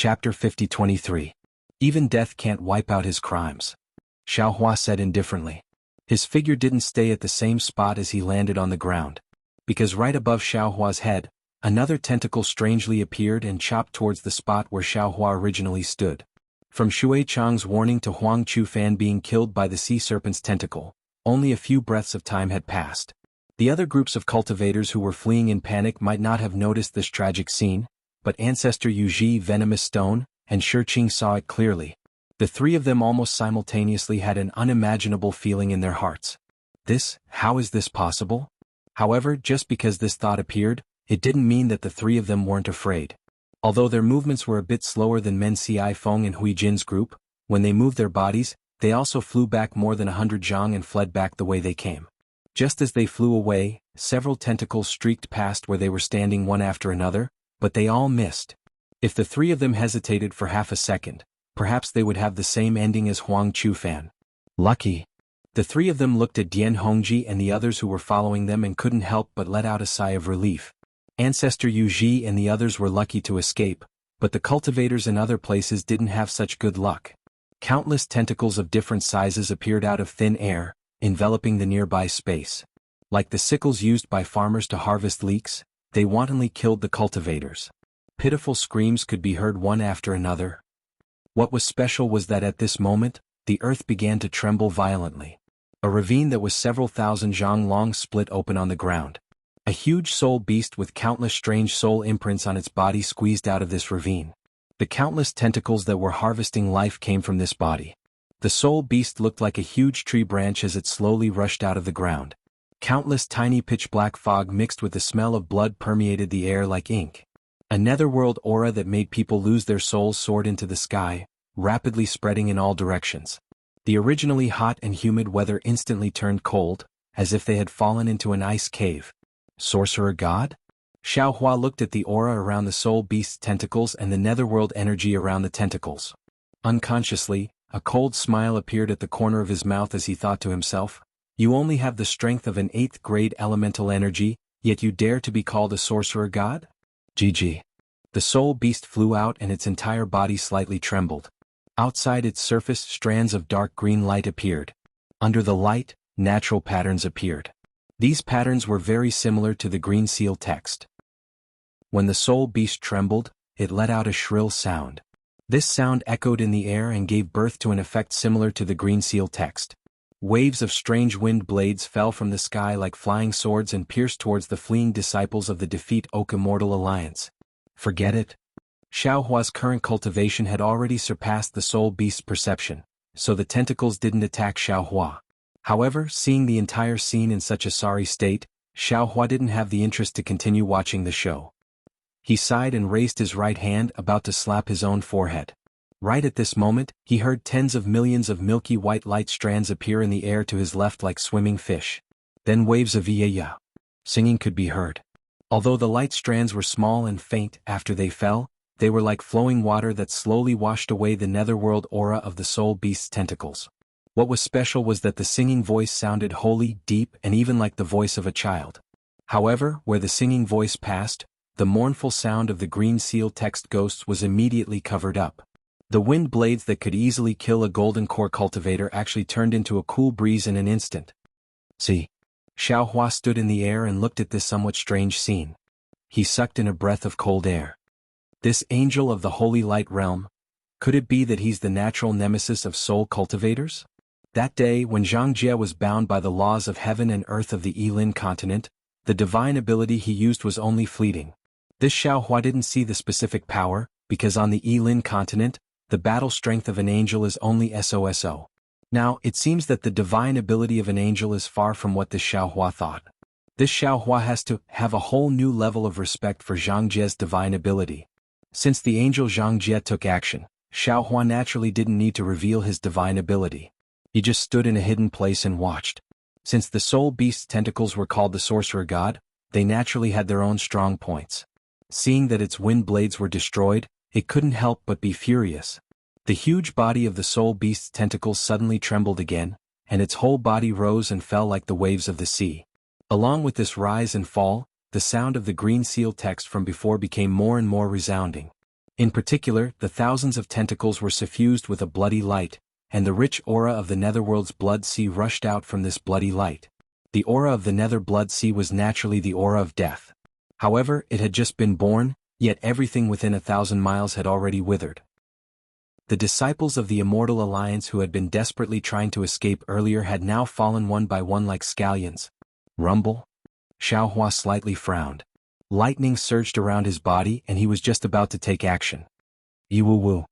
Chapter 50-23. Even death can't wipe out his crimes. Xiaohua said indifferently. His figure didn't stay at the same spot as he landed on the ground. Because right above Xiaohua's head, another tentacle strangely appeared and chopped towards the spot where Xiaohua originally stood. From Shui Chang's warning to Huang Chufan being killed by the sea serpent's tentacle, only a few breaths of time had passed. The other groups of cultivators who were fleeing in panic might not have noticed this tragic scene, but Ancestor Yuji Venomous Stone and Shiqing saw it clearly. The three of them almost simultaneously had an unimaginable feeling in their hearts. How is this possible? However, just because this thought appeared, it didn't mean that the three of them weren't afraid. Although their movements were a bit slower than Men Ci Feng and Hui Jin's group, when they moved their bodies, they also flew back more than 100 zhang and fled back the way they came. Just as they flew away, several tentacles streaked past where they were standing one after another, but they all missed. If the three of them hesitated for half a second, perhaps they would have the same ending as Huang Chufan. Lucky. The three of them looked at Dian Hongji and the others who were following them and couldn't help but let out a sigh of relief. Ancestor Yuji and the others were lucky to escape, but the cultivators in other places didn't have such good luck. Countless tentacles of different sizes appeared out of thin air, enveloping the nearby space. Like the sickles used by farmers to harvest leeks, they wantonly killed the cultivators. Pitiful screams could be heard one after another. What was special was that at this moment, the earth began to tremble violently. A ravine that was several thousand zhang long split open on the ground. A huge soul beast with countless strange soul imprints on its body squeezed out of this ravine. The countless tentacles that were harvesting life came from this body. The soul beast looked like a huge tree branch as it slowly rushed out of the ground. Countless tiny pitch-black fog mixed with the smell of blood permeated the air like ink. A netherworld aura that made people lose their souls soared into the sky, rapidly spreading in all directions. The originally hot and humid weather instantly turned cold, as if they had fallen into an ice cave. Sorcerer God? Xiaohua looked at the aura around the soul beast's tentacles and the netherworld energy around the tentacles. Unconsciously, a cold smile appeared at the corner of his mouth as he thought to himself, "You only have the strength of an 8th grade elemental energy, yet you dare to be called a sorcerer god? GG. The soul beast flew out and its entire body slightly trembled. Outside its surface, strands of dark green light appeared. Under the light, natural patterns appeared. These patterns were very similar to the green seal text. When the soul beast trembled, it let out a shrill sound. This sound echoed in the air and gave birth to an effect similar to the green seal text. Waves of strange wind blades fell from the sky like flying swords and pierced towards the fleeing disciples of the Defeat Oak Immortal Alliance. Forget it. Xiaohua's current cultivation had already surpassed the soul beast's perception, so the tentacles didn't attack Xiaohua. However, seeing the entire scene in such a sorry state, Xiaohua didn't have the interest to continue watching the show. He sighed and raised his right hand, about to slap his own forehead. Right at this moment, he heard tens of millions of milky white light strands appear in the air to his left like swimming fish. Then waves of ya singing could be heard. Although the light strands were small and faint after they fell, they were like flowing water that slowly washed away the netherworld aura of the soul beast's tentacles. What was special was that the singing voice sounded holy, deep, and even like the voice of a child. However, where the singing voice passed, the mournful sound of the green seal text ghosts was immediately covered up. The wind blades that could easily kill a golden core cultivator actually turned into a cool breeze in an instant. See? Xiaohua stood in the air and looked at this somewhat strange scene. He sucked in a breath of cold air. This angel of the holy light realm? Could it be that he's the natural nemesis of soul cultivators? That day, when Zhang Jie was bound by the laws of heaven and earth of the Yilin continent, the divine ability he used was only fleeting. This Xiaohua didn't see the specific power, because on the Yilin continent, the battle strength of an angel is only SOSO. Now, it seems that the divine ability of an angel is far from what this Xiaohua thought. This Xiaohua has to have a whole new level of respect for Zhang Jie's divine ability. Since the angel Zhang Jie took action, Xiaohua naturally didn't need to reveal his divine ability. He just stood in a hidden place and watched. Since the soul beast's tentacles were called the sorcerer god, they naturally had their own strong points. Seeing that its wind blades were destroyed, it couldn't help but be furious. The huge body of the soul beast's tentacles suddenly trembled again, and its whole body rose and fell like the waves of the sea. Along with this rise and fall, the sound of the green seal text from before became more and more resounding. In particular, the thousands of tentacles were suffused with a bloody light, and the rich aura of the netherworld's blood sea rushed out from this bloody light. The aura of the nether blood sea was naturally the aura of death. However, it had just been born, yet everything within 1,000 miles had already withered. The disciples of the Immortal Alliance who had been desperately trying to escape earlier had now fallen one by one like scallions. Rumble? Xiaohua slightly frowned. Lightning surged around his body and he was just about to take action. Yiwu-wu.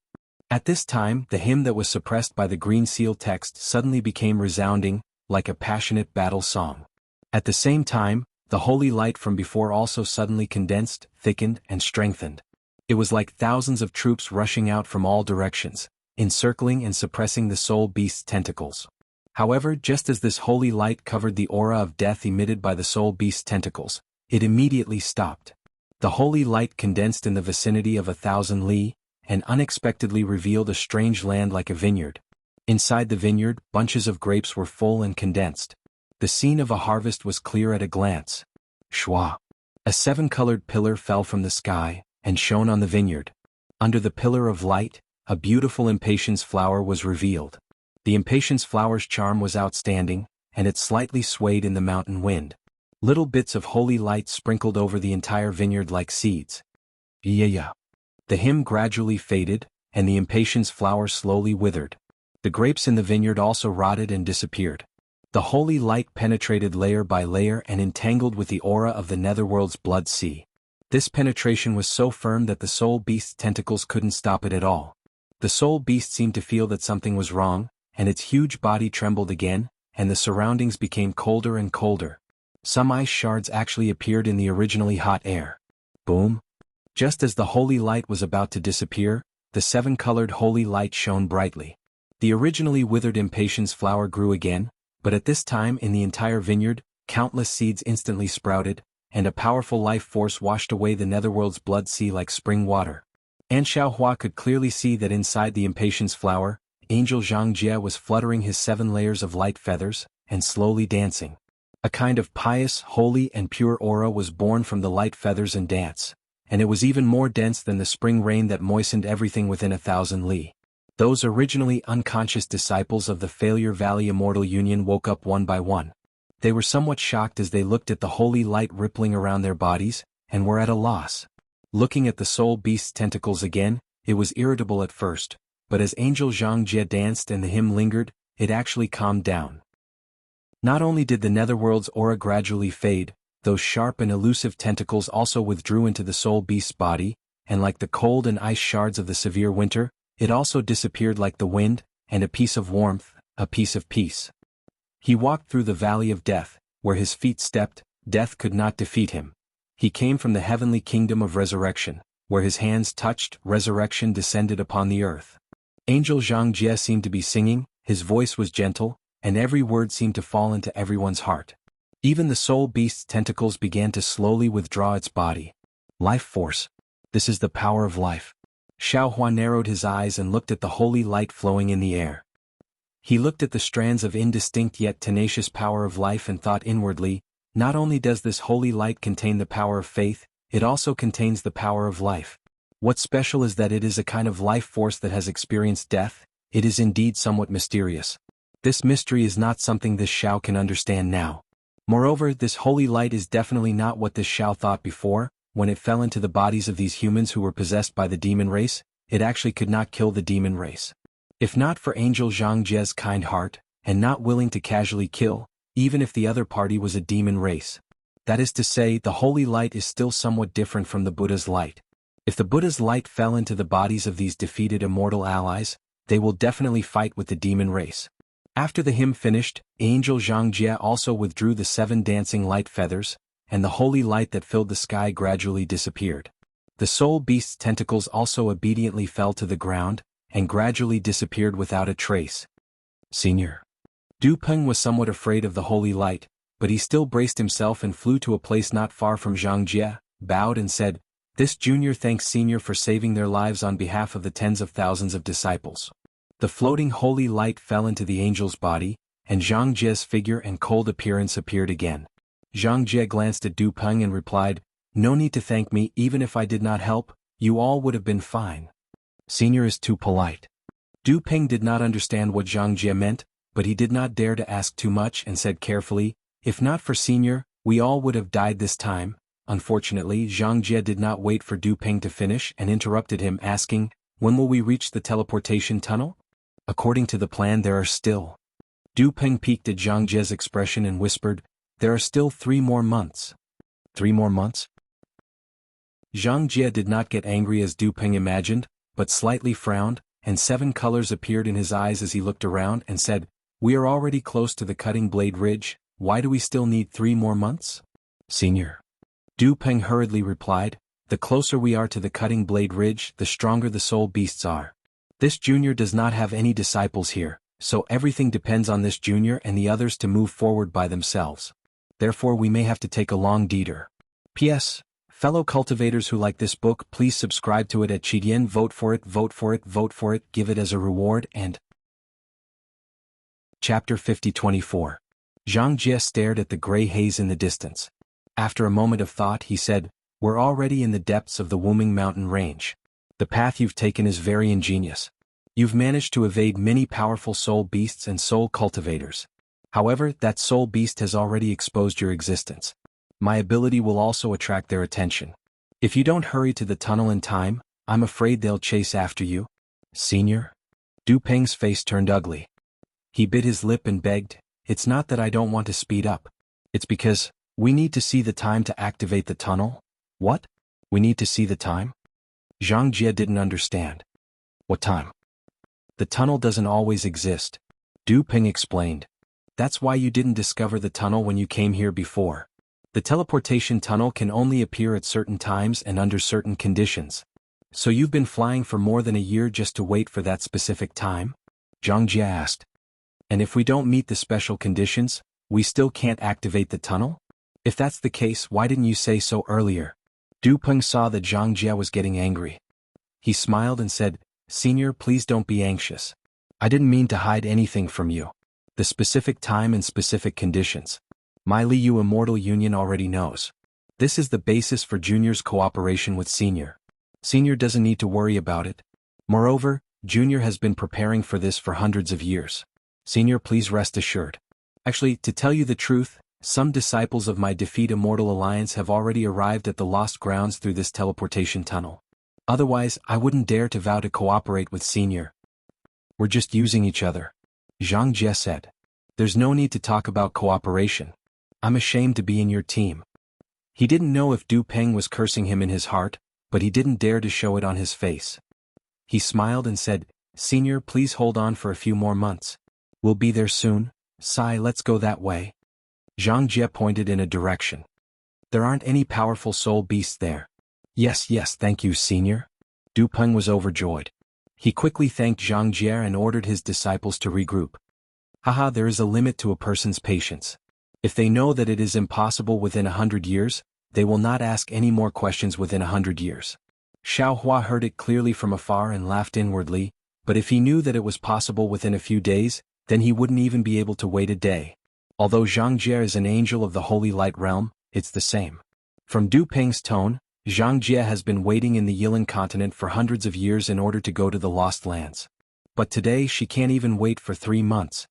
At this time, the hymn that was suppressed by the green seal text suddenly became resounding, like a passionate battle song. At the same time, the holy light from before also suddenly condensed, thickened, and strengthened. It was like thousands of troops rushing out from all directions, encircling and suppressing the soul beast's tentacles. However, just as this holy light covered the aura of death emitted by the soul beast's tentacles, it immediately stopped. The holy light condensed in the vicinity of 1,000 li, and unexpectedly revealed a strange land like a vineyard. Inside the vineyard, bunches of grapes were full and condensed. The scene of a harvest was clear at a glance. Shua. A 7-colored pillar fell from the sky, and shone on the vineyard. Under the pillar of light, a beautiful impatience flower was revealed. The impatience flower's charm was outstanding, and it slightly swayed in the mountain wind. Little bits of holy light sprinkled over the entire vineyard like seeds. Yeah. The hymn gradually faded, and the impatience flower slowly withered. The grapes in the vineyard also rotted and disappeared. The holy light penetrated layer by layer and entangled with the aura of the netherworld's blood sea. This penetration was so firm that the soul beast's tentacles couldn't stop it at all. The soul beast seemed to feel that something was wrong, and its huge body trembled again, and the surroundings became colder and colder. Some ice shards actually appeared in the originally hot air. Boom! Just as the holy light was about to disappear, the 7-colored holy light shone brightly. The originally withered impatience flower grew again, but at this time in the entire vineyard, countless seeds instantly sprouted, and a powerful life force washed away the netherworld's blood sea like spring water. And Xiaohua could clearly see that inside the impatience flower, Angel Jianghu was fluttering his 7 layers of light feathers, and slowly dancing. A kind of pious, holy and pure aura was born from the light feathers and dance, and it was even more dense than the spring rain that moistened everything within 1,000 li. Those originally unconscious disciples of the Failure Valley Immortal Union woke up one by one. They were somewhat shocked as they looked at the holy light rippling around their bodies, and were at a loss. Looking at the soul beast's tentacles again, it was irritable at first, but as Angel Jianghu danced and the hymn lingered, it actually calmed down. Not only did the netherworld's aura gradually fade, those sharp and elusive tentacles also withdrew into the soul beast's body, and like the cold and ice shards of the severe winter, it also disappeared like the wind, and a piece of warmth, a piece of peace. He walked through the valley of death, where his feet stepped, death could not defeat him. He came from the heavenly kingdom of resurrection, where his hands touched, resurrection descended upon the earth. Angel Jianghu seemed to be singing, his voice was gentle, and every word seemed to fall into everyone's heart. Even the soul beast's tentacles began to slowly withdraw its body. Life force. This is the power of life. Xiaohua narrowed his eyes and looked at the holy light flowing in the air. He looked at the strands of indistinct yet tenacious power of life and thought inwardly, not only does this holy light contain the power of faith, it also contains the power of life. What's special is that it is a kind of life force that has experienced death. It is indeed somewhat mysterious. This mystery is not something this Xiao can understand now. Moreover, this holy light is definitely not what this Xiao thought before. When it fell into the bodies of these humans who were possessed by the demon race, it actually could not kill the demon race. If not for Angel Jianghu's kind heart, and not willing to casually kill, even if the other party was a demon race. That is to say, the holy light is still somewhat different from the Buddha's light. If the Buddha's light fell into the bodies of these defeated immortal allies, they will definitely fight with the demon race. After the hymn finished, Angel Jianghu also withdrew the 7 dancing light feathers, and the holy light that filled the sky gradually disappeared. The soul beast's tentacles also obediently fell to the ground, and gradually disappeared without a trace. Senior. Du Peng was somewhat afraid of the holy light, but he still braced himself and flew to a place not far from Jianghu, bowed and said, "This junior thanks Senior for saving their lives on behalf of the tens of thousands of disciples." The floating holy light fell into the angel's body, and Jianghu's figure and cold appearance appeared again. Jianghu glanced at Du Peng and replied, "No need to thank me even if I did not help, you all would have been fine. Senior is too polite. Du Peng did not understand what Zhang Jie meant, but he did not dare to ask too much and said carefully, if not for Senior, we all would have died this time. Unfortunately, Zhang Jie did not wait for Du Peng to finish and interrupted him asking, when will we reach the teleportation tunnel? According to the plan there are still. Du Peng peeked at Zhang Jie's expression and whispered, there are still 3 more months. 3 more months? Zhang Jie did not get angry as Du Peng imagined, but slightly frowned, and 7 colors appeared in his eyes as he looked around and said, we are already close to the cutting blade ridge, why do we still need 3 more months? Senior. Du Peng hurriedly replied, the closer we are to the cutting blade ridge, the stronger the soul beasts are. This junior does not have any disciples here, so everything depends on this junior and the others to move forward by themselves. Therefore we may have to take a long detour. P.S. Fellow cultivators who like this book, please subscribe to it at Chidien, vote for it, vote for it, vote for it, give it as a reward and... Chapter 50-24. Zhang Jie stared at the gray haze in the distance. After a moment of thought he said, we're already in the depths of the Wuming mountain range. The path you've taken is very ingenious. You've managed to evade many powerful soul beasts and soul cultivators. However, that soul beast has already exposed your existence. My ability will also attract their attention. If you don't hurry to the tunnel in time, I'm afraid they'll chase after you. Senior? Du Peng's face turned ugly. He bit his lip and begged, it's not that I don't want to speed up. It's because, we need to see the time to activate the tunnel? What? We need to see the time? Zhang Jie didn't understand. What time? The tunnel doesn't always exist. Du Peng explained. That's why you didn't discover the tunnel when you came here before. The teleportation tunnel can only appear at certain times and under certain conditions. So you've been flying for more than a year just to wait for that specific time? Zhang Jie asked. And if we don't meet the special conditions, we still can't activate the tunnel? If that's the case, why didn't you say so earlier? Du Peng saw that Zhang Jie was getting angry. He smiled and said, Senior, please don't be anxious. I didn't mean to hide anything from you. The specific time and specific conditions. My Liu Immortal Union already knows. This is the basis for Junior's cooperation with Senior. Senior doesn't need to worry about it. Moreover, Junior has been preparing for this for hundreds of years. Senior, please rest assured. Actually, to tell you the truth, some disciples of my Defeat Immortal Alliance have already arrived at the Lost Grounds through this teleportation tunnel. Otherwise, I wouldn't dare to vow to cooperate with Senior. We're just using each other. Zhang Jie said. There's no need to talk about cooperation. I'm ashamed to be in your team. He didn't know if Du Peng was cursing him in his heart, but he didn't dare to show it on his face. He smiled and said, Senior, please hold on for a few more months. We'll be there soon. Sai, let's go that way. Zhang Jie pointed in a direction. There aren't any powerful soul beasts there. Yes, thank you, Senior. Du Peng was overjoyed. He quickly thanked Zhang Jie and ordered his disciples to regroup. Haha, there is a limit to a person's patience. If they know that it is impossible within 100 years, they will not ask any more questions within 100 years. Xiao Hua heard it clearly from afar and laughed inwardly, but if he knew that it was possible within a few days, then he wouldn't even be able to wait a day. Although Zhang Jie is an angel of the Holy Light Realm, it's the same. From Du Peng's tone, Zhang Jie has been waiting in the Yilan continent for hundreds of years in order to go to the Lost Lands. But today she can't even wait for 3 months.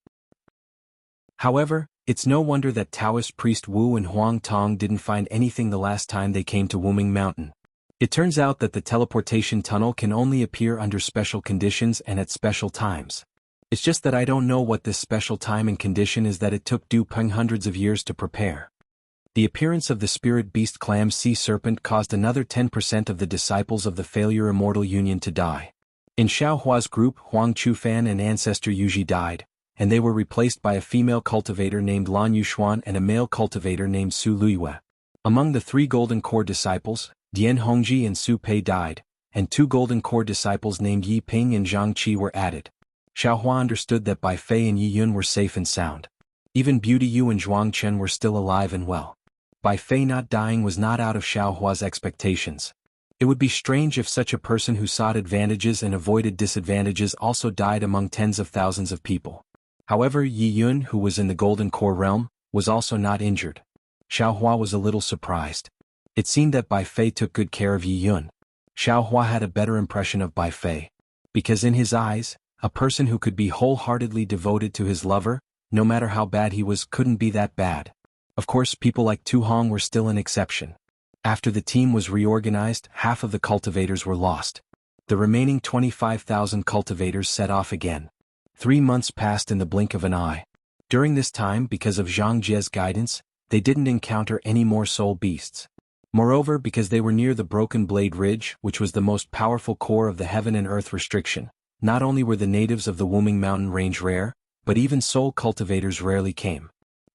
However, it's no wonder that Taoist priest Wu and Huang Tong didn't find anything the last time they came to Wuming Mountain. It turns out that the teleportation tunnel can only appear under special conditions and at special times. It's just that I don't know what this special time and condition is that it took Du Peng hundreds of years to prepare. The appearance of the spirit beast clam sea serpent caused another 10% of the disciples of the failure Immortal Union to die. In Xiao Hua's group, Huang Chufan and Ancestor Yuji died, and they were replaced by a female cultivator named Lan Yuxuan and a male cultivator named Su Luiyue. Among the 3 Golden Core disciples, Dian Hongji and Su Pei died, and 2 Golden Core disciples named Yi Ping and Zhang Qi were added. Xiao Hua understood that Bai Fei and Yi Yun were safe and sound. Even Beauty Yu and Zhuang Chen were still alive and well. Bai Fei not dying was not out of Xiao Hua's expectations. It would be strange if such a person who sought advantages and avoided disadvantages also died among tens of thousands of people. However, Yi Yun, who was in the Golden Core realm, was also not injured. Xiao Hua was a little surprised. It seemed that Bai Fei took good care of Yi Yun. Xiao Hua had a better impression of Bai Fei. Because in his eyes, a person who could be wholeheartedly devoted to his lover, no matter how bad he was, couldn't be that bad. Of course, people like Tu Hong were still an exception. After the team was reorganized, half of the cultivators were lost. The remaining 25,000 cultivators set off again. 3 months passed in the blink of an eye. During this time, because of Zhang Jie's guidance, they didn't encounter any more soul beasts. Moreover, because they were near the Broken Blade Ridge, which was the most powerful core of the heaven and earth restriction, not only were the natives of the Wuming Mountain range rare, but even soul cultivators rarely came.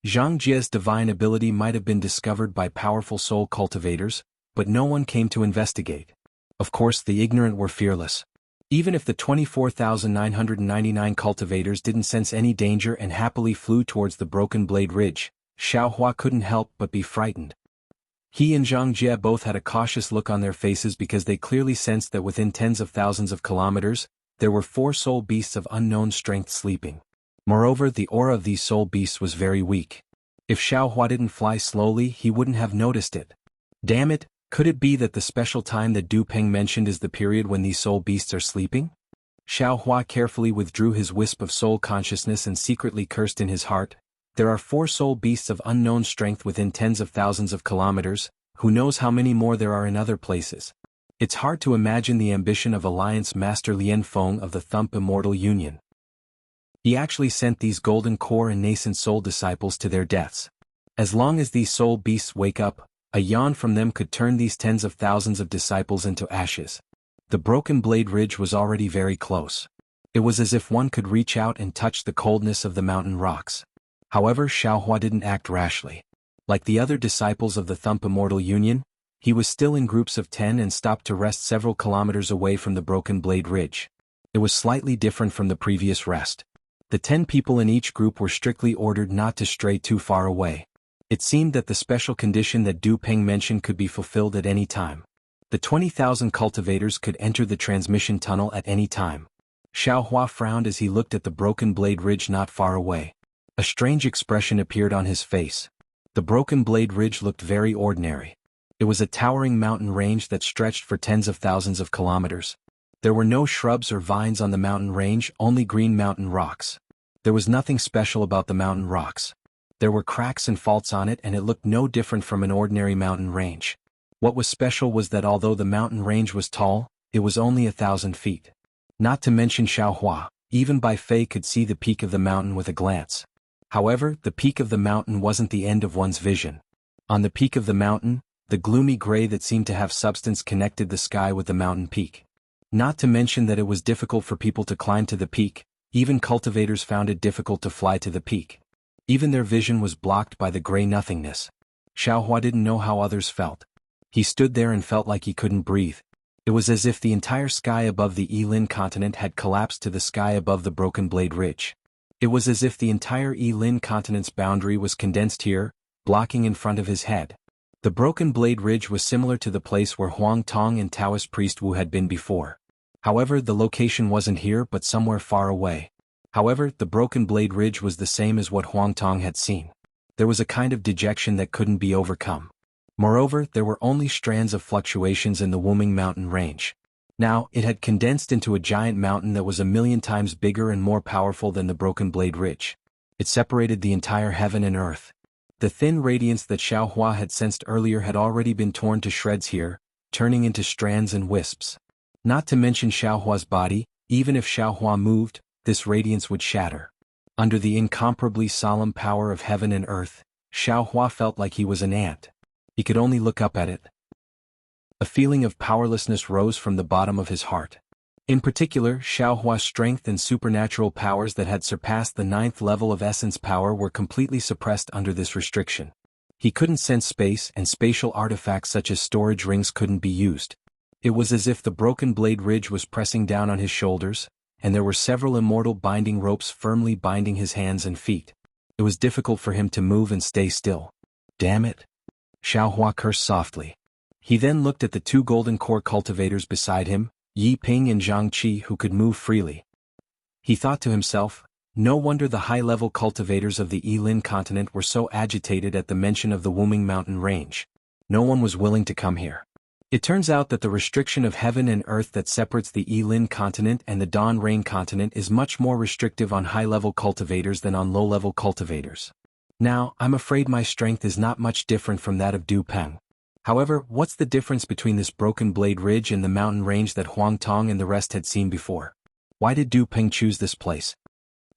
Zhang Jie's divine ability might have been discovered by powerful soul cultivators, but no one came to investigate. Of course, the ignorant were fearless. Even if the 24,999 cultivators didn't sense any danger and happily flew towards the Broken Blade Ridge, Xiao Hua couldn't help but be frightened. He and Zhang Jie both had a cautious look on their faces because they clearly sensed that within tens of thousands of kilometers, there were 4 soul beasts of unknown strength sleeping. Moreover, the aura of these soul beasts was very weak. If Xiao Hua didn't fly slowly, he wouldn't have noticed it. Damn it, could it be that the special time that Du Peng mentioned is the period when these soul beasts are sleeping? Xiao Hua carefully withdrew his wisp of soul consciousness and secretly cursed in his heart. There are 4 soul beasts of unknown strength within tens of thousands of kilometers, who knows how many more there are in other places. It's hard to imagine the ambition of Alliance Master Lian Feng of the Thump Immortal Union. He actually sent these golden core and nascent soul disciples to their deaths. As long as these soul beasts wake up, a yawn from them could turn these tens of thousands of disciples into ashes. The Broken Blade Ridge was already very close. It was as if one could reach out and touch the coldness of the mountain rocks. However, Xiao Hua didn't act rashly. Like the other disciples of the Thump Immortal Union, he was still in groups of 10 and stopped to rest several kilometers away from the Broken Blade Ridge. It was slightly different from the previous rest. The 10 people in each group were strictly ordered not to stray too far away. It seemed that the special condition that Du Peng mentioned could be fulfilled at any time. The 20,000 cultivators could enter the transmission tunnel at any time. Xiao Hua frowned as he looked at the Broken Blade Ridge not far away. A strange expression appeared on his face. The Broken Blade Ridge looked very ordinary. It was a towering mountain range that stretched for tens of thousands of kilometers. There were no shrubs or vines on the mountain range, only green mountain rocks. There was nothing special about the mountain rocks. There were cracks and faults on it, and it looked no different from an ordinary mountain range. What was special was that although the mountain range was tall, it was only 1,000 feet. Not to mention Xiao Hua, even Bai Fei could see the peak of the mountain with a glance. However, the peak of the mountain wasn't the end of one's vision. On the peak of the mountain, the gloomy gray that seemed to have substance connected the sky with the mountain peak. Not to mention that it was difficult for people to climb to the peak. Even cultivators found it difficult to fly to the peak. Even their vision was blocked by the gray nothingness. Xiao Hua didn't know how others felt. He stood there and felt like he couldn't breathe. It was as if the entire sky above the Yilin continent had collapsed to the sky above the Broken Blade Ridge. It was as if the entire Yilin continent's boundary was condensed here, blocking in front of his head. The Broken Blade Ridge was similar to the place where Huang Tong and Taoist priest Wu had been before. However, the location wasn't here but somewhere far away. However, the Broken Blade Ridge was the same as what Huang Tong had seen. There was a kind of dejection that couldn't be overcome. Moreover, there were only strands of fluctuations in the Wuming Mountain range. Now, it had condensed into a giant mountain that was 1,000,000 times bigger and more powerful than the Broken Blade Ridge. It separated the entire heaven and earth. The thin radiance that Xiao Hua had sensed earlier had already been torn to shreds here, turning into strands and wisps. Not to mention Xiao Hua's body, even if Xiao Hua moved, this radiance would shatter. Under the incomparably solemn power of heaven and earth, Xiao Hua felt like he was an ant. He could only look up at it. A feeling of powerlessness rose from the bottom of his heart. In particular, Xiao Hua's strength and supernatural powers that had surpassed the 9th level of essence power were completely suppressed under this restriction. He couldn't sense space, and spatial artifacts such as storage rings couldn't be used. It was as if the Broken Blade Ridge was pressing down on his shoulders, and there were several immortal binding ropes firmly binding his hands and feet. It was difficult for him to move and stay still. Damn it! Xiao Hua cursed softly. He then looked at the 2 golden core cultivators beside him, Yi Ping and Zhang Qi, who could move freely. He thought to himself, no wonder the high-level cultivators of the Yilin continent were so agitated at the mention of the Wuming Mountain range. No one was willing to come here. It turns out that the restriction of heaven and earth that separates the Yilin continent and the Dan Rain continent is much more restrictive on high-level cultivators than on low-level cultivators. Now, I'm afraid my strength is not much different from that of Du Peng. However, what's the difference between this Broken Blade Ridge and the mountain range that Huang Tong and the rest had seen before? Why did Du Peng choose this place?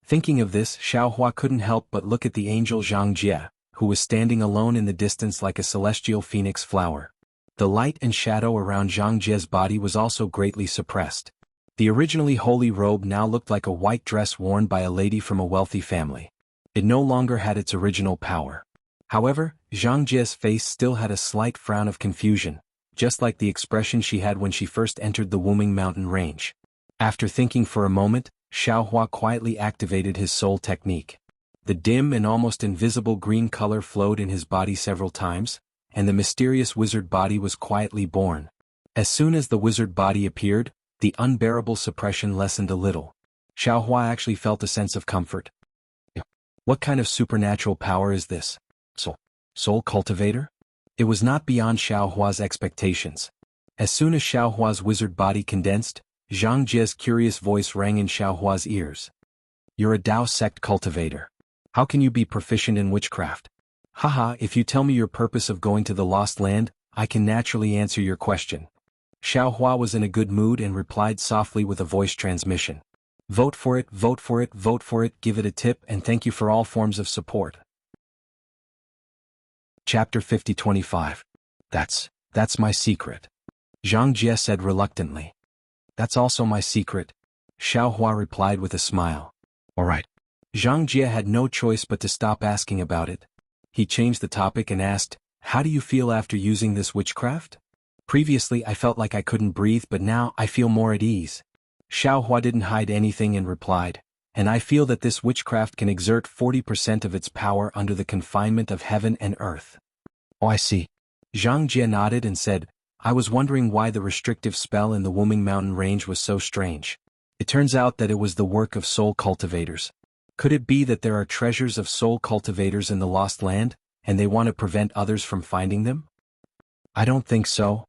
Thinking of this, Xiaohua couldn't help but look at the angel Zhang Jie, who was standing alone in the distance like a celestial phoenix flower. The light and shadow around Zhang Jie's body was also greatly suppressed. The originally holy robe now looked like a white dress worn by a lady from a wealthy family. It no longer had its original power. However, Zhang Jie's face still had a slight frown of confusion, just like the expression she had when she first entered the Wuming mountain range. After thinking for a moment, Xiaohua quietly activated his soul technique. The dim and almost invisible green color flowed in his body several times, and the mysterious wizard body was quietly born. As soon as the wizard body appeared, the unbearable suppression lessened a little. Xiaohua actually felt a sense of comfort. What kind of supernatural power is this? Soul Cultivator? It was not beyond Xiaohua's expectations. As soon as Xiaohua's wizard body condensed, Zhang Jie's curious voice rang in Xiaohua's ears. You're a Dao sect cultivator. How can you be proficient in witchcraft? Haha, if you tell me your purpose of going to the Lost Land, I can naturally answer your question. Xiaohua was in a good mood and replied softly with a voice transmission. Vote for it, vote for it, vote for it, give it a tip, and thank you for all forms of support. Chapter 50-25. That's my secret. Zhang Jie said reluctantly. That's also my secret, Xiaohua replied with a smile. Alright. Zhang Jie had no choice but to stop asking about it. He changed the topic and asked, how do you feel after using this witchcraft? Previously I felt like I couldn't breathe, but now I feel more at ease. Xiaohua didn't hide anything and replied, and I feel that this witchcraft can exert 40% of its power under the confinement of heaven and earth. Oh, I see. Zhang Jie nodded and said, I was wondering why the restrictive spell in the Wuming mountain range was so strange. It turns out that it was the work of soul cultivators. Could it be that there are treasures of soul cultivators in the Lost Land, and they want to prevent others from finding them? I don't think so.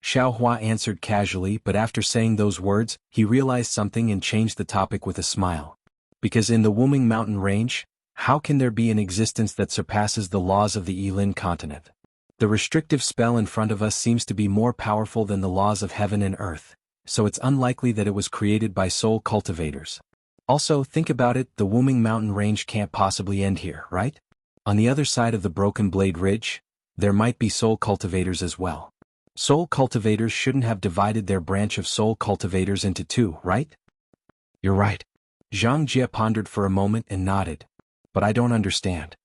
Xiaohua answered casually, but after saying those words, he realized something and changed the topic with a smile. Because in the Wuming mountain range, how can there be an existence that surpasses the laws of the Yilin continent? The restrictive spell in front of us seems to be more powerful than the laws of heaven and earth, so it's unlikely that it was created by soul cultivators. Also, think about it, the Wuming mountain range can't possibly end here, right? On the other side of the Broken Blade Ridge, there might be soul cultivators as well. Soul cultivators shouldn't have divided their branch of soul cultivators into two, right? You're right. Zhang Jie pondered for a moment and nodded. But I don't understand.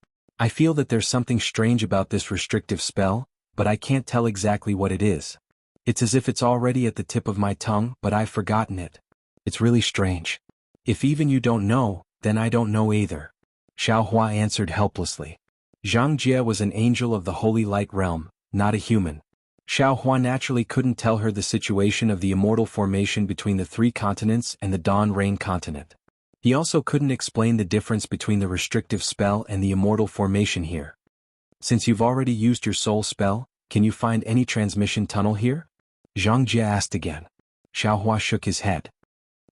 I feel that there's something strange about this restrictive spell, but I can't tell exactly what it is. It's as if it's already at the tip of my tongue, but I've forgotten it. It's really strange. If even you don't know, then I don't know either. Xiaohua answered helplessly. Zhang Jie was an angel of the holy light realm, not a human. Xiaohua naturally couldn't tell her the situation of the immortal formation between the three continents and the Dawn Rain continent. He also couldn't explain the difference between the restrictive spell and the immortal formation here. Since you've already used your soul spell, can you find any transmission tunnel here? Zhang Jie asked again. Xiaohua shook his head.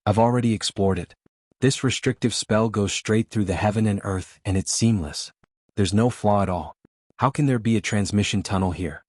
I've already explored it. This restrictive spell goes straight through the heaven and earth, and it's seamless. There's no flaw at all. How can there be a transmission tunnel here?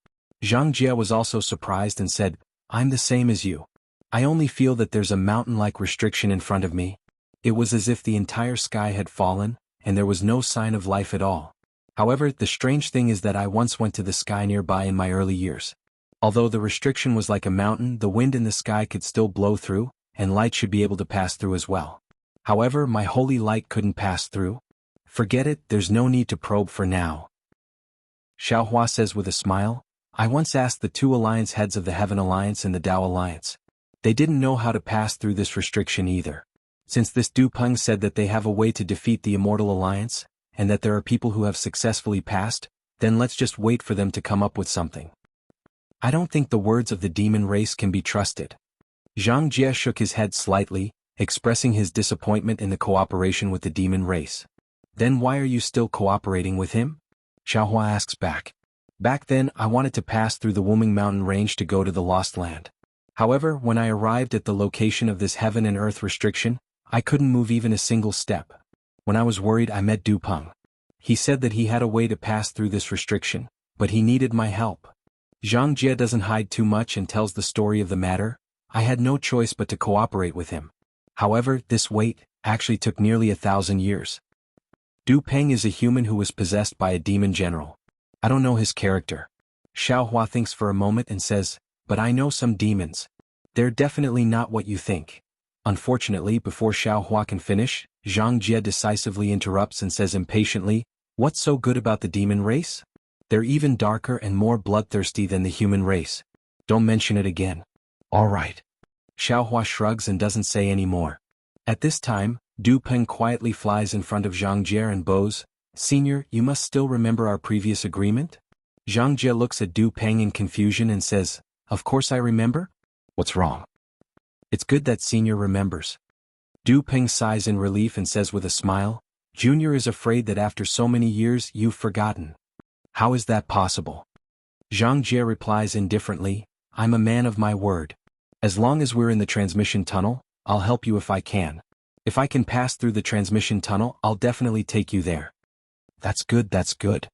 Zhang Jie was also surprised and said, I'm the same as you. I only feel that there's a mountain-like restriction in front of me. It was as if the entire sky had fallen, and there was no sign of life at all. However, the strange thing is that I once went to the sky nearby in my early years. Although the restriction was like a mountain, the wind in the sky could still blow through, and light should be able to pass through as well. However, my holy light couldn't pass through. Forget it, there's no need to probe for now. Xiaohua says with a smile, I once asked the two alliance heads of the Heaven Alliance and the Dao Alliance. They didn't know how to pass through this restriction either. Since this Du Peng said that they have a way to defeat the Immortal Alliance, and that there are people who have successfully passed, then let's just wait for them to come up with something. I don't think the words of the demon race can be trusted. Zhang Jie shook his head slightly, expressing his disappointment in the cooperation with the demon race. Then why are you still cooperating with him? Xiaohua asks back. Back then I wanted to pass through the Wuming mountain range to go to the Lost Land. However, when I arrived at the location of this heaven and earth restriction, I couldn't move even a single step. When I was worried I met Du Peng. He said that he had a way to pass through this restriction, but he needed my help. Zhang Jie doesn't hide too much and tells the story of the matter. I had no choice but to cooperate with him. However, this wait actually took nearly 1,000 years. Du Peng is a human who was possessed by a demon general. I don't know his character. Xiaohua thinks for a moment and says, but I know some demons. They're definitely not what you think. Unfortunately, before Xiaohua can finish, Zhang Jie decisively interrupts and says impatiently, what's so good about the demon race? They're even darker and more bloodthirsty than the human race. Don't mention it again. All right. Xiaohua shrugs and doesn't say any more. At this time, Du Peng quietly flies in front of Zhang Jie and bows, Senior, you must still remember our previous agreement? Zhang Jie looks at Du Peng in confusion and says, of course I remember. What's wrong? It's good that Senior remembers. Du Peng sighs in relief and says with a smile, Junior is afraid that after so many years you've forgotten. How is that possible? Zhang Jie replies indifferently, I'm a man of my word. As long as we're in the transmission tunnel, I'll help you if I can. If I can pass through the transmission tunnel, I'll definitely take you there. That's good, that's good.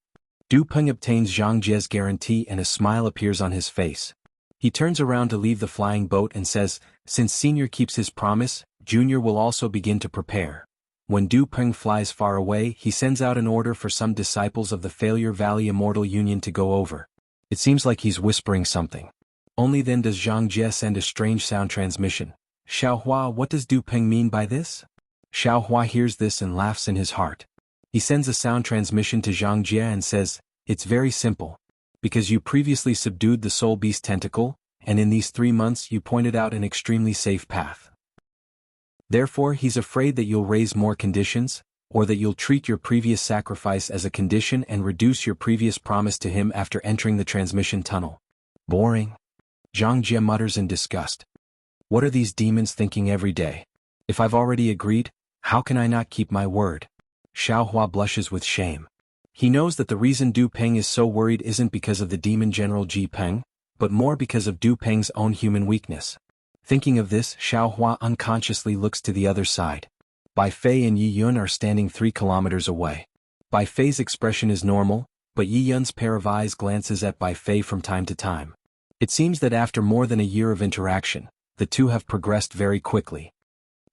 Du Peng obtains Zhang Jie's guarantee and a smile appears on his face. He turns around to leave the flying boat and says, since Senior keeps his promise, Junior will also begin to prepare. When Du Peng flies far away, he sends out an order for some disciples of the Failure Valley Immortal Union to go over. It seems like he's whispering something. Only then does Zhang Jie send a strange sound transmission. Xiaohua, what does Du Peng mean by this? Xiaohua hears this and laughs in his heart. He sends a sound transmission to Zhang Jie and says, it's very simple. Because you previously subdued the Soul Beast tentacle, and in these 3 months you pointed out an extremely safe path. Therefore he's afraid that you'll raise more conditions, or that you'll treat your previous sacrifice as a condition and reduce your previous promise to him after entering the transmission tunnel. Boring. Zhang Jie mutters in disgust. What are these demons thinking every day? If I've already agreed, how can I not keep my word? Xiaohua blushes with shame. He knows that the reason Du Peng is so worried isn't because of the demon general Ji Peng, but more because of Du Peng's own human weakness. Thinking of this, Xiaohua unconsciously looks to the other side. Bai Fei and Yi Yun are standing 3 kilometers away. Bai Fei's expression is normal, but Yi Yun's pair of eyes glances at Bai Fei from time to time. It seems that after more than a year of interaction, the two have progressed very quickly.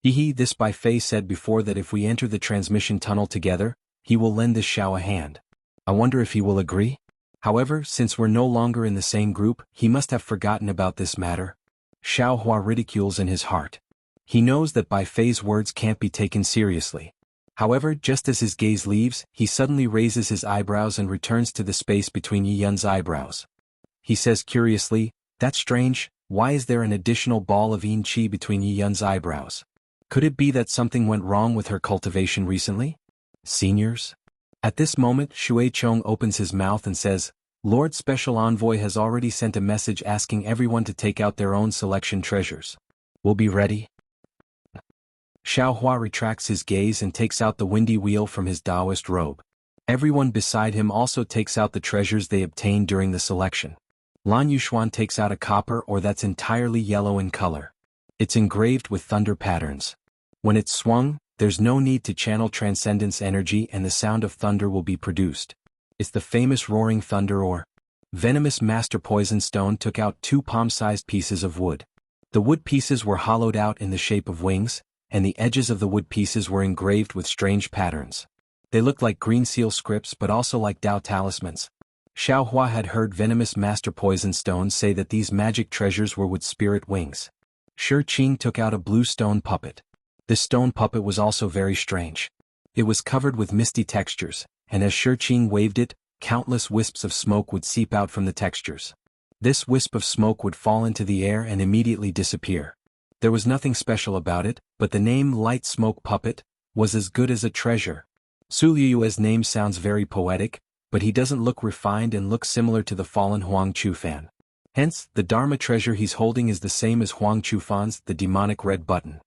This Bai Fei said before that if we enter the transmission tunnel together, he will lend this Xiao a hand. I wonder if he will agree? However, since we're no longer in the same group, he must have forgotten about this matter. Xiaohua ridicules in his heart. He knows that Bai Fei's words can't be taken seriously. However, just as his gaze leaves, he suddenly raises his eyebrows and returns to the space between Yi Yun's eyebrows. He says curiously, that's strange, why is there an additional ball of yin qi between Yi Yun's eyebrows? Could it be that something went wrong with her cultivation recently? Seniors? At this moment, Shui Chong opens his mouth and says, Lord Special Envoy has already sent a message asking everyone to take out their own selection treasures. We'll be ready. Xiaohua retracts his gaze and takes out the windy wheel from his Taoist robe. Everyone beside him also takes out the treasures they obtained during the selection. Lan Yuxuan takes out a copper ore that's entirely yellow in color. It's engraved with thunder patterns. When it's swung, there's no need to channel transcendence energy and the sound of thunder will be produced. It's the famous roaring thunder ore. Venomous Master Poison Stone took out 2 palm-sized pieces of wood. The wood pieces were hollowed out in the shape of wings, and the edges of the wood pieces were engraved with strange patterns. They looked like green seal scripts but also like Dao talismans. Xiaohua had heard Venomous Master Poison Stone say that these magic treasures were with spirit wings. Shi Qing took out a blue stone puppet. This stone puppet was also very strange. It was covered with misty textures, and as Shi Qing waved it, countless wisps of smoke would seep out from the textures. This wisp of smoke would fall into the air and immediately disappear. There was nothing special about it, but the name Light Smoke Puppet was as good as a treasure. Su Liyue's name sounds very poetic, but he doesn't look refined and looks similar to the fallen Huang Chufan. Hence, the Dharma treasure he's holding is the same as Huang Chufan's, the demonic red button.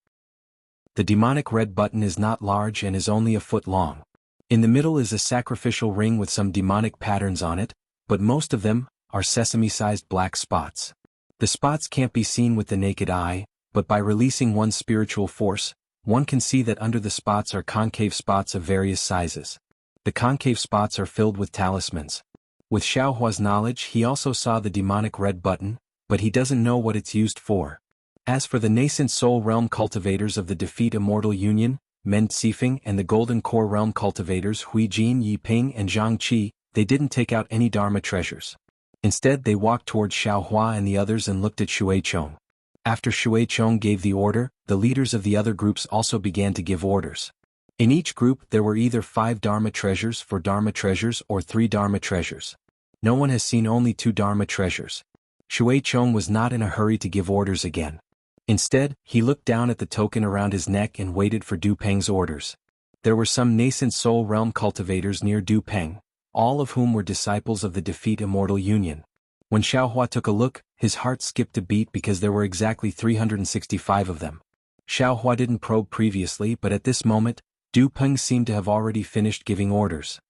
The demonic red button is not large and is only a foot long. In the middle is a sacrificial ring with some demonic patterns on it, but most of them are sesame-sized black spots. The spots can't be seen with the naked eye, but by releasing one's spiritual force, one can see that under the spots are concave spots of various sizes. The concave spots are filled with talismans. With Xiaohua's knowledge, he also saw the demonic red button, but he doesn't know what it's used for. As for the nascent soul realm cultivators of the Defeat Immortal Union, Men Xifeng, and the Golden Core realm cultivators Huijin Yiping and Zhang Qi, they didn't take out any Dharma treasures. Instead they walked towards Xiaohua and the others and looked at Xuechong. After Xuechong gave the order, the leaders of the other groups also began to give orders. In each group there were either 5 Dharma treasures, 4 Dharma treasures, or 3 Dharma treasures. No one has seen only 2 Dharma treasures. Xuechong was not in a hurry to give orders again. Instead, he looked down at the token around his neck and waited for Du Peng's orders. There were some nascent soul realm cultivators near Du Peng, all of whom were disciples of the Defeat Immortal Union. When Xiaohua took a look, his heart skipped a beat because there were exactly 365 of them. Xiaohua didn't probe previously, but at this moment, Du Peng seemed to have already finished giving orders.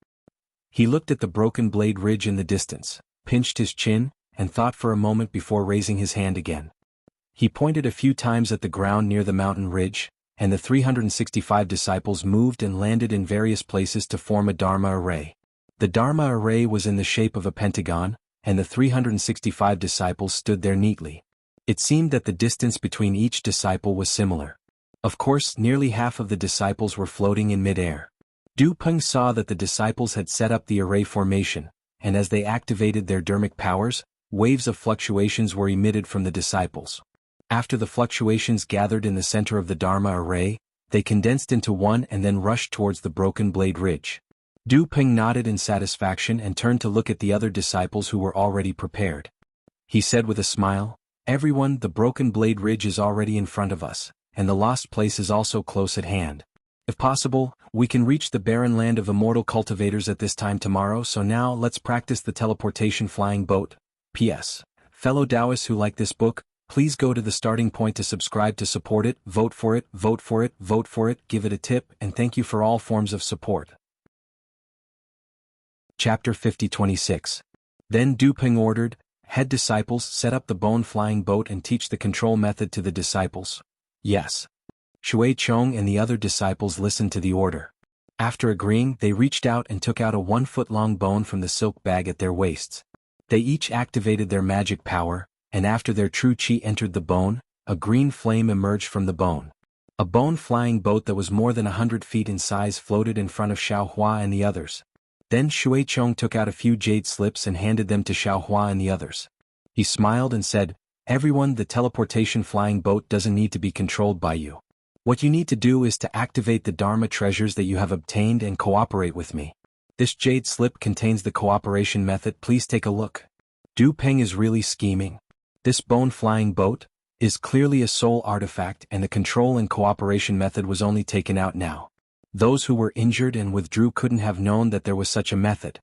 He looked at the broken blade ridge in the distance, pinched his chin, and thought for a moment before raising his hand again. He pointed a few times at the ground near the mountain ridge, and the 365 disciples moved and landed in various places to form a Dharma array. The Dharma array was in the shape of a pentagon, and the 365 disciples stood there neatly. It seemed that the distance between each disciple was similar. Of course, nearly half of the disciples were floating in mid-air. Du Peng saw that the disciples had set up the array formation, and as they activated their dharmic powers, waves of fluctuations were emitted from the disciples. After the fluctuations gathered in the center of the Dharma array, they condensed into one and then rushed towards the broken blade ridge. Du Peng nodded in satisfaction and turned to look at the other disciples who were already prepared. He said with a smile, "Everyone, the broken blade ridge is already in front of us, and the lost place is also close at hand. If possible, we can reach the barren land of immortal cultivators at this time tomorrow, so now let's practice the teleportation flying boat. P.S. Fellow Taoists who like this book, please go to the starting point to subscribe to support it, vote for it, vote for it, vote for it, give it a tip, and thank you for all forms of support." Chapter 50-26. Then Du Peng ordered, "Head disciples, set up the bone-flying boat and teach the control method to the disciples." Yes. Xuechong and the other disciples listened to the order. After agreeing, they reached out and took out a 1-foot-long bone from the silk bag at their waists. They each activated their magic power, and after their true qi entered the bone, a green flame emerged from the bone. A bone-flying boat that was more than 100 feet in size floated in front of Xiaohua and the others. Then Xuechong took out a few jade slips and handed them to Xiaohua and the others. He smiled and said, "Everyone, the teleportation flying boat doesn't need to be controlled by you. What you need to do is to activate the Dharma treasures that you have obtained and cooperate with me. This jade slip contains the cooperation method, please take a look." Du Peng is really scheming. This bone-flying boat is clearly a soul artifact, and the control and cooperation method was only taken out now. Those who were injured and withdrew couldn't have known that there was such a method.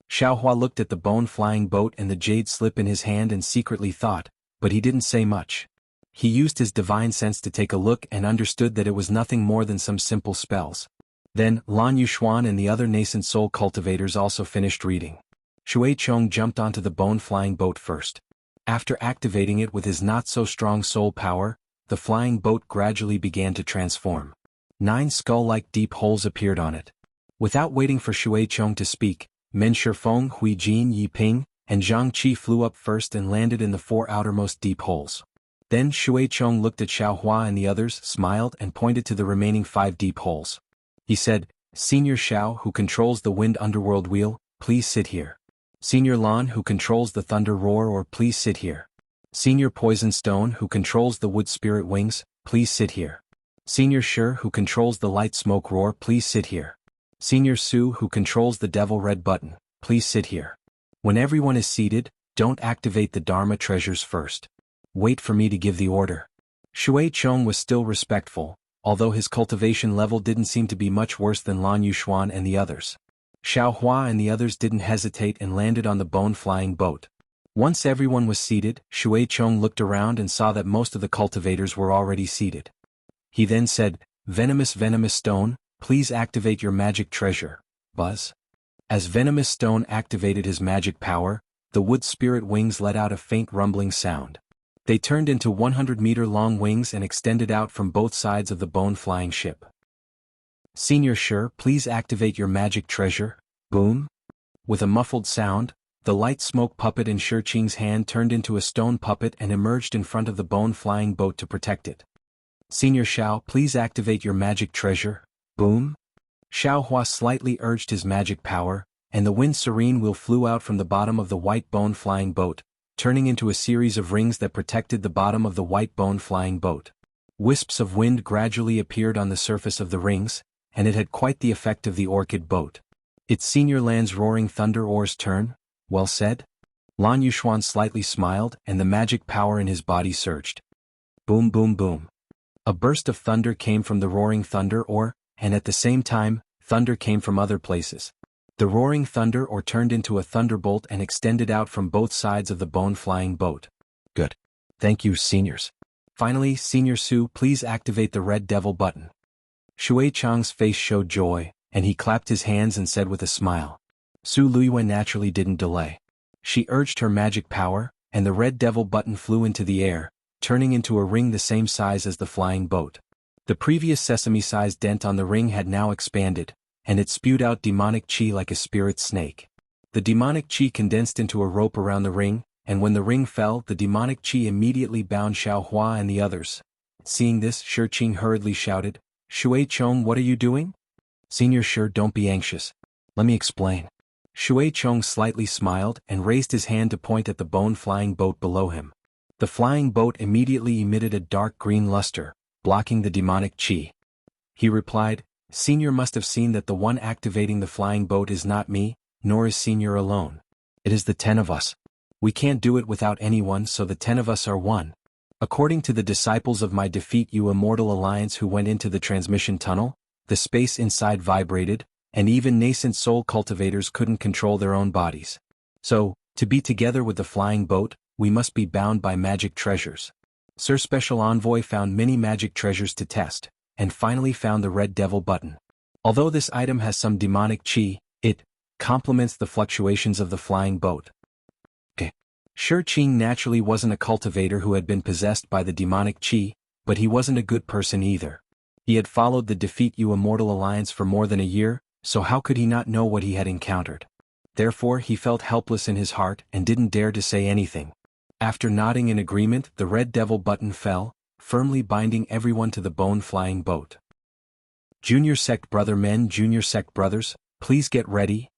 Xiaohua looked at the bone-flying boat and the jade slip in his hand and secretly thought, but he didn't say much. He used his divine sense to take a look and understood that it was nothing more than some simple spells. Then, Lan Yuxuan and the other nascent soul cultivators also finished reading. Xuechong jumped onto the bone-flying boat first. After activating it with his not-so-strong soul power, the flying boat gradually began to transform. 9 skull-like deep holes appeared on it. Without waiting for Xuechong to speak, Men Shifeng, Huijin Yiping, and Zhang Qi flew up first and landed in the 4 outermost deep holes. Then Xuechong looked at Xiaohua and the others, smiled and pointed to the remaining 5 deep holes. He said, "Senior Xiao, who controls the wind underworld wheel, please sit here. Senior Lan, who controls the thunder roar, or please sit here. Senior Poison Stone, who controls the wood spirit wings, please sit here. Senior Shur, who controls the light smoke roar, please sit here. Senior Su, who controls the devil red button, please sit here. When everyone is seated, don't activate the Dharma treasures first. Wait for me to give the order." Xuechong was still respectful, although his cultivation level didn't seem to be much worse than Lan Yuxuan and the others. Xiaohua and the others didn't hesitate and landed on the bone-flying boat. Once everyone was seated, Xuechong looked around and saw that most of the cultivators were already seated. He then said, Venomous Stone, please activate your magic treasure, Buzz." As Venomous Stone activated his magic power, the wood spirit wings let out a faint rumbling sound. They turned into 100-meter-long wings and extended out from both sides of the bone-flying ship. Senior Shi, please activate your magic treasure. Boom! With a muffled sound, the light smoke puppet in Shi Qing's hand turned into a stone puppet and emerged in front of the bone-flying boat to protect it. Senior Xiao, please activate your magic treasure. Boom! Xiao Hua slightly urged his magic power, and the wind serene wheel flew out from the bottom of the white bone-flying boat, turning into a series of rings that protected the bottom of the white bone-flying boat. Wisps of wind gradually appeared on the surface of the rings, and it had quite the effect of the orchid boat. It's Senior Lan's roaring thunder oar's turn. Well said. Lan Yuxuan slightly smiled, and the magic power in his body surged. Boom boom boom. A burst of thunder came from the roaring thunder oar, and at the same time, thunder came from other places. The roaring thunder oar turned into a thunderbolt and extended out from both sides of the bone-flying boat. Good. Thank you, seniors. Finally, Senior Su, please activate the red devil button. Shui Chang's face showed joy, and he clapped his hands and said with a smile. Su Luiyuan naturally didn't delay. She urged her magic power, and the red devil button flew into the air, turning into a ring the same size as the flying boat. The previous sesame-sized dent on the ring had now expanded, and it spewed out demonic chi like a spirit snake. The demonic chi condensed into a rope around the ring, and when the ring fell, the demonic chi immediately bound Xiao Hua and the others. Seeing this, Shi Qing hurriedly shouted, Shui Chong, what are you doing? Senior Shi, don't be anxious. Let me explain. Shui Chong slightly smiled and raised his hand to point at the bone-flying boat below him. The flying boat immediately emitted a dark green luster, blocking the demonic chi. He replied, Senior must have seen that the one activating the flying boat is not me, nor is Senior alone. It is the 10 of us. We can't do it without anyone, so the 10 of us are one. According to the disciples of my Defeat You Immortal Alliance who went into the transmission tunnel, the space inside vibrated, and even nascent soul cultivators couldn't control their own bodies. So, to be together with the flying boat, we must be bound by magic treasures. Sir Special Envoy found many magic treasures to test, and finally found the red devil button. Although this item has some demonic chi, it complements the fluctuations of the flying boat. Shi Qing naturally wasn't a cultivator who had been possessed by the demonic chi, but he wasn't a good person either. He had followed the Defeat You Immortal Alliance for more than a year, so how could he not know what he had encountered? Therefore he felt helpless in his heart and didn't dare to say anything. After nodding in agreement, the red devil button fell, firmly binding everyone to the bone-flying boat. Junior Sect Brother men, Junior Sect Brothers, please get ready.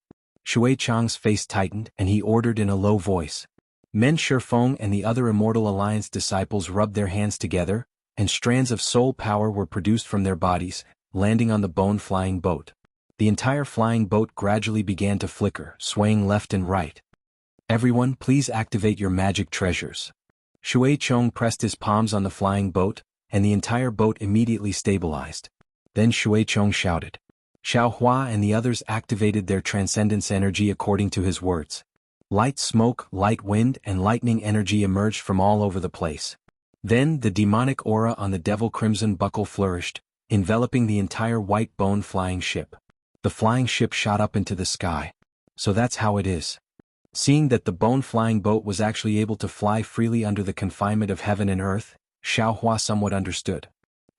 Shui Chang's face tightened and he ordered in a low voice. Men Shifeng and the other Immortal Alliance disciples rubbed their hands together, and strands of soul power were produced from their bodies, landing on the bone-flying boat. The entire flying boat gradually began to flicker, swaying left and right. Everyone, please activate your magic treasures. Shui Chong pressed his palms on the flying boat, and the entire boat immediately stabilized. Then Shui Chong shouted. Xiao Hua and the others activated their transcendence energy according to his words. Light smoke, light wind, and lightning energy emerged from all over the place. Then the demonic aura on the Devil Crimson buckle flourished, enveloping the entire white bone-flying ship. The flying ship shot up into the sky. So that's how it is. Seeing that the bone-flying boat was actually able to fly freely under the confinement of heaven and earth, Xiao Hua somewhat understood.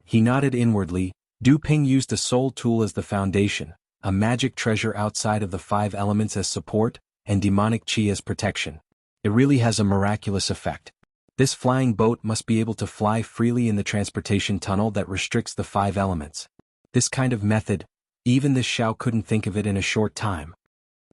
He nodded inwardly. Du Ping used a soul tool as the foundation, a magic treasure outside of the 5 elements as support, and demonic chi as protection. It really has a miraculous effect. This flying boat must be able to fly freely in the transportation tunnel that restricts the 5 elements. This kind of method, even this Xiao couldn't think of it in a short time.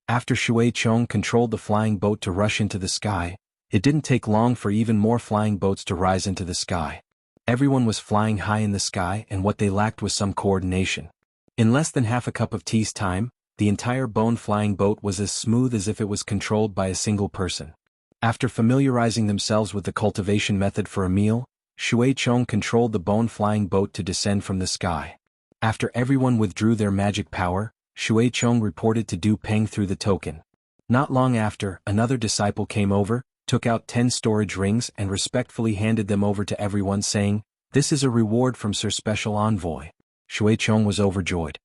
After Shui Chong controlled the flying boat to rush into the sky, it didn't take long for even more flying boats to rise into the sky. Everyone was flying high in the sky and what they lacked was some coordination. In less than half a cup of tea's time, the entire bone-flying boat was as smooth as if it was controlled by a single person. After familiarizing themselves with the cultivation method for a meal, Shui Chong controlled the bone-flying boat to descend from the sky. After everyone withdrew their magic power, Shui Chong reported to Du Peng through the token. Not long after, another disciple came over, took out 10 storage rings and respectfully handed them over to everyone saying, "This is a reward from Sir Special Envoy." Shui Chong was overjoyed.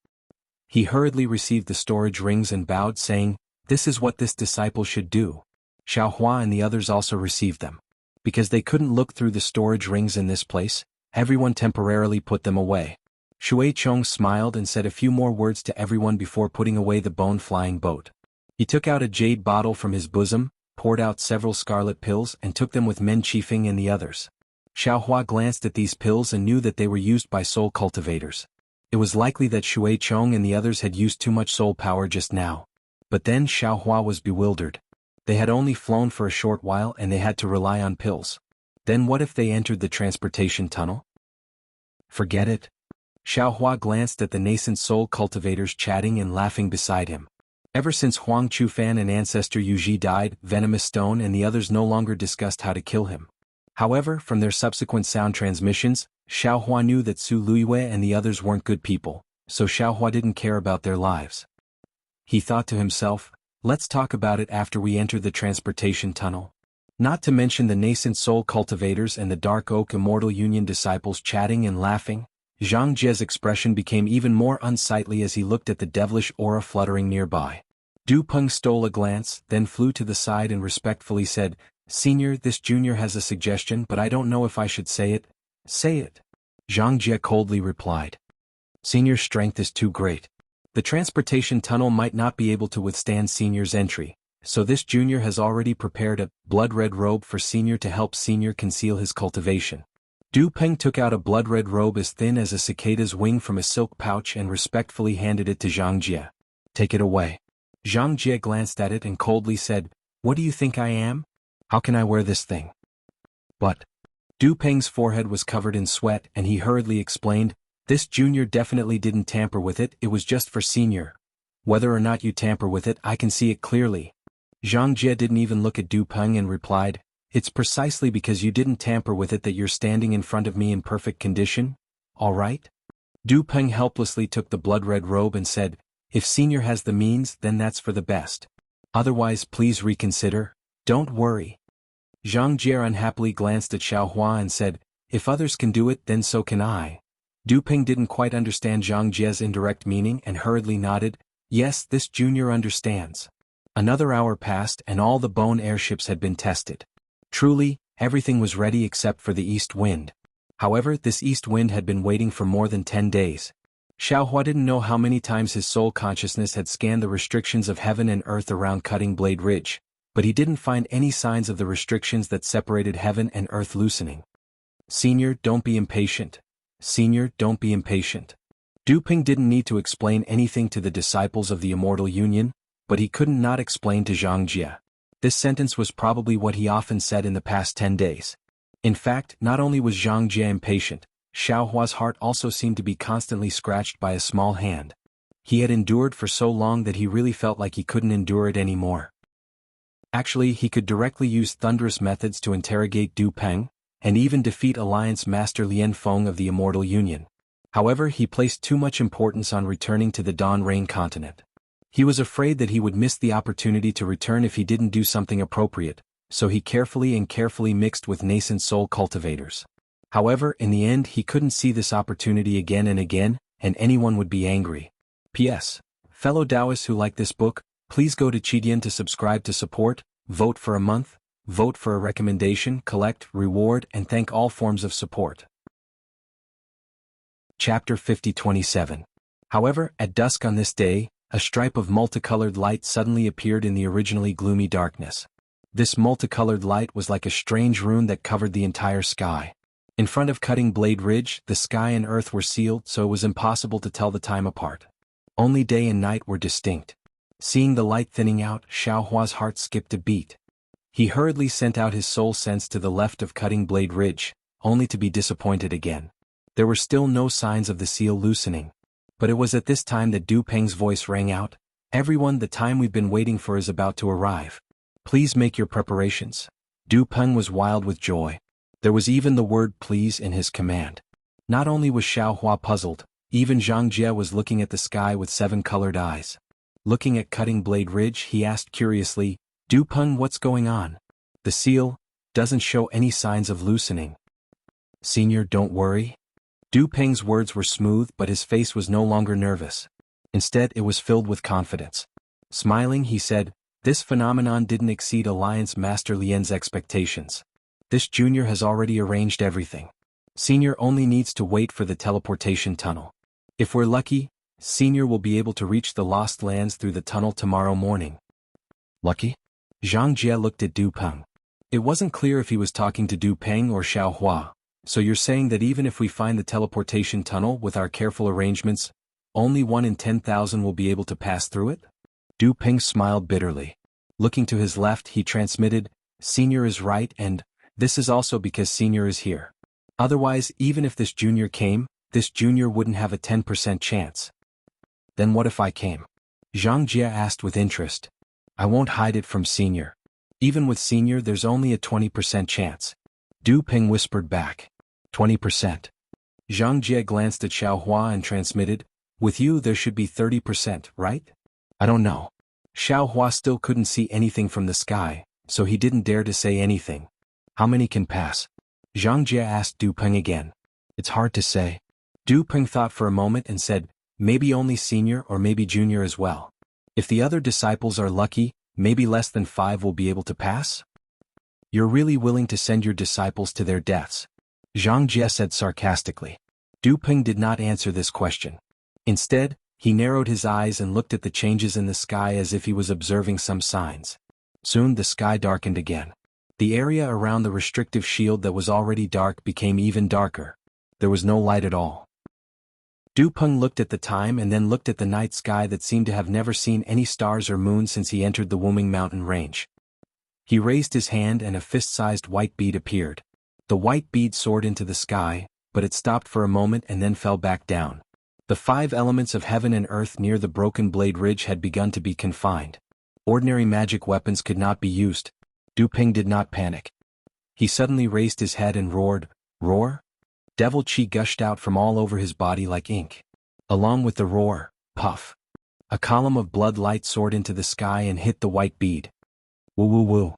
He hurriedly received the storage rings and bowed, saying, "This is what this disciple should do." Xiaohua and the others also received them. Because they couldn't look through the storage rings in this place, everyone temporarily put them away. Shui Chong smiled and said a few more words to everyone before putting away the bone-flying boat. He took out a jade bottle from his bosom, poured out several scarlet pills and took them with Men Qifeng and the others. Xiaohua glanced at these pills and knew that they were used by soul cultivators. It was likely that Shui Chong and the others had used too much soul power just now. But then Xiaohua was bewildered. They had only flown for a short while and they had to rely on pills. Then what if they entered the transportation tunnel? Forget it. Xiaohua glanced at the nascent soul cultivators chatting and laughing beside him. Ever since Huang Chufan and ancestor Yuji died, Venomous Stone and the others no longer discussed how to kill him. However, from their subsequent sound transmissions, Xiaohua knew that Su Luiyue and the others weren't good people, so Xiaohua didn't care about their lives. He thought to himself, let's talk about it after we enter the transportation tunnel. Not to mention the nascent soul cultivators and the Dark Oak Immortal Union disciples chatting and laughing. Zhang Jie's expression became even more unsightly as he looked at the devilish aura fluttering nearby. Du Peng stole a glance, then flew to the side and respectfully said, "Senior, this junior has a suggestion, but I don't know if I should say it." "Say it." Zhang Jie coldly replied. "Senior's strength is too great. The transportation tunnel might not be able to withstand Senior's entry, so this junior has already prepared a blood-red robe for Senior to help Senior conceal his cultivation." Du Peng took out a blood-red robe as thin as a cicada's wing from a silk pouch and respectfully handed it to Zhang Jie. "Take it away." Zhang Jie glanced at it and coldly said, "What do you think I am? How can I wear this thing?" But Du Peng's forehead was covered in sweat and he hurriedly explained, "This junior definitely didn't tamper with it, it was just for Senior. Whether or not you tamper with it, I can see it clearly." Zhang Jie didn't even look at Du Peng and replied, "It's precisely because you didn't tamper with it that you're standing in front of me in perfect condition? All right?" Du Peng helplessly took the blood-red robe and said, "If Senior has the means, then that's for the best. Otherwise, please reconsider. Don't worry." Zhang Jie unhappily glanced at Xiaohua and said, "If others can do it, then so can I." Du Peng didn't quite understand Zhang Jie's indirect meaning and hurriedly nodded, "Yes, this junior understands." Another hour passed and all the bone airships had been tested. Truly, everything was ready except for the east wind. However, this east wind had been waiting for more than 10 days. Xiaohua didn't know how many times his soul consciousness had scanned the restrictions of heaven and earth around Cutting Blade Ridge, but he didn't find any signs of the restrictions that separated heaven and earth loosening. "Senior, don't be impatient. Senior, don't be impatient." Du Peng didn't need to explain anything to the disciples of the Immortal Union, but he couldn't not explain to Zhang Jie. This sentence was probably what he often said in the past 10 days. In fact, not only was Zhang Jie impatient, Xiaohua's heart also seemed to be constantly scratched by a small hand. He had endured for so long that he really felt like he couldn't endure it anymore. Actually, he could directly use thunderous methods to interrogate Du Peng, and even defeat Alliance Master Lien Feng of the Immortal Union. However, he placed too much importance on returning to the Dawn Rain continent. He was afraid that he would miss the opportunity to return if he didn't do something appropriate, so he carefully mixed with nascent soul cultivators. However, in the end he couldn't see this opportunity again and again, and anyone would be angry. P.S. Fellow Taoists who like this book, please go to Qidian to subscribe to support, vote for a month, vote for a recommendation, collect, reward, and thank all forms of support. Chapter 50-27. However, at dusk on this day, a stripe of multicolored light suddenly appeared in the originally gloomy darkness. This multicolored light was like a strange rune that covered the entire sky. In front of Cutting Blade Ridge, the sky and earth were sealed, so it was impossible to tell the time apart. Only day and night were distinct. Seeing the light thinning out, Xiaohua's heart skipped a beat. He hurriedly sent out his soul sense to the left of Cutting Blade Ridge, only to be disappointed again. There were still no signs of the seal loosening. But it was at this time that Du Peng's voice rang out, "Everyone, the time we've been waiting for is about to arrive. Please make your preparations." Du Peng was wild with joy. There was even the word "please" in his command. Not only was Xiaohua puzzled, even Zhang Jie was looking at the sky with 7-colored eyes. Looking at Cutting Blade Ridge, he asked curiously, "Du Peng, what's going on? The seal doesn't show any signs of loosening." "Senior, don't worry." Du Peng's words were smooth, but his face was no longer nervous. Instead, it was filled with confidence. Smiling, he said, "This phenomenon didn't exceed Alliance Master Lien's expectations. This junior has already arranged everything. Senior only needs to wait for the teleportation tunnel. If we're lucky, Senior will be able to reach the Lost Lands through the tunnel tomorrow morning." Lucky? Zhang Jie looked at Du Peng. It wasn't clear if he was talking to Du Peng or Xiao Hua. "So you're saying that even if we find the teleportation tunnel with our careful arrangements, only 1 in 10,000 will be able to pass through it?" Du Peng smiled bitterly. Looking to his left, he transmitted, "Senior is right, and this is also because Senior is here. Otherwise, even if this junior came, this junior wouldn't have a 10% chance." "Then what if I came?" Zhang Jie asked with interest. "I won't hide it from Senior. Even with Senior, there's only a 20% chance." Du Peng whispered back. 20%. Zhang Jie glanced at Xiao Hua and transmitted, "With you there should be 30%, right?" "I don't know." Xiao Hua still couldn't see anything from the sky, so he didn't dare to say anything. "How many can pass?" Zhang Jie asked Du Peng again. "It's hard to say." Du Peng thought for a moment and said, "Maybe only Senior or maybe Junior as well. If the other disciples are lucky, maybe less than 5 will be able to pass?" "You're really willing to send your disciples to their deaths?" Zhang Jie said sarcastically. Du Peng did not answer this question. Instead, he narrowed his eyes and looked at the changes in the sky as if he was observing some signs. Soon the sky darkened again. The area around the restrictive shield that was already dark became even darker. There was no light at all. Du Peng looked at the time and then looked at the night sky that seemed to have never seen any stars or moon since he entered the Wuming mountain range. He raised his hand and a fist-sized white bead appeared. The white bead soared into the sky, but it stopped for a moment and then fell back down. The 5 elements of heaven and earth near the broken blade ridge had begun to be confined. Ordinary magic weapons could not be used. Du Peng did not panic. He suddenly raised his head and roared. Roar? Devil chi gushed out from all over his body like ink. Along with the roar, puff. A column of blood light soared into the sky and hit the white bead. Woo woo woo.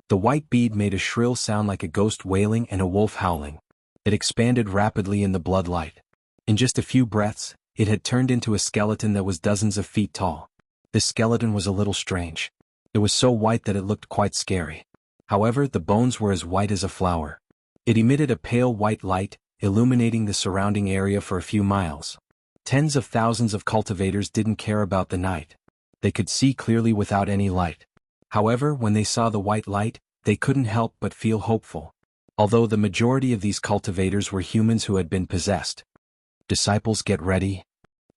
The white bead made a shrill sound like a ghost wailing and a wolf howling. It expanded rapidly in the blood light. In just a few breaths, it had turned into a skeleton that was dozens of feet tall. This skeleton was a little strange. It was so white that it looked quite scary. However, the bones were as white as a flower. It emitted a pale white light, illuminating the surrounding area for a few miles. Tens of thousands of cultivators didn't care about the night. They could see clearly without any light. However, when they saw the white light, they couldn't help but feel hopeful. Although the majority of these cultivators were humans who had been possessed. "Disciples, get ready,"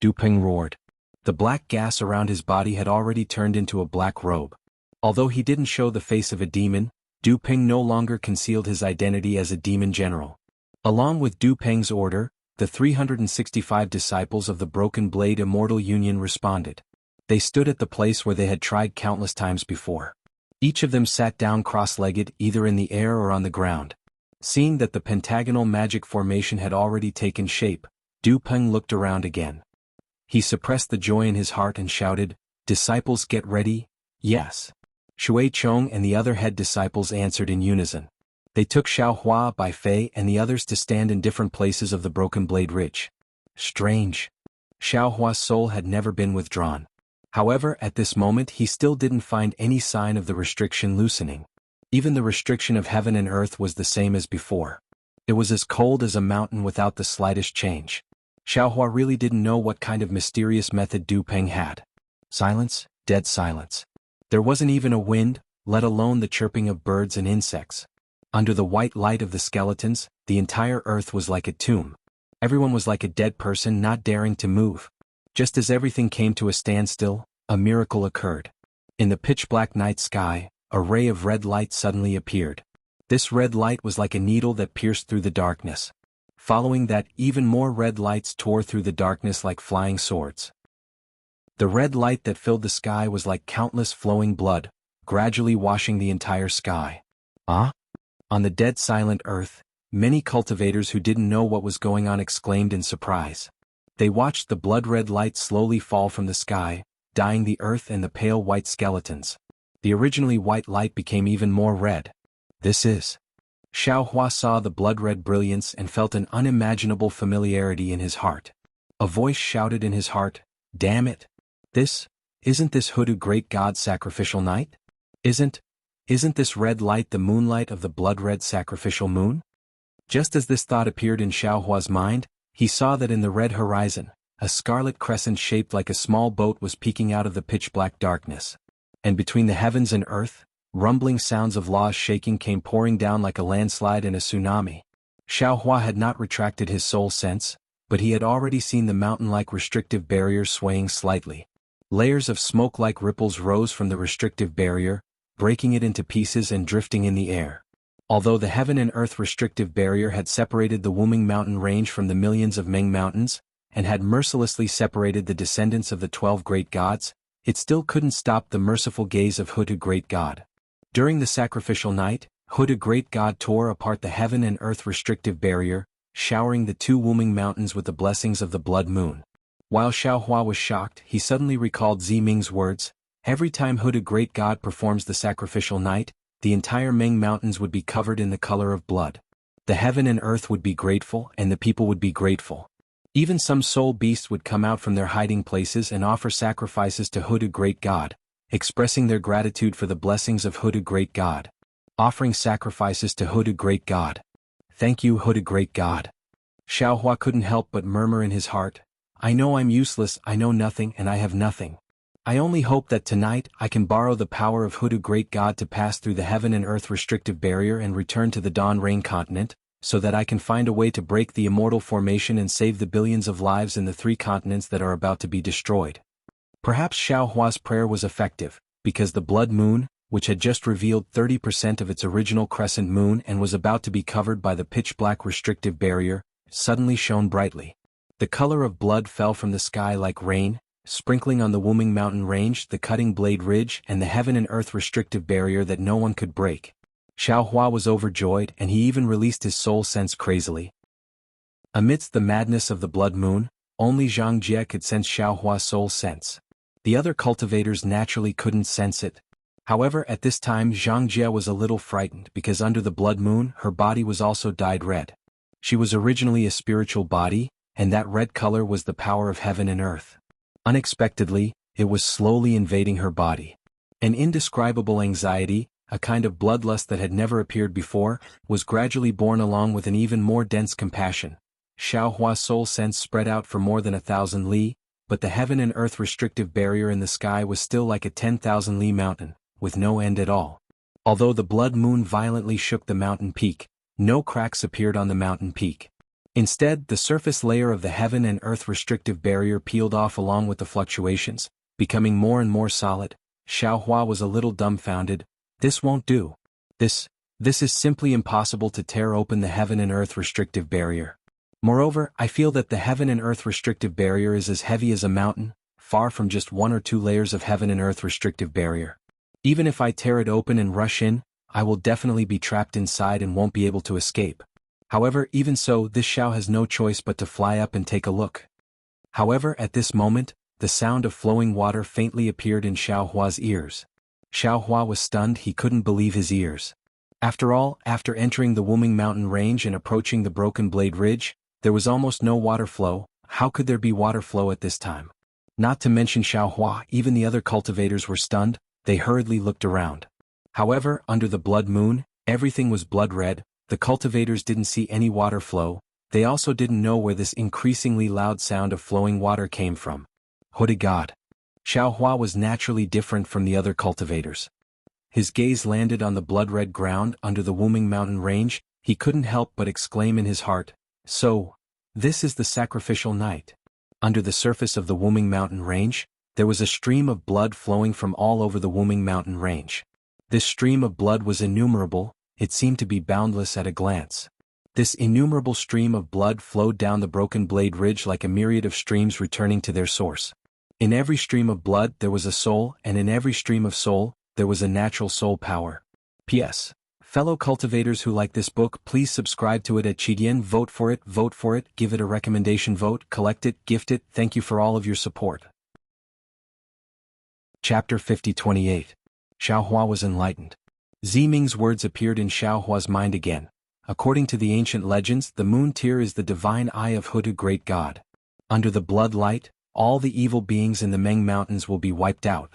Du Peng roared. The black gas around his body had already turned into a black robe. Although he didn't show the face of a demon, Du Peng no longer concealed his identity as a demon general. Along with Du Peng's order, the 365 disciples of the Broken Blade Immortal Union responded. They stood at the place where they had tried countless times before. Each of them sat down cross-legged either in the air or on the ground. Seeing that the pentagonal magic formation had already taken shape, Du Peng looked around again. He suppressed the joy in his heart and shouted, "Disciples, get ready." "Yes." Shui Chong and the other head disciples answered in unison. They took Xiao Hua, Bai Fei and the others to stand in different places of the Broken Blade Ridge. Strange. Xiao Hua's soul had never been withdrawn. However, at this moment he still didn't find any sign of the restriction loosening. Even the restriction of heaven and earth was the same as before. It was as cold as a mountain without the slightest change. Xiao Hua really didn't know what kind of mysterious method Du Peng had. Silence, dead silence. There wasn't even a wind, let alone the chirping of birds and insects. Under the white light of the skeletons, the entire earth was like a tomb. Everyone was like a dead person not daring to move. Just as everything came to a standstill, a miracle occurred. In the pitch-black night sky, a ray of red light suddenly appeared. This red light was like a needle that pierced through the darkness. Following that, even more red lights tore through the darkness like flying swords. The red light that filled the sky was like countless flowing blood, gradually washing the entire sky. Ah? On the dead silent earth, many cultivators who didn't know what was going on exclaimed in surprise. They watched the blood-red light slowly fall from the sky, dyeing the earth and the pale white skeletons. The originally white light became even more red. This is... Xiao Hua saw the blood-red brilliance and felt an unimaginable familiarity in his heart. A voice shouted in his heart, Damn it. Isn't this hoodoo great god's sacrificial night? Isn't this red light the moonlight of the blood-red sacrificial moon? Just as this thought appeared in Xiaohua's mind, he saw that in the red horizon, a scarlet crescent shaped like a small boat was peeking out of the pitch-black darkness. And between the heavens and earth, rumbling sounds of laws shaking came pouring down like a landslide and a tsunami. Xiaohua had not retracted his soul sense, but he had already seen the mountain-like restrictive barrier swaying slightly. Layers of smoke-like ripples rose from the restrictive barrier, breaking it into pieces and drifting in the air. Although the heaven and earth restrictive barrier had separated the Wuming mountain range from the millions of Ming mountains, and had mercilessly separated the descendants of the 12 great gods, it still couldn't stop the merciful gaze of Hoodoo great god. During the sacrificial night, Hoodoo great god tore apart the heaven and earth restrictive barrier, showering the 2 Wuming mountains with the blessings of the blood moon. While Xiaohua was shocked, he suddenly recalled Ziming's words, every time Hoodoo great god performs the sacrificial night, the entire Ming mountains would be covered in the color of blood. The heaven and earth would be grateful and the people would be grateful. Even some soul beasts would come out from their hiding places and offer sacrifices to Hoodoo great god, expressing their gratitude for the blessings of Hoodoo great god. Offering sacrifices to Hoodoo great god. Thank you, Hoodoo great god. Xiaohua couldn't help but murmur in his heart, I know I'm useless, I know nothing and I have nothing. I only hope that tonight I can borrow the power of Hoodoo great god to pass through the heaven and earth restrictive barrier and return to the Dawn Rain continent, so that I can find a way to break the immortal formation and save the billions of lives in the 3 continents that are about to be destroyed. Perhaps Xiaohua's prayer was effective, because the blood moon, which had just revealed 30% of its original crescent moon and was about to be covered by the pitch-black restrictive barrier, suddenly shone brightly. The color of blood fell from the sky like rain, sprinkling on the Wuming mountain range, the cutting blade ridge and the heaven and earth restrictive barrier that no one could break. Xiaohua was overjoyed and he even released his soul sense crazily. Amidst the madness of the blood moon, only Zhang Jie could sense Xiaohua's soul sense. The other cultivators naturally couldn't sense it. However, at this time Zhang Jie was a little frightened because under the blood moon her body was also dyed red. She was originally a spiritual body, and that red color was the power of heaven and earth. Unexpectedly, it was slowly invading her body. An indescribable anxiety, a kind of bloodlust that had never appeared before, was gradually born along with an even more dense compassion. Xiaohua's soul sense spread out for more than 1,000 li, but the heaven and earth restrictive barrier in the sky was still like a 10,000 li mountain, with no end at all. Although the blood moon violently shook the mountain peak, no cracks appeared on the mountain peak. Instead, the surface layer of the heaven and earth restrictive barrier peeled off along with the fluctuations, becoming more and more solid. Xiaohua was a little dumbfounded. This won't do. This is simply impossible to tear open the heaven and earth restrictive barrier. Moreover, I feel that the heaven and earth restrictive barrier is as heavy as a mountain, far from just 1 or 2 layers of heaven and earth restrictive barrier. Even if I tear it open and rush in, I will definitely be trapped inside and won't be able to escape. However, even so, this Xiao has no choice but to fly up and take a look. However, at this moment, the sound of flowing water faintly appeared in Xiaohua's ears. Xiaohua was stunned, he couldn't believe his ears. After all, after entering the Wuming mountain range and approaching the Broken Blade Ridge, there was almost no water flow. How could there be water flow at this time? Not to mention Xiaohua, even the other cultivators were stunned, they hurriedly looked around. However, under the blood moon, everything was blood red. The cultivators didn't see any water flow, they also didn't know where this increasingly loud sound of flowing water came from. Hoodoo god. Xiaohua was naturally different from the other cultivators. His gaze landed on the blood-red ground under the Wuming mountain range, he couldn't help but exclaim in his heart, so, this is the sacrificial night. Under the surface of the Wuming mountain range, there was a stream of blood flowing from all over the Wuming mountain range. This stream of blood was innumerable, it seemed to be boundless at a glance. This innumerable stream of blood flowed down the Broken Blade Ridge like a myriad of streams returning to their source. In every stream of blood there was a soul, and in every stream of soul, there was a natural soul power. P.S. Fellow cultivators who like this book, please subscribe to it at Qidian, vote for it, give it a recommendation vote, collect it, gift it, thank you for all of your support. Chapter 50-28. Xiaohua was enlightened. Ziming's words appeared in Xiaohua's mind again. According to the ancient legends, the moon tear is the divine eye of Hoodoo great god. Under the blood light, all the evil beings in the Meng Mountains will be wiped out.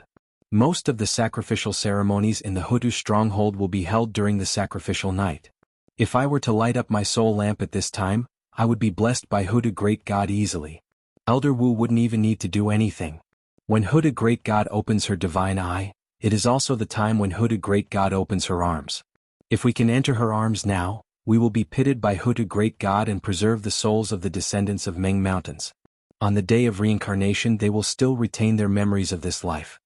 Most of the sacrificial ceremonies in the Hutu stronghold will be held during the sacrificial night. If I were to light up my soul lamp at this time, I would be blessed by Hutu Great God easily. Elder Wu wouldn't even need to do anything. When Hutu Great God opens her divine eye, it is also the time when Hutu Great God opens her arms. If we can enter her arms now, we will be pitted by Hutu Great God and preserve the souls of the descendants of Meng Mountains. On the day of reincarnation they will still retain their memories of this life.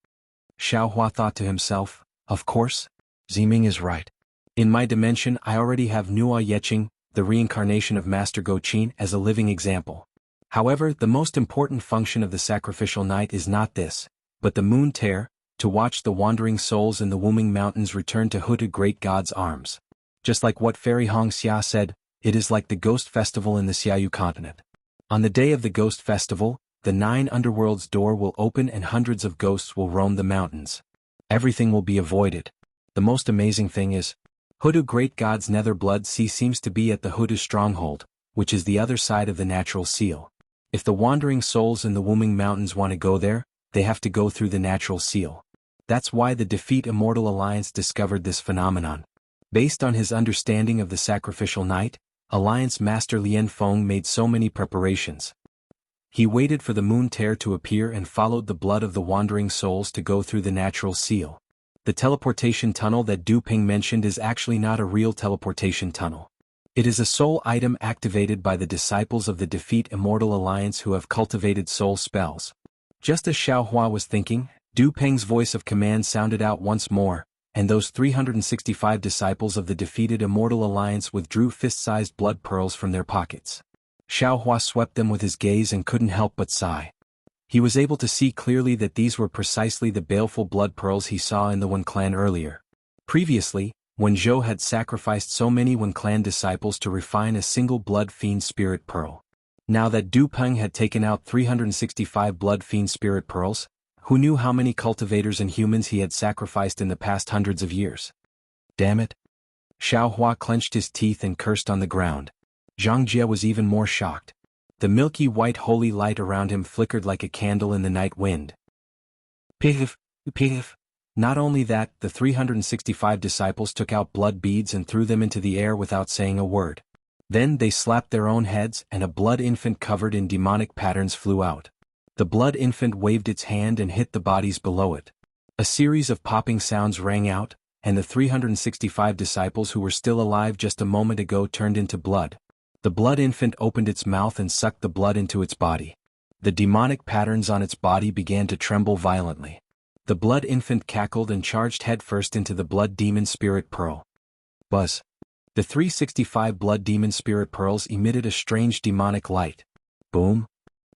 Xiaohua thought to himself, of course, Ziming is right. In my dimension I already have Nua Yeqing, the reincarnation of Master Goqin, as a living example. However, the most important function of the sacrificial night is not this, but the moon tear, to watch the wandering souls in the Wuming Mountains return to Hutu Great God's arms. Just like what Fairy Hong Xia said, it is like the ghost festival in the Xiaoyu continent. On the day of the ghost festival, the 9 underworlds door will open and hundreds of ghosts will roam the mountains. Everything will be avoided. The most amazing thing is, Hutu Great God's nether blood sea seems to be at the Hutu stronghold, which is the other side of the natural seal. If the wandering souls in the Wuming Mountains want to go there, they have to go through the natural seal. That's why the Defeat Immortal Alliance discovered this phenomenon. Based on his understanding of the sacrificial night, Alliance Master Lien Feng made so many preparations. He waited for the moon tear to appear and followed the blood of the wandering souls to go through the natural seal. The teleportation tunnel that Du Ping mentioned is actually not a real teleportation tunnel. It is a soul item activated by the disciples of the Defeat Immortal Alliance who have cultivated soul spells. Just as Xiaohua was thinking, Du Ping's voice of command sounded out once more, and those 365 disciples of the defeated Immortal Alliance withdrew fist-sized blood pearls from their pockets. Xiaohua swept them with his gaze and couldn't help but sigh. He was able to see clearly that these were precisely the baleful blood pearls he saw in the Wen clan earlier. Previously, when Zhou had sacrificed so many Wen clan disciples to refine a single blood fiend spirit pearl. Now that Du Peng had taken out 365 blood fiend spirit pearls, who knew how many cultivators and humans he had sacrificed in the past hundreds of years? Damn it! Xiaohua clenched his teeth and cursed on the ground. Zhang Jie was even more shocked. The milky white holy light around him flickered like a candle in the night wind. Piff, piff. Not only that, the 365 disciples took out blood beads and threw them into the air without saying a word. Then they slapped their own heads and a blood infant covered in demonic patterns flew out. The blood infant waved its hand and hit the bodies below it. A series of popping sounds rang out, and the 365 disciples who were still alive just a moment ago turned into blood. The blood infant opened its mouth and sucked the blood into its body. The demonic patterns on its body began to tremble violently. The blood infant cackled and charged headfirst into the blood demon spirit pearl. Buzz. The 365 blood demon spirit pearls emitted a strange demonic light. Boom.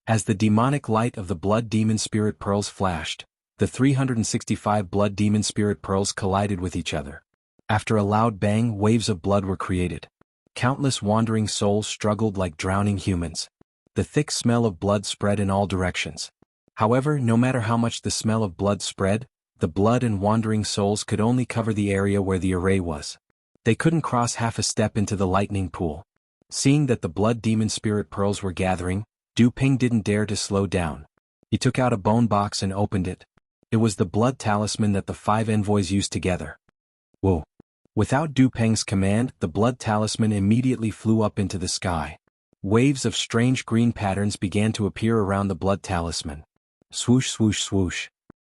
As the demonic light of the blood demon spirit pearls flashed, the 365 blood demon spirit pearls collided with each other. After a loud bang, waves of blood were created. Countless wandering souls struggled like drowning humans. The thick smell of blood spread in all directions. However, no matter how much the smell of blood spread, the blood and wandering souls could only cover the area where the array was. They couldn't cross half a step into the lightning pool. Seeing that the blood demon spirit pearls were gathering, Du Ping didn't dare to slow down. He took out a bone box and opened it. It was the blood talisman that the 5 envoys used together. Whoa! Without Du Peng's command, the blood talisman immediately flew up into the sky. Waves of strange green patterns began to appear around the blood talisman. Swoosh swoosh swoosh.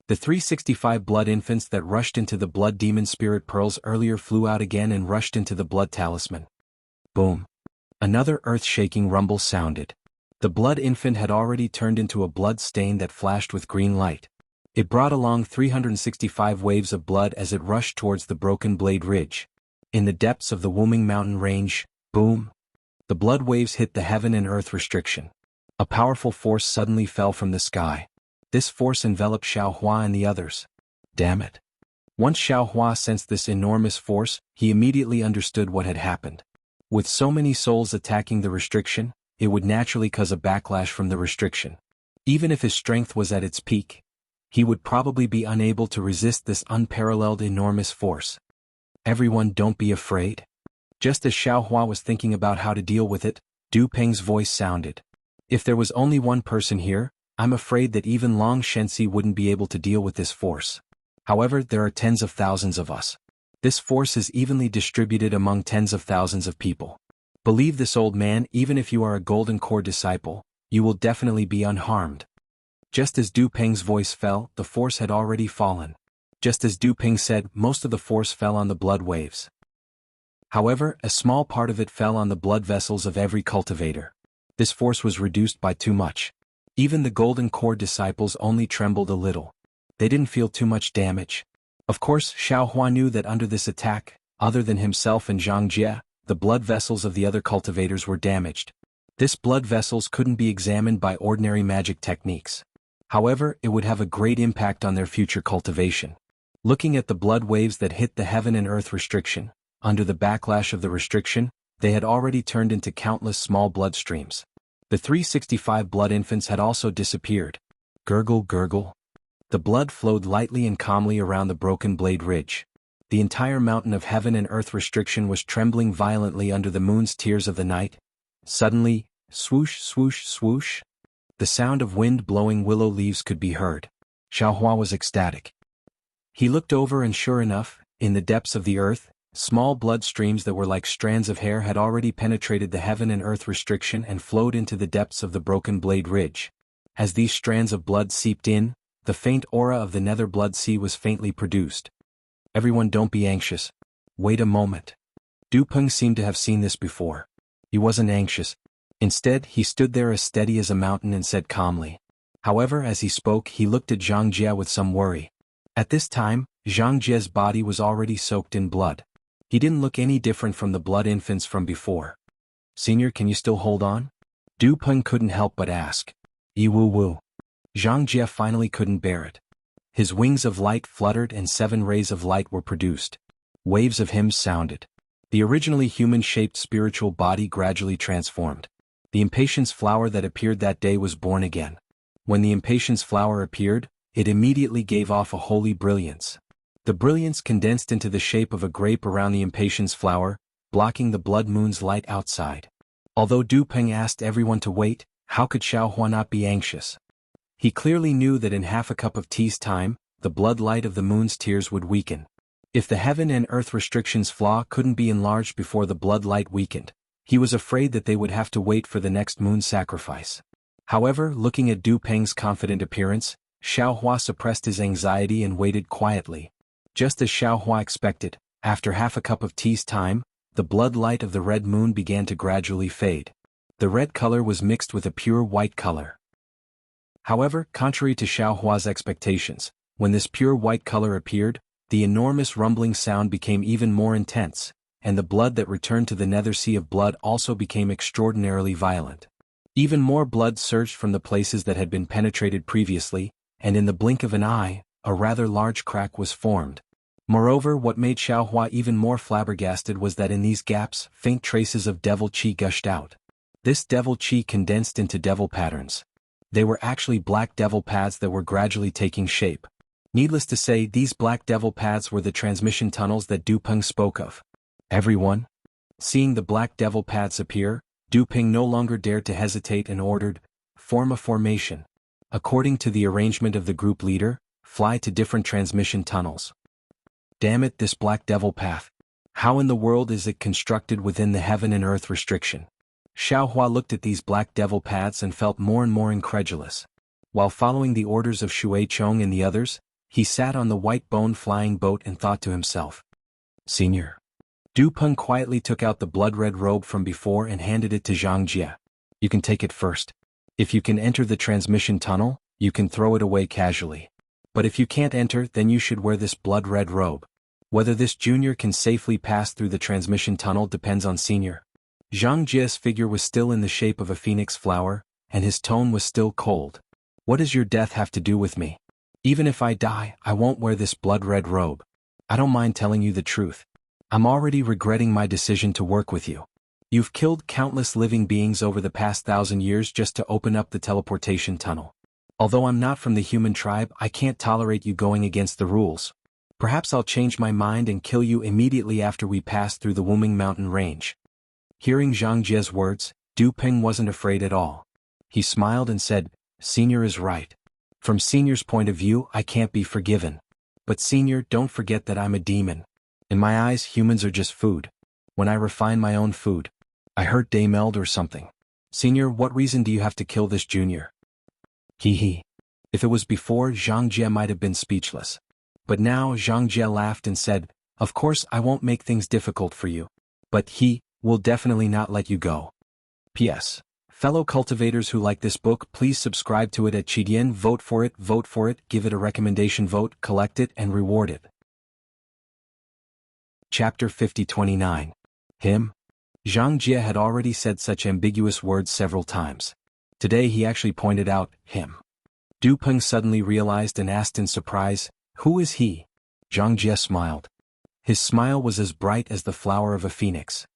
The 365 blood infants that rushed into the blood demon spirit pearls earlier flew out again and rushed into the blood talisman. Boom. Another earth-shaking rumble sounded. The blood infant had already turned into a blood stain that flashed with green light. It brought along 365 waves of blood as it rushed towards the Broken Blade Ridge. In the depths of the Wuming Mountain Range, boom! The blood waves hit the heaven and earth restriction. A powerful force suddenly fell from the sky. This force enveloped Xiaohua and the others. Damn it! Once Xiaohua sensed this enormous force, he immediately understood what had happened. With so many souls attacking the restriction, it would naturally cause a backlash from the restriction. Even if his strength was at its peak, he would probably be unable to resist this unparalleled enormous force. Everyone, don't be afraid. Just as Xiaohua was thinking about how to deal with it, Du Peng's voice sounded. If there was only one person here, I'm afraid that even Long Shensi wouldn't be able to deal with this force. However, there are tens of thousands of us. This force is evenly distributed among tens of thousands of people. Believe this, old man, even if you are a Golden Core disciple, you will definitely be unharmed. Just as Du Peng's voice fell, the force had already fallen. Just as Du Peng said, most of the force fell on the blood waves. However, a small part of it fell on the blood vessels of every cultivator. This force was reduced by too much. Even the Golden Core disciples only trembled a little. They didn't feel too much damage. Of course, Xiaohua knew that under this attack, other than himself and Zhang Jie, the blood vessels of the other cultivators were damaged. This blood vessels couldn't be examined by ordinary magic techniques. However, it would have a great impact on their future cultivation. Looking at the blood waves that hit the heaven and earth restriction, under the backlash of the restriction, they had already turned into countless small blood streams. The 365 blood infants had also disappeared. Gurgle, gurgle. The blood flowed lightly and calmly around the broken blade ridge. The entire mountain of heaven and earth restriction was trembling violently under the moon's tears of the night. Suddenly, swoosh, swoosh, swoosh. The sound of wind blowing willow leaves could be heard. Xiaohua was ecstatic. He looked over and sure enough, in the depths of the earth, small blood streams that were like strands of hair had already penetrated the heaven and earth restriction and flowed into the depths of the broken blade ridge. As these strands of blood seeped in, the faint aura of the nether blood sea was faintly produced. Everyone, don't be anxious. Wait a moment. Du Peng seemed to have seen this before. He wasn't anxious. Instead, he stood there as steady as a mountain and said calmly. However, as he spoke, he looked at Zhang Jie with some worry. At this time, Zhang Jie's body was already soaked in blood. He didn't look any different from the blood infants from before. Senior, can you still hold on? Du Peng couldn't help but ask. Yi woo woo. Zhang Jie finally couldn't bear it. His wings of light fluttered and 7 rays of light were produced. Waves of hymns sounded. The originally human-shaped spiritual body gradually transformed. The impatience flower that appeared that day was born again. When the impatience flower appeared, it immediately gave off a holy brilliance. The brilliance condensed into the shape of a grape around the impatience flower, blocking the blood moon's light outside. Although Du Peng asked everyone to wait, how could Xiaohua not be anxious? He clearly knew that in half a cup of tea's time, the blood light of the moon's tears would weaken. If the heaven and earth restrictions flaw couldn't be enlarged before the blood light weakened, he was afraid that they would have to wait for the next moon sacrifice. However, looking at Du Peng's confident appearance, Xiaohua suppressed his anxiety and waited quietly. Just as Xiaohua expected, after half a cup of tea's time, the blood light of the red moon began to gradually fade. The red color was mixed with a pure white color. However, contrary to Xiaohua's expectations, when this pure white color appeared, the enormous rumbling sound became even more intense, and the blood that returned to the nether sea of blood also became extraordinarily violent. Even more blood surged from the places that had been penetrated previously, and in the blink of an eye, a rather large crack was formed. Moreover, what made Xiaohua even more flabbergasted was that in these gaps, faint traces of devil qi gushed out. This devil qi condensed into devil patterns. They were actually black devil paths that were gradually taking shape. Needless to say, these black devil paths were the transmission tunnels that Du Peng spoke of. Everyone? Seeing the black devil paths appear, Du Peng no longer dared to hesitate and ordered, form a formation. According to the arrangement of the group leader, fly to different transmission tunnels. Damn it, this black devil path. How in the world is it constructed within the heaven and earth restriction? Xiaohua looked at these black devil paths and felt more and more incredulous. While following the orders of Shui Chong and the others, he sat on the white bone flying boat and thought to himself. Senior. Du Peng quietly took out the blood-red robe from before and handed it to Zhang Jie. You can take it first. If you can enter the transmission tunnel, you can throw it away casually. But if you can't enter, then you should wear this blood-red robe. Whether this junior can safely pass through the transmission tunnel depends on senior. Zhang Jie's figure was still in the shape of a phoenix flower, and his tone was still cold. What does your death have to do with me? Even if I die, I won't wear this blood-red robe. I don't mind telling you the truth. I'm already regretting my decision to work with you. You've killed countless living beings over the past 1,000 years just to open up the teleportation tunnel. Although I'm not from the human tribe, I can't tolerate you going against the rules. Perhaps I'll change my mind and kill you immediately after we pass through the Wuming Mountain range. Hearing Zhang Jie's words, Du Peng wasn't afraid at all. He smiled and said, Senior is right. From Senior's point of view, I can't be forgiven. But Senior, don't forget that I'm a demon. In my eyes, humans are just food. When I refine my own food, I hurt Daymeld or something. Senior, what reason do you have to kill this junior? Hee hee. If it was before, Zhang Jie might have been speechless. But now Zhang Jie laughed and said, of course I won't make things difficult for you. But he will definitely not let you go. P.S. Fellow cultivators who like this book, please subscribe to it at Chidien, vote for it, give it a recommendation vote, collect it and reward it. Chapter 50-29. Him? Zhang Jie had already said such ambiguous words several times. Today he actually pointed out, him. Du Peng suddenly realized and asked in surprise, who is he? Zhang Jie smiled. His smile was as bright as the flower of a phoenix.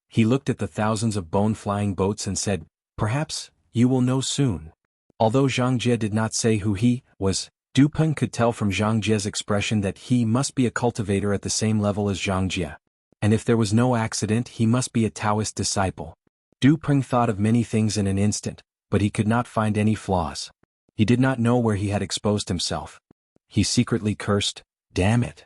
He looked at the thousands of bone-flying boats and said, perhaps, you will know soon. Although Zhang Jie did not say who he was, Du Peng could tell from Zhang Jie's expression that he must be a cultivator at the same level as Zhang Jie. And if there was no accident, he must be a Taoist disciple. Du Peng thought of many things in an instant, but he could not find any flaws. He did not know where he had exposed himself. He secretly cursed, damn it.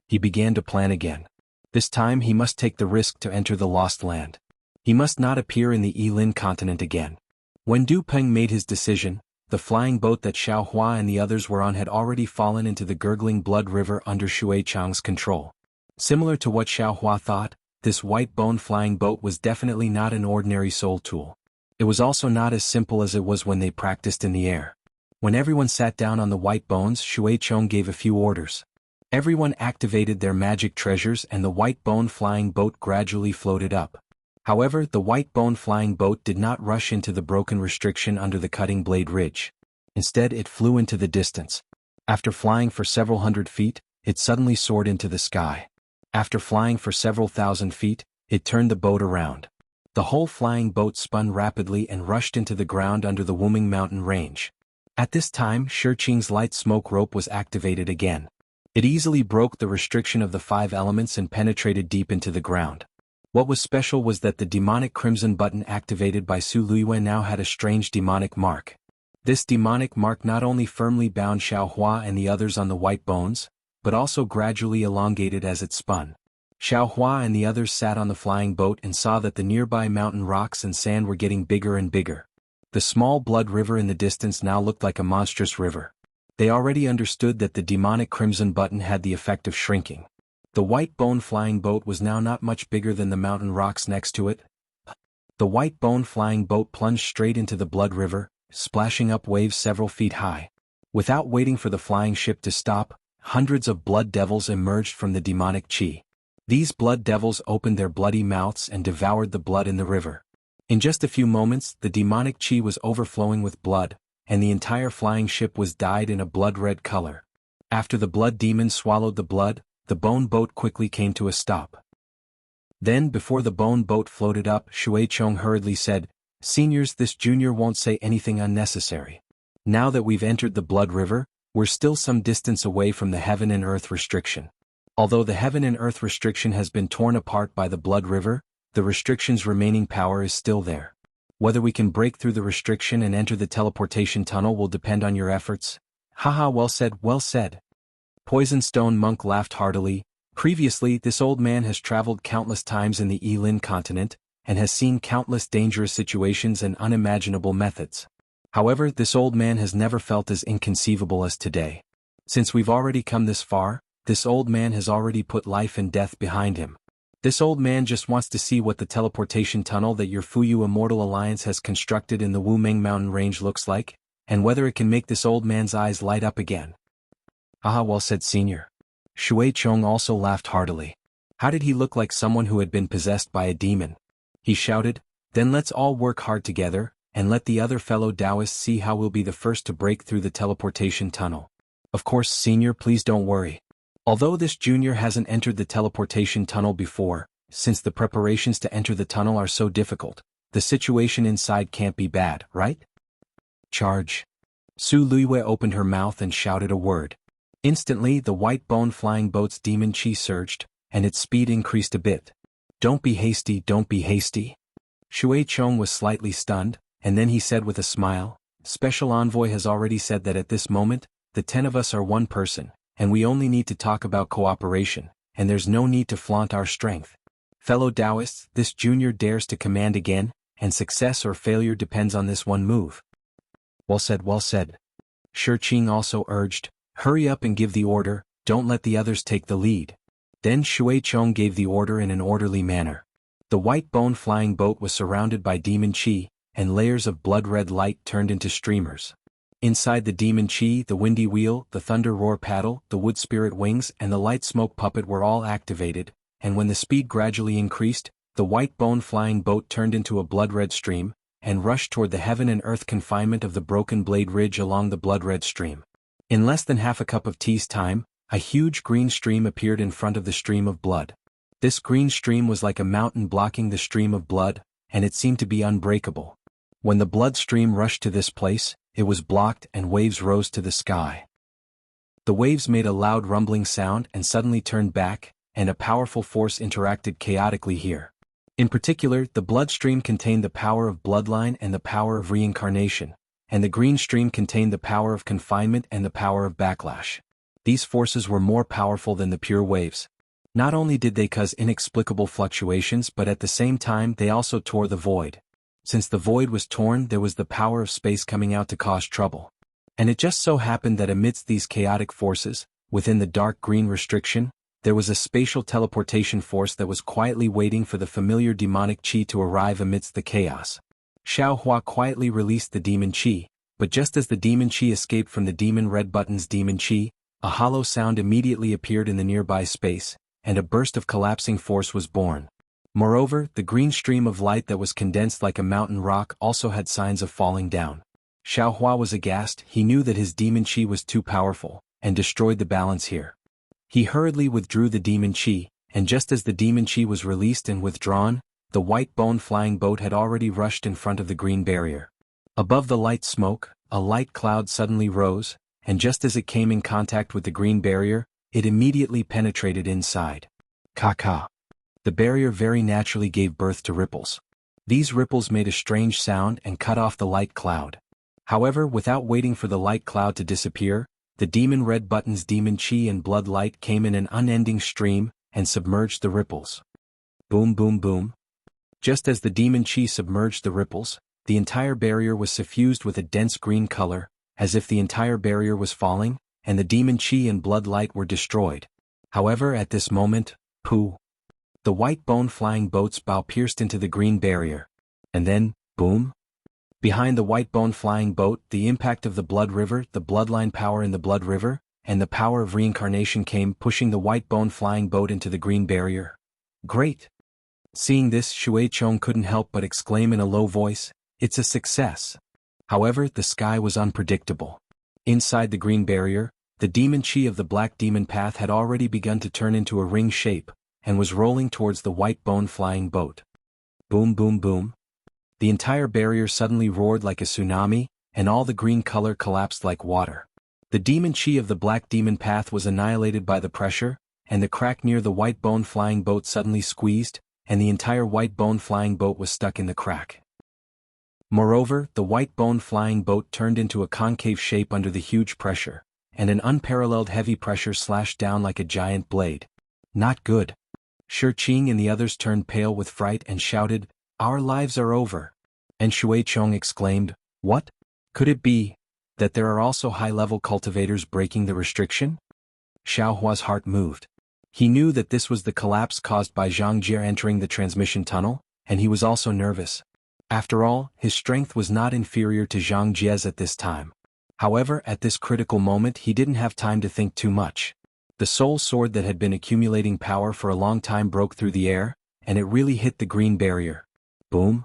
He began to plan again. This time he must take the risk to enter the Lost Land. He must not appear in the Yilin continent again. When Du Peng made his decision, the flying boat that Xiao Hua and the others were on had already fallen into the gurgling blood river under Shui Chang's control. Similar to what Xiao Hua thought, this white bone-flying boat was definitely not an ordinary soul tool. It was also not as simple as it was when they practiced in the air. When everyone sat down on the white bones, Shui Chang gave a few orders. Everyone activated their magic treasures and the white bone-flying boat gradually floated up. However, the white bone-flying boat did not rush into the broken restriction under the cutting blade ridge. Instead, it flew into the distance. After flying for several hundred feet, it suddenly soared into the sky. After flying for several thousand feet, it turned the boat around. The whole flying boat spun rapidly and rushed into the ground under the Wuming mountain range. At this time, Shiqing's light smoke rope was activated again. It easily broke the restriction of the 5 elements and penetrated deep into the ground. What was special was that the demonic crimson button activated by Su Luiyue now had a strange demonic mark. This demonic mark not only firmly bound Xiao Hua and the others on the white bones, but also gradually elongated as it spun. Xiao Hua and the others sat on the flying boat and saw that the nearby mountain rocks and sand were getting bigger and bigger. The small blood river in the distance now looked like a monstrous river. They already understood that the demonic crimson button had the effect of shrinking. The white bone-flying boat was now not much bigger than the mountain rocks next to it. The white bone-flying boat plunged straight into the blood river, splashing up waves several feet high. Without waiting for the flying ship to stop, hundreds of blood devils emerged from the demonic chi. These blood devils opened their bloody mouths and devoured the blood in the river. In just a few moments, the demonic chi was overflowing with blood, and the entire flying ship was dyed in a blood-red color. After the blood demon swallowed the blood, the bone boat quickly came to a stop. Then, before the bone boat floated up, Shui Chong hurriedly said, "Seniors, this junior won't say anything unnecessary. Now that we've entered the blood river, we're still some distance away from the heaven and earth restriction. Although the heaven and earth restriction has been torn apart by the blood river, the restriction's remaining power is still there. Whether we can break through the restriction and enter the teleportation tunnel will depend on your efforts." Haha, well said, well said. Poison Stone Monk laughed heartily. Previously, this old man has traveled countless times in the Yilin continent, and has seen countless dangerous situations and unimaginable methods. However, this old man has never felt as inconceivable as today. Since we've already come this far, this old man has already put life and death behind him. This old man just wants to see what the teleportation tunnel that your Fuyu Immortal Alliance has constructed in the Wuming mountain range looks like, and whether it can make this old man's eyes light up again. Haha, well said, senior. Shui Chong also laughed heartily. How did he look like someone who had been possessed by a demon? He shouted, "Then let's all work hard together, and let the other fellow Taoists see how we'll be the first to break through the teleportation tunnel. Of course, senior, please don't worry. Although this junior hasn't entered the teleportation tunnel before, since the preparations to enter the tunnel are so difficult, the situation inside can't be bad, right?" Charge. Su Luiyue opened her mouth and shouted a word. Instantly, the white bone-flying boat's demon chi surged, and its speed increased a bit. "Don't be hasty, don't be hasty." Shui Chong was slightly stunned, and then he said with a smile, Special Envoy has already said that at this moment, the 10 of us are one person, and we only need to talk about cooperation, and there's no need to flaunt our strength. Fellow Taoists, this junior dares to command again, and success or failure depends on this one move. Well said, well said. Shi Qing also urged, hurry up and give the order, don't let the others take the lead. Then Shui Chong gave the order in an orderly manner. The white bone flying boat was surrounded by demon qi, and layers of blood-red light turned into streamers. Inside the demon qi, the windy wheel, the thunder roar paddle, the wood spirit wings, and the light smoke puppet were all activated, and when the speed gradually increased, the white bone flying boat turned into a blood-red stream, and rushed toward the heaven and earth confinement of the broken blade ridge along the blood-red stream. In less than half a cup of tea's time, a huge green stream appeared in front of the stream of blood. This green stream was like a mountain blocking the stream of blood, and it seemed to be unbreakable. When the blood stream rushed to this place, it was blocked and waves rose to the sky. The waves made a loud rumbling sound and suddenly turned back, and a powerful force interacted chaotically here. In particular, the blood stream contained the power of bloodline and the power of reincarnation, and the green stream contained the power of confinement and the power of backlash. These forces were more powerful than the pure waves. Not only did they cause inexplicable fluctuations, but at the same time they also tore the void. Since the void was torn, there was the power of space coming out to cause trouble. And it just so happened that amidst these chaotic forces, within the dark green restriction, there was a spatial teleportation force that was quietly waiting for the familiar demonic qi to arrive amidst the chaos. Xiao Hua quietly released the demon qi, but just as the demon qi escaped from the demon red button's demon qi, a hollow sound immediately appeared in the nearby space, and a burst of collapsing force was born. Moreover, the green stream of light that was condensed like a mountain rock also had signs of falling down. Xiao Hua was aghast. He knew that his demon qi was too powerful, and destroyed the balance here. He hurriedly withdrew the demon qi, and just as the demon qi was released and withdrawn, the white bone flying boat had already rushed in front of the green barrier. Above the light smoke, a light cloud suddenly rose, and just as it came in contact with the green barrier, it immediately penetrated inside. Ka-ka. The barrier very naturally gave birth to ripples. These ripples made a strange sound and cut off the light cloud. However, without waiting for the light cloud to disappear, the demon red button's demon qi and blood light came in an unending stream, and submerged the ripples. Boom boom boom. Just as the demon qi submerged the ripples, the entire barrier was suffused with a dense green color, as if the entire barrier was falling, and the demon qi and blood light were destroyed. However, at this moment, pooh! The white bone flying boat's bow pierced into the green barrier. And then, boom! Behind the white bone flying boat, the impact of the blood river, the bloodline power in the blood river, and the power of reincarnation came, pushing the white bone flying boat into the green barrier. Great! Seeing this, Shui Chong couldn't help but exclaim in a low voice, "It's a success." However, the sky was unpredictable. Inside the green barrier, the demon qi of the black demon path had already begun to turn into a ring shape, and was rolling towards the white bone flying boat. Boom boom boom. The entire barrier suddenly roared like a tsunami, and all the green color collapsed like water. The demon qi of the black demon path was annihilated by the pressure, and the crack near the white bone flying boat suddenly squeezed, and the entire white bone flying boat was stuck in the crack. Moreover, the white bone flying boat turned into a concave shape under the huge pressure, and an unparalleled heavy pressure slashed down like a giant blade. Not good. Shi Qing and the others turned pale with fright and shouted, "Our lives are over." And Shui Chong exclaimed, "What? Could it be that there are also high-level cultivators breaking the restriction?" Xiao Hua's heart moved. He knew that this was the collapse caused by Zhang Jie entering the transmission tunnel, and he was also nervous. After all, his strength was not inferior to Zhang Jie's at this time. However, at this critical moment he didn't have time to think too much. The soul sword that had been accumulating power for a long time broke through the air, and it really hit the green barrier. Boom!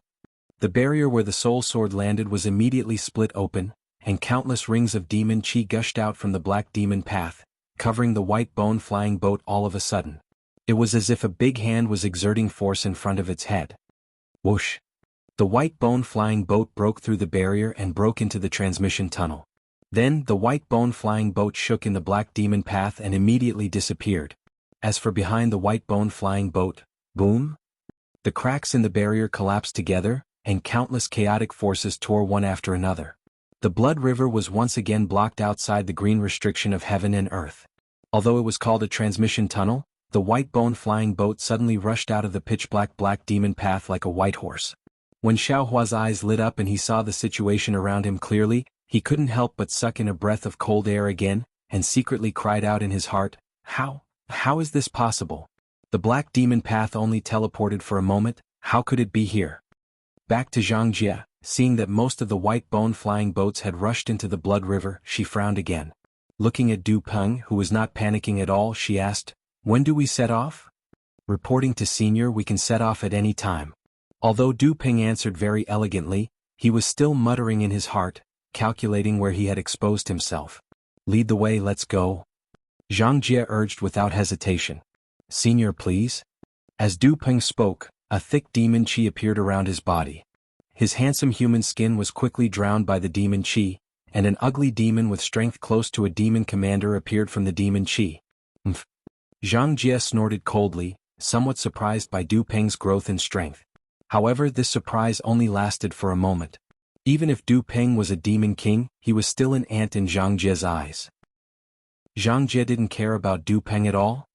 The barrier where the soul sword landed was immediately split open, and countless rings of demon qi gushed out from the black demon path, covering the white bone flying boat all of a sudden. It was as if a big hand was exerting force in front of its head. Whoosh! The white bone flying boat broke through the barrier and broke into the transmission tunnel. Then, the white bone flying boat shook in the black demon path and immediately disappeared. As for behind the white bone flying boat, boom! The cracks in the barrier collapsed together, and countless chaotic forces tore one after another. The blood river was once again blocked outside the green restriction of heaven and earth. Although it was called a transmission tunnel, the white bone flying boat suddenly rushed out of the pitch-black demon path like a white horse. When Xiaohua's eyes lit up and he saw the situation around him clearly, he couldn't help but suck in a breath of cold air again, and secretly cried out in his heart, How is this possible? The black demon path only teleported for a moment, how could it be here? Back to Jianghu, seeing that most of the white bone flying boats had rushed into the blood river, she frowned again. Looking at Du Peng, who was not panicking at all, she asked, When do we set off? Reporting to Senior, we can set off at any time. Although Du Peng answered very elegantly, he was still muttering in his heart, calculating where he had exposed himself. Lead the way, let's go. Zhang Jie urged without hesitation. Senior, please. As Du Peng spoke, a thick demon qi appeared around his body. His handsome human skin was quickly drowned by the demon qi, and an ugly demon with strength close to a demon commander appeared from the demon qi. Zhang Jie snorted coldly, somewhat surprised by Du Peng's growth and strength. However, this surprise only lasted for a moment. Even if Du Peng was a demon king, he was still an ant in Zhang Jie's eyes. Zhang Jie didn't care about Du Peng at all.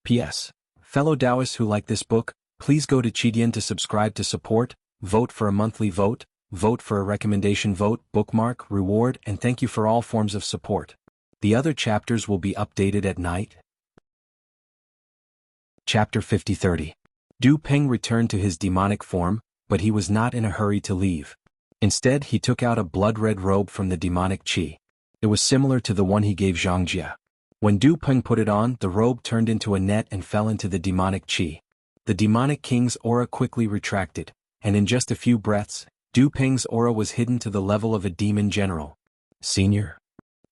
P.S. Fellow Taoists who like this book, please go to Qidian to subscribe to support, vote for a monthly vote, vote for a recommendation vote, bookmark, reward, and thank you for all forms of support. The other chapters will be updated at night. Chapter 50-30. Du Peng returned to his demonic form, but he was not in a hurry to leave. Instead, he took out a blood-red robe from the demonic qi. It was similar to the one he gave Zhang Jie. When Du Peng put it on, the robe turned into a net and fell into the demonic qi. The demonic king's aura quickly retracted, and in just a few breaths, Du Peng's aura was hidden to the level of a demon general. Senior?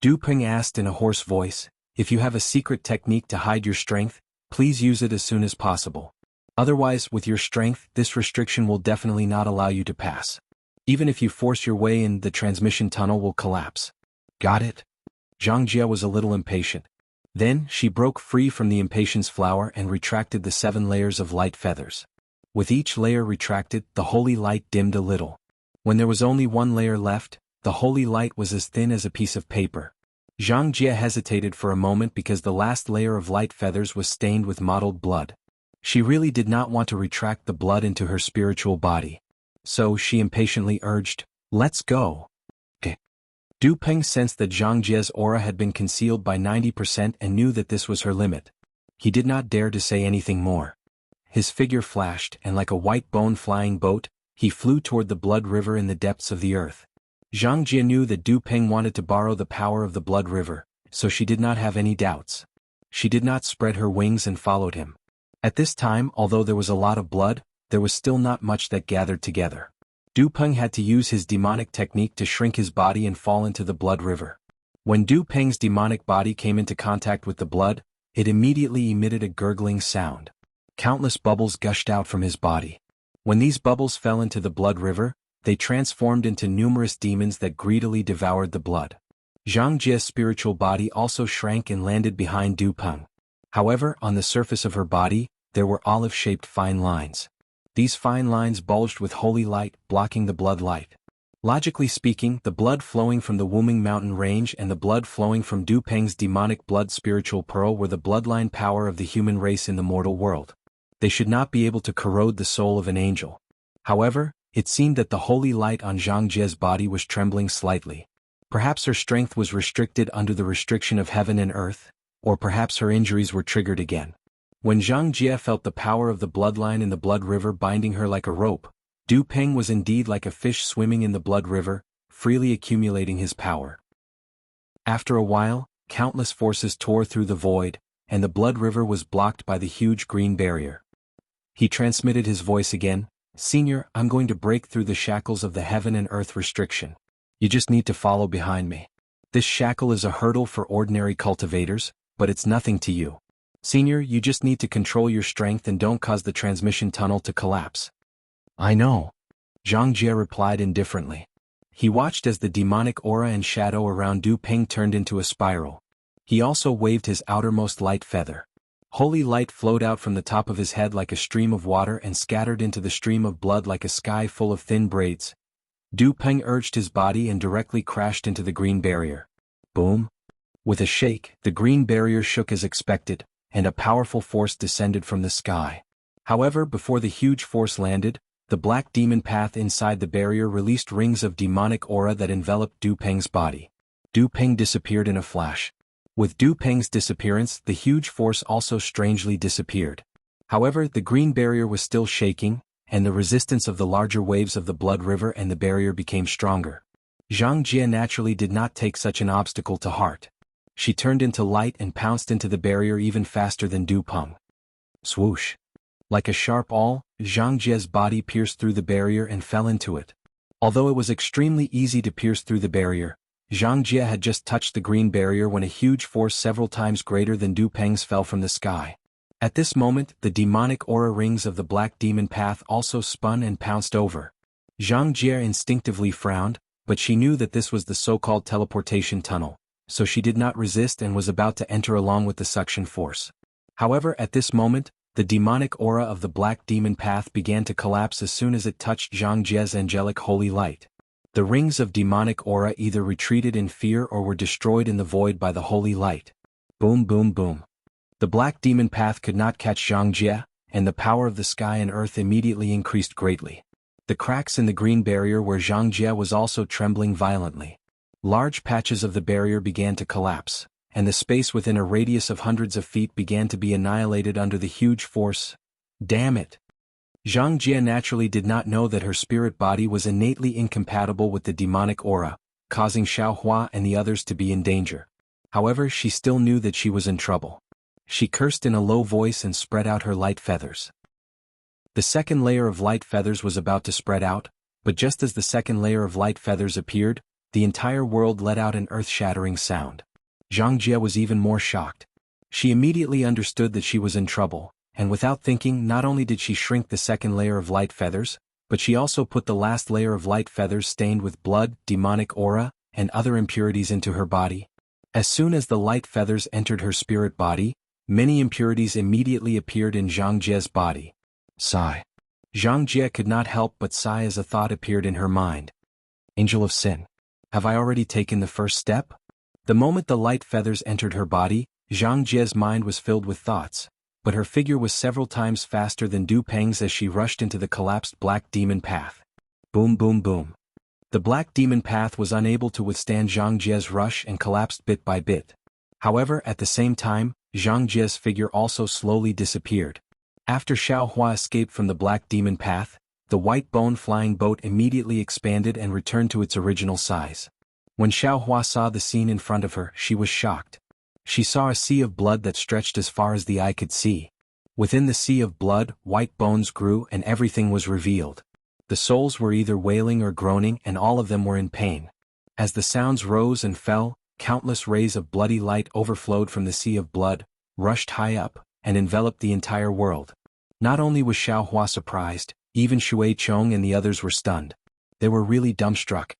Du Peng asked in a hoarse voice, if you have a secret technique to hide your strength, please use it as soon as possible. Otherwise, with your strength, this restriction will definitely not allow you to pass. Even if you force your way in, the transmission tunnel will collapse. Got it? Zhang Jie was a little impatient. Then, she broke free from the impatience flower and retracted the 7 layers of light feathers. With each layer retracted, the holy light dimmed a little. When there was only 1 layer left, the holy light was as thin as a piece of paper. Zhang Jie hesitated for a moment because the last layer of light feathers was stained with mottled blood. She really did not want to retract the blood into her spiritual body. So she impatiently urged, let's go. Du Peng sensed that Zhang Jie's aura had been concealed by 90% and knew that this was her limit. He did not dare to say anything more. His figure flashed, and like a white bone flying boat, he flew toward the blood river in the depths of the earth. Zhang Jie knew that Du Peng wanted to borrow the power of the blood river, so she did not have any doubts. She did not spread her wings and followed him. At this time, although there was a lot of blood, there was still not much that gathered together. Du Peng had to use his demonic technique to shrink his body and fall into the blood river. When Du Peng's demonic body came into contact with the blood, it immediately emitted a gurgling sound. Countless bubbles gushed out from his body. When these bubbles fell into the blood river, they transformed into numerous demons that greedily devoured the blood. Zhang Jie's spiritual body also shrank and landed behind Du Peng. However, on the surface of her body, there were olive-shaped fine lines. These fine lines bulged with holy light, blocking the blood light. Logically speaking, the blood flowing from the Wuming mountain range and the blood flowing from Du Peng's demonic blood spiritual pearl were the bloodline power of the human race in the mortal world. They should not be able to corrode the soul of an angel. However, it seemed that the holy light on Zhang Jie's body was trembling slightly. Perhaps her strength was restricted under the restriction of heaven and earth, or perhaps her injuries were triggered again. When Zhang Jie felt the power of the bloodline in the blood river binding her like a rope, Du Peng was indeed like a fish swimming in the blood river, freely accumulating his power. After a while, countless forces tore through the void, and the blood river was blocked by the huge green barrier. He transmitted his voice again, Senior, I'm going to break through the shackles of the heaven and earth restriction. You just need to follow behind me. This shackle is a hurdle for ordinary cultivators, but it's nothing to you. Senior, you just need to control your strength and don't cause the transmission tunnel to collapse. I know. Zhang Jie replied indifferently. He watched as the demonic aura and shadow around Du Peng turned into a spiral. He also waved his outermost light feather. Holy light flowed out from the top of his head like a stream of water and scattered into the stream of blood like a sky full of thin braids. Du Peng urged his body and directly crashed into the green barrier. Boom! With a shake, the green barrier shook as expected, and a powerful force descended from the sky. However, before the huge force landed, the black demon path inside the barrier released rings of demonic aura that enveloped Du Peng's body. Du Peng disappeared in a flash. With Du Peng's disappearance, the huge force also strangely disappeared. However, the green barrier was still shaking, and the resistance of the larger waves of the blood river and the barrier became stronger. Zhang Jie naturally did not take such an obstacle to heart. She turned into light and pounced into the barrier even faster than Du Peng. Swoosh! Like a sharp awl, Zhang Jie's body pierced through the barrier and fell into it. Although it was extremely easy to pierce through the barrier, Zhang Jie had just touched the green barrier when a huge force several times greater than Du Peng's fell from the sky. At this moment, the demonic aura rings of the black demon path also spun and pounced over. Zhang Jie instinctively frowned, but she knew that this was the so-called teleportation tunnel, so she did not resist and was about to enter along with the suction force. However, at this moment, the demonic aura of the black demon path began to collapse as soon as it touched Zhang Jie's angelic holy light. The rings of demonic aura either retreated in fear or were destroyed in the void by the holy light. Boom boom boom. The black demon path could not catch Zhang Jie, and the power of the sky and earth immediately increased greatly. The cracks in the green barrier where Zhang Jie was also trembling violently. Large patches of the barrier began to collapse, and the space within a radius of hundreds of feet began to be annihilated under the huge force. Damn it! Zhang Jie naturally did not know that her spirit body was innately incompatible with the demonic aura, causing Xiaohua and the others to be in danger. However, she still knew that she was in trouble. She cursed in a low voice and spread out her light feathers. The second layer of light feathers was about to spread out, but just as the second layer of light feathers appeared, the entire world let out an earth-shattering sound. Zhang Jie was even more shocked. She immediately understood that she was in trouble, and without thinking, not only did she shrink the second layer of light feathers, but she also put the last layer of light feathers stained with blood, demonic aura, and other impurities into her body. As soon as the light feathers entered her spirit body, many impurities immediately appeared in Zhang Jie's body. Sigh. Zhang Jie could not help but sigh as a thought appeared in her mind. Angel of Sin. Have I already taken the first step? The moment the light feathers entered her body, Zhang Jie's mind was filled with thoughts, but her figure was several times faster than Du Peng's as she rushed into the collapsed black demon path. Boom boom boom. The black demon path was unable to withstand Zhang Jie's rush and collapsed bit by bit. However, at the same time, Zhang Jie's figure also slowly disappeared. After Xiaohua escaped from the black demon path, the white bone flying boat immediately expanded and returned to its original size. When Xiaohua saw the scene in front of her, she was shocked. She saw a sea of blood that stretched as far as the eye could see. Within the sea of blood, white bones grew and everything was revealed. The souls were either wailing or groaning and all of them were in pain. As the sounds rose and fell, countless rays of bloody light overflowed from the sea of blood, rushed high up, and enveloped the entire world. Not only was Xiaohua surprised, even Shui Chong and the others were stunned. They were really dumbstruck.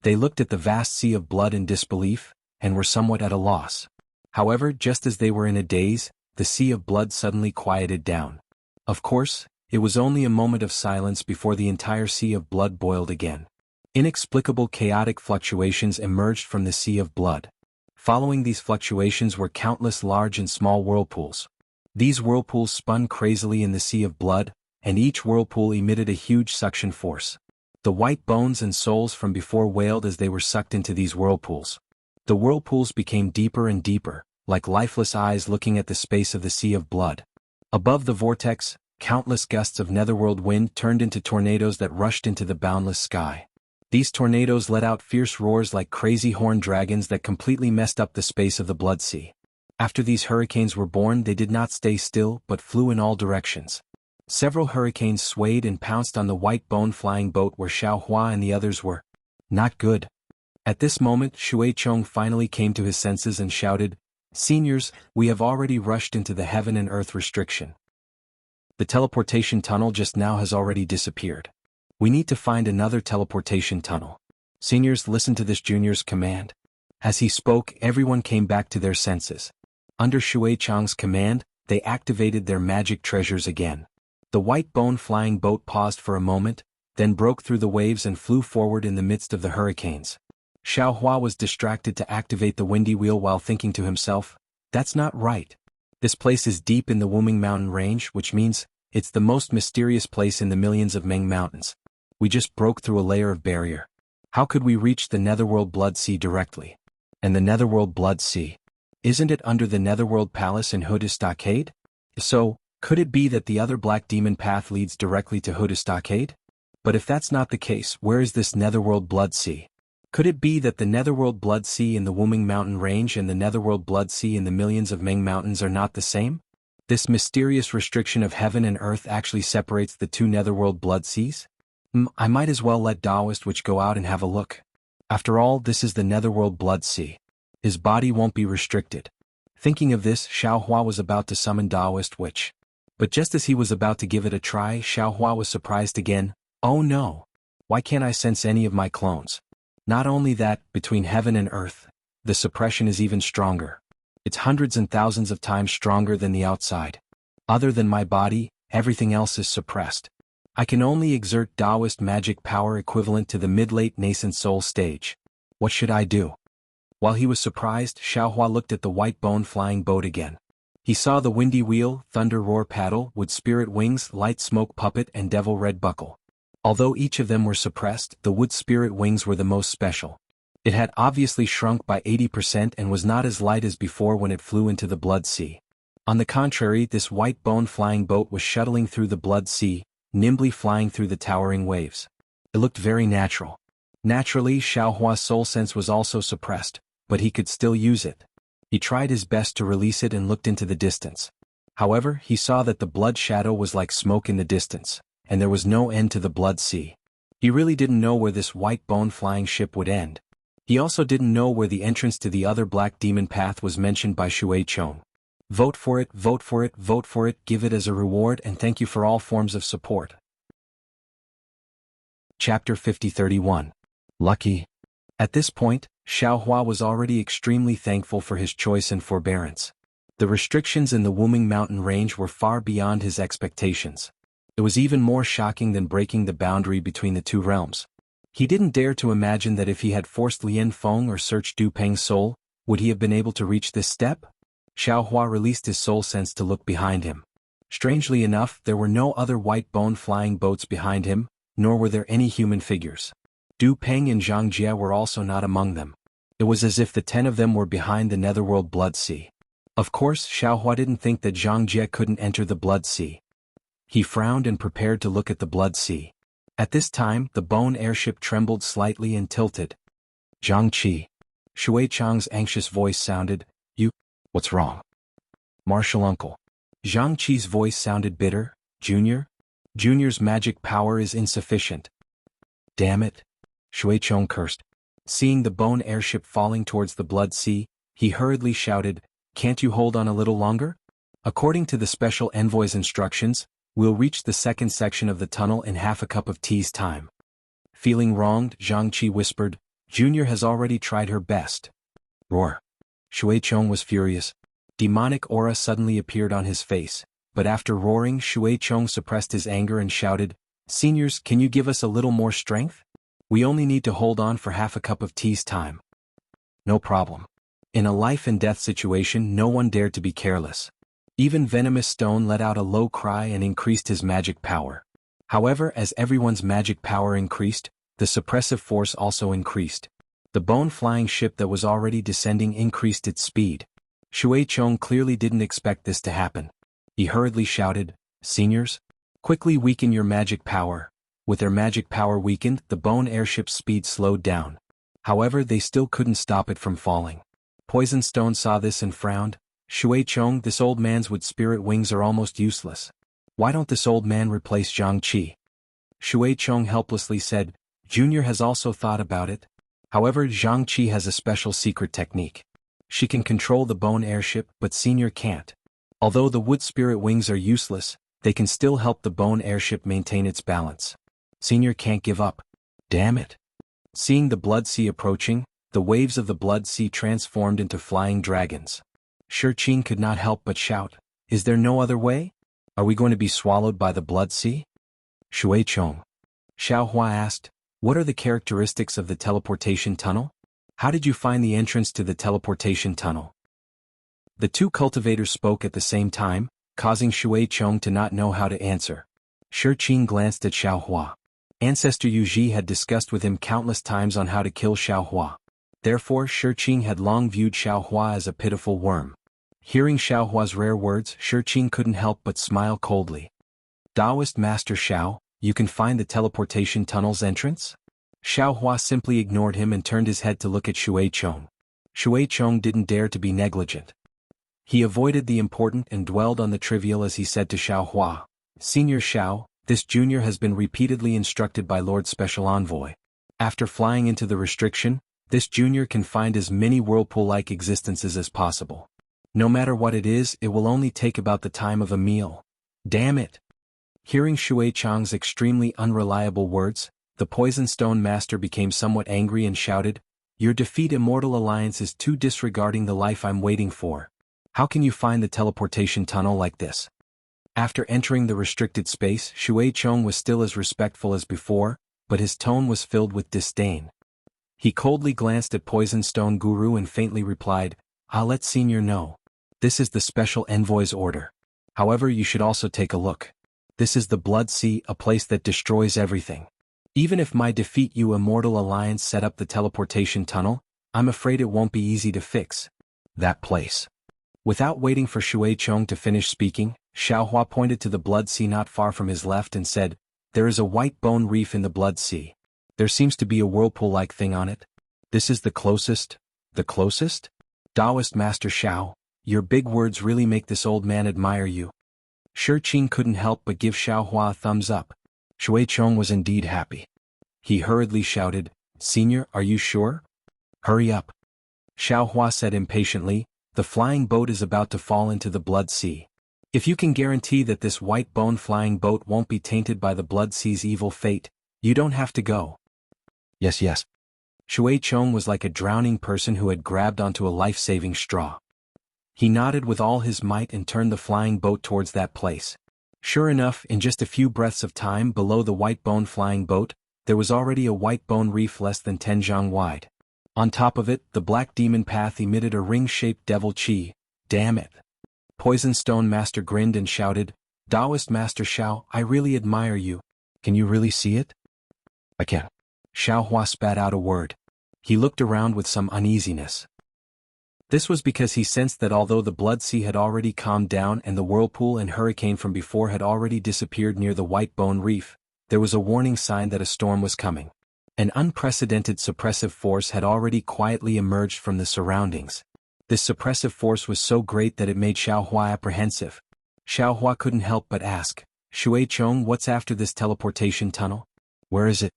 They looked at the vast sea of blood in disbelief, and were somewhat at a loss. However, just as they were in a daze, the sea of blood suddenly quieted down. Of course, it was only a moment of silence before the entire sea of blood boiled again. Inexplicable chaotic fluctuations emerged from the sea of blood. Following these fluctuations were countless large and small whirlpools. These whirlpools spun crazily in the sea of blood, and each whirlpool emitted a huge suction force. The white bones and souls from before wailed as they were sucked into these whirlpools. The whirlpools became deeper and deeper, like lifeless eyes looking at the space of the sea of blood. Above the vortex, countless gusts of netherworld wind turned into tornadoes that rushed into the boundless sky. These tornadoes let out fierce roars like crazy horned dragons that completely messed up the space of the blood sea. After these hurricanes were born, they did not stay still but flew in all directions. Several hurricanes swayed and pounced on the white bone flying boat where Xiaohua and the others were. Not good. At this moment, Shui Chong finally came to his senses and shouted, "Seniors, we have already rushed into the heaven and earth restriction. The teleportation tunnel just now has already disappeared. We need to find another teleportation tunnel. Seniors, listen to this junior's command." As he spoke, everyone came back to their senses. Under Shui Chong's command, they activated their magic treasures again. The white bone flying boat paused for a moment, then broke through the waves and flew forward in the midst of the hurricanes. Xiao Hua was distracted to activate the windy wheel while thinking to himself, "That's not right. This place is deep in the Wuming Mountain range, which means it's the most mysterious place in the millions of Ming Mountains. We just broke through a layer of barrier. How could we reach the Netherworld Blood Sea directly? And the Netherworld Blood Sea? Isn't it under the Netherworld Palace in Huda Stockade? So, could it be that the other Black Demon path leads directly to Huda Stockade? But if that's not the case, where is this Netherworld Blood Sea? Could it be that the Netherworld Blood Sea in the Wuming Mountain range and the Netherworld Blood Sea in the millions of Ming Mountains are not the same? This mysterious restriction of heaven and earth actually separates the two Netherworld Blood Seas? I might as well let Taoist Witch go out and have a look. After all, this is the Netherworld Blood Sea. His body won't be restricted. Thinking of this, Xiao Hua was about to summon Taoist Witch. But just as he was about to give it a try, Xiao Hua was surprised again. Oh no! Why can't I sense any of my clones? Not only that, between heaven and earth, the suppression is even stronger. It's hundreds and thousands of times stronger than the outside. Other than my body, everything else is suppressed. I can only exert Taoist magic power equivalent to the mid-late nascent soul stage. What should I do? While he was surprised, Xiao Hua looked at the white bone flying boat again. He saw the windy wheel, thunder roar paddle, wood spirit wings, light smoke puppet and devil red buckle. Although each of them were suppressed, the wood spirit wings were the most special. It had obviously shrunk by 80% and was not as light as before when it flew into the Blood Sea. On the contrary, this white bone flying boat was shuttling through the Blood Sea, nimbly flying through the towering waves. It looked very natural. Naturally, Xiao Hua's soul sense was also suppressed, but he could still use it. He tried his best to release it and looked into the distance. However, he saw that the blood shadow was like smoke in the distance, and there was no end to the Blood Sea. He really didn't know where this white bone flying ship would end. He also didn't know where the entrance to the other Black Demon path was mentioned by Shui Chong. Vote for it, vote for it, vote for it, give it as a reward and thank you for all forms of support. Chapter 50-31. Lucky. At this point, Xiao Hua was already extremely thankful for his choice and forbearance. The restrictions in the Wuming Mountain range were far beyond his expectations. It was even more shocking than breaking the boundary between the two realms. He didn't dare to imagine that if he had forced Lien Feng or searched Du Peng's soul, would he have been able to reach this step? Xiao Hua released his soul sense to look behind him. Strangely enough, there were no other white bone flying boats behind him, nor were there any human figures. Du Peng and Zhang Jie were also not among them. It was as if the 10 of them were behind the Netherworld Blood Sea. Of course, Xiao Hua didn't think that Zhang Jie couldn't enter the Blood Sea. He frowned and prepared to look at the Blood Sea. At this time, the bone airship trembled slightly and tilted. Zhang Qi. Shui Chang's anxious voice sounded. What's wrong? Martial uncle. Zhang Qi's voice sounded bitter. Junior? Junior's magic power is insufficient. Damn it. Shui Chong cursed. Seeing the bone airship falling towards the Blood Sea, he hurriedly shouted, "Can't you hold on a little longer? According to the special envoy's instructions, we'll reach the second section of the tunnel in half a cup of tea's time." Feeling wronged, Zhang Qi whispered, "Junior has already tried her best." Roar. Shui Chong was furious. Demonic aura suddenly appeared on his face, but after roaring, Shui Chong suppressed his anger and shouted, "Seniors, can you give us a little more strength? We only need to hold on for half a cup of tea's time." No problem. In a life and death situation, no one dared to be careless. Even Venomous Stone let out a low cry and increased his magic power. However, as everyone's magic power increased, the suppressive force also increased. The bone-flying ship that was already descending increased its speed. Shui Chong clearly didn't expect this to happen. He hurriedly shouted, "Seniors, quickly weaken your magic power." With their magic power weakened, the bone airship's speed slowed down. However, they still couldn't stop it from falling. Poison Stone saw this and frowned. "Shui Chong, this old man's wood spirit wings are almost useless. Why don't this old man replace Zhang Qi?" Shui Chong helplessly said, "Junior has also thought about it. However, Zhang Qi has a special secret technique. She can control the bone airship, but Senior can't. Although the wood spirit wings are useless, they can still help the bone airship maintain its balance. Senior can't give up." Damn it. Seeing the Blood Sea approaching, the waves of the Blood Sea transformed into flying dragons. Shurqin could not help but shout, "Is there no other way? Are we going to be swallowed by the Blood Sea?" Shui Chong. Xiaohua asked, "What are the characteristics of the teleportation tunnel? How did you find the entrance to the teleportation tunnel?" The two cultivators spoke at the same time, causing Shui Chong to not know how to answer. Shi Qing glanced at Xiaohua. Ancestor Yu Ji had discussed with him countless times on how to kill Xiaohua. Therefore Shi Qing had long viewed Xiaohua as a pitiful worm. Hearing Xiaohua's rare words, Shi Qing couldn't help but smile coldly. "Taoist Master Xiao, you can find the teleportation tunnel's entrance?" Xiaohua simply ignored him and turned his head to look at Shui Chong. Shui Chong didn't dare to be negligent. He avoided the important and dwelled on the trivial as he said to Xiaohua, "Senior Xiao, this junior has been repeatedly instructed by Lord Special Envoy. After flying into the restriction, this junior can find as many whirlpool-like existences as possible. No matter what it is, it will only take about the time of a meal. Damn it!" Hearing Shui Chang's extremely unreliable words, the Poison Stone Master became somewhat angry and shouted, "Your defeat Immortal Alliance is too disregarding the life I'm waiting for. How can you find the teleportation tunnel like this?" After entering the restricted space, Shui Chong was still as respectful as before, but his tone was filled with disdain. He coldly glanced at Poison Stone Guru and faintly replied, "I'll let Senior know. This is the Special Envoy's order. However, you should also take a look. This is the Blood Sea, a place that destroys everything. Even if my defeat you Immortal Alliance set up the teleportation tunnel, I'm afraid it won't be easy to fix. That place." Without waiting for Shui Chong to finish speaking, Xiaohua pointed to the Blood Sea not far from his left and said, "There is a white bone reef in the Blood Sea. There seems to be a whirlpool-like thing on it. This is the closest?" "The closest? Taoist Master Xiao, your big words really make this old man admire you." Shi Qing couldn't help but give Xiaohua a thumbs up. Shui Chong was indeed happy. He hurriedly shouted, "Senior, are you sure? Hurry up." Xiaohua said impatiently, "The flying boat is about to fall into the Blood Sea. If you can guarantee that this white bone flying boat won't be tainted by the Blood Sea's evil fate, you don't have to go." Yes. Shui Chong was like a drowning person who had grabbed onto a life-saving straw. He nodded with all his might and turned the flying boat towards that place. Sure enough, in just a few breaths of time below the white bone flying boat, there was already a white bone reef less than 10 zhang wide. On top of it, the black demon path emitted a ring-shaped devil chi. Damn it. Poison Stone Master grinned and shouted, "Taoist Master Xiao, I really admire you. Can you really see it?" "I can." Xiaohua spat out a word. He looked around with some uneasiness. This was because he sensed that although the Blood Sea had already calmed down and the whirlpool and hurricane from before had already disappeared near the white bone reef, there was a warning sign that a storm was coming. An unprecedented suppressive force had already quietly emerged from the surroundings. This suppressive force was so great that it made Xiaohua apprehensive. Xiaohua couldn't help but ask, "Shui Chong, what's after this teleportation tunnel? Where is it?"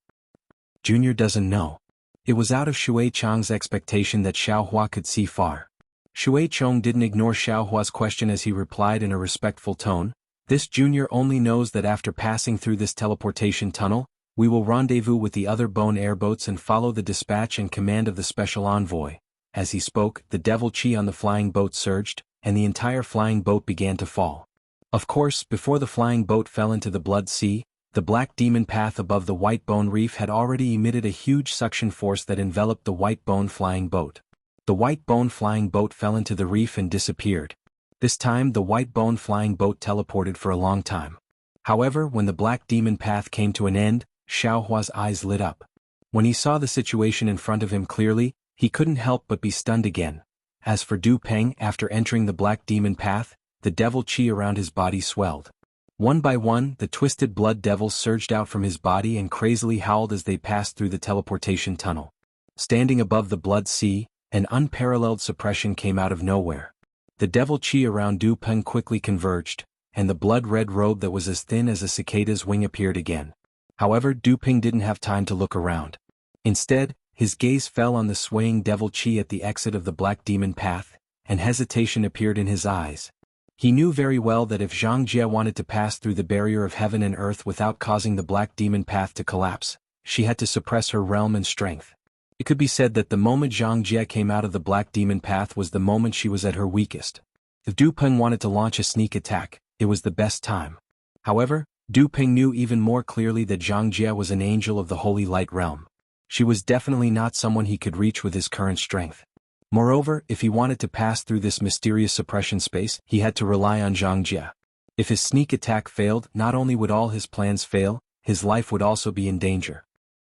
Junior doesn't know. It was out of Shui Chong's expectation that Xiaohua could see far. Shui Chong didn't ignore Xiaohua's question as he replied in a respectful tone, "This junior only knows that after passing through this teleportation tunnel, we will rendezvous with the other bone airboats and follow the dispatch and command of the Special Envoy." As he spoke, the devil chi on the flying boat surged, and the entire flying boat began to fall. Of course, before the flying boat fell into the Blood Sea, the black demon path above the white bone reef had already emitted a huge suction force that enveloped the white bone flying boat. The white bone flying boat fell into the reef and disappeared. This time the white bone flying boat teleported for a long time. However, when the black demon path came to an end, Xiaohua's eyes lit up. When he saw the situation in front of him clearly, he couldn't help but be stunned again. As for Du Peng, after entering the black demon path, the devil chi around his body swelled. One by one, the twisted blood devils surged out from his body and crazily howled as they passed through the teleportation tunnel. Standing above the Blood Sea, an unparalleled suppression came out of nowhere. The devil chi around Du Peng quickly converged, and the blood-red robe that was as thin as a cicada's wing appeared again. However, Du Peng didn't have time to look around. Instead, his gaze fell on the swaying devil chi at the exit of the black demon path, and hesitation appeared in his eyes. He knew very well that if Zhang Jie wanted to pass through the barrier of heaven and earth without causing the black demon path to collapse, she had to suppress her realm and strength. It could be said that the moment Zhang Jie came out of the black demon path was the moment she was at her weakest. If Du Peng wanted to launch a sneak attack, it was the best time. However, Du Ping knew even more clearly that Zhang Jie was an angel of the holy light realm. She was definitely not someone he could reach with his current strength. Moreover, if he wanted to pass through this mysterious suppression space, he had to rely on Zhang Jie. If his sneak attack failed, not only would all his plans fail, his life would also be in danger.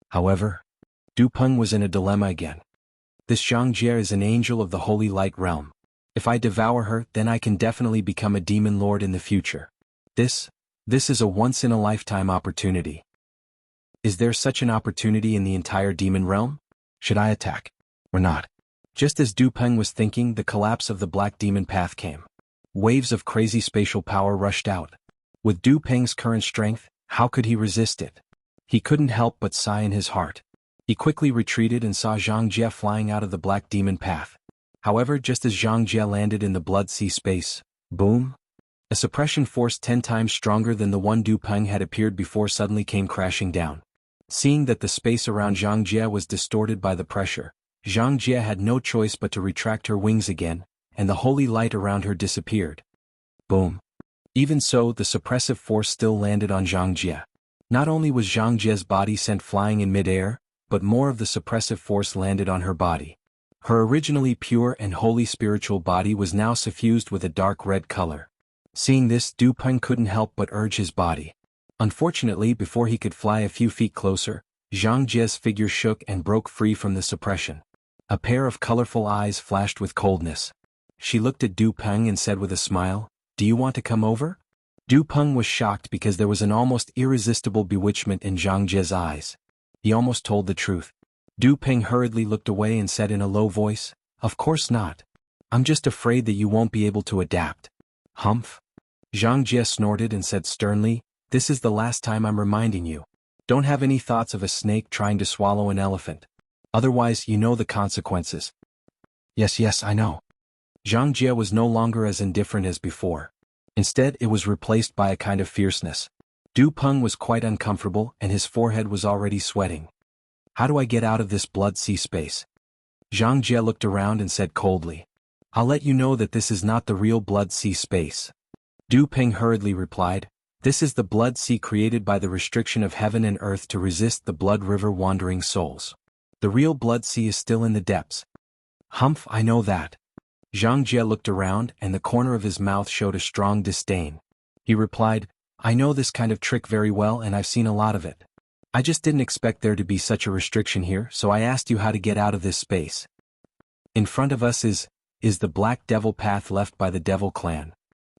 However, Du Peng was in a dilemma again. This Zhang Jie is an angel of the holy light realm. If I devour her, then I can definitely become a demon lord in the future. This is a once-in-a-lifetime opportunity. Is there such an opportunity in the entire demon realm? Should I attack? Or not? Just as Du Peng was thinking, the collapse of the black demon path came. Waves of crazy spatial power rushed out. With Du Peng's current strength, how could he resist it? He couldn't help but sigh in his heart. He quickly retreated and saw Zhang Jie flying out of the black demon path. However, just as Zhang Jie landed in the blood sea space, boom! A suppression force 10 times stronger than the one Du Peng had appeared before suddenly came crashing down. Seeing that the space around Zhang Jie was distorted by the pressure, Zhang Jie had no choice but to retract her wings again, and the holy light around her disappeared. Boom. Even so, the suppressive force still landed on Zhang Jie. Not only was Zhang Jie's body sent flying in midair, but more of the suppressive force landed on her body. Her originally pure and holy spiritual body was now suffused with a dark red color. Seeing this, Du Peng couldn't help but urge his body. Unfortunately, before he could fly a few feet closer, Zhang Jie's figure shook and broke free from the suppression. A pair of colorful eyes flashed with coldness. She looked at Du Peng and said with a smile, "Do you want to come over?" Du Peng was shocked because there was an almost irresistible bewitchment in Zhang Jie's eyes. He almost told the truth. Du Peng hurriedly looked away and said in a low voice, "Of course not. I'm just afraid that you won't be able to adapt." Humph. Zhang Jie snorted and said sternly, "This is the last time I'm reminding you. Don't have any thoughts of a snake trying to swallow an elephant. Otherwise, you know the consequences." Yes, I know. Zhang Jie was no longer as indifferent as before. Instead, it was replaced by a kind of fierceness. Du Peng was quite uncomfortable and his forehead was already sweating. "How do I get out of this blood sea space?" Zhang Jie looked around and said coldly, "I'll let you know that this is not the real blood sea space." Du Peng hurriedly replied, "This is the blood sea created by the restriction of heaven and earth to resist the blood river wandering souls. The real blood sea is still in the depths." "Humph, I know that." Zhang Jie looked around and the corner of his mouth showed a strong disdain. He replied, "I know this kind of trick very well and I've seen a lot of it. I just didn't expect there to be such a restriction here, so I asked you how to get out of this space. In front of us is the black devil path left by the devil clan."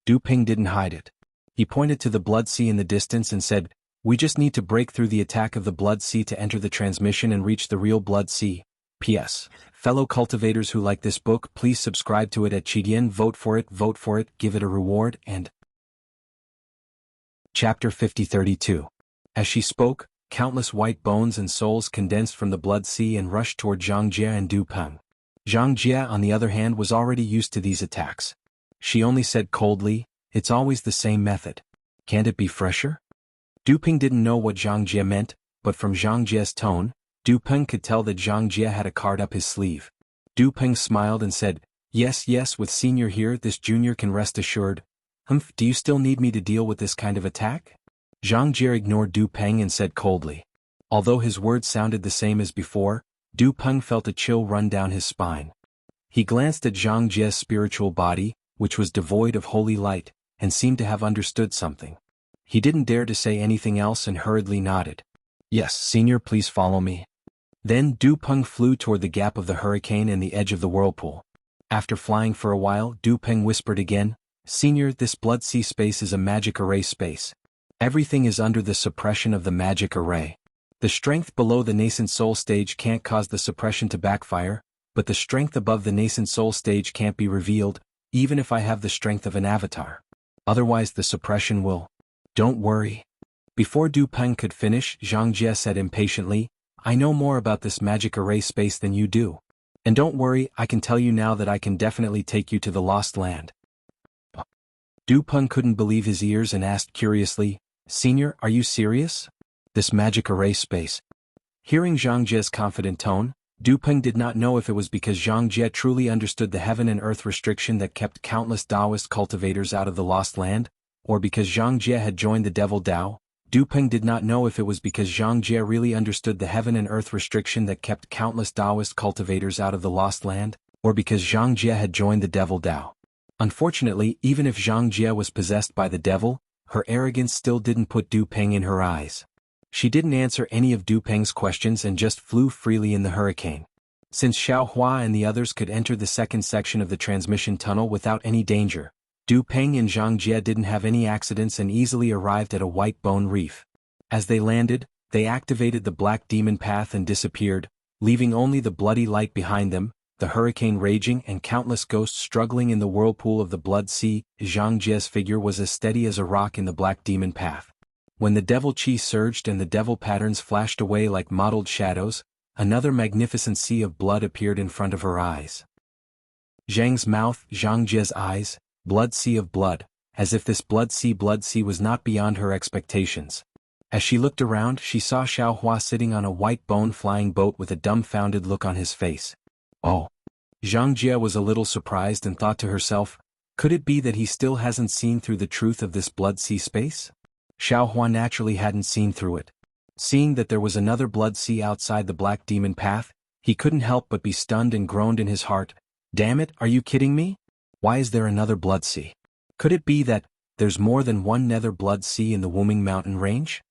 Du Peng didn't hide it. He pointed to the blood sea in the distance and said, "We just need to break through the attack of the blood sea to enter the transmission and reach the real blood sea. P.S. Fellow cultivators who like this book, please subscribe to it at Chidian, vote for it, give it a reward, and..." Chapter 5032. As she spoke, countless white bones and souls condensed from the blood sea and rushed toward Zhang Jie and Du Peng. Zhang Jie, on the other hand, was already used to these attacks. She only said coldly, "It's always the same method. Can't it be fresher?" Du Peng didn't know what Zhang Jie meant, but from Zhang Jie's tone, Du Peng could tell that Zhang Jie had a card up his sleeve. Du Peng smiled and said, Yes, with Senior here, this junior can rest assured." "Humph, do you still need me to deal with this kind of attack?" Zhang Jie ignored Du Peng and said coldly. Although his words sounded the same as before, Du Peng felt a chill run down his spine. He glanced at Zhang Jie's spiritual body, which was devoid of holy light, and seemed to have understood something. He didn't dare to say anything else and hurriedly nodded. "Yes, Senior, please follow me." Then Du Peng flew toward the gap of the hurricane and the edge of the whirlpool. After flying for a while, Du Peng whispered again, "Senior, this blood sea space is a magic array space. Everything is under the suppression of the magic array. The strength below the nascent soul stage can't cause the suppression to backfire, but the strength above the nascent soul stage can't be revealed, even if I have the strength of an avatar. Otherwise the suppression will..." "Don't worry." Before Du Peng could finish, Zhang Jie said impatiently, "I know more about this magic array space than you do. And don't worry, I can tell you now that I can definitely take you to the lost land." Du Peng couldn't believe his ears and asked curiously, "Senior, are you serious? This magic array space?" Hearing Zhang Jie's confident tone, Du Peng did not know if it was because Zhang Jie truly understood the heaven and earth restriction that kept countless Taoist cultivators out of the lost land, or because Zhang Jie had joined the Devil Dao. Du Peng did not know if it was because Zhang Jie really understood the heaven and earth restriction that kept countless Taoist cultivators out of the Lost Land, or because Zhang Jie had joined the Devil Dao. Unfortunately, even if Zhang Jie was possessed by the devil, her arrogance still didn't put Du Peng in her eyes. She didn't answer any of Du Peng's questions and just flew freely in the hurricane. Since Xiao Hua and the others could enter the second section of the transmission tunnel without any danger, Du Peng and Zhang Jie didn't have any accidents and easily arrived at a white bone reef. As they landed, they activated the black demon path and disappeared, leaving only the bloody light behind them, the hurricane raging and countless ghosts struggling in the whirlpool of the blood sea. Zhang Jie's figure was as steady as a rock in the black demon path. When the devil chi surged and the devil patterns flashed away like mottled shadows, another magnificent sea of blood appeared in front of her eyes. Zhang's mouth, Zhang Jie's eyes, blood sea of blood, as if this blood sea was not beyond her expectations. As she looked around, she saw Xiao Hua sitting on a white bone flying boat with a dumbfounded look on his face. Oh. Zhang Jie was a little surprised and thought to herself, could it be that he still hasn't seen through the truth of this blood sea space? Xiao Hua naturally hadn't seen through it. Seeing that there was another blood sea outside the black demon path, he couldn't help but be stunned and groaned in his heart. Damn it, are you kidding me? Why is there another blood sea? Could it be that there's more than one nether blood sea in the Wuming mountain range?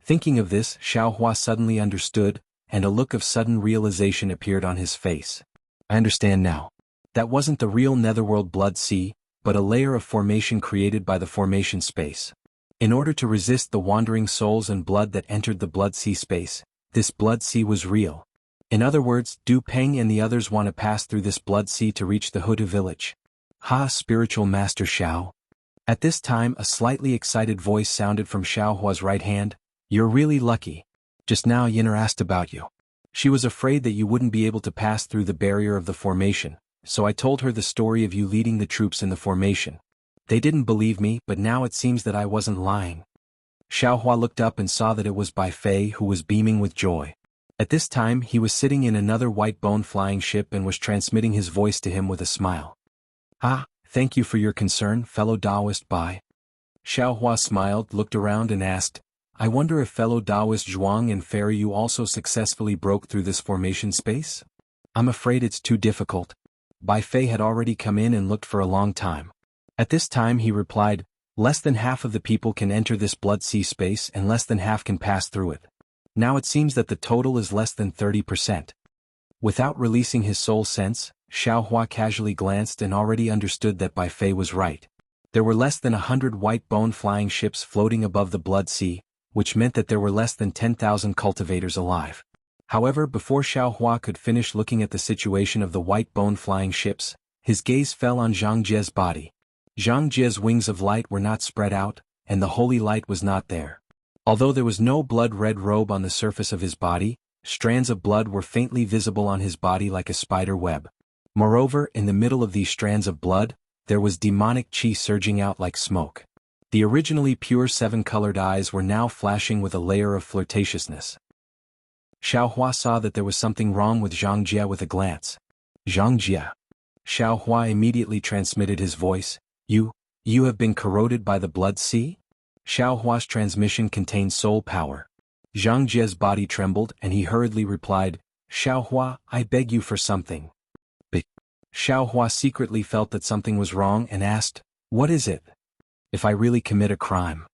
Thinking of this, Xiao Hua suddenly understood, and a look of sudden realization appeared on his face. I understand now. That wasn't the real netherworld blood sea, but a layer of formation created by the formation space. In order to resist the wandering souls and blood that entered the blood sea space, this blood sea was real. In other words, Du Peng and the others want to pass through this blood sea to reach the Hutu village. Ha, spiritual master Xiao. At this time a slightly excited voice sounded from Xiao Hua's right hand. You're really lucky. Just now Yinner asked about you. She was afraid that you wouldn't be able to pass through the barrier of the formation, so I told her the story of you leading the troops in the formation. They didn't believe me, but now it seems that I wasn't lying. Xiao Hua looked up and saw that it was Bai Fei who was beaming with joy. At this time he was sitting in another white bone flying ship and was transmitting his voice to him with a smile. Ah, thank you for your concern, fellow Taoist Bai. Xiao Hua smiled, looked around and asked, I wonder if fellow Taoist Zhuang and Fairy you also successfully broke through this formation space? I'm afraid it's too difficult. Bai Fei had already come in and looked for a long time. At this time he replied, less than half of the people can enter this blood sea space and less than half can pass through it. Now it seems that the total is less than 30%. Without releasing his soul sense, Xiao Hua casually glanced and already understood that Bai Fei was right. There were less than 100 white bone flying ships floating above the blood sea, which meant that there were less than 10,000 cultivators alive. However, before Xiao Hua could finish looking at the situation of the white bone flying ships, his gaze fell on Zhang Jie's body. Zhang Jie's wings of light were not spread out, and the holy light was not there. Although there was no blood-red robe on the surface of his body, strands of blood were faintly visible on his body like a spider web. Moreover, in the middle of these strands of blood, there was demonic chi surging out like smoke. The originally pure seven-colored eyes were now flashing with a layer of flirtatiousness. Xiao Hua saw that there was something wrong with Zhang Jie with a glance. Zhang Jie. Xiao Hua immediately transmitted his voice. You have been corroded by the blood sea? Xiao Hua's transmission contained soul power. Zhang Jie's body trembled and he hurriedly replied, Xiao Hua, I beg you for something. But Xiao Hua secretly felt that something was wrong and asked, what is it? If I really commit a crime.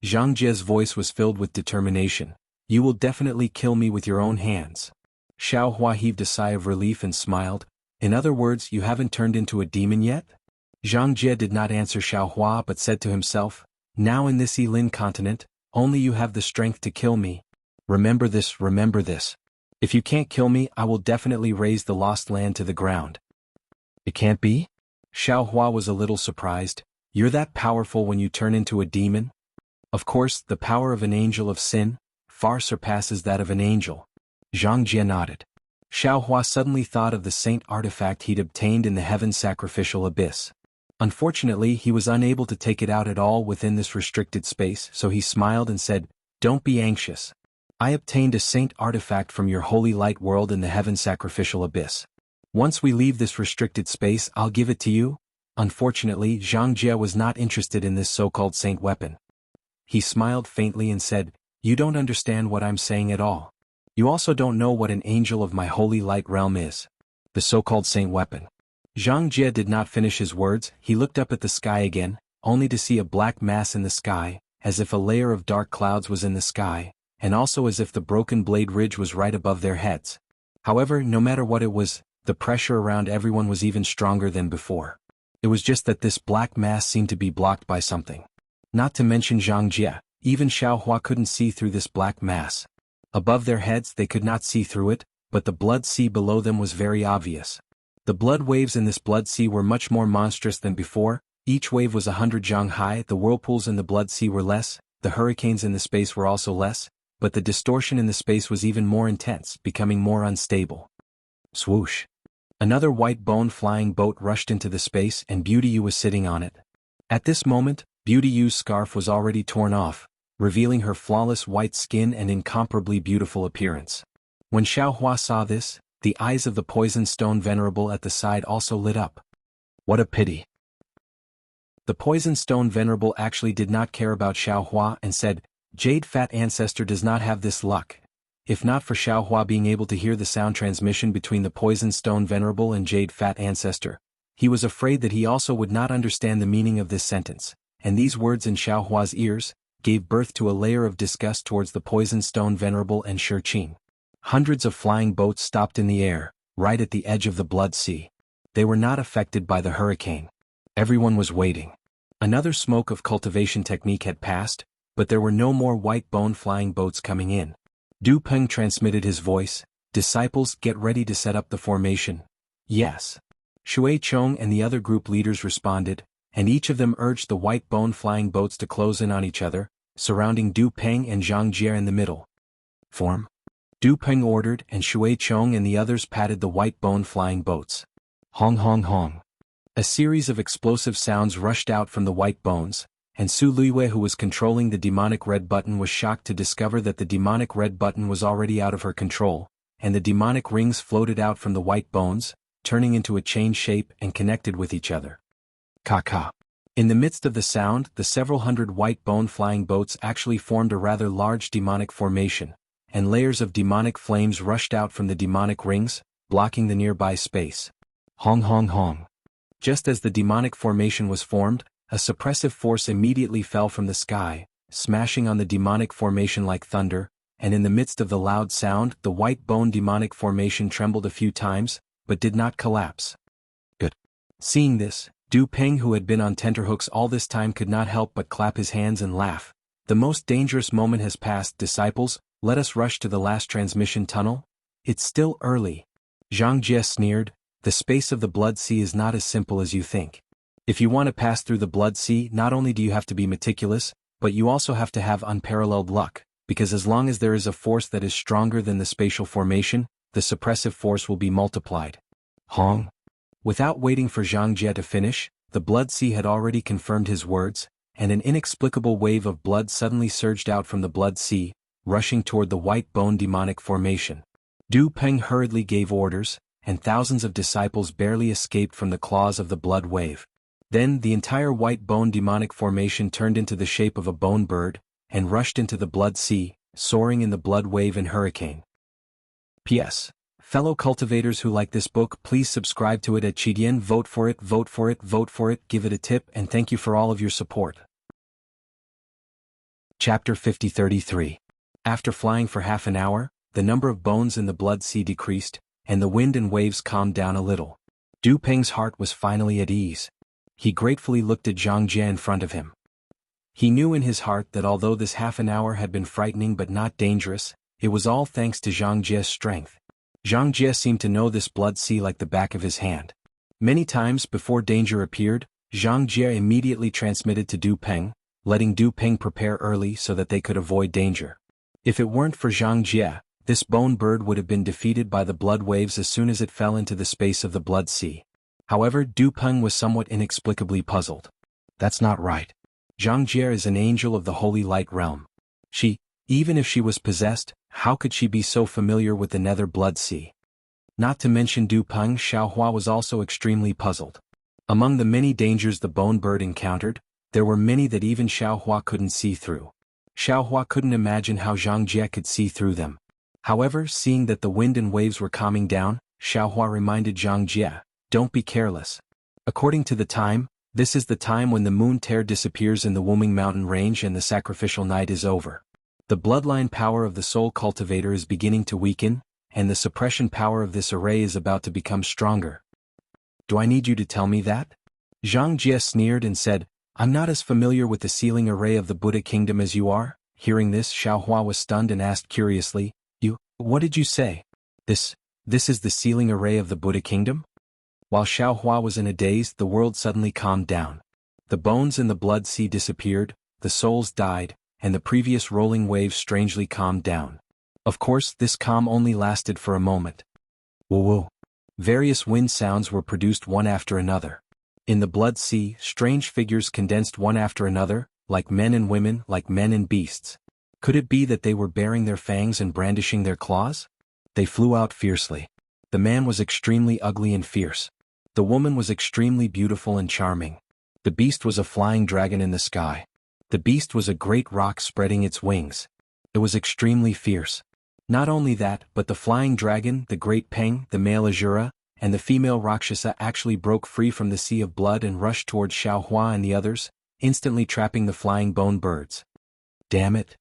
Zhang Jie's voice was filled with determination. You will definitely kill me with your own hands. Xiao Hua heaved a sigh of relief and smiled. In other words, you haven't turned into a demon yet? Zhang Jie did not answer Xiao Hua but said to himself, now in this Yilin continent, only you have the strength to kill me. Remember this, remember this. If you can't kill me, I will definitely raze the lost land to the ground. It can't be? Xiao Hua was a little surprised. You're that powerful when you turn into a demon? Of course, the power of an angel of sin far surpasses that of an angel. Zhang Jie nodded. Xiao Hua suddenly thought of the saint artifact he'd obtained in the heaven sacrificial abyss. Unfortunately, he was unable to take it out at all within this restricted space, so he smiled and said, don't be anxious. I obtained a saint artifact from your holy light world in the heaven sacrificial abyss. Once we leave this restricted space, I'll give it to you. Unfortunately, Zhang Jie was not interested in this so-called saint weapon. He smiled faintly and said, "You don't understand what I'm saying at all. You also don't know what an angel of my holy light realm is. The so-called saint weapon." Zhang Jie did not finish his words. He looked up at the sky again, only to see a black mass in the sky, as if a layer of dark clouds was in the sky, and also as if the broken blade ridge was right above their heads. However, no matter what it was, the pressure around everyone was even stronger than before. It was just that this black mass seemed to be blocked by something. Not to mention Zhang Jie, even Xiaohua couldn't see through this black mass. Above their heads they could not see through it, but the blood sea below them was very obvious. The blood waves in this blood sea were much more monstrous than before. Each wave was 100 zhang high. The whirlpools in the blood sea were less, the hurricanes in the space were also less, but the distortion in the space was even more intense, becoming more unstable. Swoosh. Another white bone flying boat rushed into the space and Beauty Yu was sitting on it. At this moment, Beauty Yu's scarf was already torn off, revealing her flawless white skin and incomparably beautiful appearance. When Xiaohua saw this, the eyes of the poison stone venerable at the side also lit up. What a pity. The poison stone venerable actually did not care about Xiaohua and said, "Jade Fat Ancestor does not have this luck." If not for Xiaohua being able to hear the sound transmission between the poison stone venerable and Jade Fat Ancestor, he was afraid that he also would not understand the meaning of this sentence, and these words in Xiaohua's ears gave birth to a layer of disgust towards the poison stone venerable and Shi Qin. Hundreds of flying boats stopped in the air, right at the edge of the blood sea. They were not affected by the hurricane. Everyone was waiting. Another smoke of cultivation technique had passed, but there were no more white bone flying boats coming in. Du Peng transmitted his voice, "Disciples, get ready to set up the formation." Yes. Shui Chong and the other group leaders responded, and each of them urged the white bone flying boats to close in on each other, surrounding Du Peng and Zhang Jie in the middle. Form. Du Peng ordered, and Shui Chong and the others patted the white bone flying boats. Hong hong hong. A series of explosive sounds rushed out from the white bones, and Su Luiwei, who was controlling the demonic red button, was shocked to discover that the demonic red button was already out of her control, and the demonic rings floated out from the white bones, turning into a chain shape and connected with each other. Ka-ka. In the midst of the sound, the several hundred white bone flying boats actually formed a rather large demonic formation, and layers of demonic flames rushed out from the demonic rings, blocking the nearby space. Hong hong hong. Just as the demonic formation was formed, a suppressive force immediately fell from the sky, smashing on the demonic formation like thunder, and in the midst of the loud sound, the white bone demonic formation trembled a few times, but did not collapse. Good. Seeing this, Du Peng, who had been on tenterhooks all this time, could not help but clap his hands and laugh. The most dangerous moment has passed, disciples. Let us rush to the last transmission tunnel. It's still early. Zhang Jie sneered, "The space of the blood sea is not as simple as you think. If you want to pass through the blood sea, not only do you have to be meticulous, but you also have to have unparalleled luck, because as long as there is a force that is stronger than the spatial formation, the suppressive force will be multiplied." Hong. Without waiting for Zhang Jie to finish, the blood sea had already confirmed his words, and an inexplicable wave of blood suddenly surged out from the blood sea, rushing toward the white bone demonic formation. Du Peng hurriedly gave orders, and thousands of disciples barely escaped from the claws of the blood wave. Then the entire white bone demonic formation turned into the shape of a bone bird, and rushed into the blood sea, soaring in the blood wave and hurricane. P.S. Fellow cultivators who like this book, please subscribe to it at Qidian. Vote for it, vote for it, vote for it, give it a tip, and thank you for all of your support. Chapter 50-33. After flying for half an hour, the number of bones in the blood sea decreased, and the wind and waves calmed down a little. Du Peng's heart was finally at ease. He gratefully looked at Zhang Jie in front of him. He knew in his heart that although this half an hour had been frightening but not dangerous, it was all thanks to Zhang Jie's strength. Zhang Jie seemed to know this blood sea like the back of his hand. Many times before danger appeared, Zhang Jie immediately transmitted to Du Peng, letting Du Peng prepare early so that they could avoid danger. If it weren't for Zhang Jie, this bone bird would have been defeated by the blood waves as soon as it fell into the space of the blood sea. However, Du Peng was somewhat inexplicably puzzled. That's not right. Zhang Jie is an angel of the holy light realm. Even if she was possessed, how could she be so familiar with the nether blood sea? Not to mention Du Peng, Xiaohua was also extremely puzzled. Among the many dangers the bone bird encountered, there were many that even Xiaohua couldn't see through. Xiaohua couldn't imagine how Zhang Jie could see through them. However, seeing that the wind and waves were calming down, Xiaohua reminded Zhang Jie, "Don't be careless. According to the time, this is the time when the moon tear disappears in the Wuming mountain range and the sacrificial night is over. The bloodline power of the soul cultivator is beginning to weaken, and the suppression power of this array is about to become stronger." "Do I need you to tell me that?" Zhang Jie sneered and said, "I'm not as familiar with the sealing array of the Buddha kingdom as you are." Hearing this, Xiaohua was stunned and asked curiously, What did you say? This is the sealing array of the Buddha kingdom?" While Xiaohua was in a daze, the world suddenly calmed down. The bones in the blood sea disappeared, the souls died, and the previous rolling waves strangely calmed down. Of course, this calm only lasted for a moment. Woo-woo. Various wind sounds were produced one after another. In the blood sea, strange figures condensed one after another, like men and women, like men and beasts. Could it be that they were baring their fangs and brandishing their claws? They flew out fiercely. The man was extremely ugly and fierce. The woman was extremely beautiful and charming. The beast was a flying dragon in the sky. The beast was a great rock spreading its wings. It was extremely fierce. Not only that, but the flying dragon, the great Peng, the male Azura, and the female Rakshasa actually broke free from the sea of blood and rushed towards Xiaohua and the others, instantly trapping the flying bone birds. Damn it.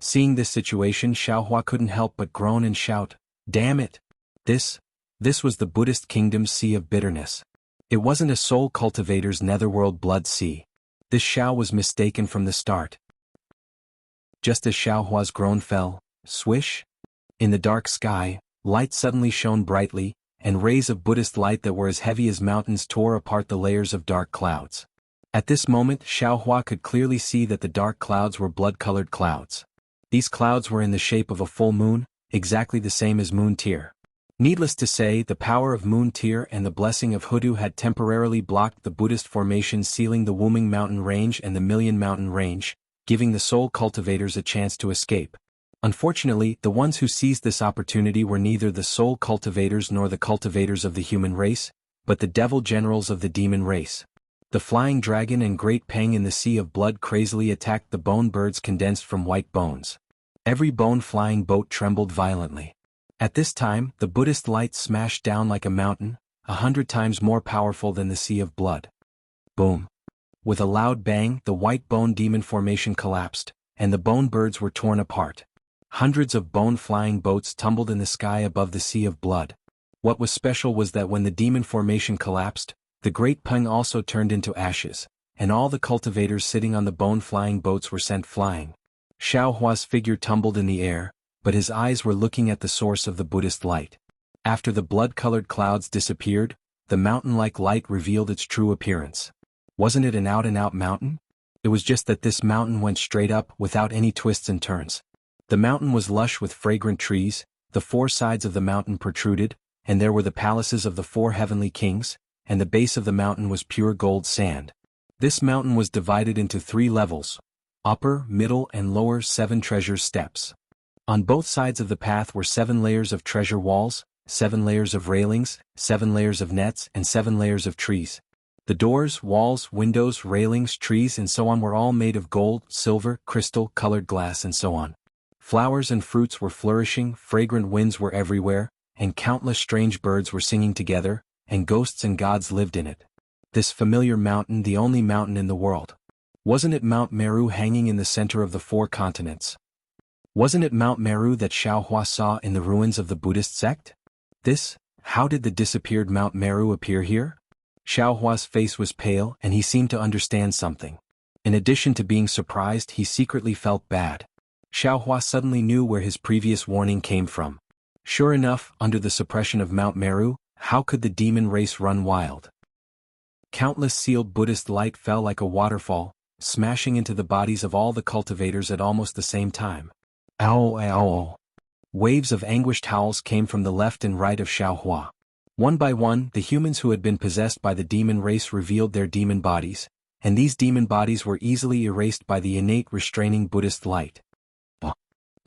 Seeing this situation, Xiaohua couldn't help but groan and shout, "Damn it! This was the Buddhist kingdom's sea of bitterness. It wasn't a soul cultivator's netherworld blood sea. This Xiao was mistaken from the start." Just as Xiaohua's groan fell, swish! In the dark sky, light suddenly shone brightly, and rays of Buddhist light that were as heavy as mountains tore apart the layers of dark clouds. At this moment, Xiaohua could clearly see that the dark clouds were blood-colored clouds. These clouds were in the shape of a full moon, exactly the same as moon tear. Needless to say, the power of moon tear and the blessing of Hoodoo had temporarily blocked the Buddhist formations sealing the Wuming mountain range and the Million mountain range, giving the soul cultivators a chance to escape. Unfortunately, the ones who seized this opportunity were neither the soul cultivators nor the cultivators of the human race, but the devil generals of the demon race. The flying dragon and great Peng in the sea of blood crazily attacked the bone birds condensed from white bones. Every bone-flying boat trembled violently. At this time, the Buddhist light smashed down like a mountain, 100 times more powerful than the sea of blood. Boom! With a loud bang, the white bone demon formation collapsed, and the bone birds were torn apart. Hundreds of bone-flying boats tumbled in the sky above the sea of blood. What was special was that when the demon formation collapsed, the great Peng also turned into ashes, and all the cultivators sitting on the bone-flying boats were sent flying. Xiaohua's figure tumbled in the air, but his eyes were looking at the source of the Buddhist light. After the blood-colored clouds disappeared, the mountain-like light revealed its true appearance. Wasn't it an out-and-out mountain? It was just that this mountain went straight up without any twists and turns. The mountain was lush with fragrant trees, the 4 sides of the mountain protruded, and there were the palaces of the 4 heavenly kings, and the base of the mountain was pure gold sand. This mountain was divided into 3 levels, upper, middle and lower 7 treasure steps. On both sides of the path were 7 layers of treasure walls, 7 layers of railings, 7 layers of nets and 7 layers of trees. The doors, walls, windows, railings, trees and so on were all made of gold, silver, crystal, colored glass and so on. Flowers and fruits were flourishing, fragrant winds were everywhere, and countless strange birds were singing together, and ghosts and gods lived in it. This familiar mountain, the only mountain in the world. Wasn't it Mount Meru hanging in the center of the 4 continents? Wasn't it Mount Meru that Xiaohua saw in the ruins of the Buddhist sect? How did the disappeared Mount Meru appear here? Xiaohua's face was pale and he seemed to understand something. In addition to being surprised, he secretly felt bad. Xiaohua suddenly knew where his previous warning came from. Sure enough, under the suppression of Mount Meru, how could the demon race run wild? Countless sealed Buddhist light fell like a waterfall, smashing into the bodies of all the cultivators at almost the same time. Ow, ow. Waves of anguished howls came from the left and right of Xiaohua. One by one, the humans who had been possessed by the demon race revealed their demon bodies, and these demon bodies were easily erased by the innate restraining Buddhist light.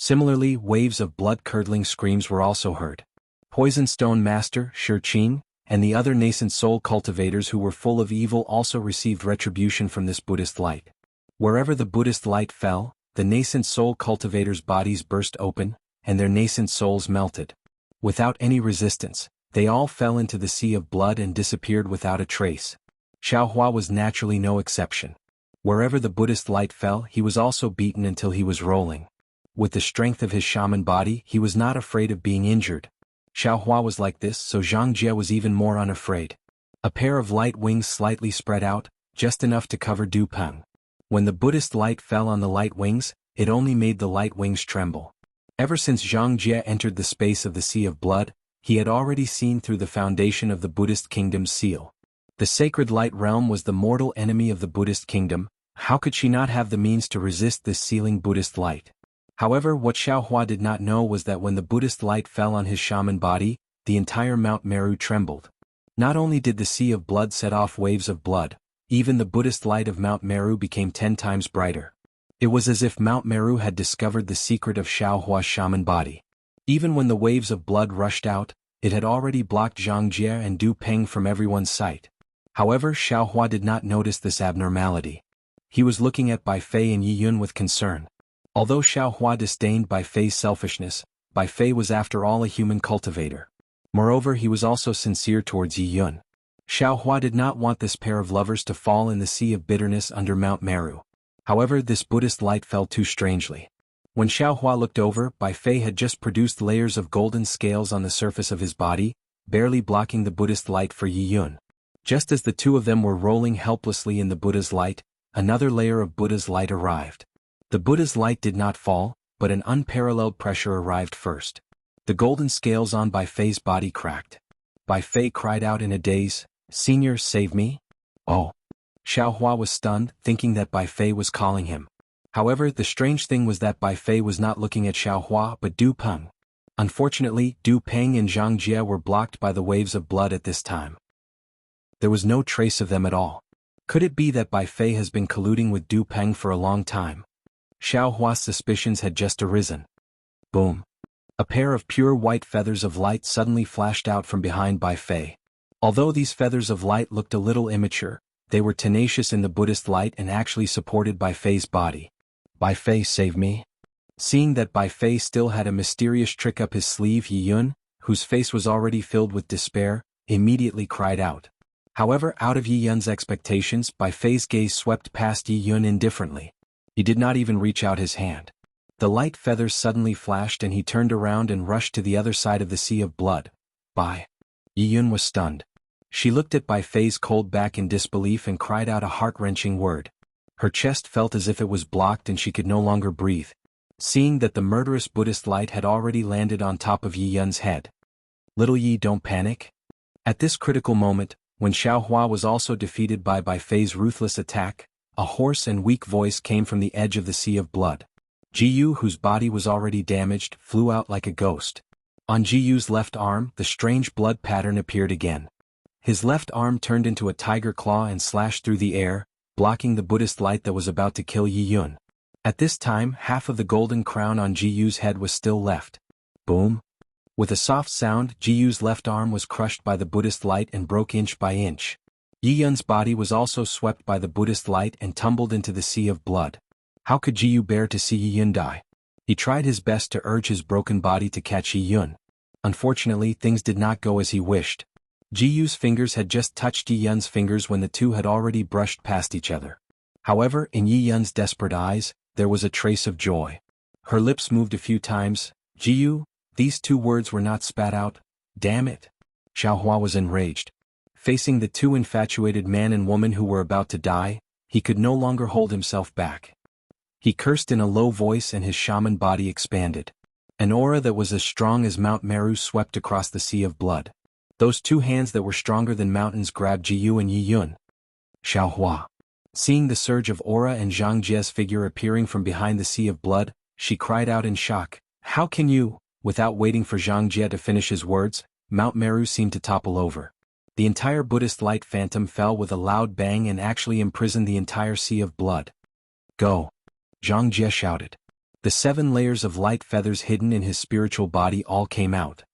Similarly, waves of blood-curdling screams were also heard. Poison Stone Master, Shi Qin, and the other nascent soul cultivators who were full of evil also received retribution from this Buddhist light. Wherever the Buddhist light fell, the nascent soul cultivators' bodies burst open, and their nascent souls melted. Without any resistance, they all fell into the sea of blood and disappeared without a trace. Xiaohua was naturally no exception. Wherever the Buddhist light fell, he was also beaten until he was rolling. With the strength of his shaman body, he was not afraid of being injured. Xiaohua was like this, so Zhang Jie was even more unafraid. A pair of light wings slightly spread out, just enough to cover Du Peng. When the Buddhist light fell on the light wings, it only made the light wings tremble. Ever since Zhang Jie entered the space of the Sea of Blood, he had already seen through the foundation of the Buddhist kingdom's seal. The sacred light realm was the mortal enemy of the Buddhist kingdom. How could she not have the means to resist this sealing Buddhist light? However, what Xiaohua did not know was that when the Buddhist light fell on his shaman body, the entire Mount Meru trembled. Not only did the Sea of Blood set off waves of blood, even the Buddhist light of Mount Meru became 10 times brighter. It was as if Mount Meru had discovered the secret of Xiaohua's shaman body. Even when the waves of blood rushed out, it had already blocked Zhang Jie and Du Peng from everyone's sight. However, Xiaohua did not notice this abnormality. He was looking at Bai Fei and Yi Yun with concern. Although Xiaohua disdained Bai Fei's selfishness, Bai Fei was after all a human cultivator. Moreover, he was also sincere towards Yi Yun. Xiaohua did not want this pair of lovers to fall in the sea of bitterness under Mount Meru. However, this Buddhist light fell too strangely. When Xiaohua looked over, Bai Fei had just produced layers of golden scales on the surface of his body, barely blocking the Buddhist light for Yi Yun. Just as the two of them were rolling helplessly in the Buddha's light, another layer of Buddha's light arrived. The Buddha's light did not fall, but an unparalleled pressure arrived first. The golden scales on Bai Fei's body cracked. Bai Fei cried out in a daze, "Senior, save me!" Oh! Xiaohua was stunned, thinking that Bai Fei was calling him. However, the strange thing was that Bai Fei was not looking at Xiaohua but Du Peng. Unfortunately, Du Peng and Zhang Jie were blocked by the waves of blood at this time. There was no trace of them at all. Could it be that Bai Fei has been colluding with Du Peng for a long time? Xiaohua's suspicions had just arisen. Boom! A pair of pure white feathers of light suddenly flashed out from behind Bai Fei. Although these feathers of light looked a little immature, they were tenacious in the Buddhist light and actually supported Bai Fei's body. Bai Fei, save me. Seeing that Bai Fei still had a mysterious trick up his sleeve, Yi Yun, whose face was already filled with despair, immediately cried out. However, out of Yi Yun's expectations, Bai Fei's gaze swept past Yi Yun indifferently. He did not even reach out his hand. The light feathers suddenly flashed and he turned around and rushed to the other side of the sea of blood. Bai. Yi Yun was stunned. She looked at Bai Fei's cold back in disbelief and cried out a heart-wrenching word. Her chest felt as if it was blocked and she could no longer breathe. Seeing that the murderous Buddhist light had already landed on top of Yi Yun's head. Little Yi, don't panic. At this critical moment, when Xiaohua was also defeated by Bai Fei's ruthless attack, a hoarse and weak voice came from the edge of the sea of blood. Jiyu, whose body was already damaged, flew out like a ghost. On Jiyu's left arm, the strange blood pattern appeared again. His left arm turned into a tiger claw and slashed through the air, blocking the Buddhist light that was about to kill Yi Yun. At this time, half of the golden crown on Jiyu's head was still left. Boom! With a soft sound, Jiyu's left arm was crushed by the Buddhist light and broke inch by inch. Yi Yun's body was also swept by the Buddhist light and tumbled into the sea of blood. How could Jiyu bear to see Yi Yun die? He tried his best to urge his broken body to catch Yi Yun. Unfortunately, things did not go as he wished. Jiyu's fingers had just touched Yi Yun's fingers when the two had already brushed past each other. However, in Yi Yun's desperate eyes, there was a trace of joy. Her lips moved a few times. Jiyu, these two words were not spat out. Damn it! Xiaohua was enraged. Facing the two infatuated man and woman who were about to die, he could no longer hold himself back. He cursed in a low voice and his shaman body expanded. An aura that was as strong as Mount Meru swept across the sea of blood. Those two hands that were stronger than mountains grabbed Jiyu and Yi Yun. Xiaohua. Seeing the surge of aura and Zhang Jie's figure appearing from behind the sea of blood, she cried out in shock, "How can you?" Without waiting for Zhang Jie to finish his words, Mount Meru seemed to topple over. The entire Buddhist light phantom fell with a loud bang and actually imprisoned the entire sea of blood. Go! Zhang Jie shouted. The 7 layers of light feathers hidden in his spiritual body all came out.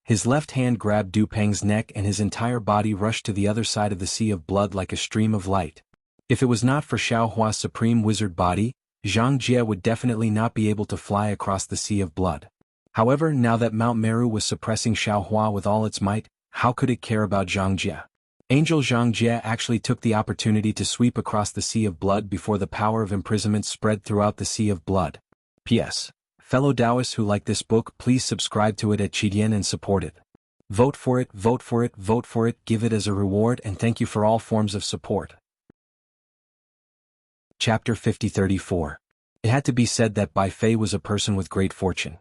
His left hand grabbed Du Peng's neck and his entire body rushed to the other side of the sea of blood like a stream of light. If it was not for Xiaohua's supreme wizard body, Zhang Jie would definitely not be able to fly across the sea of blood. However, now that Mount Meru was suppressing Xiaohua with all its might, how could it care about Zhang Jie? Angel Zhang Jie actually took the opportunity to sweep across the sea of blood before the power of imprisonment spread throughout the sea of blood. P.S. Fellow Taoists who like this book, please subscribe to it at Qidian and support it. Vote for it, vote for it, vote for it, give it as a reward, and thank you for all forms of support. Chapter 50-34. It had to be said that Bai Fei was a person with great fortune.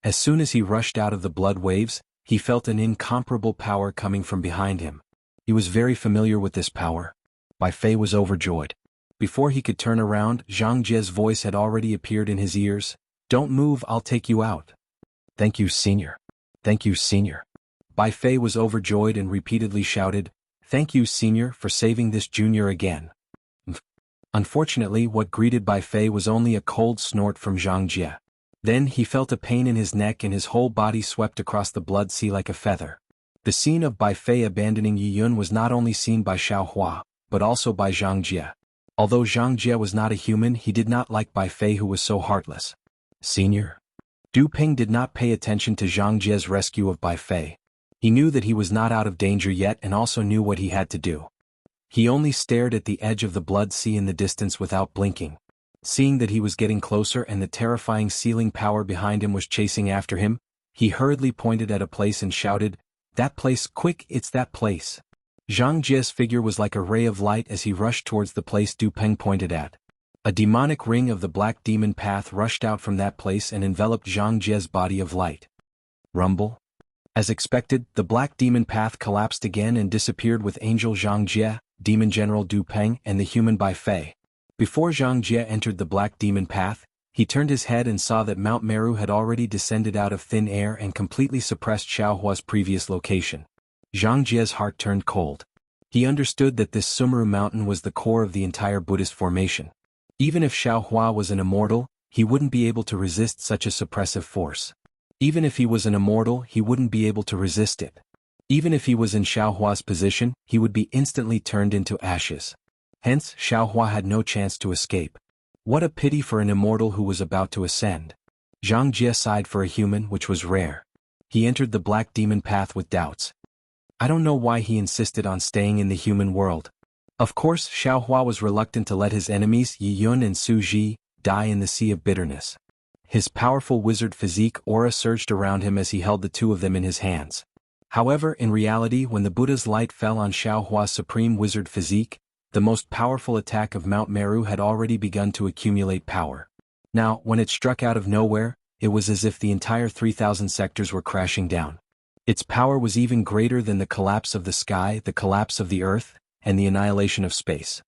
As soon as he rushed out of the blood waves, he felt an incomparable power coming from behind him. He was very familiar with this power. Bai Fei was overjoyed. Before he could turn around, Zhang Jie's voice had already appeared in his ears. "Don't move, I'll take you out." "Thank you, senior. Thank you, senior." Bai Fei was overjoyed and repeatedly shouted, "Thank you, senior, for saving this junior again." Unfortunately, what greeted Bai Fei was only a cold snort from Zhang Jie. Then he felt a pain in his neck and his whole body swept across the blood sea like a feather. The scene of Bai Fei abandoning Yi Yun was not only seen by Xiaohua, but also by Zhang Jie. Although Zhang Jie was not a human, he did not like Bai Fei, who was so heartless. "Senior?" Du Peng did not pay attention to Zhang Jie's rescue of Bai Fei. He knew that he was not out of danger yet and also knew what he had to do. He only stared at the edge of the blood sea in the distance without blinking. Seeing that he was getting closer and the terrifying sealing power behind him was chasing after him, he hurriedly pointed at a place and shouted, "That place, quick, it's that place." Zhang Jie's figure was like a ray of light as he rushed towards the place Du Peng pointed at. A demonic ring of the black demon path rushed out from that place and enveloped Zhang Jie's body of light. Rumble. As expected, the black demon path collapsed again and disappeared with Angel Zhang Jie, Demon General Du Peng, and the human Bai Fei. Before Zhang Jie entered the black demon path, he turned his head and saw that Mount Meru had already descended out of thin air and completely suppressed Xiaohua's previous location. Zhang Jie's heart turned cold. He understood that this Sumeru mountain was the core of the entire Buddhist formation. Even if Xiaohua was an immortal, he wouldn't be able to resist such a suppressive force. Even if he was an immortal, he wouldn't be able to resist it. Even if he was in Xiaohua's position, he would be instantly turned into ashes. Hence, Xiaohua had no chance to escape. What a pity for an immortal who was about to ascend. Zhang Jie sighed for a human, which was rare. He entered the black demon path with doubts. I don't know why he insisted on staying in the human world. Of course, Xiaohua was reluctant to let his enemies Yi Yun and Su Ji die in the sea of bitterness. His powerful wizard physique aura surged around him as he held the two of them in his hands. However, in reality, when the Buddha's light fell on Xiaohua's supreme wizard physique, the most powerful attack of Mount Meru had already begun to accumulate power. Now, when it struck out of nowhere, it was as if the entire 3,000 sectors were crashing down. Its power was even greater than the collapse of the sky, the collapse of the earth, and the annihilation of space.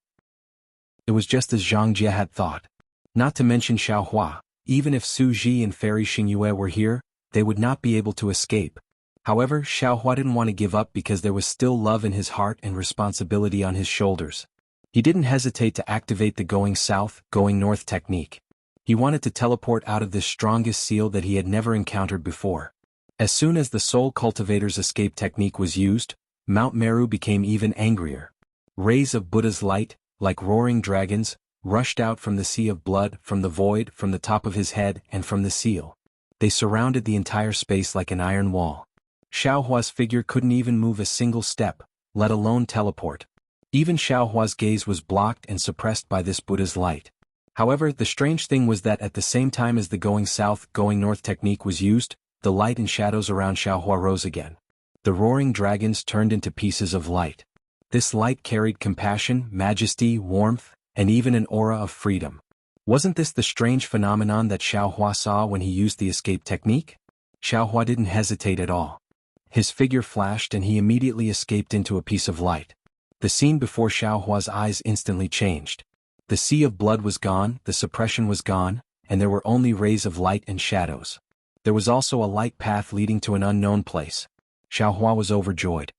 It was just as Zhang Jie had thought. Not to mention Xiaohua, even if Su Ji and Fairy Xingyue were here, they would not be able to escape. However, Xiaohua didn't want to give up because there was still love in his heart and responsibility on his shoulders. He didn't hesitate to activate the going south, going north technique. He wanted to teleport out of this strongest seal that he had never encountered before. As soon as the Soul Cultivator's escape technique was used, Mount Meru became even angrier. Rays of Buddha's light, like roaring dragons, rushed out from the sea of blood, from the void, from the top of his head, and from the seal. They surrounded the entire space like an iron wall. Xiaohua's figure couldn't even move a single step, let alone teleport. Even Xiaohua's gaze was blocked and suppressed by this Buddha's light. However, the strange thing was that at the same time as the going south, going north technique was used, the light and shadows around Xiaohua rose again. The roaring dragons turned into pieces of light. This light carried compassion, majesty, warmth, and even an aura of freedom. Wasn't this the strange phenomenon that Xiaohua saw when he used the escape technique? Xiaohua didn't hesitate at all. His figure flashed and he immediately escaped into a piece of light. The scene before Xiaohua's eyes instantly changed. The sea of blood was gone, the suppression was gone, and there were only rays of light and shadows. There was also a light path leading to an unknown place. Xiaohua was overjoyed.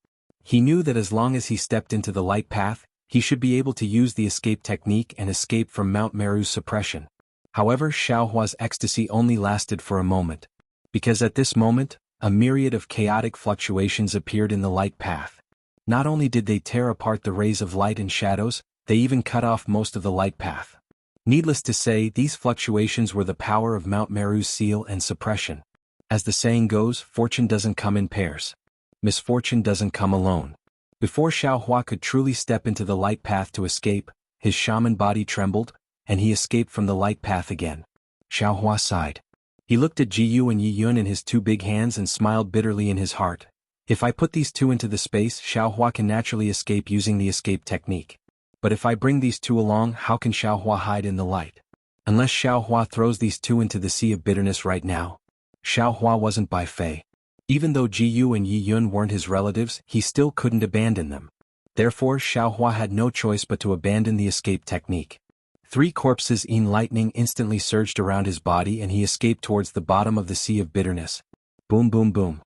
He knew that as long as he stepped into the light path, he should be able to use the escape technique and escape from Mount Meru's suppression. However, Xiaohua's ecstasy only lasted for a moment. Because at this moment, A myriad of chaotic fluctuations appeared in the light path. Not only did they tear apart the rays of light and shadows, they even cut off most of the light path. Needless to say, these fluctuations were the power of Mount Meru's seal and suppression. As the saying goes, fortune doesn't come in pairs. Misfortune doesn't come alone. Before Xiaohua could truly step into the light path to escape, his shaman body trembled, and he escaped from the light path again. Xiaohua sighed. He looked at Jiyu and Yiyun in his two big hands and smiled bitterly in his heart. If I put these two into the space, Xiaohua can naturally escape using the escape technique. But if I bring these two along, how can Xiaohua hide in the light? Unless Xiaohua throws these two into the sea of bitterness right now. Xiaohua wasn't Bai Fei. Even though Jiyu and Yiyun weren't his relatives, he still couldn't abandon them. Therefore, Xiaohua had no choice but to abandon the escape technique. 3 corpses in lightning instantly surged around his body and he escaped towards the bottom of the sea of bitterness. Boom boom boom.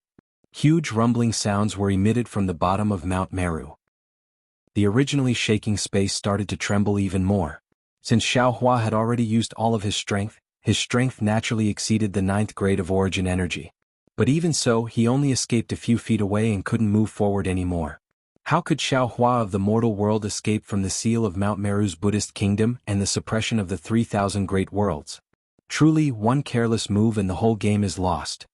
Huge rumbling sounds were emitted from the bottom of Mount Meru. The originally shaking space started to tremble even more. Since Xiaohua had already used all of his strength naturally exceeded the 9th grade of origin energy. But even so, he only escaped a few feet away and couldn't move forward anymore. How could Xiaohua of the mortal world escape from the seal of Mount Meru's Buddhist kingdom and the suppression of the 3,000 great worlds? Truly, one careless move and the whole game is lost.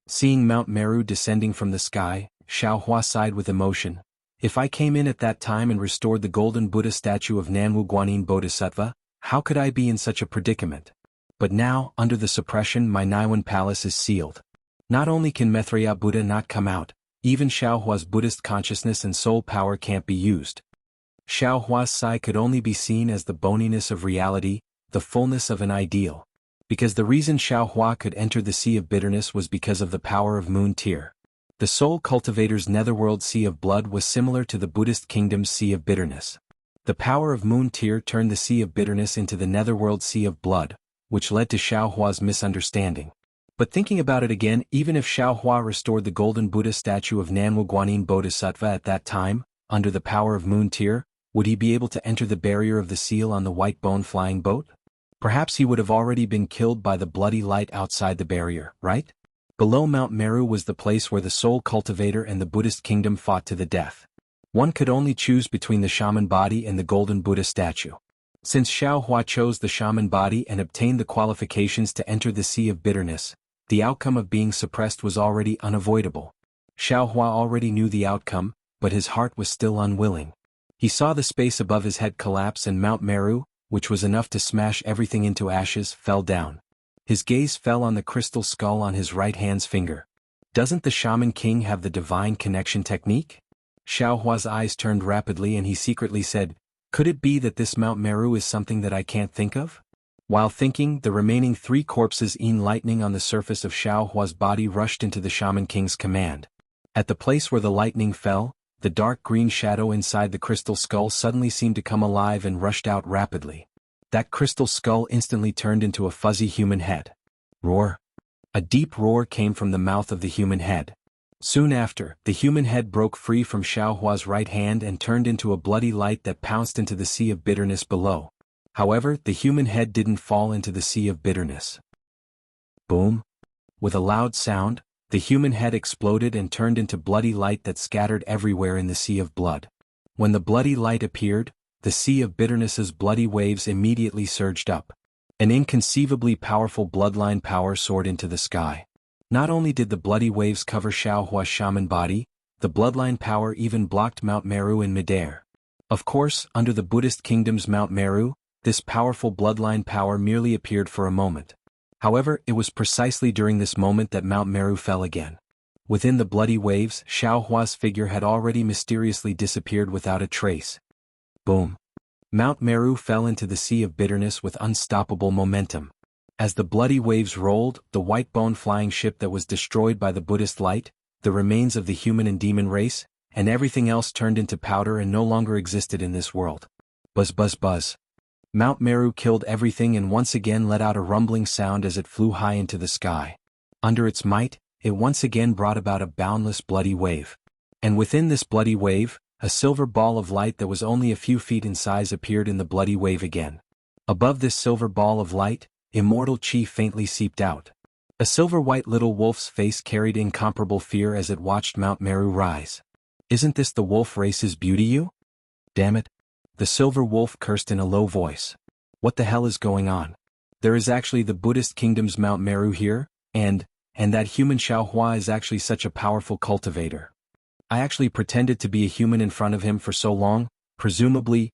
Seeing Mount Meru descending from the sky, Xiaohua sighed with emotion. If I came in at that time and restored the golden Buddha statue of Nanwu Guanyin Bodhisattva, how could I be in such a predicament? But now, under the suppression, my Naiwan palace is sealed. Not only can Maitreya Buddha not come out, even Xiaohua's Buddhist consciousness and soul power can't be used. Xiaohua's sigh could only be seen as the boniness of reality, the fullness of an ideal. Because the reason Xiaohua could enter the sea of bitterness was because of the power of Moon Tear. The soul cultivator's netherworld sea of blood was similar to the Buddhist kingdom's sea of bitterness. The power of Moon Tear turned the sea of bitterness into the netherworld sea of blood, which led to Xiaohua's misunderstanding. But thinking about it again, even if Xiaohua restored the golden Buddha statue of Nanwu Guanyin Bodhisattva at that time, under the power of Moon Tear, would he be able to enter the barrier of the seal on the white bone flying boat? Perhaps he would have already been killed by the bloody light outside the barrier, right? Below Mount Meru was the place where the soul cultivator and the Buddhist kingdom fought to the death. One could only choose between the shaman body and the golden Buddha statue. Since Xiaohua chose the shaman body and obtained the qualifications to enter the sea of bitterness, the outcome of being suppressed was already unavoidable. Xiaohua already knew the outcome, but his heart was still unwilling. He saw the space above his head collapse and Mount Meru, which was enough to smash everything into ashes, fell down. His gaze fell on the crystal skull on his right hand's finger. Doesn't the Shaman King have the divine connection technique? Xiaohua's eyes turned rapidly and he secretly said, could it be that this Mount Meru is something that I can't think of? While thinking, the remaining 3 corpses in lightning on the surface of Xiaohua's body rushed into the Shaman King's command. At the place where the lightning fell, the dark green shadow inside the crystal skull suddenly seemed to come alive and rushed out rapidly. That crystal skull instantly turned into a fuzzy human head. Roar! A deep roar came from the mouth of the human head. Soon after, the human head broke free from Xiaohua's right hand and turned into a bloody light that pounced into the sea of bitterness below. However, the human head didn't fall into the sea of bitterness. Boom! With a loud sound, the human head exploded and turned into bloody light that scattered everywhere in the sea of blood. When the bloody light appeared, the sea of bitterness's bloody waves immediately surged up. An inconceivably powerful bloodline power soared into the sky. Not only did the bloody waves cover Xiaohua's shaman body, the bloodline power even blocked Mount Meru in midair. Of course, under the Buddhist kingdom's Mount Meru, this powerful bloodline power merely appeared for a moment. However, it was precisely during this moment that Mount Meru fell again. Within the bloody waves, Xiaohua's figure had already mysteriously disappeared without a trace. Boom! Mount Meru fell into the sea of bitterness with unstoppable momentum. As the bloody waves rolled, the white bone flying ship that was destroyed by the Buddhist light, the remains of the human and demon race, and everything else turned into powder and no longer existed in this world. Buzz buzz buzz. Mount Meru killed everything and once again let out a rumbling sound as it flew high into the sky. Under its might, it once again brought about a boundless bloody wave. And within this bloody wave, a silver ball of light that was only a few feet in size appeared in the bloody wave again. Above this silver ball of light, immortal chi faintly seeped out. A silver-white little wolf's face carried incomparable fear as it watched Mount Meru rise. Isn't this the wolf race's beauty, you? Damn it. The silver wolf cursed in a low voice. What the hell is going on? There is actually the Buddhist kingdom's Mount Meru here, and that human Xiaohua is actually such a powerful cultivator. I actually pretended to be a human in front of him for so long, presumably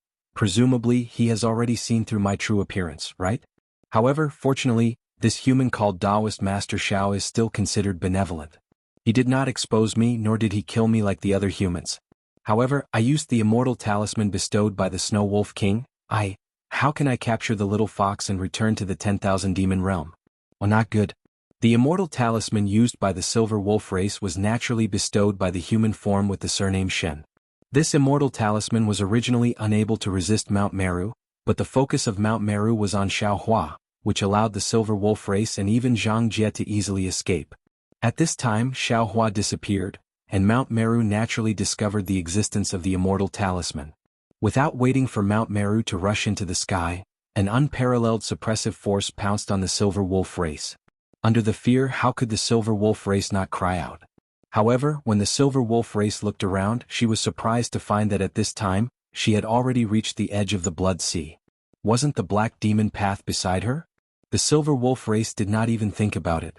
he has already seen through my true appearance, right? However, fortunately, this human called Taoist Master Xiao is still considered benevolent. He did not expose me nor did he kill me like the other humans. However, I used the immortal talisman bestowed by the Snow Wolf King. How can I capture the little fox and return to the 10,000 demon realm? Oh, not good. The immortal talisman used by the silver wolf race was naturally bestowed by the human form with the surname Shen. This immortal talisman was originally unable to resist Mount Meru, but the focus of Mount Meru was on Xiaohua, which allowed the silver wolf race and even Zhang Jie to easily escape. At this time, Xiaohua disappeared, and Mount Meru naturally discovered the existence of the immortal talisman. Without waiting for Mount Meru to rush into the sky, an unparalleled suppressive force pounced on the silver wolf race. Under the fear, how could the silver wolf race not cry out? However, when the silver wolf race looked around, she was surprised to find that at this time, she had already reached the edge of the blood sea. Wasn't the black demon path beside her? The silver wolf race did not even think about it.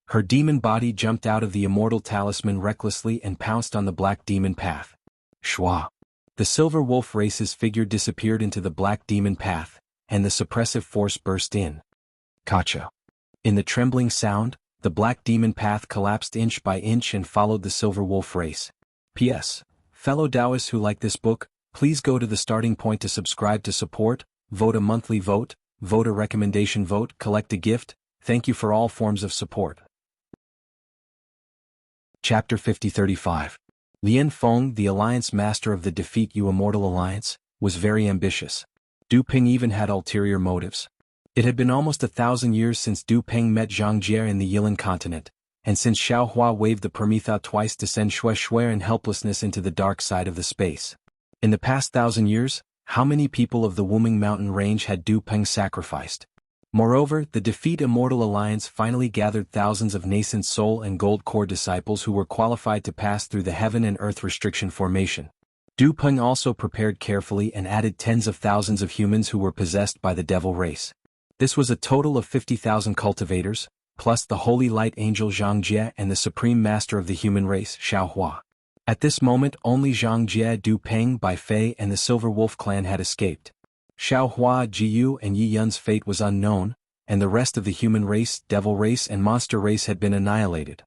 Her demon body jumped out of the immortal talisman recklessly and pounced on the black demon path. Shwa. The silver wolf race's figure disappeared into the black demon path, and the suppressive force burst in. Kacha. In the trembling sound, the black demon path collapsed inch by inch and followed the silver wolf race. P.S. Fellow Taoists who like this book, please go to the starting point to subscribe to support, vote a monthly vote, vote a recommendation vote, collect a gift. Thank you for all forms of support. Chapter 50-35. Lian Feng, the alliance master of the Defeat You Immortal Alliance, was very ambitious. Du Ping even had ulterior motives. It had been almost 1,000 years since Du Ping met Zhang Jie in the Yilan continent, and since Xiaohua waved the Permitha twice to send Shui in helplessness into the dark side of the space. In the past 1,000 years, how many people of the Wuming Mountain range had Du Ping sacrificed? Moreover, the Defeat Immortal Alliance finally gathered thousands of nascent soul and gold core disciples who were qualified to pass through the heaven and earth restriction formation. Du Ping also prepared carefully and added tens of thousands of humans who were possessed by the devil race. This was a total of 50,000 cultivators, plus the holy light angel Zhang Jie and the supreme master of the human race, Xiaohua. At this moment only Zhang Jie, Du Ping, Bai Fei and the Silver Wolf clan had escaped. Xiaohua, Jiyu and Yi Yun's fate was unknown, and the rest of the human race, devil race and monster race had been annihilated.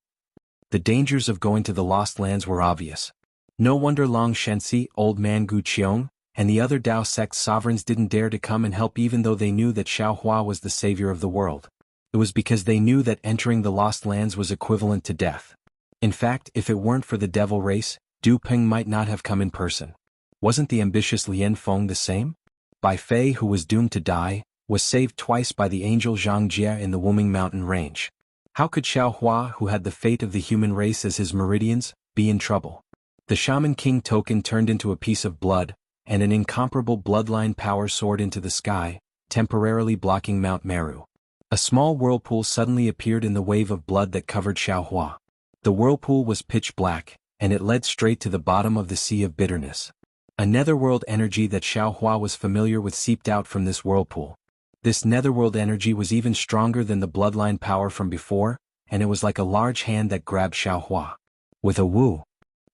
The dangers of going to the Lost Lands were obvious. No wonder Long Shenxi, Old Man Gu Qiong, and the other Dao sect sovereigns didn't dare to come and help even though they knew that Xiaohua was the savior of the world. It was because they knew that entering the Lost Lands was equivalent to death. In fact, if it weren't for the devil race, Du Ping might not have come in person. Wasn't the ambitious Lian Feng the same? Bai Fei, who was doomed to die, was saved twice by the angel Zhang Jie in the Wuming Mountain range. How could Xiaohua, who had the fate of the human race as his meridians, be in trouble? The Shaman King token turned into a piece of blood, and an incomparable bloodline power soared into the sky, temporarily blocking Mount Meru. A small whirlpool suddenly appeared in the wave of blood that covered Xiaohua. The whirlpool was pitch black, and it led straight to the bottom of the Sea of Bitterness. A netherworld energy that Xiaohua was familiar with seeped out from this whirlpool. This netherworld energy was even stronger than the bloodline power from before, and it was like a large hand that grabbed Xiaohua. With a woo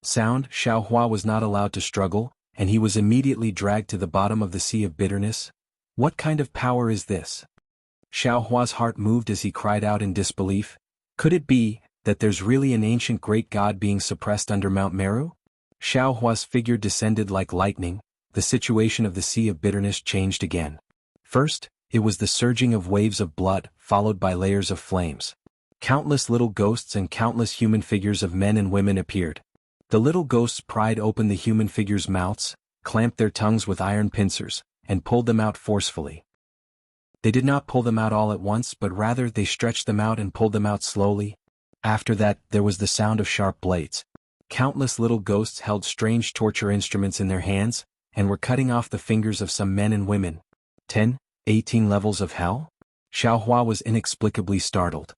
sound, Xiaohua was not allowed to struggle, and he was immediately dragged to the bottom of the Sea of Bitterness. What kind of power is this? Xiaohua's heart moved as he cried out in disbelief. Could it be that there's really an ancient great god being suppressed under Mount Meru? Xiaohua's figure descended like lightning. The situation of the Sea of Bitterness changed again. First, it was the surging of waves of blood, followed by layers of flames. Countless little ghosts and countless human figures of men and women appeared. The little ghosts pried open the human figures' mouths, clamped their tongues with iron pincers, and pulled them out forcefully. They did not pull them out all at once, but rather they stretched them out and pulled them out slowly. After that, there was the sound of sharp blades. Countless little ghosts held strange torture instruments in their hands, and were cutting off the fingers of some men and women. 10, 18 levels of hell? Xiaohua was inexplicably startled.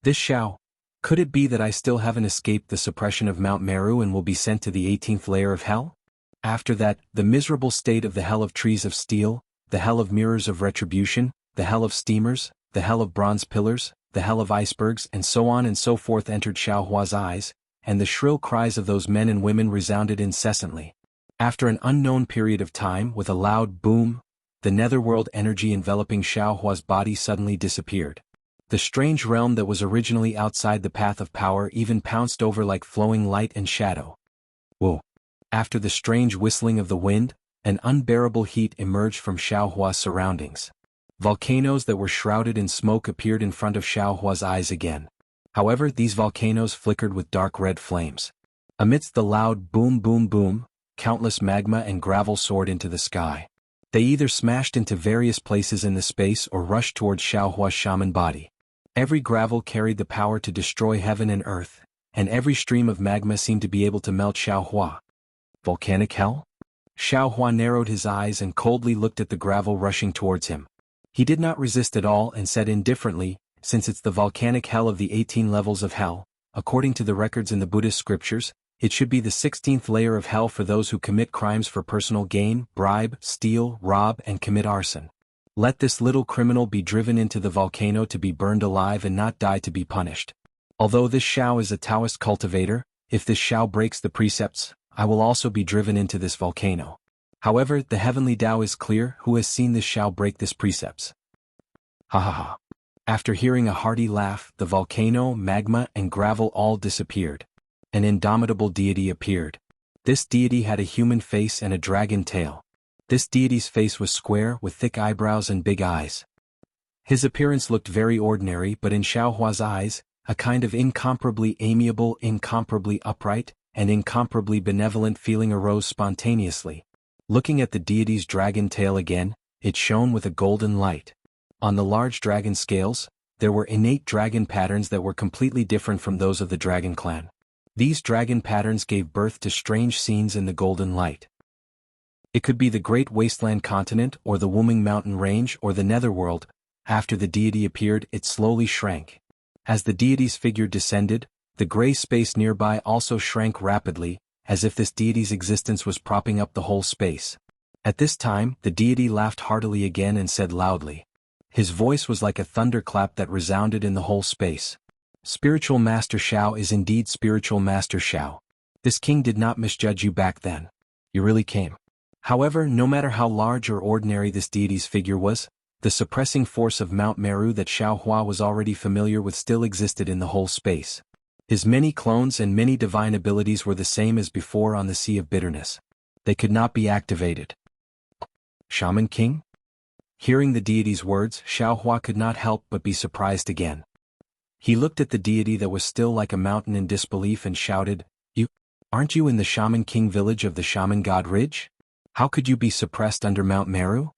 This Xiao. Could it be that I still haven't escaped the suppression of Mount Meru and will be sent to the 18th layer of hell? After that, the miserable state of the hell of trees of steel, the hell of mirrors of retribution, the hell of steamers, the hell of bronze pillars, the hell of icebergs, and so on and so forth entered Xiaohua's eyes, and the shrill cries of those men and women resounded incessantly. After an unknown period of time, with a loud boom, the netherworld energy enveloping Xiaohua's body suddenly disappeared. The strange realm that was originally outside the path of power even pounced over like flowing light and shadow. Whoa! After the strange whistling of the wind, an unbearable heat emerged from Xiaohua's surroundings. Volcanoes that were shrouded in smoke appeared in front of Xiaohua's eyes again. However, these volcanoes flickered with dark red flames. Amidst the loud boom boom boom, countless magma and gravel soared into the sky. They either smashed into various places in the space or rushed towards Xiaohua's shaman body. Every gravel carried the power to destroy heaven and earth, and every stream of magma seemed to be able to melt Xiaohua. Volcanic hell? Xiaohua narrowed his eyes and coldly looked at the gravel rushing towards him. He did not resist at all and said indifferently, since it's the volcanic hell of the 18 levels of hell, according to the records in the Buddhist scriptures, it should be the 16th layer of hell for those who commit crimes for personal gain, bribe, steal, rob, and commit arson. Let this little criminal be driven into the volcano to be burned alive and not die to be punished. Although this Xiao is a Taoist cultivator, if this Xiao breaks the precepts, I will also be driven into this volcano. However, the heavenly Tao is clear. Who has seen this Xiao break this precepts? Ha ha ha. After hearing a hearty laugh, the volcano, magma, and gravel all disappeared. An indomitable deity appeared. This deity had a human face and a dragon tail. This deity's face was square with thick eyebrows and big eyes. His appearance looked very ordinary, but in Xiaohua's eyes, a kind of incomparably amiable, incomparably upright, and incomparably benevolent feeling arose spontaneously. Looking at the deity's dragon tail again, it shone with a golden light. On the large dragon scales, there were innate dragon patterns that were completely different from those of the dragon clan. These dragon patterns gave birth to strange scenes in the golden light. It could be the Great Wasteland Continent or the Wuming Mountain Range or the Netherworld. After the deity appeared, it slowly shrank. As the deity's figure descended, the gray space nearby also shrank rapidly, as if this deity's existence was propping up the whole space. At this time, the deity laughed heartily again and said loudly. His voice was like a thunderclap that resounded in the whole space. Spiritual Master Xiao is indeed Spiritual Master Xiao. This king did not misjudge you back then. You really came. However, no matter how large or ordinary this deity's figure was, the suppressing force of Mount Meru that Xiaohua was already familiar with still existed in the whole space. His many clones and many divine abilities were the same as before on the Sea of Bitterness. They could not be activated. Shaman King? Hearing the deity's words, Xiaohua could not help but be surprised again. He looked at the deity that was still like a mountain in disbelief and shouted, Aren't you in the Shaman King village of the Shaman God Ridge? How could you be suppressed under Mount Meru?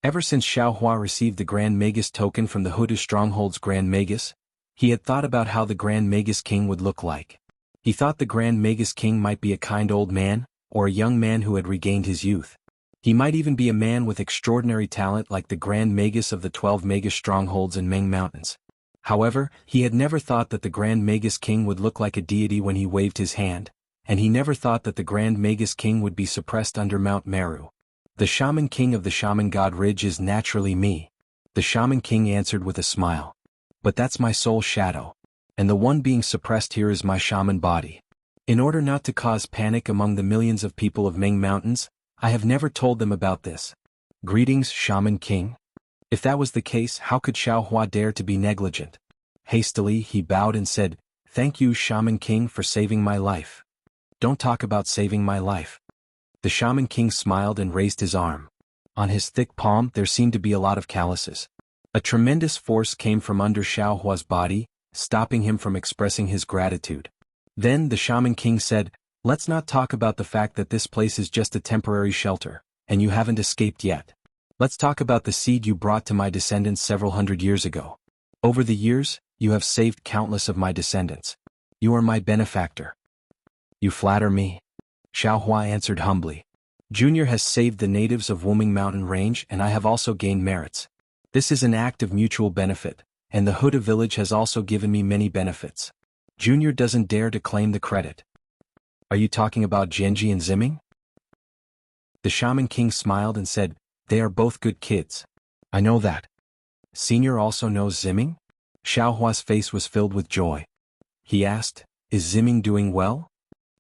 Ever since Xiaohua received the Grand Magus token from the Huda Stronghold's Grand Magus, he had thought about how the Grand Magus King would look like. He thought the Grand Magus King might be a kind old man, or a young man who had regained his youth. He might even be a man with extraordinary talent like the Grand Magus of the 12 Magus Strongholds in Ming Mountains. However, he had never thought that the Grand Magus King would look like a deity when he waved his hand, and he never thought that the Grand Magus King would be suppressed under Mount Meru. The Shaman King of the Shaman God Ridge is naturally me. The Shaman King answered with a smile. But that's my soul shadow. And the one being suppressed here is my shaman body. In order not to cause panic among the millions of people of Ming Mountains, I have never told them about this. Greetings, Shaman King. If that was the case, how could Xiaohua dare to be negligent? Hastily, he bowed and said, Thank you, Shaman King, for saving my life. Don't talk about saving my life. The Shaman King smiled and raised his arm. On his thick palm there seemed to be a lot of calluses. A tremendous force came from under Xiaohua's body, stopping him from expressing his gratitude. Then the Shaman King said, Let's not talk about the fact that this place is just a temporary shelter, and you haven't escaped yet. Let's talk about the seed you brought to my descendants several hundred years ago. Over the years, you have saved countless of my descendants. You are my benefactor. You flatter me. Xiaohua answered humbly. Junior has saved the natives of Wuming Mountain Range and I have also gained merits. This is an act of mutual benefit, and the Huda village has also given me many benefits. Junior doesn't dare to claim the credit. Are you talking about Genji and Ziming? The Shaman King smiled and said, they are both good kids. I know that. Senior also knows Ziming? Xiaohua's face was filled with joy. He asked, is Ziming doing well?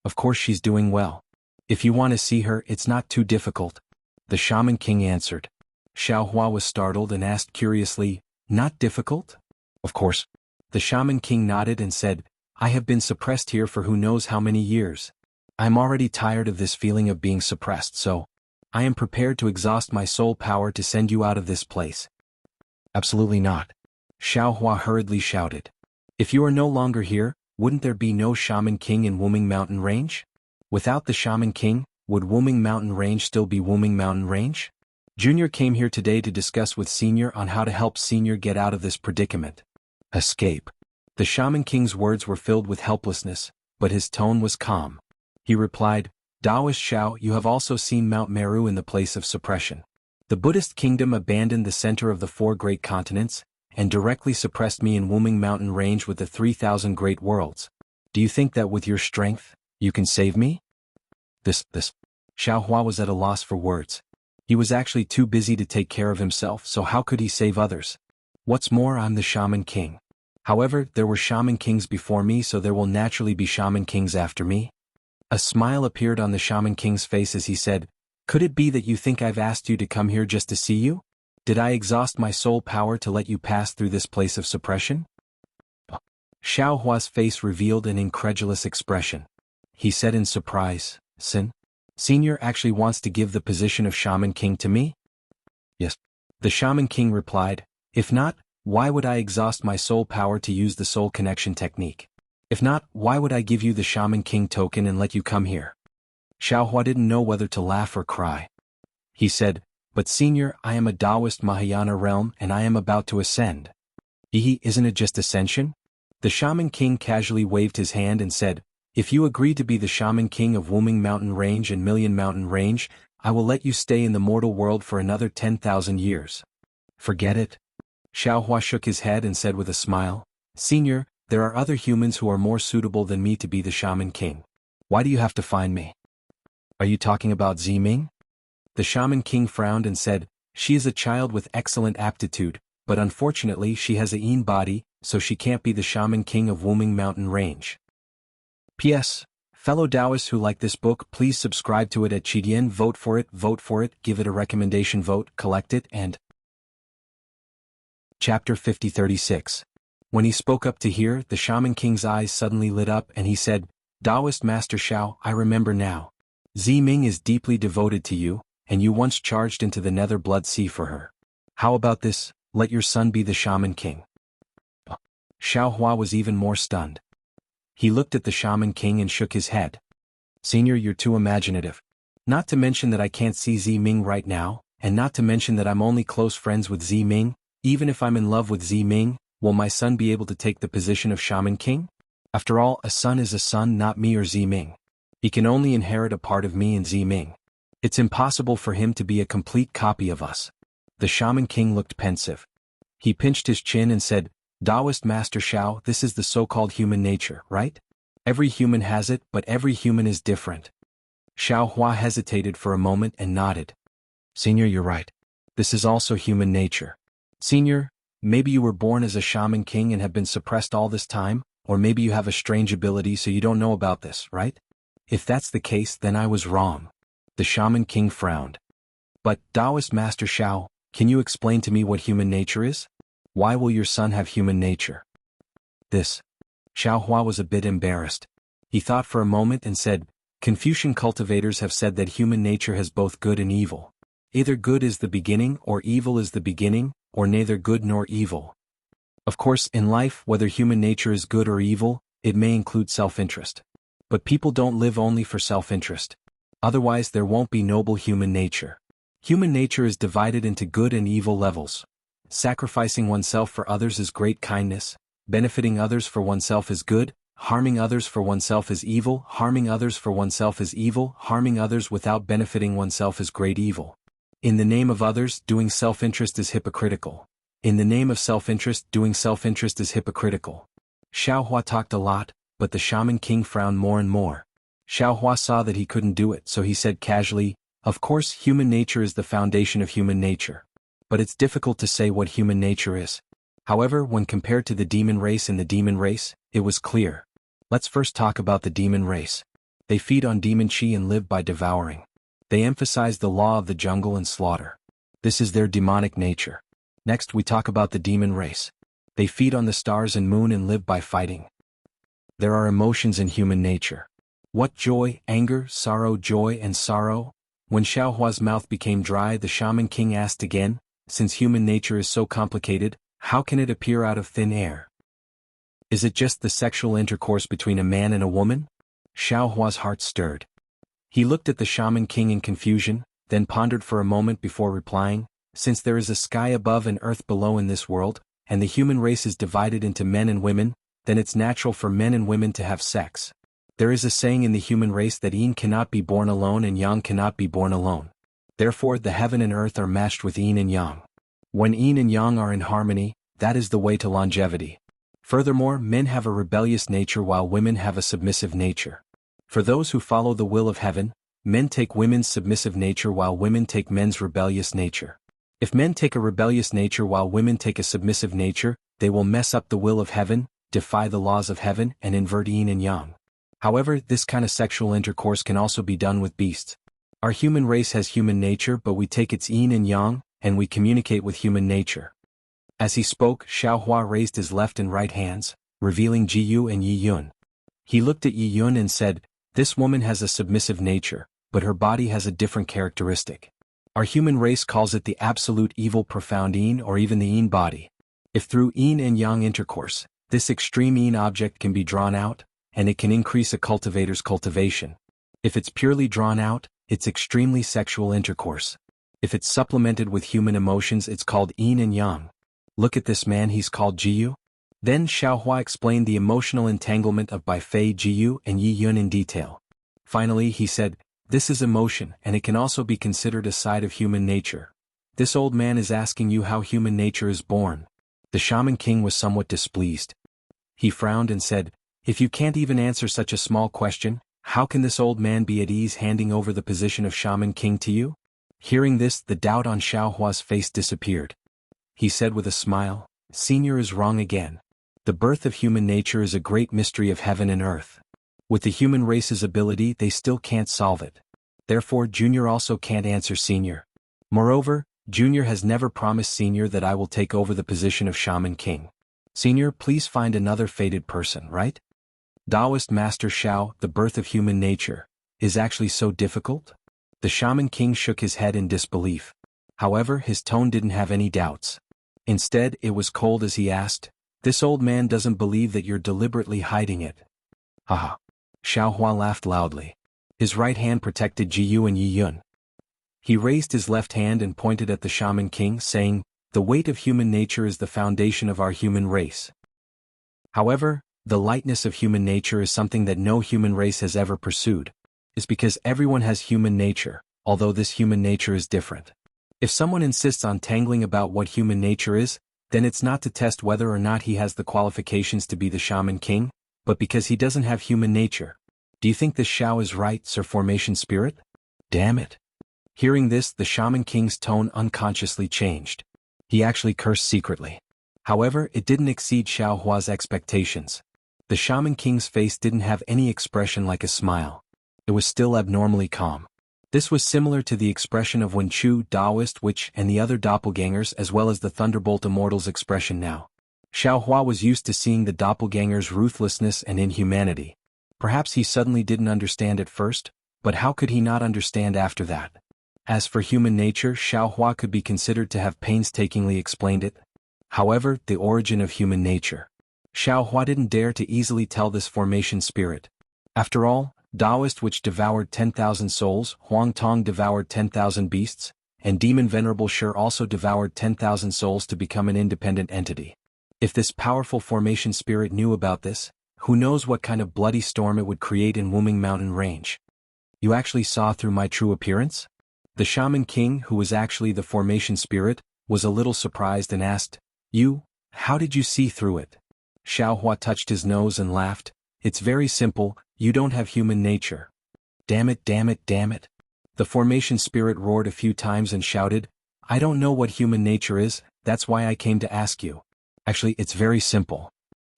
Of course she's doing well. If you want to see her, it's not too difficult. The Shaman King answered. Xiaohua was startled and asked curiously, not difficult? Of course. The Shaman King nodded and said, I have been suppressed here for who knows how many years. I'm already tired of this feeling of being suppressed, so I am prepared to exhaust my soul power to send you out of this place. Absolutely not. Xiaohua hurriedly shouted. If you are no longer here, wouldn't there be no Shaman King in Wuming Mountain Range? Without the Shaman King, would Wuming Mountain Range still be Wuming Mountain Range? Junior came here today to discuss with Senior on how to help Senior get out of this predicament. Escape. The Shaman King's words were filled with helplessness, but his tone was calm. He replied, Taoist Xiao, you have also seen Mount Meru in the place of suppression. The Buddhist kingdom abandoned the center of the 4 great continents, and directly suppressed me in Wuming Mountain Range with the 3,000 great worlds. Do you think that with your strength, you can save me? This. Xiaohua was at a loss for words. He was actually too busy to take care of himself, so how could he save others? What's more, I'm the Shaman King. However, there were Shaman Kings before me, so there will naturally be Shaman Kings after me. A smile appeared on the Shaman King's face as he said, could it be that you think I've asked you to come here just to see you? Did I exhaust my soul power to let you pass through this place of suppression? Xiaohua's face revealed an incredulous expression. He said in surprise, Senior actually wants to give the position of Shaman King to me? Yes. The Shaman King replied, if not, why would I exhaust my soul power to use the soul connection technique? If not, why would I give you the Shaman King token and let you come here? Xiaohua didn't know whether to laugh or cry. He said, but Senior, I am a Taoist Mahayana realm and I am about to ascend. Isn't it just ascension? The Shaman King casually waved his hand and said, if you agree to be the Shaman King of Wuming Mountain Range and Million Mountain Range, I will let you stay in the mortal world for another 10,000 years. Forget it. Xiaohua shook his head and said with a smile, Senior, there are other humans who are more suitable than me to be the Shaman King. Why do you have to find me? Are you talking about Ziming? The Shaman King frowned and said, she is a child with excellent aptitude, but unfortunately she has a yin body, so she can't be the Shaman King of Wuming Mountain Range. P.S. Fellow Taoists who like this book, please subscribe to it at Chidien, vote for it, give it a recommendation vote, collect it, and... Chapter 50-36. When he spoke up to hear, the Shaman King's eyes suddenly lit up and he said, Taoist Master Xiao, I remember now. Ziming is deeply devoted to you, and you once charged into the Nether Blood Sea for her. How about this, let your son be the Shaman King? Xiaohua was even more stunned. He looked at the Shaman King and shook his head. Senior, you're too imaginative. Not to mention that I can't see Ziming right now, and not to mention that I'm only close friends with Ziming. Even if I'm in love with Ziming, will my son be able to take the position of Shaman King? After all, a son is a son, not me or Ziming. He can only inherit a part of me and Ziming. It's impossible for him to be a complete copy of us. The Shaman King looked pensive. He pinched his chin and said, Taoist Master Xiao, this is the so-called human nature, right? Every human has it, but every human is different. Xiaohua hesitated for a moment and nodded. Senior, you're right. This is also human nature. Senior, maybe you were born as a Shaman King and have been suppressed all this time, or maybe you have a strange ability so you don't know about this, right? If that's the case, then I was wrong. The Shaman King frowned. But, Taoist Master Xiao, can you explain to me what human nature is? Why will your son have human nature? This. Xiaohua was a bit embarrassed. He thought for a moment and said, Confucian cultivators have said that human nature has both good and evil. Either good is the beginning or evil is the beginning, or neither good nor evil. Of course, in life, whether human nature is good or evil, it may include self-interest. But people don't live only for self-interest. Otherwise there won't be noble human nature. Human nature is divided into good and evil levels. Sacrificing oneself for others is great kindness, benefiting others for oneself is good, harming others for oneself is evil, harming others for oneself is evil, harming others without benefiting oneself is great evil. In the name of others, doing self-interest is hypocritical. In the name of self-interest, doing self-interest is hypocritical. Xiaohua talked a lot, but the Shaman King frowned more and more. Xiaohua saw that he couldn't do it, so he said casually, "Of course, human nature is the foundation of human nature. But it's difficult to say what human nature is. However, when compared to the demon race and the demon race, it was clear. Let's first talk about the demon race. They feed on demon qi and live by devouring. They emphasize the law of the jungle and slaughter. This is their demonic nature. Next, we talk about the demon race. They feed on the stars and moon and live by fighting. There are emotions in human nature. What joy, anger, sorrow, joy and sorrow?" When Xiaohua's mouth became dry, the Shaman King asked again, "Since human nature is so complicated, how can it appear out of thin air? Is it just the sexual intercourse between a man and a woman?" Xiaohua's heart stirred. He looked at the Shaman King in confusion, then pondered for a moment before replying, "Since there is a sky above and earth below in this world, and the human race is divided into men and women, then it's natural for men and women to have sex. There is a saying in the human race that yin cannot be born alone and yang cannot be born alone. Therefore the heaven and earth are matched with yin and yang. When yin and yang are in harmony, that is the way to longevity. Furthermore, men have a rebellious nature while women have a submissive nature. For those who follow the will of heaven, men take women's submissive nature while women take men's rebellious nature. If men take a rebellious nature while women take a submissive nature, they will mess up the will of heaven, defy the laws of heaven, and invert yin and yang. However, this kind of sexual intercourse can also be done with beasts. Our human race has human nature, but we take its yin and yang, and we communicate with human nature." As he spoke, Xiaohua raised his left and right hands, revealing Jiyu and Yi Yun. He looked at Yi Yun and said, "This woman has a submissive nature, but her body has a different characteristic. Our human race calls it the absolute evil profound yin or even the yin body. If through yin and yang intercourse, this extreme yin object can be drawn out, and it can increase a cultivator's cultivation. If it's purely drawn out, it's extremely sexual intercourse. If it's supplemented with human emotions, it's called yin and yang. Look at this man, he's called Jiyu." Then Xiaohua explained the emotional entanglement of Bai Fei, Jiyu and Yi Yun in detail. Finally he said, "This is emotion, and it can also be considered a side of human nature. This old man is asking you how human nature is born." The Shaman King was somewhat displeased. He frowned and said, "If you can't even answer such a small question, how can this old man be at ease handing over the position of Shaman King to you?" Hearing this, the doubt on Xiaohua's face disappeared. He said with a smile, "Senior is wrong again. The birth of human nature is a great mystery of heaven and earth. With the human race's ability, they still can't solve it. Therefore Junior also can't answer Senior. Moreover, Junior has never promised Senior that I will take over the position of Shaman King. Senior, please find another fated person, right?" Taoist Master Xiao, the birth of human nature, is actually so difficult? The Shaman King shook his head in disbelief. However, his tone didn't have any doubts. Instead, it was cold as he asked, "This old man doesn't believe that you're deliberately hiding it." Haha. Xiaohua laughed loudly. His right hand protected Jiyu and Yi Yun. He raised his left hand and pointed at the Shaman King, saying, "The weight of human nature is the foundation of our human race. However, the lightness of human nature is something that no human race has ever pursued. It's because everyone has human nature, although this human nature is different. If someone insists on tangling about what human nature is, then it's not to test whether or not he has the qualifications to be the Shaman King, but because he doesn't have human nature. Do you think this Xiao is right, Sir Formation Spirit? Damn it." Hearing this, the Shaman King's tone unconsciously changed. He actually cursed secretly. However, it didn't exceed Xiaohua's expectations. The Shaman King's face didn't have any expression like a smile. It was still abnormally calm. This was similar to the expression of Wen Chu, Taoist Witch and the other doppelgangers, as well as the Thunderbolt Immortal's expression now. Xiaohua was used to seeing the doppelganger's ruthlessness and inhumanity. Perhaps he suddenly didn't understand at first, but how could he not understand after that? As for human nature, Xiaohua could be considered to have painstakingly explained it. However, the origin of human nature. Xiaohua didn't dare to easily tell this formation spirit. After all, Taoist Witch devoured 10,000 souls, Huang Tong devoured 10,000 beasts, and Demon Venerable Shi also devoured 10,000 souls to become an independent entity. If this powerful formation spirit knew about this, who knows what kind of bloody storm it would create in Wuming Mountain Range. "You actually saw through my true appearance?" The Shaman King, who was actually the formation spirit, was a little surprised and asked, How did you see through it? Xiaohua touched his nose and laughed. It's very simple, you don't have human nature. Damn it, damn it, damn it. The formation spirit roared a few times and shouted, I don't know what human nature is, that's why I came to ask you. Actually, it's very simple.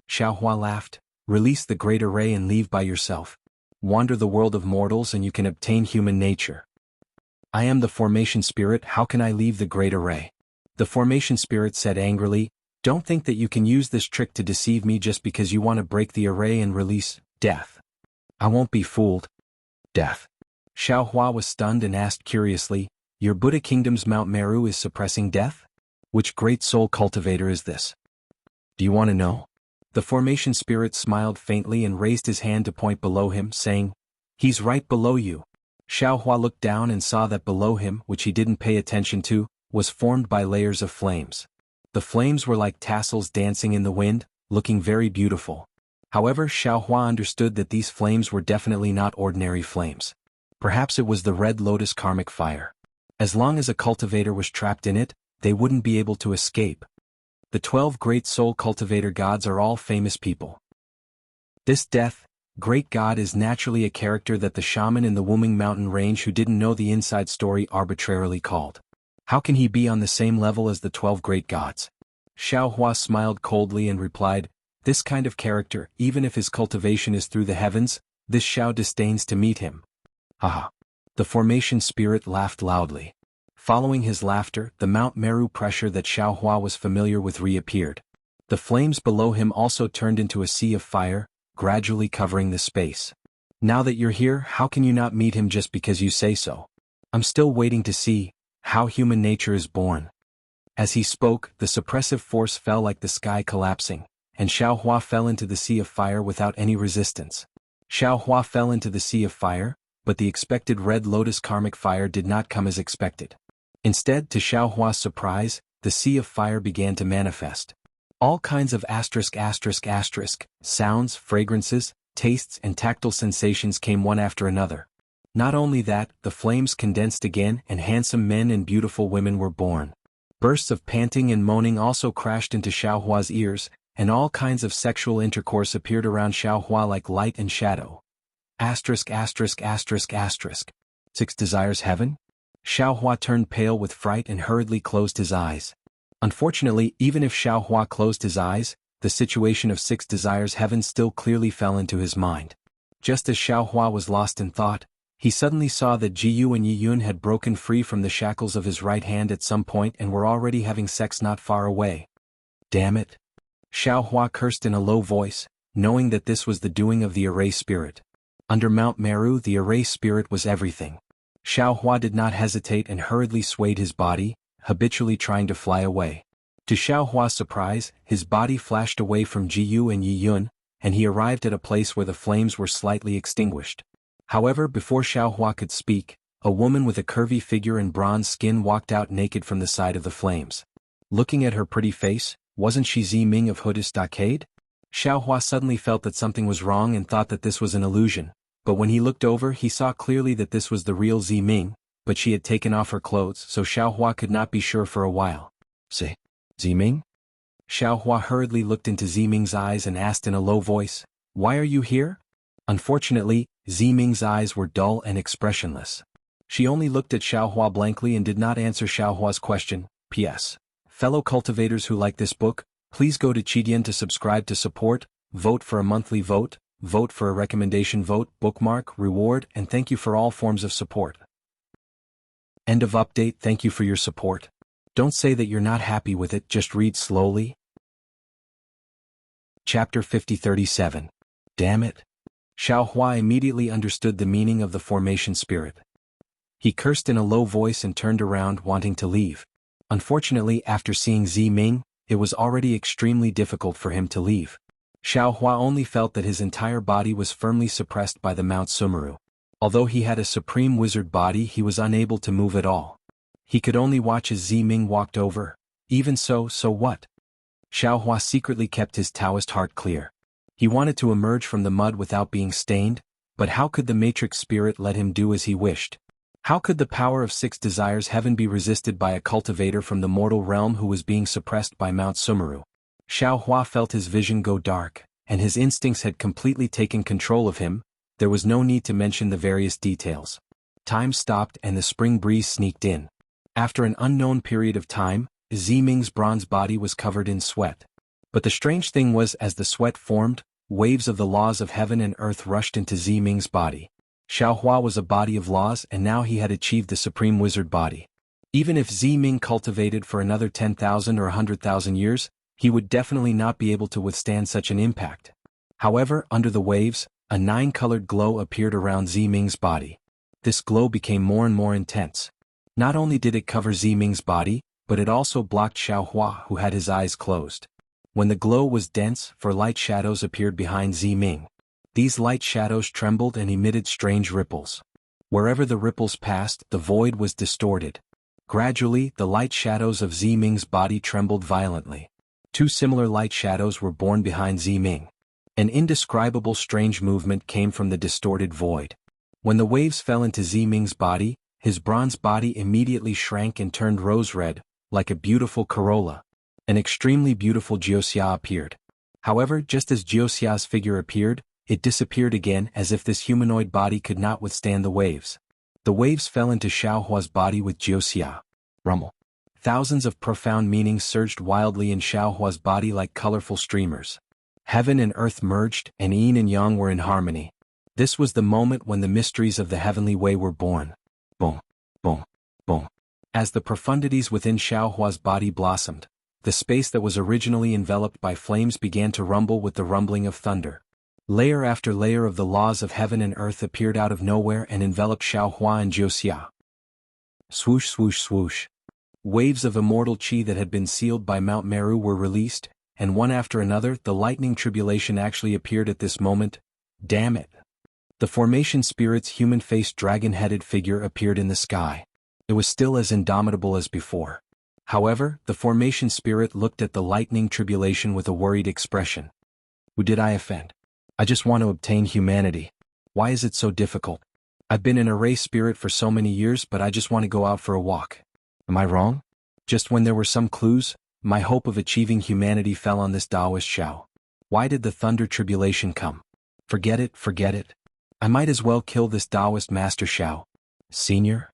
Xiaohua laughed. Release the great array and leave by yourself. Wander the world of mortals and you can obtain human nature. I am the formation spirit, how can I leave the great array? The formation spirit said angrily, don't think that you can use this trick to deceive me just because you want to break the array and release death. I won't be fooled. Death. Xiaohua was stunned and asked curiously, your Buddha kingdom's Mount Meru is suppressing death? Which great soul cultivator is this? Do you want to know? The formation spirit smiled faintly and raised his hand to point below him, saying, he's right below you. Xiaohua looked down and saw that below him, which he didn't pay attention to, was formed by layers of flames. The flames were like tassels dancing in the wind, looking very beautiful. However, Xiaohua understood that these flames were definitely not ordinary flames. Perhaps it was the red lotus karmic fire. As long as a cultivator was trapped in it, they wouldn't be able to escape. The 12 great soul cultivator gods are all famous people. This death, great god is naturally a character that the shaman in the Wuming mountain range who didn't know the inside story arbitrarily called. How can he be on the same level as the 12 great gods? Xiaohua smiled coldly and replied, this kind of character, even if his cultivation is through the heavens, this Xiao disdains to meet him. Haha. The formation spirit laughed loudly. Following his laughter, the Mount Meru pressure that Xiaohua was familiar with reappeared. The flames below him also turned into a sea of fire, gradually covering the space. Now that you're here, how can you not meet him just because you say so? I'm still waiting to see how human nature is born. As he spoke, the suppressive force fell like the sky collapsing, and Xiaohua fell into the sea of fire without any resistance. Xiaohua fell into the sea of fire, but the expected red lotus karmic fire did not come as expected. Instead, to Xiaohua's surprise, the sea of fire began to manifest. All kinds of sounds, fragrances, tastes and tactile sensations came one after another. Not only that, the flames condensed again and handsome men and beautiful women were born. Bursts of panting and moaning also crashed into Xiaohua's ears, and all kinds of sexual intercourse appeared around Xiaohua like light and shadow. Six desires heaven? Xiaohua turned pale with fright and hurriedly closed his eyes. Unfortunately, even if Xiaohua closed his eyes, the situation of 6 desires heaven still clearly fell into his mind. Just as Xiaohua was lost in thought, he suddenly saw that Jiyu and Yiyun had broken free from the shackles of his right hand at some point and were already having sex not far away. Damn it! Xiaohua cursed in a low voice, knowing that this was the doing of the array spirit. Under Mount Meru, the array spirit was everything. Xiaohua did not hesitate and hurriedly swayed his body, habitually trying to fly away. To Xiaohua's surprise, his body flashed away from Jiyu and Yiyun, and he arrived at a place where the flames were slightly extinguished. However, before Xiaohua could speak, a woman with a curvy figure and bronze skin walked out naked from the side of the flames. Looking at her pretty face, wasn't she Ziming of Hood's Stockade? Xiaohua suddenly felt that something was wrong and thought that this was an illusion. But when he looked over, he saw clearly that this was the real Ziming, but she had taken off her clothes, so Xiaohua could not be sure for a while. Say, Ziming? Xiaohua hurriedly looked into Ziming's eyes and asked in a low voice, why are you here? Unfortunately, Ziming's eyes were dull and expressionless. She only looked at Xiaohua blankly and did not answer Xiaohua's question. P.S. Fellow cultivators who like this book, please go to Qidian to subscribe to support, vote for a monthly vote, vote for a recommendation vote, bookmark, reward, and thank you for all forms of support. End of update. Thank you for your support. Don't say that you're not happy with it, just read slowly. Chapter 5037. Damn it. Xiaohua immediately understood the meaning of the formation spirit. He cursed in a low voice and turned around wanting to leave. Unfortunately, after seeing Ziming, it was already extremely difficult for him to leave. Xiaohua only felt that his entire body was firmly suppressed by the Mount Sumeru. Although he had a supreme wizard body, he was unable to move at all. He could only watch as Ziming walked over. Even so what? Xiaohua secretly kept his Taoist heart clear. He wanted to emerge from the mud without being stained, but how could the matrix spirit let him do as he wished? How could the power of 6 desires heaven be resisted by a cultivator from the mortal realm who was being suppressed by Mount Sumeru? Xiao Hua felt his vision go dark, and his instincts had completely taken control of him. There was no need to mention the various details. Time stopped and the spring breeze sneaked in. After an unknown period of time, Ziming's bronze body was covered in sweat. But the strange thing was, as the sweat formed, waves of the laws of heaven and earth rushed into Ziming's body. Xiao Hua was a body of laws, and now he had achieved the supreme wizard body. Even if Ziming cultivated for another 10,000 or 100,000 years, he would definitely not be able to withstand such an impact. However, under the waves, a 9-colored glow appeared around Ziming's body. This glow became more and more intense. Not only did it cover Ziming's body, but it also blocked Xiao Hua, who had his eyes closed. When the glow was dense, light shadows appeared behind Ziming. These light shadows trembled and emitted strange ripples. Wherever the ripples passed, the void was distorted. Gradually, the light shadows of Ziming's body trembled violently. 2 similar light shadows were born behind Ziming. An indescribable strange movement came from the distorted void. When the waves fell into Ziming's body, his bronze body immediately shrank and turned rose-red, like a beautiful corolla. An extremely beautiful Jiuxia appeared. However, just as Jiuxia's figure appeared, it disappeared again, as if this humanoid body could not withstand the waves. The waves fell into Xiao Hua's body with Jiuxia. Rumble. Thousands of profound meanings surged wildly in Xiao Hua's body like colorful streamers. Heaven and earth merged, and yin and yang were in harmony. This was the moment when the mysteries of the heavenly way were born. Boom, boom, boom. As the profundities within Xiao Hua's body blossomed, the space that was originally enveloped by flames began to rumble with the rumbling of thunder. Layer after layer of the laws of heaven and earth appeared out of nowhere and enveloped Xiao Hua and Jiuxia. Swoosh, swoosh, swoosh. Waves of immortal chi that had been sealed by Mount Meru were released, and one after another the lightning tribulation actually appeared at this moment. Damn it. The formation spirit's human-faced dragon-headed figure appeared in the sky. It was still as indomitable as before. However, the formation spirit looked at the lightning tribulation with a worried expression. Who did I offend? I just want to obtain humanity. Why is it so difficult? I've been an array spirit for so many years, but I just want to go out for a walk. Am I wrong? Just when there were some clues, my hope of achieving humanity fell on this Taoist Xiao. Why did the thunder tribulation come? Forget it, forget it. I might as well kill this Taoist master Xiao. Senior?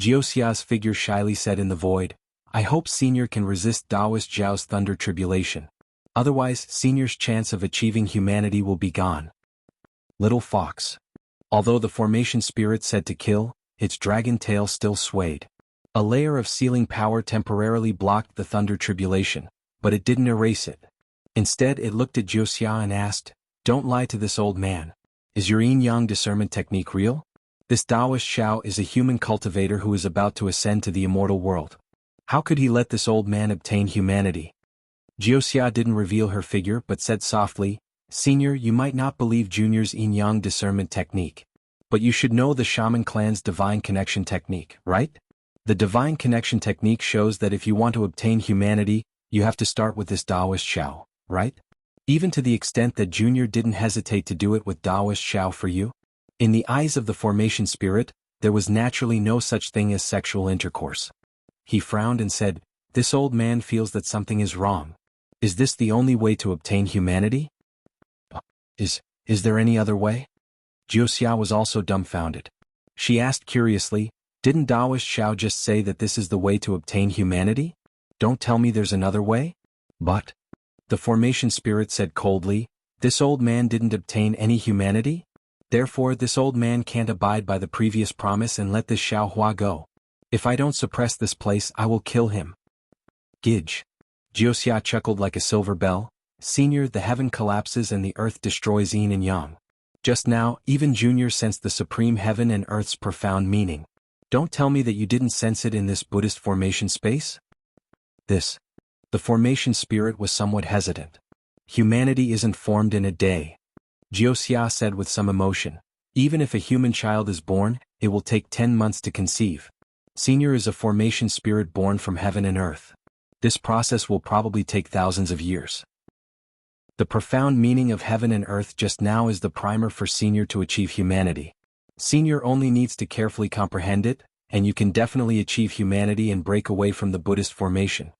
Jiuxia's figure shyly said in the void. I hope Senior can resist Taoist Zhao's thunder tribulation. Otherwise, Senior's chance of achieving humanity will be gone. Little fox. Although the formation spirit said to kill, its dragon tail still swayed. A layer of sealing power temporarily blocked the thunder tribulation, but it didn't erase it. Instead, it looked at Jiuxia and asked, Don't lie to this old man. Is your yin-yang discernment technique real? This Taoist Xiao is a human cultivator who is about to ascend to the immortal world. How could he let this old man obtain humanity? Jiuxia didn't reveal her figure but said softly, Senior, you might not believe Junior's yin-yang discernment technique. But you should know the shaman clan's divine connection technique, right? The divine connection technique shows that if you want to obtain humanity, you have to start with this Taoist Xiao, right? Even to the extent that Junior didn't hesitate to do it with Taoist Xiao for you. In the eyes of the formation spirit, there was naturally no such thing as sexual intercourse. He frowned and said, This old man feels that something is wrong. Is this the only way to obtain humanity? Is there any other way? Jiuxia was also dumbfounded. She asked curiously, Didn't Taoist Xiao just say that this is the way to obtain humanity? Don't tell me there's another way? But the formation spirit said coldly, This old man didn't obtain any humanity? Therefore this old man can't abide by the previous promise and let this Xiao Hua go. If I don't suppress this place, I will kill him. Gidge. Jiuxia chuckled like a silver bell. Senior, the heaven collapses and the earth destroys yin and yang. Just now, even Junior sensed the supreme heaven and earth's profound meaning. Don't tell me that you didn't sense it in this Buddhist formation space? The formation spirit was somewhat hesitant. Humanity isn't formed in a day. Jiuxia said with some emotion. Even if a human child is born, it will take 10 months to conceive. Senior is a formation spirit born from heaven and earth. This process will probably take thousands of years. The profound meaning of heaven and earth just now is the primer for Senior to achieve humanity. Senior only needs to carefully comprehend it, and you can definitely achieve humanity and break away from the Buddhist formation.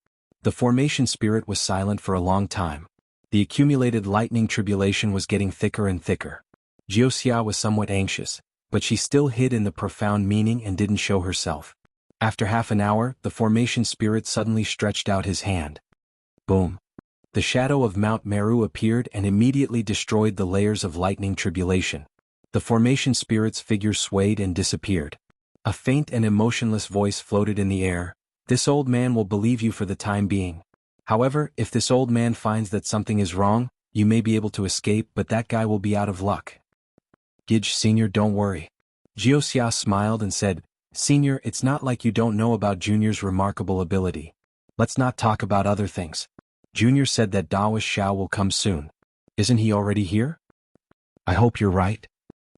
The formation spirit was silent for a long time. The accumulated lightning tribulation was getting thicker and thicker. Jiuxia was somewhat anxious, but she still hid in the profound meaning and didn't show herself. After half an hour, the formation spirit suddenly stretched out his hand. Boom. The shadow of Mount Meru appeared and immediately destroyed the layers of lightning tribulation. The formation spirit's figure swayed and disappeared. A faint and emotionless voice floated in the air. This old man will believe you for the time being. However, if this old man finds that something is wrong, you may be able to escape, but that guy will be out of luck. Gidge Senior, don't worry. Jiuxia smiled and said, Senior, it's not like you don't know about Junior's remarkable ability. Let's not talk about other things. Junior said that Daoist Xiao will come soon. Isn't he already here? I hope you're right.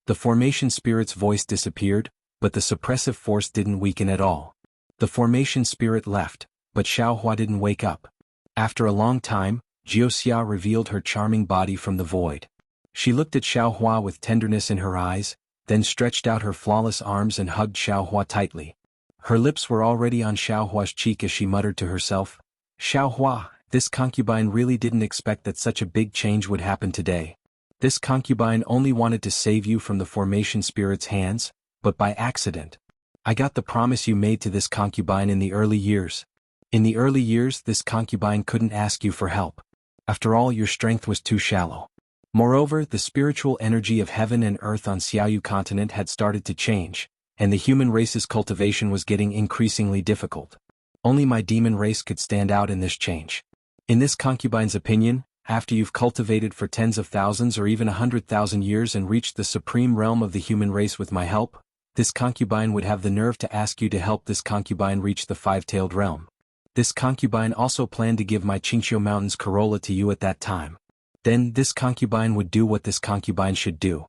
The formation spirit's voice disappeared, but the suppressive force didn't weaken at all. The formation spirit left, but Xiaohua didn't wake up. After a long time, Jiuxia revealed her charming body from the void. She looked at Xiaohua with tenderness in her eyes, then stretched out her flawless arms and hugged Xiaohua tightly. Her lips were already on Xiaohua's cheek as she muttered to herself, Xiaohua, this concubine really didn't expect that such a big change would happen today. This concubine only wanted to save you from the formation spirit's hands, but by accident. I got the promise you made to this concubine in the early years. In the early years, this concubine couldn't ask you for help. After all, your strength was too shallow. Moreover, the spiritual energy of heaven and earth on Xiaoyu continent had started to change, and the human race's cultivation was getting increasingly difficult. Only my demon race could stand out in this change. In this concubine's opinion, after you've cultivated for tens of thousands or even 100,000 years and reached the supreme realm of the human race with my help, this concubine would have the nerve to ask you to help this concubine reach the five-tailed realm. This concubine also planned to give my Qingqiu Mountains Corolla to you at that time. Then this concubine would do what this concubine should do.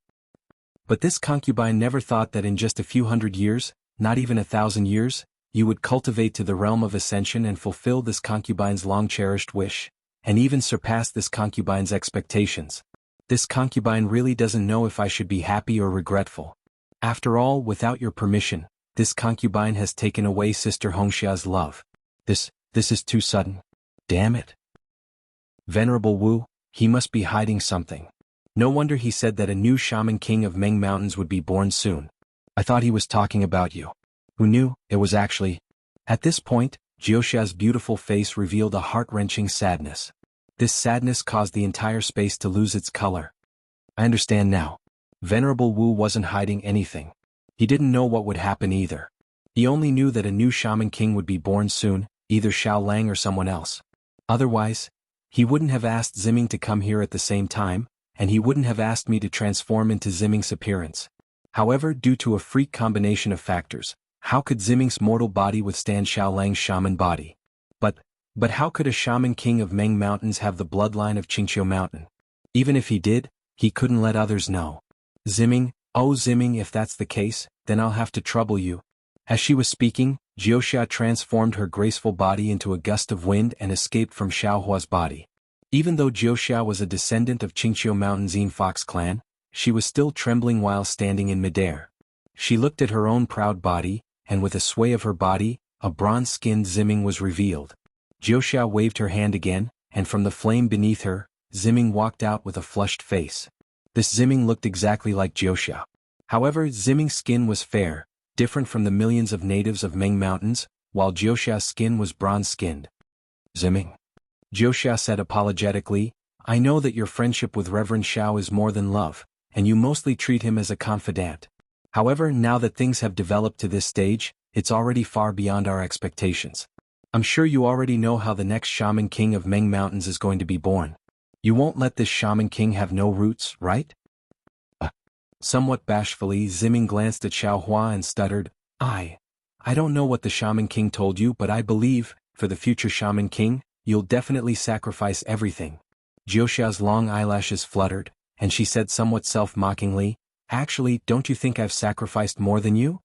But this concubine never thought that in just a few hundred years, not even 1,000 years, you would cultivate to the realm of ascension and fulfill this concubine's long-cherished wish, and even surpass this concubine's expectations. This concubine really doesn't know if I should be happy or regretful. After all, without your permission, this concubine has taken away Sister Hongxia's love. This is too sudden. Damn it. Venerable Wu, he must be hiding something. No wonder he said that a new shaman king of Meng Mountains would be born soon. I thought he was talking about you. Who knew? It was actually... At this point, Jiuxia's beautiful face revealed a heart-wrenching sadness. This sadness caused the entire space to lose its color. I understand now. Venerable Wu wasn't hiding anything. He didn't know what would happen either. He only knew that a new shaman king would be born soon, either Xiao Lang or someone else. Otherwise, he wouldn't have asked Ziming to come here at the same time, and he wouldn't have asked me to transform into Ziming's appearance. However, due to a freak combination of factors, how could Ziming's mortal body withstand Xiao Lang's shaman body? But how could a shaman king of Meng Mountains have the bloodline of Qingqiu Mountain? Even if he did, he couldn't let others know. Ziming, oh Ziming, if that's the case, then I'll have to trouble you. As she was speaking, Jiuxia transformed her graceful body into a gust of wind and escaped from Xiaohua's body. Even though Jiuxia was a descendant of Qingqiu Mountain's Fox clan, she was still trembling while standing in midair. She looked at her own proud body, and with a sway of her body, a bronze-skinned Ziming was revealed. Jiuxia waved her hand again, and from the flame beneath her, Ziming walked out with a flushed face. This Ziming looked exactly like Jiuxia. However, Ziming's skin was fair, different from the millions of natives of Meng Mountains, while Jiuxia's skin was bronze-skinned. Ziming. Jiuxia said apologetically, I know that your friendship with Reverend Xiao is more than love, and you mostly treat him as a confidant. However, now that things have developed to this stage, it's already far beyond our expectations. I'm sure you already know how the next shaman king of Meng Mountains is going to be born. You won't let this shaman king have no roots, right? Somewhat bashfully, Ziming glanced at Xiaohua and stuttered, I don't know what the shaman king told you, but I believe, for the future shaman king, you'll definitely sacrifice everything. Jiuxia's long eyelashes fluttered, and she said somewhat self-mockingly, Actually, don't you think I've sacrificed more than you?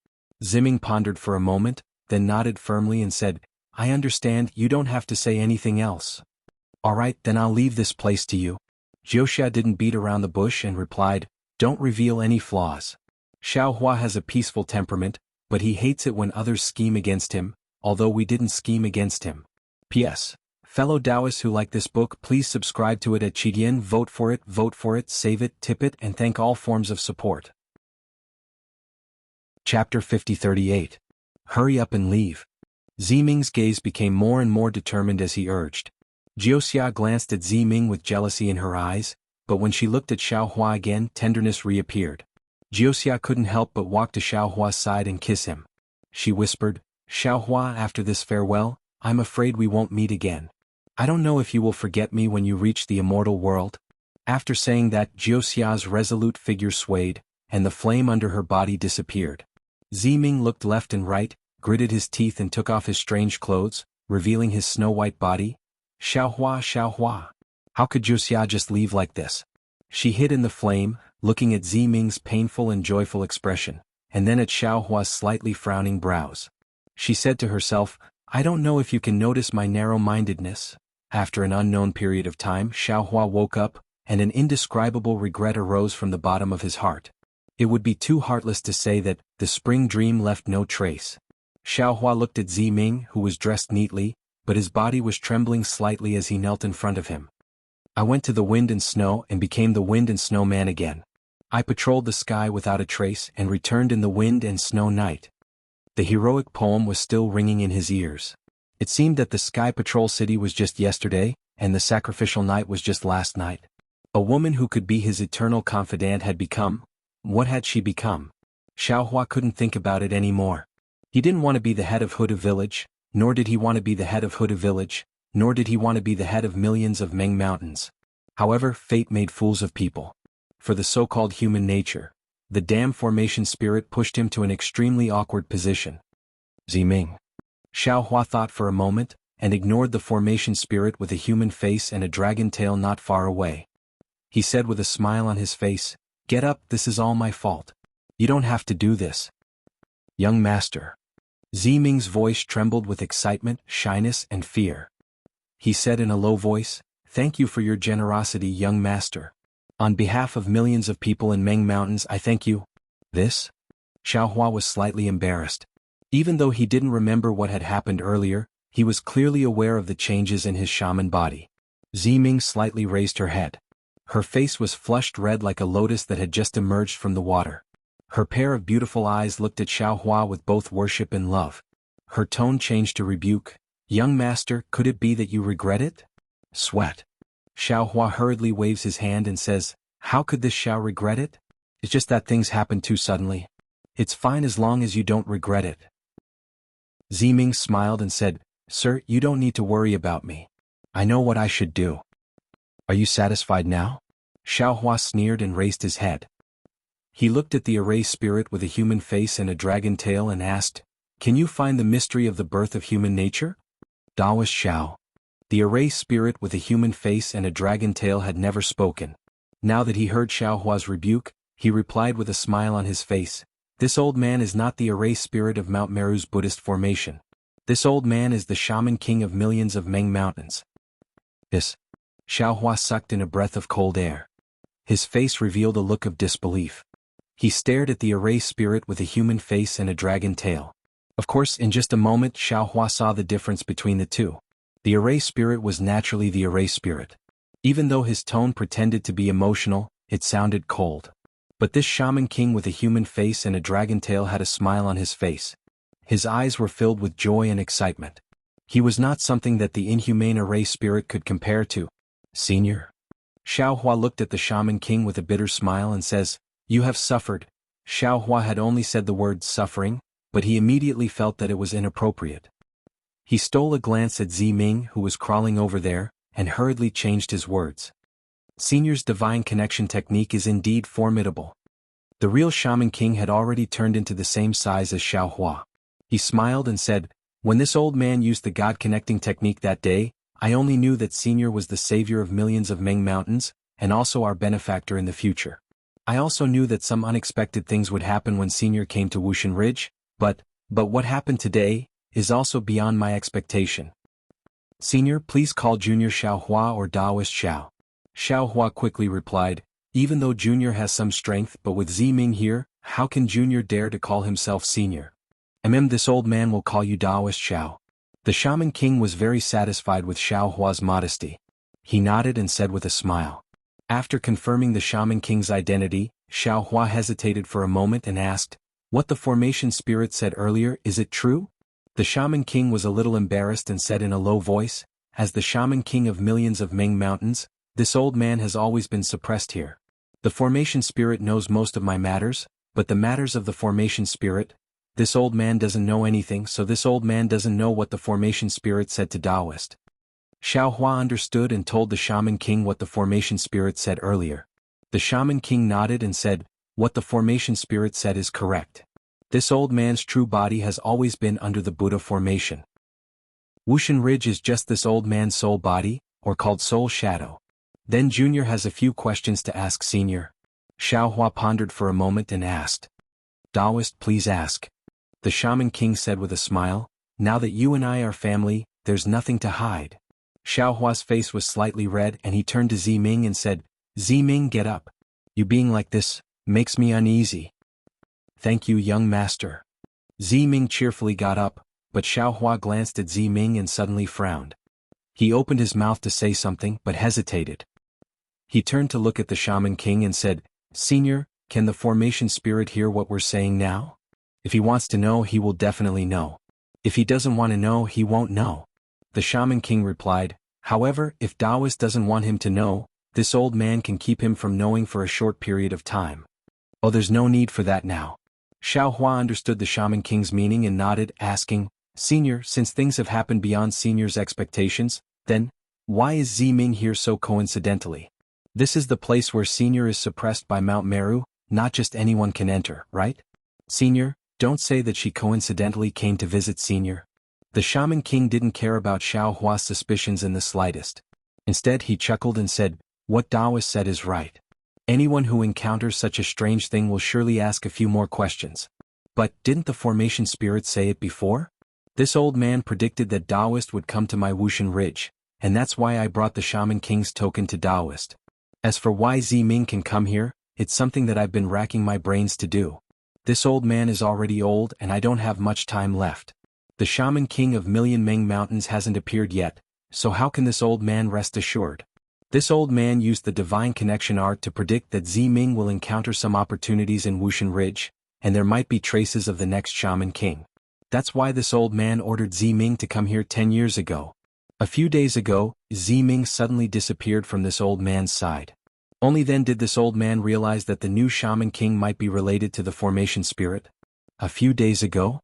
Ziming pondered for a moment, then nodded firmly and said, I understand, you don't have to say anything else. Alright, then I'll leave this place to you. Jiuxia didn't beat around the bush and replied, Don't reveal any flaws. Xiao Hua has a peaceful temperament, but he hates it when others scheme against him, although we didn't scheme against him. P.S. Fellow Taoists who like this book, please subscribe to it at Qidian, vote for it, save it, tip it, and thank all forms of support. Chapter 50-38. Hurry up and leave. Ziming's gaze became more and more determined as he urged. Jiuxia glanced at Ziming with jealousy in her eyes, but when she looked at Xiao Hua again, tenderness reappeared. Jiuxia couldn't help but walk to Xiao Hua's side and kiss him. She whispered, "Xiao Hua, after this farewell, I'm afraid we won't meet again. I don't know if you will forget me when you reach the immortal world." After saying that, Jiuxia's resolute figure swayed, and the flame under her body disappeared. Ziming looked left and right, gritted his teeth and took off his strange clothes, revealing his snow-white body. Xiao Hua, how could Jiuxia just leave like this? She hid in the flame, looking at Ziming's painful and joyful expression, and then at Xiao Hua's slightly frowning brows. She said to herself, "I don't know if you can notice my narrow-mindedness." After an unknown period of time, Xiao Hua woke up, and an indescribable regret arose from the bottom of his heart. It would be too heartless to say that the spring dream left no trace. Xiao Hua looked at Ziming, who was dressed neatly, but his body was trembling slightly as he knelt in front of him. "I went to the wind and snow and became the wind and snow man again. I patrolled the sky without a trace and returned in the wind and snow night." The heroic poem was still ringing in his ears. It seemed that the Sky Patrol City was just yesterday, and the sacrificial night was just last night. A woman who could be his eternal confidant had become. What had she become? Xiao Hua couldn't think about it anymore. He didn't want to be the head of Huda Village, nor did he want to be the head of Huda Village, nor did he want to be the head of millions of Meng Mountains. However, fate made fools of people. For the so-called human nature, the damn formation spirit pushed him to an extremely awkward position. Ziming. Xiao Hua thought for a moment, and ignored the formation spirit with a human face and a dragon tail not far away. He said with a smile on his face, "Get up, this is all my fault. You don't have to do this." "Young master." Ziming's voice trembled with excitement, shyness, and fear. He said in a low voice, "Thank you for your generosity, young master. On behalf of millions of people in Meng Mountains, I thank you." This? Xiao Hua was slightly embarrassed. Even though he didn't remember what had happened earlier, he was clearly aware of the changes in his shaman body. Ziming slightly raised her head. Her face was flushed red like a lotus that had just emerged from the water. Her pair of beautiful eyes looked at Xiao Hua with both worship and love. Her tone changed to rebuke. "Young master, could it be that you regret it?" Sweat. Xiao Hua hurriedly waves his hand and says, "How could this Xiao regret it? It's just that things happen too suddenly. It's fine as long as you don't regret it." Ziming smiled and said, "Sir, you don't need to worry about me. I know what I should do." "Are you satisfied now?" Xiao Hua sneered and raised his head. He looked at the array spirit with a human face and a dragon tail and asked, "Can you find the mystery of the birth of human nature?" Daoist Xiao. The array spirit with a human face and a dragon tail had never spoken. Now that he heard Xiao Hua's rebuke, he replied with a smile on his face, "This old man is not the array spirit of Mount Meru's Buddhist formation. This old man is the shaman king of millions of Meng Mountains." This. Xiao Hua sucked in a breath of cold air. His face revealed a look of disbelief. He stared at the array spirit with a human face and a dragon tail. Of course, in just a moment Xiao Hua saw the difference between the two. The array spirit was naturally the array spirit. Even though his tone pretended to be emotional, it sounded cold. But this shaman king with a human face and a dragon tail had a smile on his face. His eyes were filled with joy and excitement. He was not something that the inhumane array spirit could compare to. "Senior." Xiao Hua looked at the shaman king with a bitter smile and says, "You have suffered." Xiao Hua had only said the word suffering, but he immediately felt that it was inappropriate. He stole a glance at Ziming, who was crawling over there, and hurriedly changed his words. "Senior's divine connection technique is indeed formidable." The real shaman king had already turned into the same size as Xiao Hua. He smiled and said, "When this old man used the God-connecting technique that day, I only knew that Senior was the savior of millions of Meng Mountains, and also our benefactor in the future. I also knew that some unexpected things would happen when Senior came to Wushan Ridge, but what happened today is also beyond my expectation. Senior, please call Junior Xiao Hua or Daoist Xiao." Xiao Hua quickly replied, "Even though Junior has some strength, but with Ziming here, how can Junior dare to call himself senior? This old man will call you Taoist Xiao. The Shaman King was very satisfied with Xiao Hua's modesty. He nodded and said with a smile. After confirming the Shaman King's identity, Xiao Hua hesitated for a moment and asked, "What the formation spirit said earlier, is it true?" The Shaman King was a little embarrassed and said in a low voice, "As the Shaman King of millions of Ming Mountains, this old man has always been suppressed here. The formation spirit knows most of my matters, but the matters of the formation spirit, this old man doesn't know anything, so this old man doesn't know what the formation spirit said to Taoist." Xiao Hua understood and told the Shaman King what the formation spirit said earlier. The Shaman King nodded and said, "What the formation spirit said is correct. This old man's true body has always been under the Buddha formation. Wuxia Ridge is just this old man's soul body, or called soul shadow." Then Junior has a few questions to ask Senior. Xiao Hua pondered for a moment and asked. "Taoist, please ask." The Shaman King said with a smile, "Now that you and I are family, there's nothing to hide." Xiao Hua's face was slightly red and he turned to Ziming and said, "Ziming, get up. You being like this makes me uneasy." "Thank you, young master." Ziming cheerfully got up, but Xiao Hua glanced at Ziming and suddenly frowned. He opened his mouth to say something but hesitated. He turned to look at the Shaman King and said, "Senior, can the formation spirit hear what we're saying now? If he wants to know, he will definitely know. If he doesn't want to know, he won't know." The Shaman King replied, "However, if Taoist doesn't want him to know, this old man can keep him from knowing for a short period of time." "Oh, there's no need for that now." Xiao Hua understood the Shaman King's meaning and nodded, asking, "Senior, since things have happened beyond Senior's expectations, then, why is Ziming here so coincidentally? This is the place where Senior is suppressed by Mount Meru, not just anyone can enter, right? Senior, don't say that she coincidentally came to visit Senior." The Shaman King didn't care about Xiao Hua's suspicions in the slightest. Instead he chuckled and said, "What Taoist said is right. Anyone who encounters such a strange thing will surely ask a few more questions. But didn't the formation spirit say it before? This old man predicted that Taoist would come to my Wuxia Ridge, and that's why I brought the Shaman King's token to Taoist. As for why Ziming can come here, it's something that I've been racking my brains to do. This old man is already old and I don't have much time left. The Shaman King of Million Ming Mountains hasn't appeared yet, so how can this old man rest assured? This old man used the divine connection art to predict that Ziming will encounter some opportunities in Wuxia Ridge, and there might be traces of the next Shaman King. That's why this old man ordered Ziming to come here 10 years ago. A few days ago, Ziming suddenly disappeared from this old man's side. Only then did this old man realize that the new Shaman King might be related to the formation spirit. A few days ago?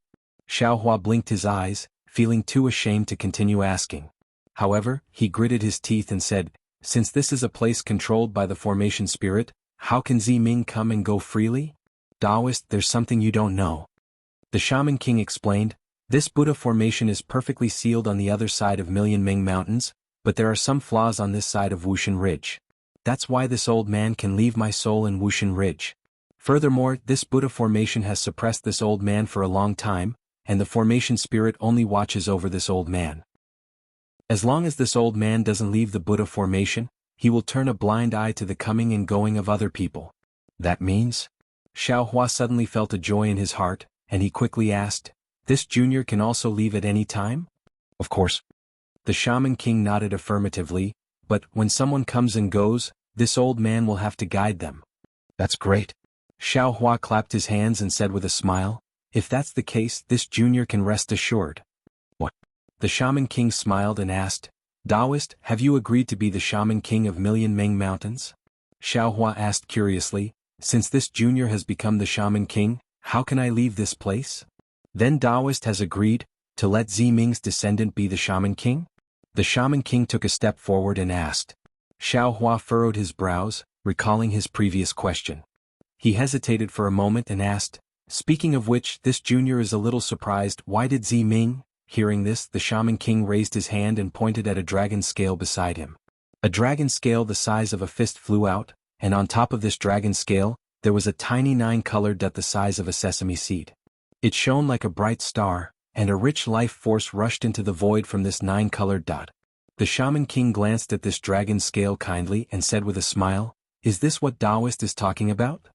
Xiao Hua blinked his eyes, feeling too ashamed to continue asking. However, he gritted his teeth and said, "Since this is a place controlled by the formation spirit, how can Ziming come and go freely? Taoist, there's something you don't know." The Shaman King explained, "This Buddha formation is perfectly sealed on the other side of Million Ming Mountains, but there are some flaws on this side of Wuxia Ridge. That's why this old man can leave my soul in Wuxia Ridge. Furthermore, this Buddha formation has suppressed this old man for a long time, and the formation spirit only watches over this old man. As long as this old man doesn't leave the Buddha formation, he will turn a blind eye to the coming and going of other people." "That means?" Xiao Hua suddenly felt a joy in his heart, and he quickly asked, "This junior can also leave at any time?" "Of course." The Shaman King nodded affirmatively, "But when someone comes and goes, this old man will have to guide them." "That's great." Xiao Hua clapped his hands and said with a smile, "If that's the case, this junior can rest assured." "What?" The Shaman King smiled and asked, "Taoist, have you agreed to be the Shaman King of Million Ming Mountains?" Xiao Hua asked curiously, "Since this junior has become the Shaman King, how can I leave this place?" "Then Taoist has agreed to let Ziming's descendant be the Shaman King?" The Shaman King took a step forward and asked. Xiao Hua furrowed his brows, recalling his previous question. He hesitated for a moment and asked, "Speaking of which, this junior is a little surprised. Why did Ziming?" Hearing this, the Shaman King raised his hand and pointed at a dragon scale beside him. A dragon scale the size of a fist flew out, and on top of this dragon scale, there was a tiny 9-colored dot the size of a sesame seed. It shone like a bright star, and a rich life force rushed into the void from this 9-colored dot. The Shaman King glanced at this dragon scale kindly and said with a smile, "Is this what Taoist is talking about?"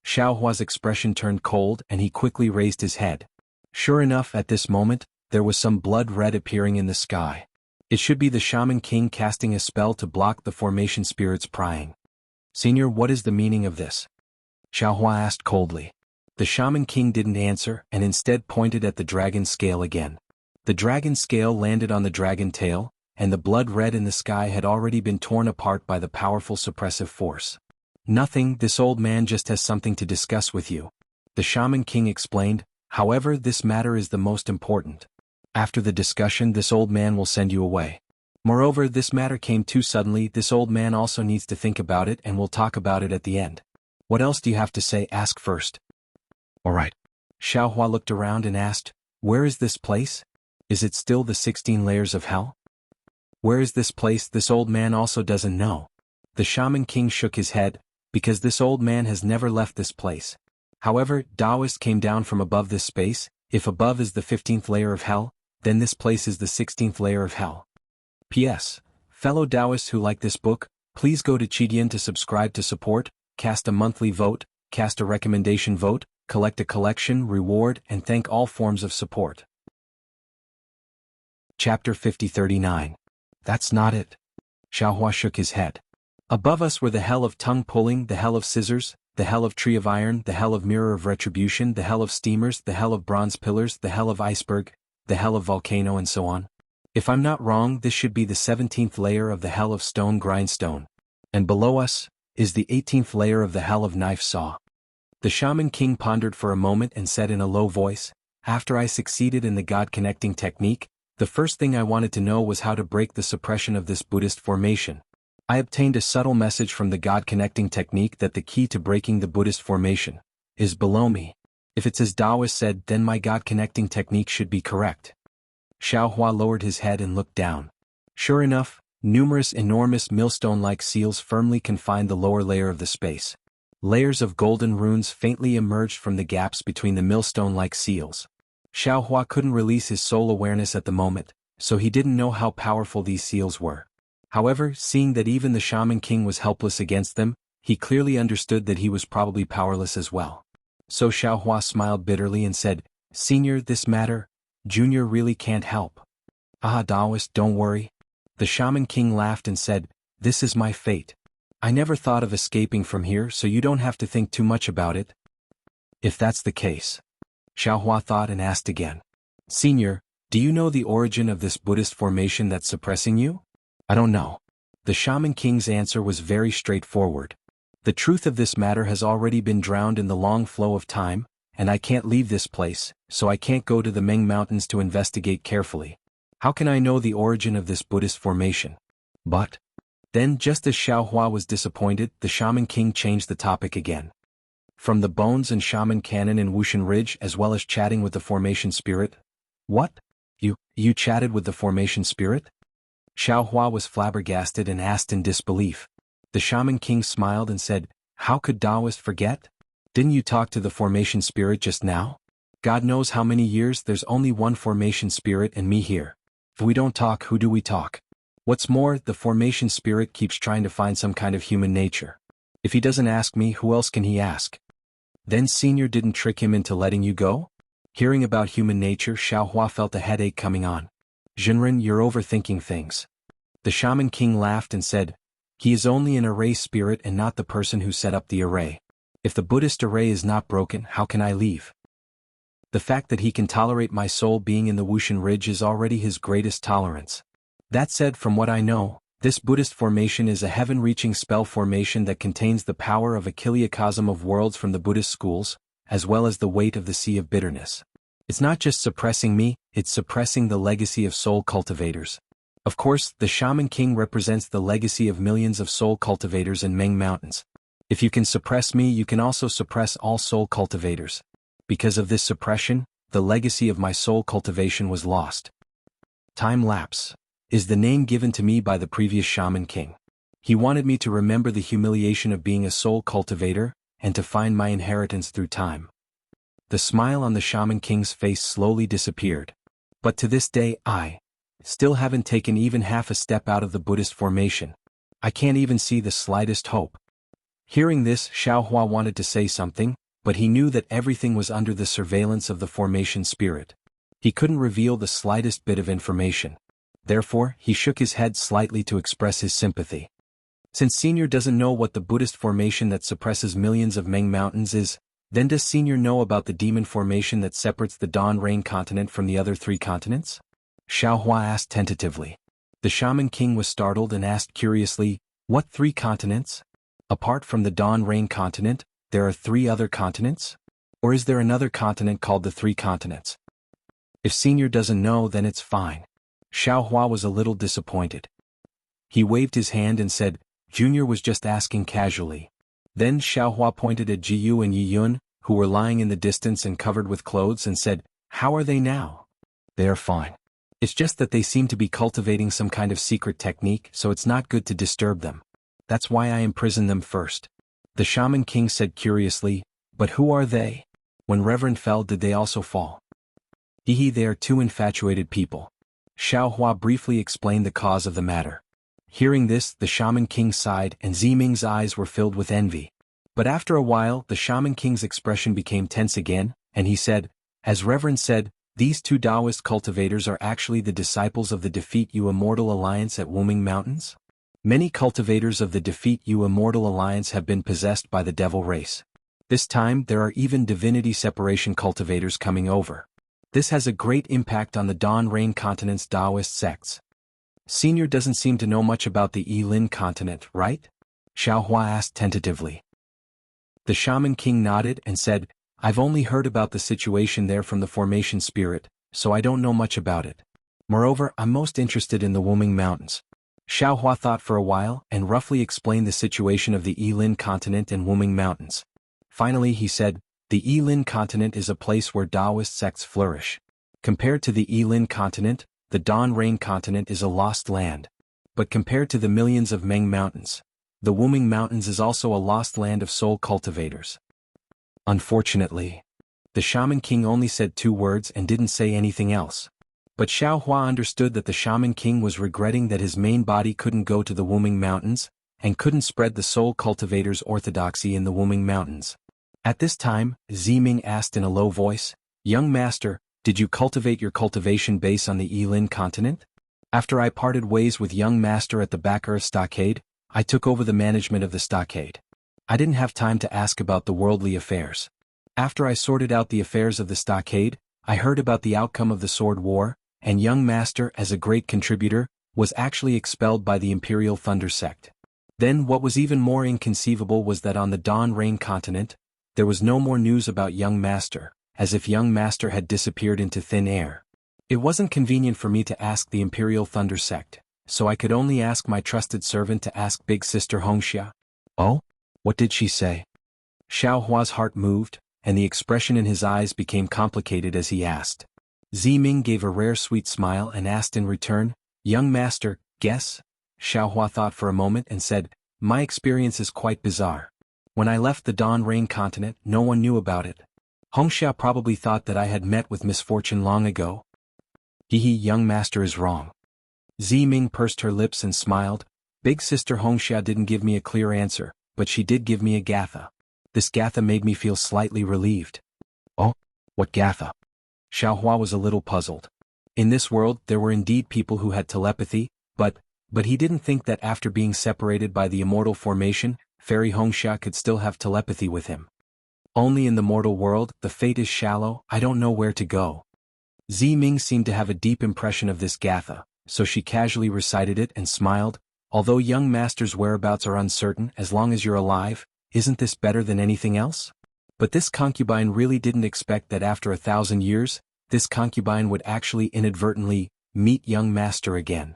Xiaohua's expression turned cold and he quickly raised his head. Sure enough, at this moment, there was some blood red appearing in the sky. It should be the Shaman King casting a spell to block the formation spirit's prying. Senior, what is the meaning of this? Xiaohua asked coldly. The Shaman King didn't answer and instead pointed at the dragon scale again. The dragon scale landed on the dragon tail, and the blood red in the sky had already been torn apart by the powerful suppressive force. Nothing, this old man just has something to discuss with you. The Shaman King explained, however, this matter is the most important. After the discussion, this old man will send you away. Moreover, this matter came too suddenly, this old man also needs to think about it and we'll talk about it at the end. What else do you have to say? Ask first. Alright. Xiaohua looked around and asked, where is this place? Is it still the 16 layers of hell? Where is this place? This old man also doesn't know. The Shaman King shook his head, because this old man has never left this place. However, Taoist came down from above this space. If above is the 15th layer of hell, then this place is the 16th layer of hell. P.S. Fellow Taoists who like this book, please go to Qidian to subscribe to support, cast a monthly vote, cast a recommendation vote, collect a collection, reward, and thank all forms of support. Chapter 5039. That's not it. Xiaohua shook his head. Above us were the hell of tongue pulling, the hell of scissors, the hell of tree of iron, the hell of mirror of retribution, the hell of steamers, the hell of bronze pillars, the hell of iceberg, the hell of volcano, and so on. If I'm not wrong, this should be the 17th layer of the hell of stone grindstone. And below us is the 18th layer of the hell of knife saw. The Shaman King pondered for a moment and said in a low voice, after I succeeded in the God-connecting technique, the first thing I wanted to know was how to break the suppression of this Buddhist formation. I obtained a subtle message from the God-connecting technique that the key to breaking the Buddhist formation is below me. If it's as Taoist said, then my God-connecting technique should be correct. Xiaohua lowered his head and looked down. Sure enough, numerous enormous millstone-like seals firmly confined the lower layer of the space. Layers of golden runes faintly emerged from the gaps between the millstone-like seals. Xiaohua couldn't release his soul awareness at the moment, so he didn't know how powerful these seals were. However, seeing that even the Shaman King was helpless against them, he clearly understood that he was probably powerless as well. So Xiaohua smiled bitterly and said, Senior, this matter, Junior really can't help. Ah, Taoist, don't worry. The Shaman King laughed and said, this is my fate. I never thought of escaping from here, so you don't have to think too much about it. If that's the case. Xiaohua thought and asked again. Senior, do you know the origin of this Buddhist formation that's suppressing you? I don't know. The Shaman King's answer was very straightforward. The truth of this matter has already been drowned in the long flow of time, and I can't leave this place, so I can't go to the Meng Mountains to investigate carefully. How can I know the origin of this Buddhist formation? But then, just as Xiaohua was disappointed, the Shaman King changed the topic again. From the bones and shaman cannon in Wushan Ridge as well as chatting with the formation spirit? What? You chatted with the formation spirit? Xiaohua was flabbergasted and asked in disbelief. The Shaman King smiled and said, how could Taoist forget? Didn't you talk to the formation spirit just now? God knows how many years there's only one formation spirit and me here. If we don't talk, who do we talk? What's more, the formation spirit keeps trying to find some kind of human nature. If he doesn't ask me, who else can he ask? Then Senior didn't trick him into letting you go? Hearing about human nature, Xiaohua felt a headache coming on. Jinren, you're overthinking things. The Shaman King laughed and said, he is only an array spirit and not the person who set up the array. If the Buddhist array is not broken, how can I leave? The fact that he can tolerate my soul being in the Wushan Ridge is already his greatest tolerance. That said, from what I know, this Buddhist formation is a heaven-reaching spell formation that contains the power of a kiliacosm of worlds from the Buddhist schools, as well as the weight of the sea of bitterness. It's not just suppressing me, it's suppressing the legacy of soul cultivators. Of course, the Shaman King represents the legacy of millions of soul cultivators in Meng Mountains. If you can suppress me, you can also suppress all soul cultivators. Because of this suppression, the legacy of my soul cultivation was lost. Time lapse is the name given to me by the previous Shaman King. He wanted me to remember the humiliation of being a soul cultivator, and to find my inheritance through time. The smile on the Shaman King's face slowly disappeared. But to this day, I still haven't taken even half a step out of the Buddhist formation. I can't even see the slightest hope. Hearing this, Xiaohua wanted to say something, but he knew that everything was under the surveillance of the formation spirit. He couldn't reveal the slightest bit of information. Therefore, he shook his head slightly to express his sympathy. Since Senior doesn't know what the Buddhist formation that suppresses millions of Meng mountains is, then does Senior know about the demon formation that separates the Dawn Rain continent from the other 3 continents? Xiaohua asked tentatively. The Shaman King was startled and asked curiously, what 3 continents? Apart from the Dawn Rain continent, there are 3 other continents? Or is there another continent called the 3 continents? If Senior doesn't know, then it's fine. Xiaohua was a little disappointed. He waved his hand and said, Junior was just asking casually. Then Xiaohua pointed at Jiyu and Yiyun, who were lying in the distance and covered with clothes, and said, how are they now? They are fine. It's just that they seem to be cultivating some kind of secret technique, so it's not good to disturb them. That's why I imprisoned them first. The Shaman King said curiously, but who are they? When Reverend fell, did they also fall? They are 2 infatuated people. Xiaohua briefly explained the cause of the matter. Hearing this, the Shaman King sighed and Ziming's eyes were filled with envy. But after a while, the Shaman King's expression became tense again, and he said, as Reverend said, these 2 Taoist cultivators are actually the disciples of the Defeat You Immortal Alliance at Wuming Mountains? Many cultivators of the Defeat You Immortal Alliance have been possessed by the devil race. This time, there are even divinity separation cultivators coming over. This has a great impact on the Dawn Rain continent's Taoist sects. Senior doesn't seem to know much about the Yilin continent, right? Xiaohua asked tentatively. The Shaman King nodded and said, I've only heard about the situation there from the formation spirit, so I don't know much about it. Moreover, I'm most interested in the Wuming Mountains. Xiaohua thought for a while and roughly explained the situation of the Yilin continent and Wuming Mountains. Finally he said, the Yilin continent is a place where Taoist sects flourish. Compared to the Yilin continent, the Dawn Rain continent is a lost land. But compared to the millions of Meng mountains, the Wuming Mountains is also a lost land of soul cultivators. Unfortunately, the Shaman King only said 2 words and didn't say anything else. But Xiaohua understood that the Shaman King was regretting that his main body couldn't go to the Wuming Mountains, and couldn't spread the soul cultivators' orthodoxy in the Wuming Mountains. At this time, Ziming asked in a low voice, Young Master, did you cultivate your cultivation base on the Yilin continent? After I parted ways with Young Master at the Bakura stockade, I took over the management of the stockade. I didn't have time to ask about the worldly affairs. After I sorted out the affairs of the stockade, I heard about the outcome of the sword war, and Young Master, as a great contributor, was actually expelled by the Imperial Thunder sect. Then what was even more inconceivable was that on the Dawn Rain continent, there was no more news about Young Master, as if Young Master had disappeared into thin air. It wasn't convenient for me to ask the Imperial Thunder sect, so I could only ask my trusted servant to ask Big Sister Hongxia. Oh? What did she say? Xiaohua's heart moved, and the expression in his eyes became complicated as he asked. Ziming gave a rare sweet smile and asked in return, Young Master, guess? Xiaohua thought for a moment and said, my experience is quite bizarre. When I left the Dawn Rain continent, no one knew about it. Hongxia probably thought that I had met with misfortune long ago. Young Master is wrong. Ziming pursed her lips and smiled. Big Sister Hongxia didn't give me a clear answer, but she did give me a gatha. This gatha made me feel slightly relieved. Oh? What gatha? Xiaohua was a little puzzled. In this world, there were indeed people who had telepathy, but he didn't think that after being separated by the immortal formation, Fairy Hongxia could still have telepathy with him. Only in the mortal world, the fate is shallow, I don't know where to go. Ziming seemed to have a deep impression of this gatha, so she casually recited it and smiled. Although Young Master's whereabouts are uncertain, as long as you're alive, isn't this better than anything else? But this concubine really didn't expect that after 1,000 years, this concubine would actually inadvertently meet Young Master again.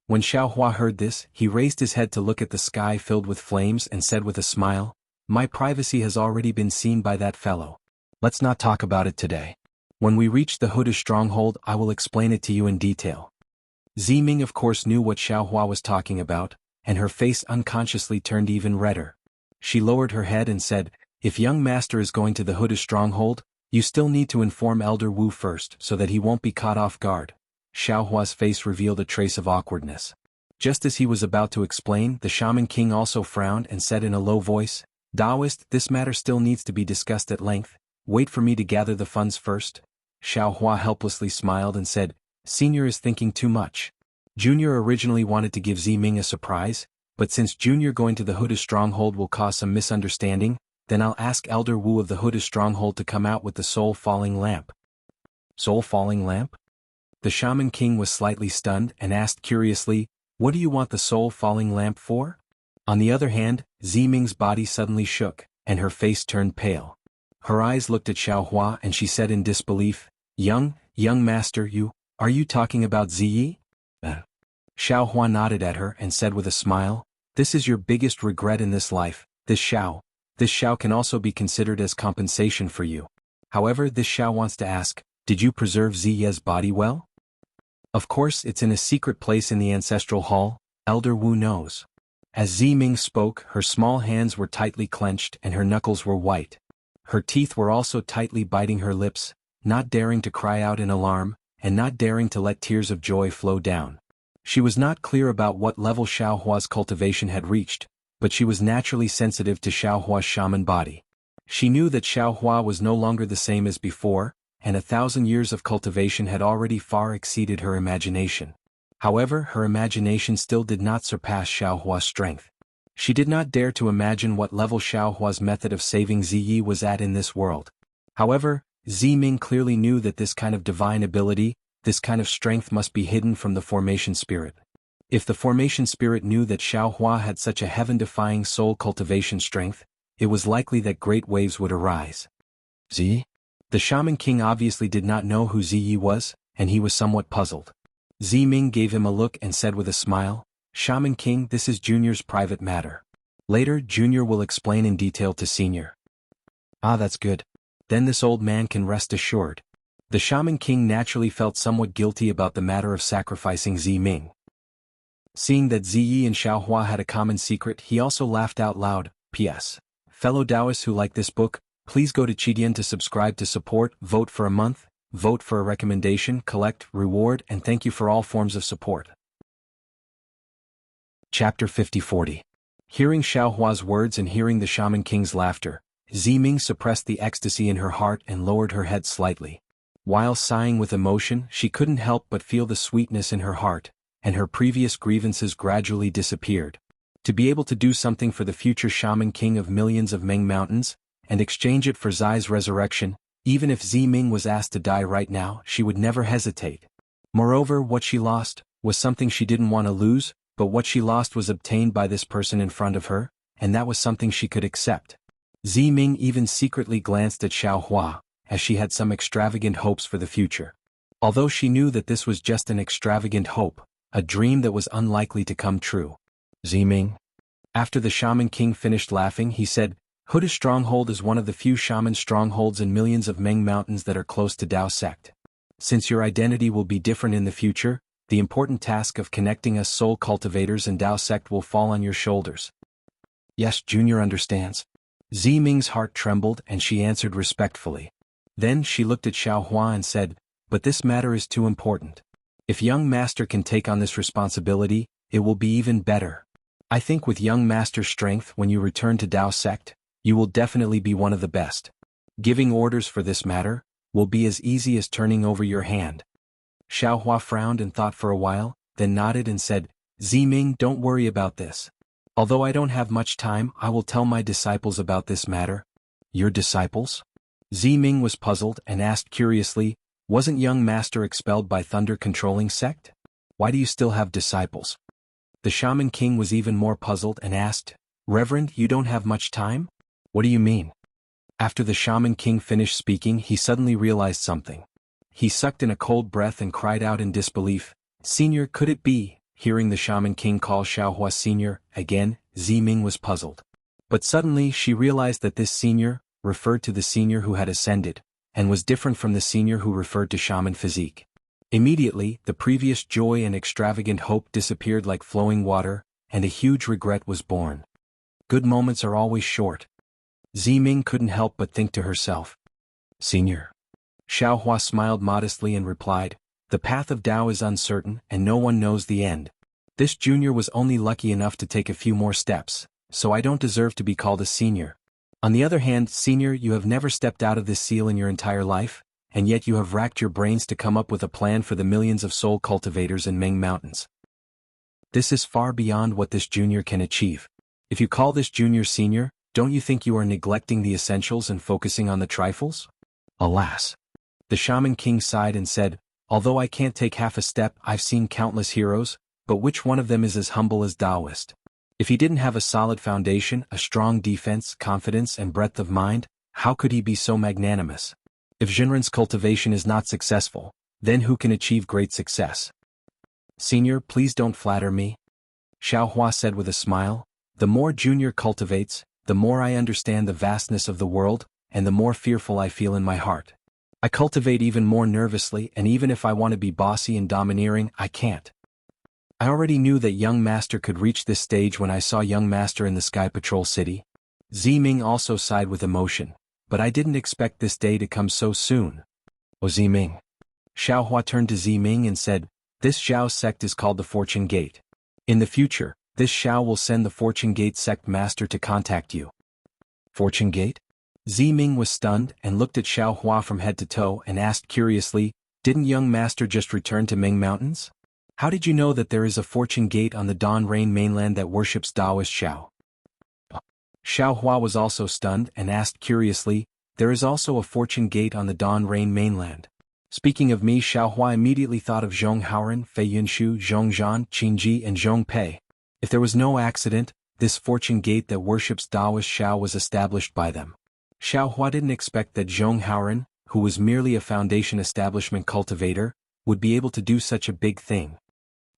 When Xiaohua heard this, he raised his head to look at the sky filled with flames and said with a smile, my privacy has already been seen by that fellow. Let's not talk about it today. When we reach the Huda stronghold, I will explain it to you in detail. Ziming of course knew what Xiaohua was talking about, and her face unconsciously turned even redder. She lowered her head and said, if Young Master is going to the Huda stronghold, you still need to inform Elder Wu first so that he won't be caught off guard. Xiaohua's face revealed a trace of awkwardness. Just as he was about to explain, the Shaman King also frowned and said in a low voice, Taoist, this matter still needs to be discussed at length. Wait for me to gather the funds first. Xiaohua helplessly smiled and said, Senior is thinking too much. Junior originally wanted to give Ziming a surprise, but since Junior going to the Huda stronghold will cause some misunderstanding, then I'll ask Elder Wu of the Huda stronghold to come out with the soul-falling lamp. Soul-falling lamp? The Shaman King was slightly stunned and asked curiously, what do you want the soul-falling lamp for? On the other hand, Ziming's body suddenly shook, and her face turned pale. Her eyes looked at Xiaohua and she said in disbelief, young master, are you talking about Ziyi? Xiaohua nodded at her and said with a smile, this is your biggest regret in this life, this Xiao can also be considered as compensation for you. However, this Xiao wants to ask, did you preserve Ziye's body well? Of course it's in a secret place in the ancestral hall, Elder Wu knows. As Ziming spoke, her small hands were tightly clenched and her knuckles were white. Her teeth were also tightly biting her lips, not daring to cry out in alarm, and not daring to let tears of joy flow down. She was not clear about what level Xiaohua's cultivation had reached, but she was naturally sensitive to Xiaohua's shaman body. She knew that Xiaohua was no longer the same as before, and 1,000 years of cultivation had already far exceeded her imagination. However, her imagination still did not surpass Xiaohua's strength. She did not dare to imagine what level Xiaohua's method of saving Ziyi was at in this world. However, Ziming clearly knew that this kind of divine ability, this kind of strength must be hidden from the formation spirit. If the formation spirit knew that Xiaohua had such a heaven-defying soul cultivation strength, it was likely that great waves would arise. Ziyi? The Shaman King obviously did not know who Ziyi was, and he was somewhat puzzled. Ziming gave him a look and said with a smile, Shaman King, this is Junior's private matter. Later, Junior will explain in detail to Senior. Ah, that's good. Then this old man can rest assured. The Shaman King naturally felt somewhat guilty about the matter of sacrificing Ziming. Seeing that Ziyi and Xiaohua had a common secret, he also laughed out loud. P.S. Fellow Taoists who like this book, please go to Qidian to subscribe to support, vote for a month, vote for a recommendation, collect, reward, and thank you for all forms of support. Chapter 50-40. Hearing Xiaohua's words and hearing the Shaman King's laughter, Ziming suppressed the ecstasy in her heart and lowered her head slightly. While sighing with emotion, she couldn't help but feel the sweetness in her heart, and her previous grievances gradually disappeared. To be able to do something for the future Shaman King of millions of Meng Mountains, and exchange it for Zai's resurrection, even if Ziming was asked to die right now, she would never hesitate. Moreover, what she lost was something she didn't want to lose, but what she lost was obtained by this person in front of her, and that was something she could accept. Ziming even secretly glanced at Xiaohua, as she had some extravagant hopes for the future. Although she knew that this was just an extravagant hope, a dream that was unlikely to come true. Ziming. After the Shaman King finished laughing, he said, Huda Stronghold is one of the few shaman strongholds in millions of Meng Mountains that are close to Dao sect. Since your identity will be different in the future, the important task of connecting us soul cultivators and Dao sect will fall on your shoulders. Yes, Junior understands. Ziming's heart trembled and she answered respectfully. Then she looked at Xiaohua and said, but this matter is too important. If young master can take on this responsibility, it will be even better. I think with young master's strength when you return to Dao sect, you will definitely be one of the best. Giving orders for this matter will be as easy as turning over your hand. Xiaohua frowned and thought for a while, then nodded and said, Ziming, don't worry about this. Although I don't have much time, I will tell my disciples about this matter. Your disciples? Ziming was puzzled and asked curiously, wasn't young master expelled by Thunder Controlling Sect? Why do you still have disciples? The Shaman King was even more puzzled and asked, Reverend, you don't have much time? What do you mean? After the Shaman King finished speaking, he suddenly realized something. He sucked in a cold breath and cried out in disbelief, Senior, could it be? Hearing the Shaman King call Xiaohua Senior, again, Ziming was puzzled. But suddenly she realized that this Senior referred to the Senior who had ascended, and was different from the Senior who referred to shaman physique. Immediately, the previous joy and extravagant hope disappeared like flowing water, and a huge regret was born. Good moments are always short. Ziming couldn't help but think to herself. Senior. Xiaohua smiled modestly and replied, the path of Tao is uncertain and no one knows the end. This junior was only lucky enough to take a few more steps, so I don't deserve to be called a senior. On the other hand, senior, you have never stepped out of this seal in your entire life, and yet you have racked your brains to come up with a plan for the millions of soul cultivators in Ming Mountains. This is far beyond what this junior can achieve. If you call this junior senior, don't you think you are neglecting the essentials and focusing on the trifles? Alas. The Shaman King sighed and said, although I can't take half a step, I've seen countless heroes, but which one of them is as humble as Taoist? If he didn't have a solid foundation, a strong defense, confidence and breadth of mind, how could he be so magnanimous? If Jinren's cultivation is not successful, then who can achieve great success? Senior, please don't flatter me. Xiaohua said with a smile, the more Junior cultivates, the more I understand the vastness of the world, and the more fearful I feel in my heart. I cultivate even more nervously, and even if I want to be bossy and domineering, I can't. I already knew that young master could reach this stage when I saw young master in the Sky Patrol City. Ziming also sighed with emotion, but I didn't expect this day to come so soon. Oh Ziming. Xiaohua turned to Ziming and said, this Xiao sect is called the Fortune Gate. In the future, this Xiao will send the Fortune Gate sect master to contact you. Fortune Gate? Ziming was stunned and looked at Xiaohua from head to toe and asked curiously, didn't young master just return to Ming Mountains? How did you know that there is a Fortune Gate on the Dawn Rain mainland that worships Taoist Xiao? Xiaohua was also stunned and asked curiously, there is also a Fortune Gate on the Dawn Rain mainland. Speaking of me, Xiaohua immediately thought of Zhong Haoren, Fei Yunshu, Zhong Zhan, Qingji and Zhong Pei. If there was no accident, this Fortune Gate that worships Taoist Xiao was established by them. Xiaohua didn't expect that Zhong Haoren, who was merely a foundation establishment cultivator, would be able to do such a big thing.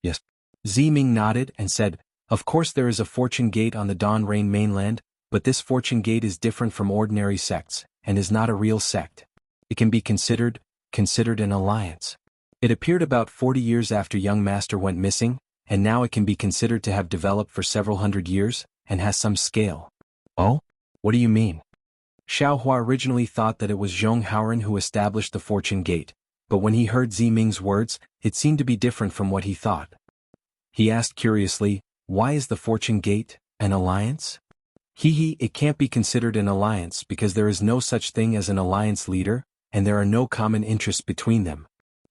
Yes. Ziming nodded and said, of course there is a Fortune Gate on the Dawn Rain mainland, but this Fortune Gate is different from ordinary sects, and is not a real sect. It can be considered an alliance. It appeared about 40 years after young master went missing, and now it can be considered to have developed for several hundred years, and has some scale. Oh? What do you mean? Xiaohua originally thought that it was Zhong Haoren who established the Fortune Gate, but when he heard Ziming's words, it seemed to be different from what he thought. He asked curiously, why is the Fortune Gate an alliance? It can't be considered an alliance because there is no such thing as an alliance leader, and there are no common interests between them.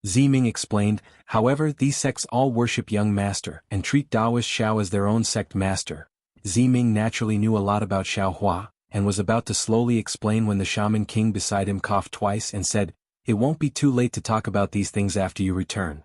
Ziming explained, however, these sects all worship young master and treat Taoist Xiao as their own sect master. Ziming naturally knew a lot about Xiaohua, and was about to slowly explain when the Shaman King beside him coughed twice and said, it won't be too late to talk about these things after you return.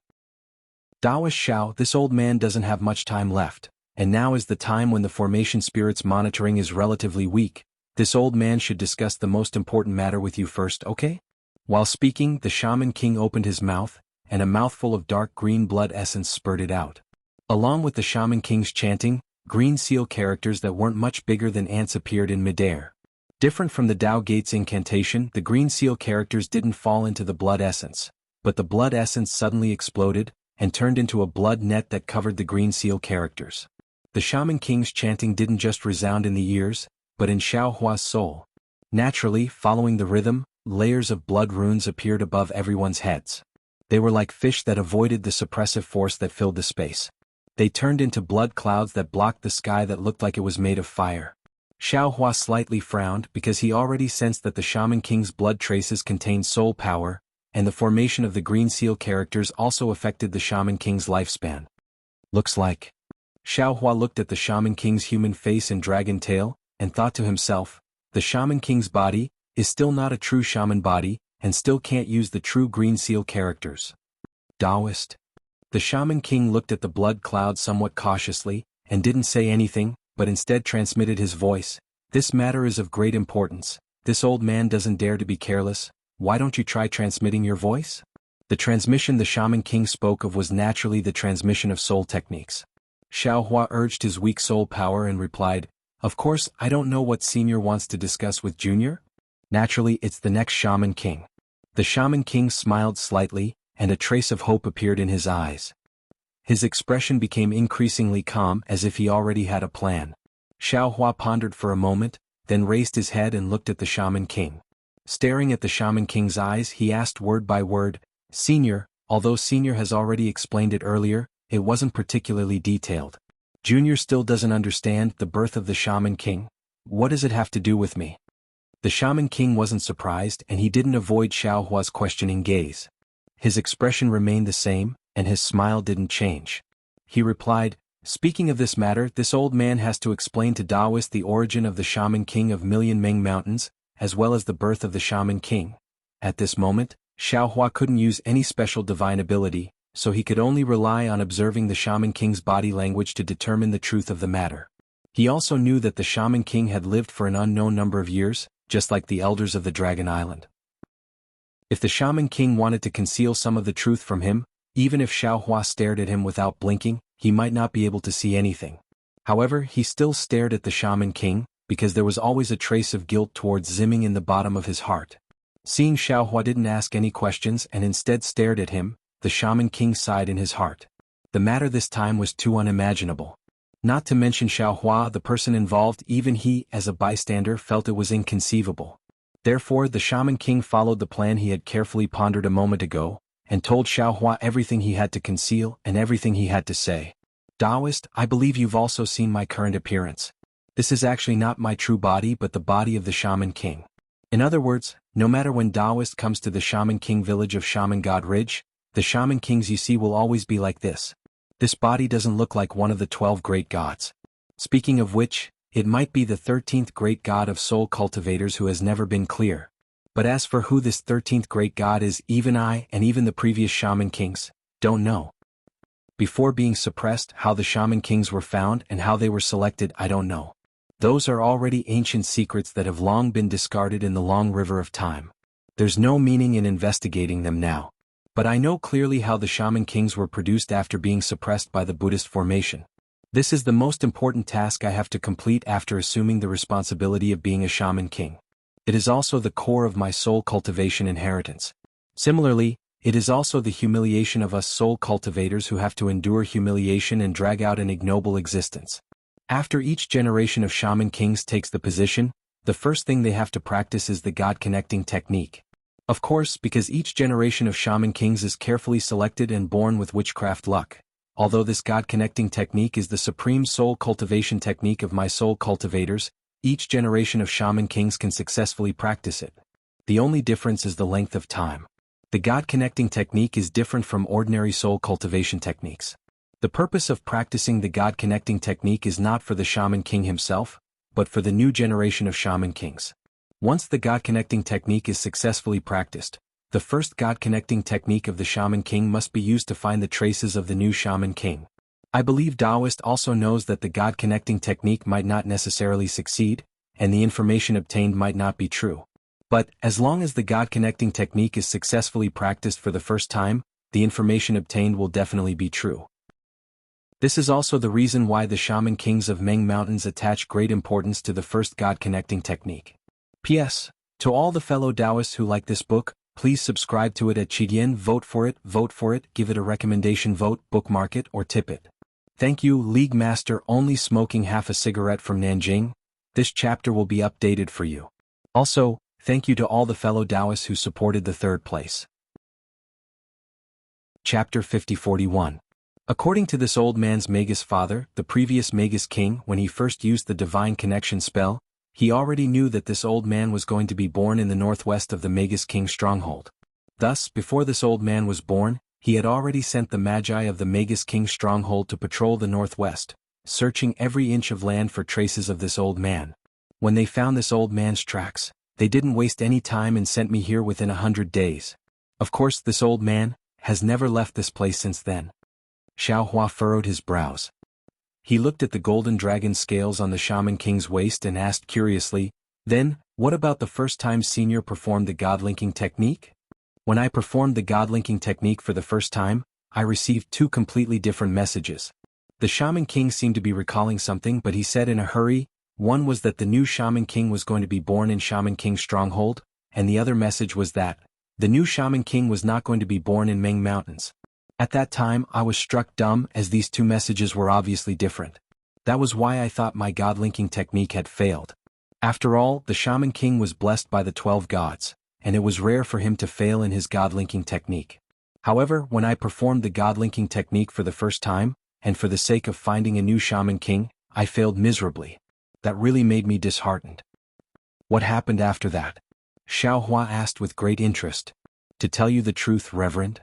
Taoist Xiao, this old man doesn't have much time left, and now is the time when the formation spirit's monitoring is relatively weak. This old man should discuss the most important matter with you first, okay? While speaking, the Shaman King opened his mouth, and a mouthful of dark green blood essence spurted out. Along with the Shaman King's chanting, green seal characters that weren't much bigger than ants appeared in midair. Different from the Tao Gate's incantation, the green seal characters didn't fall into the blood essence, but the blood essence suddenly exploded, and turned into a blood net that covered the green seal characters. The Shaman King's chanting didn't just resound in the ears, but in Xiaohua's soul. Naturally, following the rhythm, layers of blood runes appeared above everyone's heads. They were like fish that avoided the suppressive force that filled the space. They turned into blood clouds that blocked the sky that looked like it was made of fire. Xiaohua slightly frowned because he already sensed that the Shaman King's blood traces contained soul power, and the formation of the green seal characters also affected the Shaman King's lifespan. Looks like. Xiaohua looked at the Shaman King's human face and dragon tail, and thought to himself, the Shaman King's body is still not a true shaman body, and still can't use the true green seal characters. Taoist. The Shaman King looked at the blood cloud somewhat cautiously, and didn't say anything, but instead transmitted his voice. This matter is of great importance. This old man doesn't dare to be careless. Why don't you try transmitting your voice? The transmission the Shaman King spoke of was naturally the transmission of soul techniques. Xiaohua urged his weak soul power and replied, of course, I don't know what Senior wants to discuss with Junior. Naturally, it's the next Shaman King. The Shaman King smiled slightly, and a trace of hope appeared in his eyes. His expression became increasingly calm as if he already had a plan. Xiaohua pondered for a moment, then raised his head and looked at the Shaman King. Staring at the Shaman King's eyes, he asked word by word, Senior, although Senior has already explained it earlier, it wasn't particularly detailed. Junior still doesn't understand the birth of the Shaman King. What does it have to do with me? The Shaman King wasn't surprised and he didn't avoid Xiaohua's questioning gaze. His expression remained the same, and his smile didn't change. He replied, "Speaking of this matter, this old man has to explain to Daoist the origin of the Shaman King of Million Ming Mountains, as well as the birth of the Shaman King." At this moment, Xiaohua couldn't use any special divine ability, so he could only rely on observing the Shaman King's body language to determine the truth of the matter. He also knew that the Shaman King had lived for an unknown number of years, just like the elders of the Dragon Island. If the Shaman King wanted to conceal some of the truth from him, even if Xiaohua stared at him without blinking, he might not be able to see anything. However, he still stared at the Shaman King, because there was always a trace of guilt towards Zimming in the bottom of his heart. Seeing Xiaohua didn't ask any questions and instead stared at him, the Shaman King sighed in his heart. The matter this time was too unimaginable. Not to mention Xiaohua, the person involved, even he, as a bystander, felt it was inconceivable. Therefore, the Shaman King followed the plan he had carefully pondered a moment ago, and told Xiaohua everything he had to conceal and everything he had to say. "Daoist, I believe you've also seen my current appearance. This is actually not my true body but the body of the Shaman King. In other words, no matter when Daoist comes to the Shaman King village of Shaman God Ridge, the Shaman Kings you see will always be like this. This body doesn't look like one of the 12 great gods. Speaking of which, it might be the 13th great god of soul cultivators who has never been clear. But as for who this 13th great god is, even I and even the previous Shaman Kings don't know. Before being suppressed, how the Shaman Kings were found and how they were selected, I don't know. Those are already ancient secrets that have long been discarded in the long river of time. There's no meaning in investigating them now. But I know clearly how the Shaman Kings were produced after being suppressed by the Buddhist formation. This is the most important task I have to complete after assuming the responsibility of being a Shaman King. It is also the core of my soul cultivation inheritance. Similarly, it is also the humiliation of us soul cultivators who have to endure humiliation and drag out an ignoble existence. After each generation of Shaman Kings takes the position, the first thing they have to practice is the God-connecting technique. Of course, because each generation of Shaman Kings is carefully selected and born with witchcraft luck. Although this God-connecting technique is the supreme soul cultivation technique of my soul cultivators, each generation of Shaman Kings can successfully practice it. The only difference is the length of time. The God-connecting technique is different from ordinary soul cultivation techniques. The purpose of practicing the God-connecting technique is not for the Shaman King himself, but for the new generation of Shaman Kings. Once the God-connecting technique is successfully practiced, the first God-connecting technique of the Shaman King must be used to find the traces of the new Shaman King. I believe Daoist also knows that the God-connecting technique might not necessarily succeed, and the information obtained might not be true. But, as long as the God-connecting technique is successfully practiced for the first time, the information obtained will definitely be true. This is also the reason why the Shaman Kings of Meng Mountains attach great importance to the first God-connecting technique. P.S. To all the fellow Taoists who like this book, please subscribe to it at Qigyan, vote for it, give it a recommendation vote, bookmark it, or tip it. Thank you, League Master only smoking half a cigarette from Nanjing. This chapter will be updated for you. Also, thank you to all the fellow Taoists who supported the third place. Chapter 5041. According to this old man's Magus father, the previous Magus king, when he first used the divine connection spell, he already knew that this old man was going to be born in the northwest of the Magus King stronghold. Thus, before this old man was born, he had already sent the Magi of the Magus King stronghold to patrol the northwest, searching every inch of land for traces of this old man. When they found this old man's tracks, they didn't waste any time and sent me here within 100 days. Of course, this old man has never left this place since then. Xiaohua furrowed his brows. He looked at the golden dragon scales on the Shaman King's waist and asked curiously, "Then, what about the first time Senior performed the God-linking technique? When I performed the God-linking technique for the first time, I received two completely different messages." The Shaman King seemed to be recalling something, but he said in a hurry, one was that the new Shaman King was going to be born in Shaman King's stronghold, and the other message was that the new Shaman King was not going to be born in Meng Mountains. At that time, I was struck dumb as these two messages were obviously different. That was why I thought my God-linking technique had failed. After all, the Shaman King was blessed by the 12 gods, and it was rare for him to fail in his God-linking technique. However, when I performed the God-linking technique for the first time, and for the sake of finding a new Shaman King, I failed miserably. That really made me disheartened. What happened after that? Xiao Hua asked with great interest. To tell you the truth, Reverend?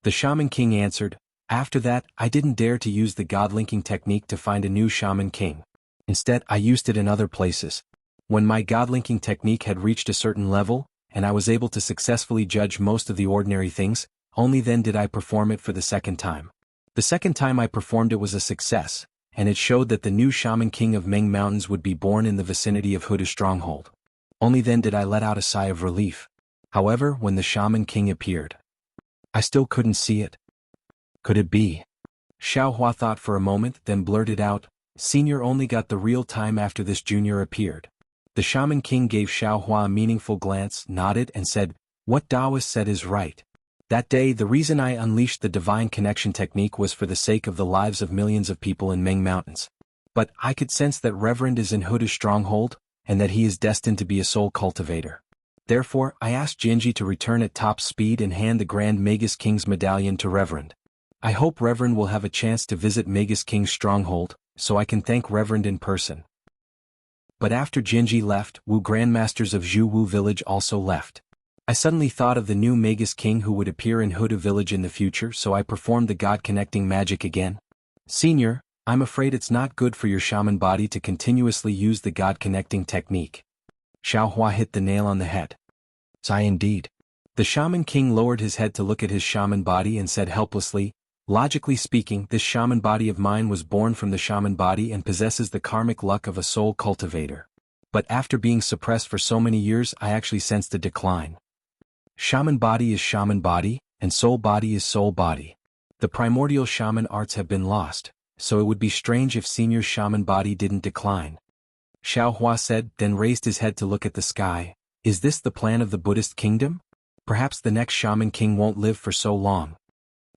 The Shaman King answered, after that, I didn't dare to use the God-linking technique to find a new Shaman King. Instead, I used it in other places. When my God-linking technique had reached a certain level, and I was able to successfully judge most of the ordinary things, only then did I perform it for the second time. The second time I performed it was a success, and it showed that the new Shaman King of Meng Mountains would be born in the vicinity of Huda's stronghold. Only then did I let out a sigh of relief. However, when the Shaman King appeared, I still couldn't see it. Could it be? Xiao Hua thought for a moment, then blurted out, Senior only got the real time after this junior appeared. The Shaman King gave Xiao Hua a meaningful glance, nodded and said, what Taoist said is right. That day the reason I unleashed the divine connection technique was for the sake of the lives of millions of people in Meng Mountains. But I could sense that Reverend is in Huda's stronghold, and that he is destined to be a soul cultivator. Therefore, I asked Jianghu to return at top speed and hand the Grand Magus King's medallion to Reverend. I hope Reverend will have a chance to visit Magus King's stronghold, so I can thank Reverend in person. But after Jianghu left, Wu Grandmasters of Zhu village also left. I suddenly thought of the new Magus King who would appear in Huda village in the future, so I performed the God-connecting magic again. Senior, I'm afraid it's not good for your shaman body to continuously use the God-connecting technique. Xiao Hua hit the nail on the head. Sigh indeed. The Shaman King lowered his head to look at his shaman body and said helplessly, logically speaking, this shaman body of mine was born from the shaman body and possesses the karmic luck of a soul cultivator. But after being suppressed for so many years, I actually sensed a decline. Shaman body is shaman body, and soul body is soul body. The primordial shaman arts have been lost, so it would be strange if senior shaman body didn't decline. Xiao Hua said, then raised his head to look at the sky. Is this the plan of the Buddhist kingdom? Perhaps the next Shaman King won't live for so long.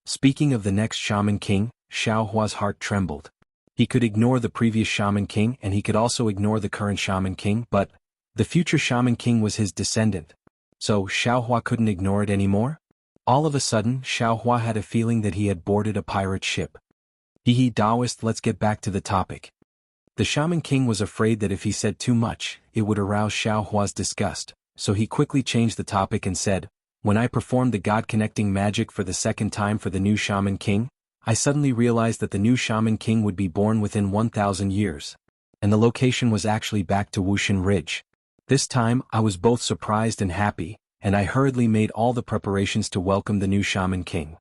Speaking of the next Shaman King, Xiao Hua's heart trembled. He could ignore the previous Shaman King and he could also ignore the current Shaman King, but the future Shaman King was his descendant. So Xiao Hua couldn't ignore it anymore? All of a sudden, Xiao Hua had a feeling that he had boarded a pirate ship. Hee Taoist, let's get back to the topic. The Shaman King was afraid that if he said too much, it would arouse Xiao Hua's disgust, so he quickly changed the topic and said, when I performed the God-connecting magic for the second time for the new Shaman King, I suddenly realized that the new Shaman King would be born within 1,000 years. And the location was actually back to Wuxia Ridge. This time, I was both surprised and happy, and I hurriedly made all the preparations to welcome the new Shaman King.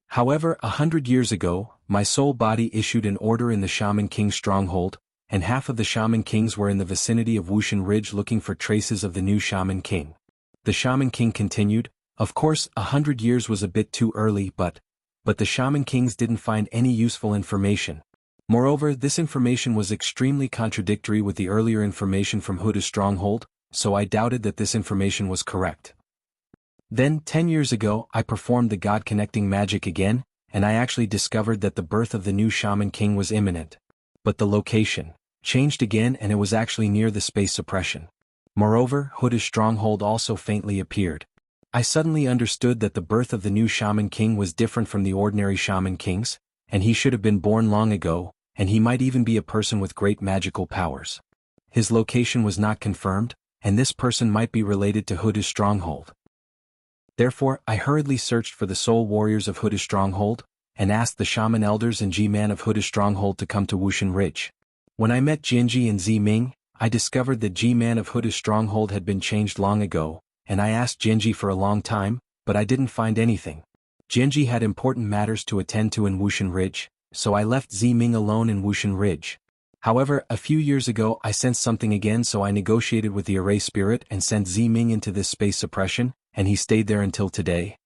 However, 100 years ago, my soul body issued an order in the Shaman King's stronghold, and half of the Shaman Kings were in the vicinity of Wuxia Ridge looking for traces of the new Shaman King. The Shaman King continued, of course, 100 years was a bit too early, but the Shaman Kings didn't find any useful information. Moreover, this information was extremely contradictory with the earlier information from Huda's stronghold, so I doubted that this information was correct. Then, 10 years ago, I performed the God-connecting magic again, and I actually discovered that the birth of the new Shaman King was imminent. But the location changed again and it was actually near the space suppression. Moreover, Huda's stronghold also faintly appeared. I suddenly understood that the birth of the new Shaman King was different from the ordinary Shaman Kings, and he should have been born long ago, and he might even be a person with great magical powers. His location was not confirmed, and this person might be related to Huda's stronghold. Therefore, I hurriedly searched for the soul warriors of Huda's stronghold, and asked the shaman elders and G-man of Huda's stronghold to come to Wuxia Ridge. When I met Jianghu and Ziming, I discovered that G-man of Huda's stronghold had been changed long ago, and I asked Jianghu for a long time, but I didn't find anything. Jianghu had important matters to attend to in Wuxia Ridge, so I left Ziming alone in Wuxia Ridge. However, a few years ago I sensed something again, so I negotiated with the Array Spirit and sent Ziming into this space suppression, and he stayed there until today.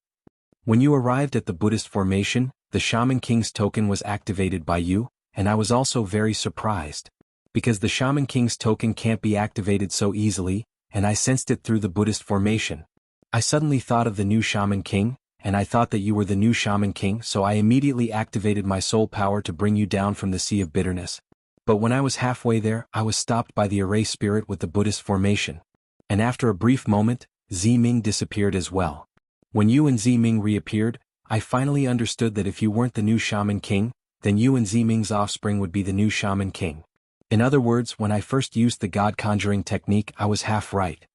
When you arrived at the Buddhist formation, the Shaman King's token was activated by you, and I was also very surprised. Because the Shaman King's token can't be activated so easily, and I sensed it through the Buddhist formation. I suddenly thought of the new Shaman King, and I thought that you were the new Shaman King, so I immediately activated my soul power to bring you down from the sea of bitterness. But when I was halfway there, I was stopped by the Array Spirit with the Buddhist formation. And after a brief moment, Ziming disappeared as well. When you and Ziming reappeared, I finally understood that if you weren't the new Shaman King, then you and Ziming's offspring would be the new Shaman King. In other words, when I first used the God conjuring technique, I was half right.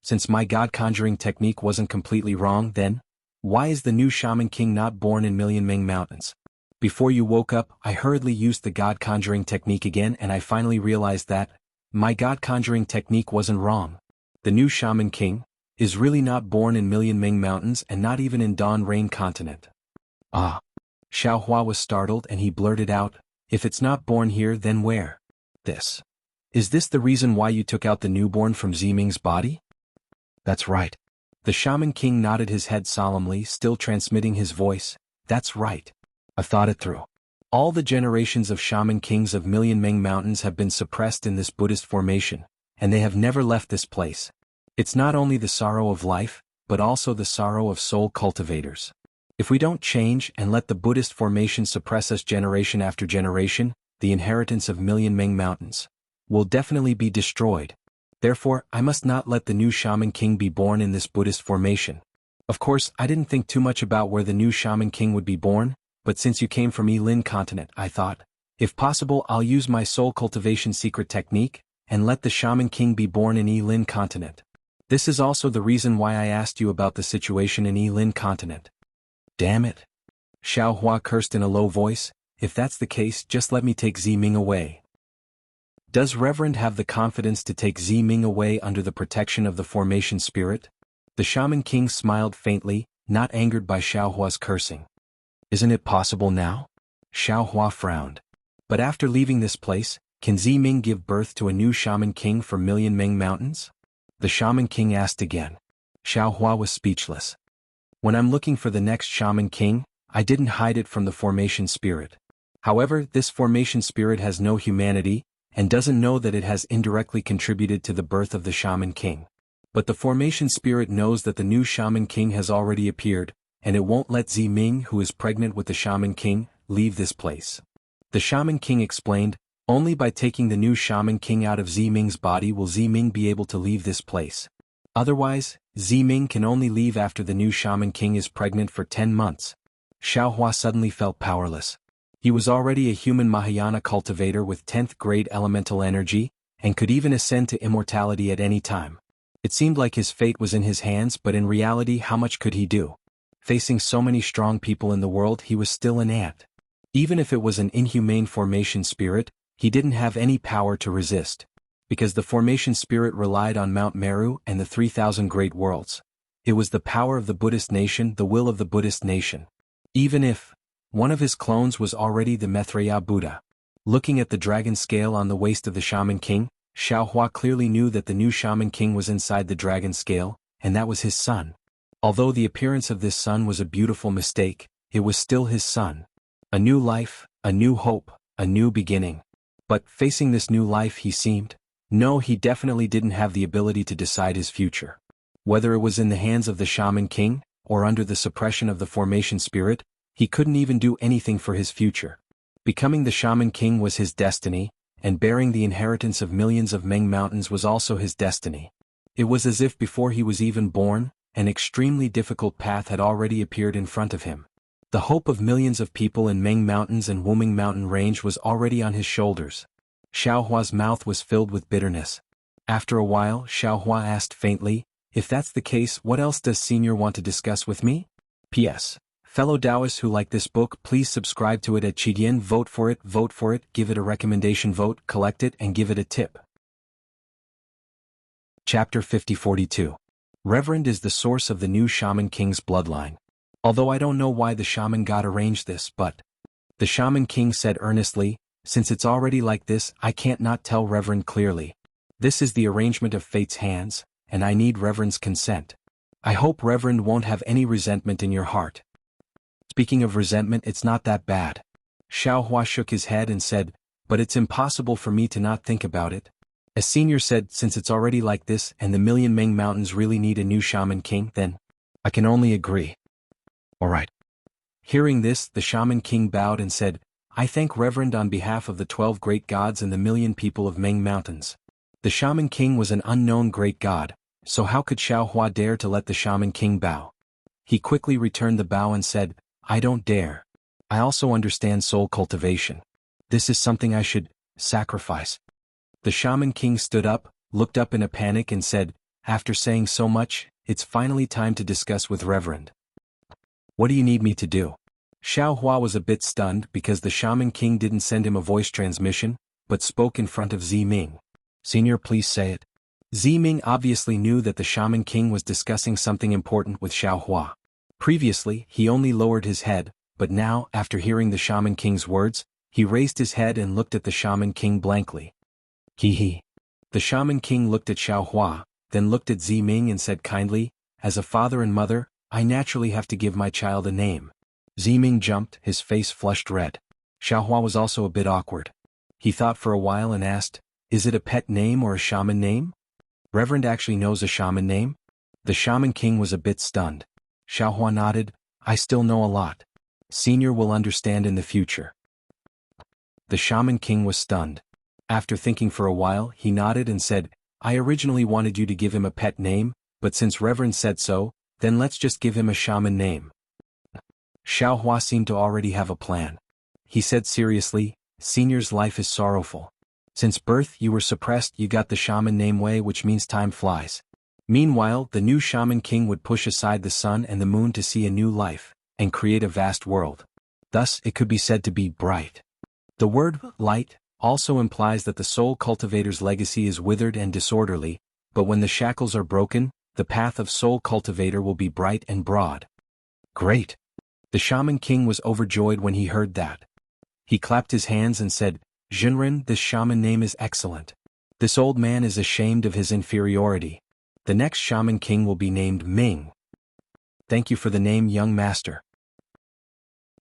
Since my God conjuring technique wasn't completely wrong, then why is the new Shaman King not born in Million Ming Mountains? Before you woke up, I hurriedly used the God conjuring technique again, and I finally realized that my God conjuring technique wasn't wrong. The new Shaman King is really not born in Million Ming Mountains and not even in Dawn Rain Continent. Ah. Xiaohua was startled and he blurted out, if it's not born here, then where? Is this the reason why you took out the newborn from Ziming's body? That's right. The Shaman King nodded his head solemnly, still transmitting his voice. That's right. I thought it through. All the generations of Shaman Kings of Million Ming Mountains have been suppressed in this Buddhist formation, and they have never left this place. It's not only the sorrow of life, but also the sorrow of soul cultivators. If we don't change and let the Buddhist formation suppress us generation after generation, the inheritance of Million Ming Mountains will definitely be destroyed. Therefore, I must not let the new Shaman King be born in this Buddhist formation. Of course, I didn't think too much about where the new Shaman King would be born, but since you came from Yilin Continent, I thought, if possible, I'll use my soul cultivation secret technique, and let the Shaman King be born in Yilin Continent. This is also the reason why I asked you about the situation in Yilin Continent. Damn it. Xiaohua cursed in a low voice, if that's the case, just let me take Ziming away. Does Reverend have the confidence to take Ziming away under the protection of the formation spirit? The Shaman King smiled faintly, not angered by Xiaohua's cursing. Isn't it possible now? Xiaohua frowned. But after leaving this place, can Ziming give birth to a new Shaman King for Million Ming Mountains? The Shaman King asked again. Xiaohua was speechless. When I'm looking for the next Shaman King, I didn't hide it from the formation spirit. However, this formation spirit has no humanity, and doesn't know that it has indirectly contributed to the birth of the Shaman King. But the formation spirit knows that the new Shaman King has already appeared, and it won't let Ziming, who is pregnant with the Shaman King, leave this place. The Shaman King explained, only by taking the new Shaman King out of Ziming's body will Ziming be able to leave this place. Otherwise, Ziming can only leave after the new Shaman King is pregnant for 10 months. Xiaohua suddenly felt powerless. He was already a human Mahayana cultivator with 10th grade elemental energy, and could even ascend to immortality at any time. It seemed like his fate was in his hands, but in reality, how much could he do? Facing so many strong people in the world, he was still an ant. Even if it was an inhumane formation spirit, he didn't have any power to resist. Because the formation spirit relied on Mount Meru and the 3,000 great worlds. It was the power of the Buddhist nation, the will of the Buddhist nation. Even if one of his clones was already the Maitreya Buddha. Looking at the dragon scale on the waist of the Shaman King, Xiaohua clearly knew that the new Shaman King was inside the dragon scale, and that was his son. Although the appearance of this son was a beautiful mistake, it was still his son. A new life, a new hope, a new beginning. But facing this new life, he definitely didn't have the ability to decide his future. Whether it was in the hands of the Shaman King, or under the suppression of the formation spirit, he couldn't even do anything for his future. Becoming the Shaman King was his destiny, and bearing the inheritance of millions of Ming Mountains was also his destiny. It was as if before he was even born, an extremely difficult path had already appeared in front of him. The hope of millions of people in Ming Mountains and Wuming Mountain Range was already on his shoulders. Xiaohua's mouth was filled with bitterness. After a while, Xiaohua asked faintly, if that's the case, what else does Senior want to discuss with me? P.S. Fellow Taoists who like this book, please subscribe to it at Qidian, vote for it, give it a recommendation vote, collect it, and give it a tip. Chapter 5042. Reverend is the source of the new Shaman King's bloodline. Although I don't know why the Shaman God arranged this, but the Shaman King said earnestly, since it's already like this, I can't not tell Reverend clearly. This is the arrangement of fate's hands, and I need Reverend's consent. I hope Reverend won't have any resentment in your heart. Speaking of resentment, it's not that bad. Xiaohua shook his head and said, but it's impossible for me to not think about it. As Senior said, since it's already like this and the Million Ming Mountains really need a new Shaman King, then I can only agree. Alright. Hearing this, the Shaman King bowed and said, I thank Reverend on behalf of the 12 great gods and the million people of Ming Mountains. The Shaman King was an unknown great god, so how could Xiaohua dare to let the Shaman King bow? He quickly returned the bow and said, I don't dare. I also understand soul cultivation. This is something I should sacrifice. The Shaman King stood up, looked up in a panic and said, after saying so much, it's finally time to discuss with Reverend. What do you need me to do? Xiao Hua was a bit stunned because the Shaman King didn't send him a voice transmission, but spoke in front of Ziming. Senior, please say it. Ziming obviously knew that the Shaman King was discussing something important with Xiao Hua. Previously, he only lowered his head, but now, after hearing the Shaman King's words, he raised his head and looked at the Shaman King blankly. Hee. The Shaman King looked at Xiao Hua, then looked at Ziming and said kindly, as a father and mother, I naturally have to give my child a name. Ziming jumped, his face flushed red. Xiao Hua was also a bit awkward. He thought for a while and asked, is it a pet name or a shaman name? Reverend actually knows a shaman name? The Shaman King was a bit stunned. Xiao Hua nodded, I still know a lot. Senior will understand in the future. The Shaman King was stunned. After thinking for a while, he nodded and said, I originally wanted you to give him a pet name, but since Reverend said so, then let's just give him a shaman name. Xiao Hua seemed to already have a plan. He said seriously, Senior's life is sorrowful. Since birth you were suppressed, you got the shaman name Wei, which means time flies. Meanwhile, the new Shaman King would push aside the sun and the moon to see a new life, and create a vast world. Thus, it could be said to be bright. The word light also implies that the soul cultivator's legacy is withered and disorderly, but when the shackles are broken, the path of soul cultivator will be bright and broad. Great! The Shaman King was overjoyed when he heard that. He clapped his hands and said, Jinren, this shaman name is excellent. This old man is ashamed of his inferiority. The next Shaman King will be named Ming. Thank you for the name, young master.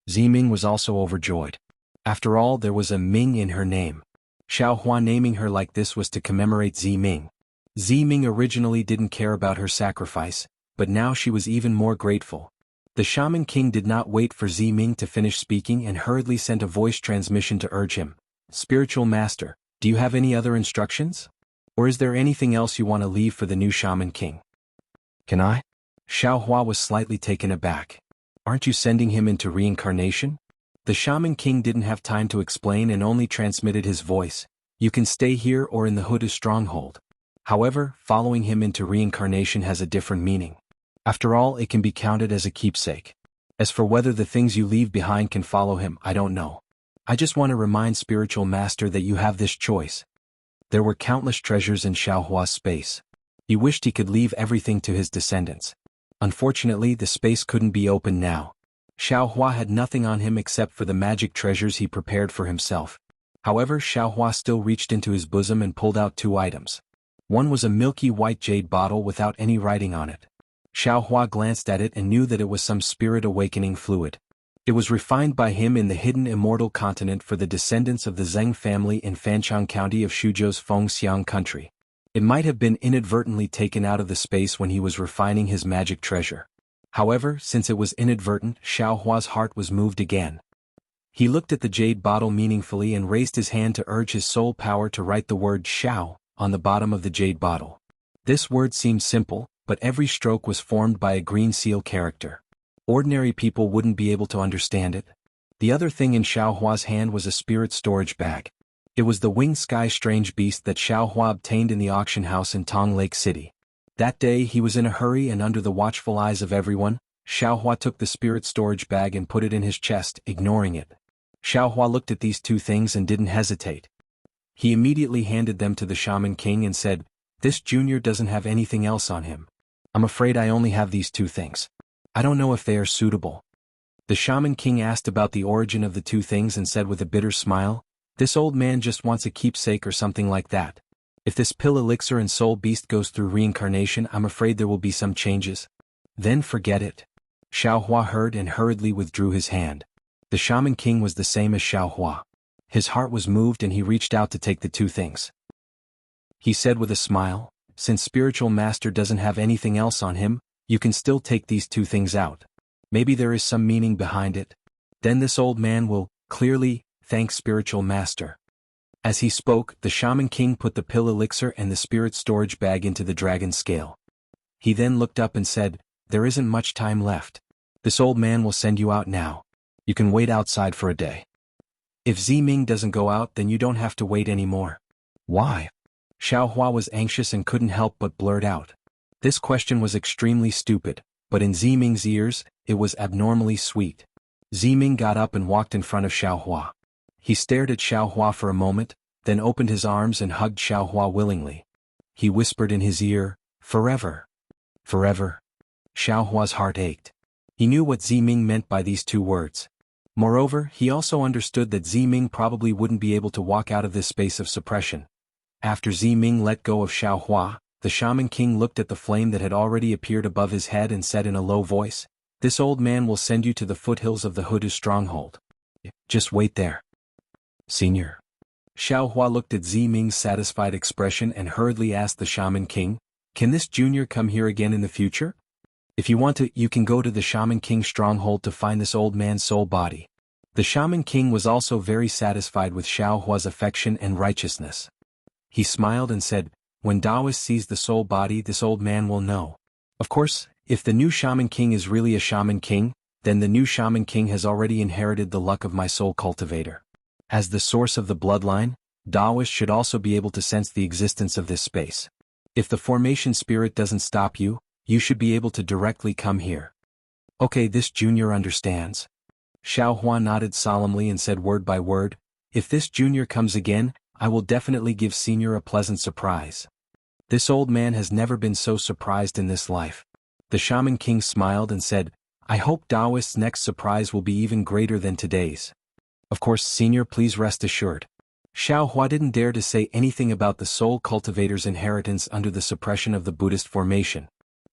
Ziming was also overjoyed. After all, there was a Ming in her name. Xiao Hua naming her like this was to commemorate Ziming. Ziming originally didn't care about her sacrifice, but now she was even more grateful. The Shaman King did not wait for Ziming to finish speaking and hurriedly sent a voice transmission to urge him. Spiritual Master, do you have any other instructions? Or is there anything else you want to leave for the new Shaman King? Can I? Xiao Hua was slightly taken aback. Aren't you sending him into reincarnation? The Shaman King didn't have time to explain and only transmitted his voice. You can stay here or in the Huda stronghold. However, following him into reincarnation has a different meaning. After all, it can be counted as a keepsake. As for whether the things you leave behind can follow him, I don't know. I just want to remind Spiritual Master that you have this choice. There were countless treasures in Xiao Hua's space. He wished he could leave everything to his descendants. Unfortunately, the space couldn't be opened now. Xiao Hua had nothing on him except for the magic treasures he prepared for himself. However, Xiao Hua still reached into his bosom and pulled out two items. One was a milky white jade bottle without any writing on it. Xiao Hua glanced at it and knew that it was some spirit awakening fluid. It was refined by him in the hidden immortal continent for the descendants of the Zheng family in Fanchang County of Shuzhou's Fengxiang country. It might have been inadvertently taken out of the space when he was refining his magic treasure. However, since it was inadvertent, Xiao Hua's heart was moved again. He looked at the jade bottle meaningfully and raised his hand to urge his soul power to write the word Xiao on the bottom of the jade bottle. This word seemed simple, but every stroke was formed by a green seal character. Ordinary people wouldn't be able to understand it. The other thing in Xiao Hua's hand was a spirit storage bag. It was the winged sky strange beast that Xiao Hua obtained in the auction house in Tong Lake City. That day he was in a hurry and under the watchful eyes of everyone, Xiao Hua took the spirit storage bag and put it in his chest, ignoring it. Xiao Hua looked at these two things and didn't hesitate. He immediately handed them to the Shaman King and said, This junior doesn't have anything else on him. I'm afraid I only have these two things. I don't know if they are suitable. The Shaman King asked about the origin of the two things and said with a bitter smile, This old man just wants a keepsake or something like that. If this pill elixir and soul beast goes through reincarnation, I'm afraid there will be some changes. Then forget it. Xiao Hua heard and hurriedly withdrew his hand. The Shaman King was the same as Xiao Hua. His heart was moved and he reached out to take the two things. He said with a smile, Since Spiritual Master doesn't have anything else on him, you can still take these two things out. Maybe there is some meaning behind it. Then this old man will, clearly, thank Spiritual Master. As he spoke, the Shaman King put the pill elixir and the spirit storage bag into the dragon scale. He then looked up and said, there isn't much time left. This old man will send you out now. You can wait outside for a day. If Ziming doesn't go out, then you don't have to wait anymore. Why? Xiaohua was anxious and couldn't help but blurt out. This question was extremely stupid, but in Ziming's ears, it was abnormally sweet. Ziming got up and walked in front of Xiaohua. He stared at Xiaohua for a moment, then opened his arms and hugged Xiaohua willingly. He whispered in his ear, "Forever. Forever." Xiaohua's heart ached. He knew what Ziming meant by these two words. Moreover, he also understood that Ziming probably wouldn't be able to walk out of this space of suppression. After Ziming let go of Xiaohua, the Shaman King looked at the flame that had already appeared above his head and said in a low voice, "This old man will send you to the foothills of the Hudu stronghold. Just wait there." Senior. Xiaohua looked at Ziming's satisfied expression and hurriedly asked the Shaman King, "Can this junior come here again in the future? If you want to, you can go to the Shaman King's stronghold to find this old man's soul body." The Shaman King was also very satisfied with Xiaohua's affection and righteousness. He smiled and said, "When Taoist sees the soul body, this old man will know." Of course, if the new Shaman King is really a Shaman King, then the new Shaman King has already inherited the luck of my soul cultivator. As the source of the bloodline, Taoist should also be able to sense the existence of this space. If the formation spirit doesn't stop you, you should be able to directly come here. Okay, this junior understands. Xiaohua nodded solemnly and said word by word, "If this junior comes again, I will definitely give senior a pleasant surprise." This old man has never been so surprised in this life. The Shaman King smiled and said, "I hope Taoist's next surprise will be even greater than today's." Of course, senior, please rest assured. Xiaohua didn't dare to say anything about the soul cultivator's inheritance under the suppression of the Buddhist formation.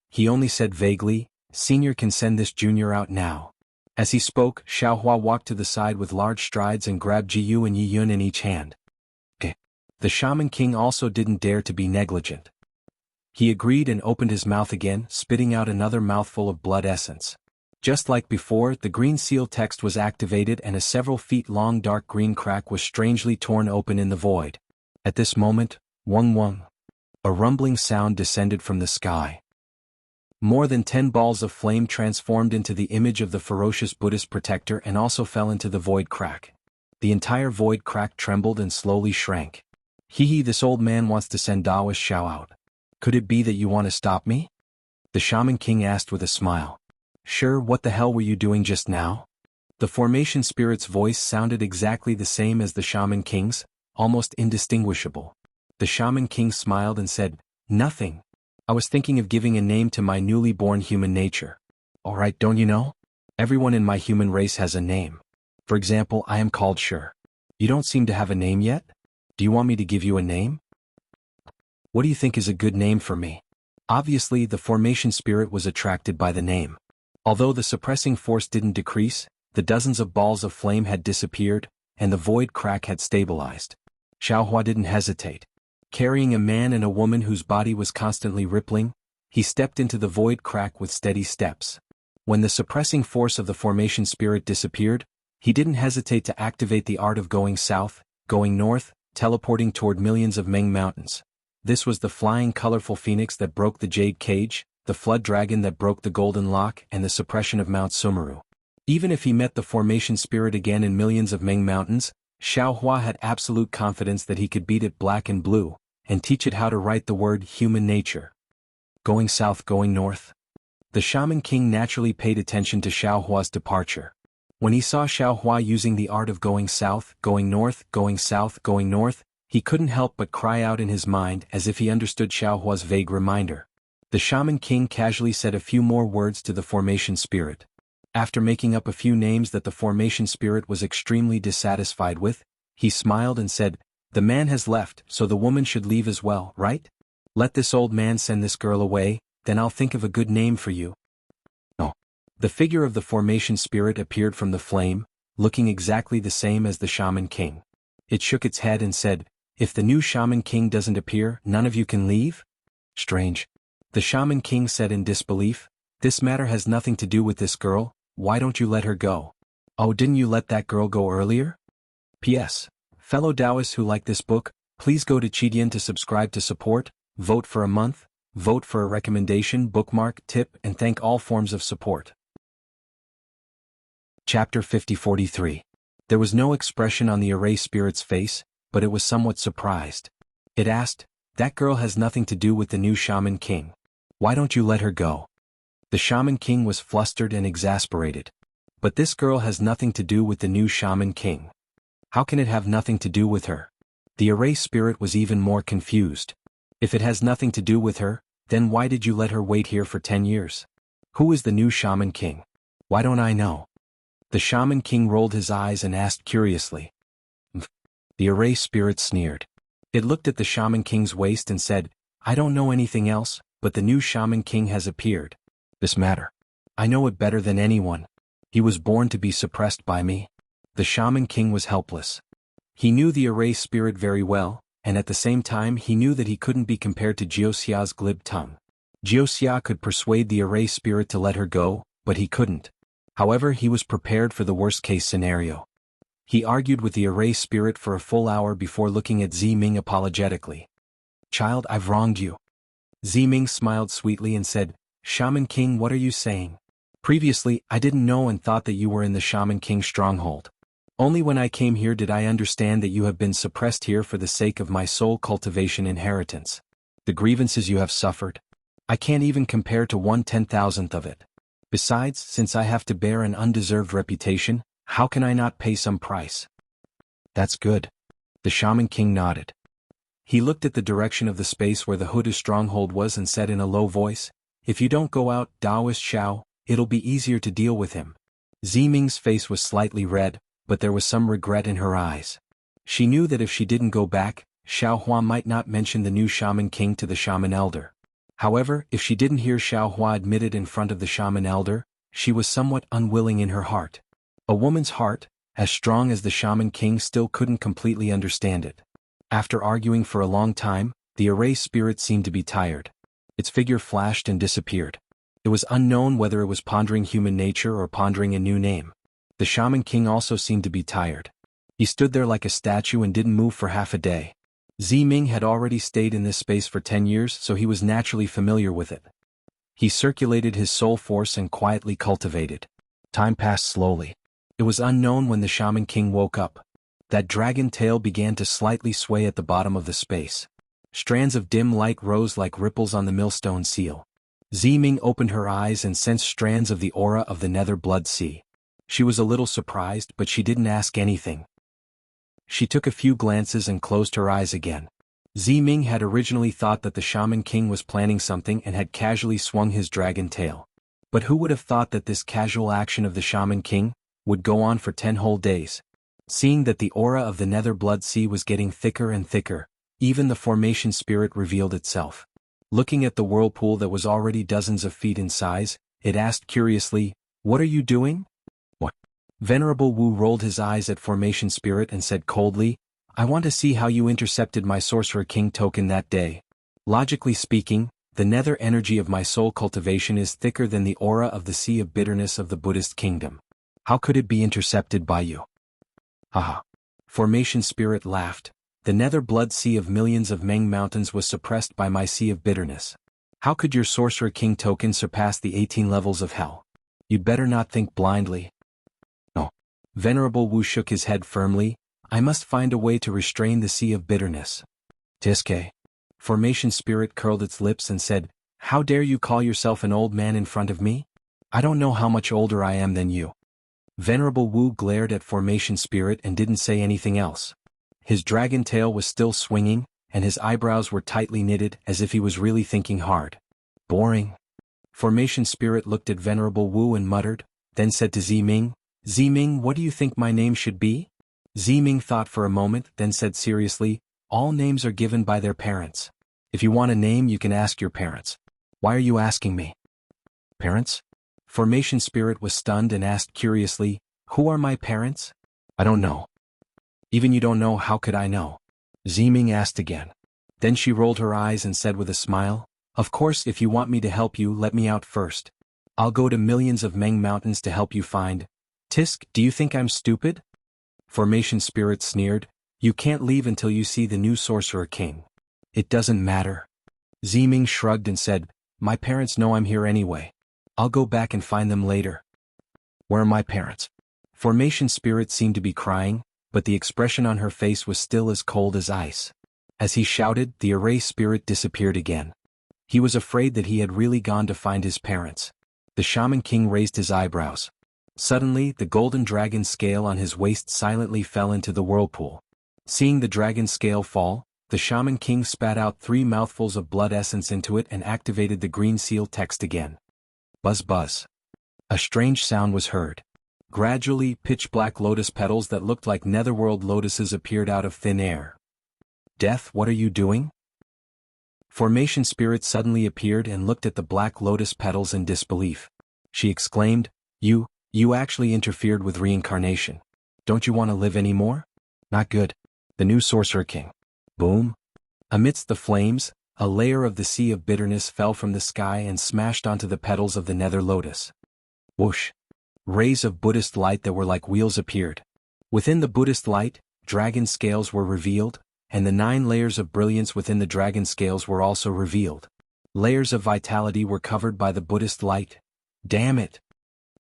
He only said vaguely, "Senior can send this junior out now." As he spoke, Xiaohua walked to the side with large strides and grabbed Jiyu and Yiyun in each hand. The Shaman King also didn't dare to be negligent. He agreed and opened his mouth again, spitting out another mouthful of blood essence. Just like before, the green seal text was activated and a several feet long dark green crack was strangely torn open in the void. At this moment, wung wung. A rumbling sound descended from the sky. More than 10 balls of flame transformed into the image of the ferocious Buddhist protector and also fell into the void crack. The entire void crack trembled and slowly shrank. Hee, this old man wants to send Taoist Xiao out. Could it be that you want to stop me? The Shaman King asked with a smile. Sure, what the hell were you doing just now? The formation spirit's voice sounded exactly the same as the Shaman King's, almost indistinguishable. The Shaman King smiled and said, "Nothing. I was thinking of giving a name to my newly born human nature. Alright, don't you know? Everyone in my human race has a name. For example, I am called Sure. You don't seem to have a name yet? Do you want me to give you a name? What do you think is a good name for me?" Obviously, the formation spirit was attracted by the name. Although the suppressing force didn't decrease, the dozens of balls of flame had disappeared, and the void crack had stabilized. Xiaohua didn't hesitate. Carrying a man and a woman whose body was constantly rippling, he stepped into the void crack with steady steps. When the suppressing force of the formation spirit disappeared, he didn't hesitate to activate the art of going south, going north, teleporting toward millions of Meng mountains. This was the flying colorful phoenix that broke the jade cage, the flood dragon that broke the golden lock, and the suppression of Mount Sumeru. Even if he met the formation spirit again in millions of Meng mountains, Xiaohua had absolute confidence that he could beat it black and blue, and teach it how to write the word human nature. Going south, going north. The Shaman King naturally paid attention to Xiaohua's departure. When he saw Xiaohua using the art of going south, going north, going south, going north, he couldn't help but cry out in his mind as if he understood Xiaohua's vague reminder. The Shaman King casually said a few more words to the formation spirit. After making up a few names that the formation spirit was extremely dissatisfied with, he smiled and said, "The man has left, so the woman should leave as well, right? Let this old man send this girl away, then I'll think of a good name for you." Oh. The figure of the formation spirit appeared from the flame, looking exactly the same as the Shaman King. It shook its head and said, "If the new Shaman King doesn't appear, none of you can leave?" Strange. The Shaman King said in disbelief, "This matter has nothing to do with this girl, why don't you let her go?" "Oh, didn't you let that girl go earlier?" P.S. Fellow Taoists who like this book, please go to Chidian to subscribe to support, vote for a month, vote for a recommendation, bookmark, tip, and thank all forms of support. Chapter 50-43. There was no expression on the array spirit's face, but it was somewhat surprised. It asked, "That girl has nothing to do with the new Shaman King. Why don't you let her go?" The Shaman King was flustered and exasperated. "But this girl has nothing to do with the new Shaman King. How can it have nothing to do with her?" The array spirit was even more confused. "If it has nothing to do with her, then why did you let her wait here for 10 years? Who is the new Shaman King? Why don't I know?" The Shaman King rolled his eyes and asked curiously. The array spirit sneered. It looked at the Shaman King's waist and said, "I don't know anything else, but the new Shaman King has appeared. This matter. I know it better than anyone. He was born to be suppressed by me." The Shaman King was helpless. He knew the array spirit very well, and at the same time he knew that he couldn't be compared to Jiuxia's glib tongue. Jiuxia could persuade the array spirit to let her go, but he couldn't. However, he was prepared for the worst-case scenario. He argued with the array spirit for a full hour before looking at Ziming apologetically. "Child, I've wronged you." Ziming smiled sweetly and said, "Shaman King, what are you saying? Previously, I didn't know and thought that you were in the Shaman King stronghold. Only when I came here did I understand that you have been suppressed here for the sake of my soul cultivation inheritance. The grievances you have suffered, I can't even compare to 1/10,000th of it. Besides, since I have to bear an undeserved reputation, how can I not pay some price?" "That's good." The Shaman King nodded. He looked at the direction of the space where the Huda stronghold was and said in a low voice, "If you don't go out, Taoist Xiao, it'll be easier to deal with him." Ziming's face was slightly red, but there was some regret in her eyes. She knew that if she didn't go back, Xiao Hua might not mention the new Shaman King to the Shaman Elder. However, if she didn't hear Xiao Hua admitted in front of the Shaman Elder, she was somewhat unwilling in her heart. A woman's heart, as strong as the Shaman King, still couldn't completely understand it. After arguing for a long time, the array spirit seemed to be tired. Its figure flashed and disappeared. It was unknown whether it was pondering human nature or pondering a new name. The Shaman King also seemed to be tired. He stood there like a statue and didn't move for half a day. Ziming had already stayed in this space for 10 years, so he was naturally familiar with it. He circulated his soul force and quietly cultivated. Time passed slowly. It was unknown when the Shaman King woke up. That dragon tail began to slightly sway at the bottom of the space. Strands of dim light rose like ripples on the millstone seal. Ziming opened her eyes and sensed strands of the aura of the nether blood sea. She was a little surprised, but she didn't ask anything. She took a few glances and closed her eyes again. Ziming had originally thought that the Shaman King was planning something and had casually swung his dragon tail. But who would have thought that this casual action of the Shaman King would go on for 10 whole days? Seeing that the aura of the nether blood sea was getting thicker and thicker, even the formation spirit revealed itself. Looking at the whirlpool that was already dozens of feet in size, it asked curiously, "What are you doing?" "What?" Venerable Wu rolled his eyes at Formation Spirit and said coldly, "I want to see how you intercepted my Sorcerer King token that day. Logically speaking, the nether energy of my soul cultivation is thicker than the aura of the sea of bitterness of the Buddhist kingdom. How could it be intercepted by you?" "Haha." Formation Spirit laughed. "The nether blood sea of millions of Meng mountains was suppressed by my sea of bitterness. How could your Sorcerer King token surpass the 18 levels of hell? You'd better not think blindly." "No." Venerable Wu shook his head firmly. "I must find a way to restrain the sea of bitterness." "Tiske." Formation Spirit curled its lips and said, "How dare you call yourself an old man in front of me? I don't know how much older I am than you." Venerable Wu glared at Formation Spirit and didn't say anything else. His dragon tail was still swinging, and his eyebrows were tightly knitted as if he was really thinking hard. "Boring." Formation Spirit looked at Venerable Wu and muttered, then said to Ziming, "Ziming, what do you think my name should be?" Ziming thought for a moment, then said seriously, "All names are given by their parents. If you want a name, you can ask your parents. Why are you asking me?" "Parents?" Formation Spirit was stunned and asked curiously, "Who are my parents?" "I don't know." "Even you don't know, how could I know?" Ziming asked again. Then she rolled her eyes and said with a smile, "Of course, if you want me to help you, let me out first. I'll go to millions of Meng mountains to help you find." "Tisk, do you think I'm stupid?" Formation Spirit sneered, "You can't leave until you see the new Sorcerer King." "It doesn't matter." Ziming shrugged and said, "My parents know I'm here anyway. I'll go back and find them later." "Where are my parents?" Formation Spirit seemed to be crying, but the expression on her face was still as cold as ice. As he shouted, the Array Spirit disappeared again. He was afraid that he had really gone to find his parents. The Shaman King raised his eyebrows. Suddenly, the golden dragon scale on his waist silently fell into the whirlpool. Seeing the dragon scale fall, the Shaman King spat out 3 mouthfuls of blood essence into it and activated the green seal text again. Buzz buzz. A strange sound was heard. Gradually, pitch-black lotus petals that looked like netherworld lotuses appeared out of thin air. "Death, what are you doing?" Formation Spirit suddenly appeared and looked at the black lotus petals in disbelief. She exclaimed, You actually interfered with reincarnation. Don't you want to live anymore? Not good. The new Sorcerer King. Boom. Amidst the flames, a layer of the sea of bitterness fell from the sky and smashed onto the petals of the nether lotus. Whoosh. Rays of Buddhist light that were like wheels appeared. Within the Buddhist light, dragon scales were revealed, and the 9 layers of brilliance within the dragon scales were also revealed. Layers of vitality were covered by the Buddhist light. Damn it!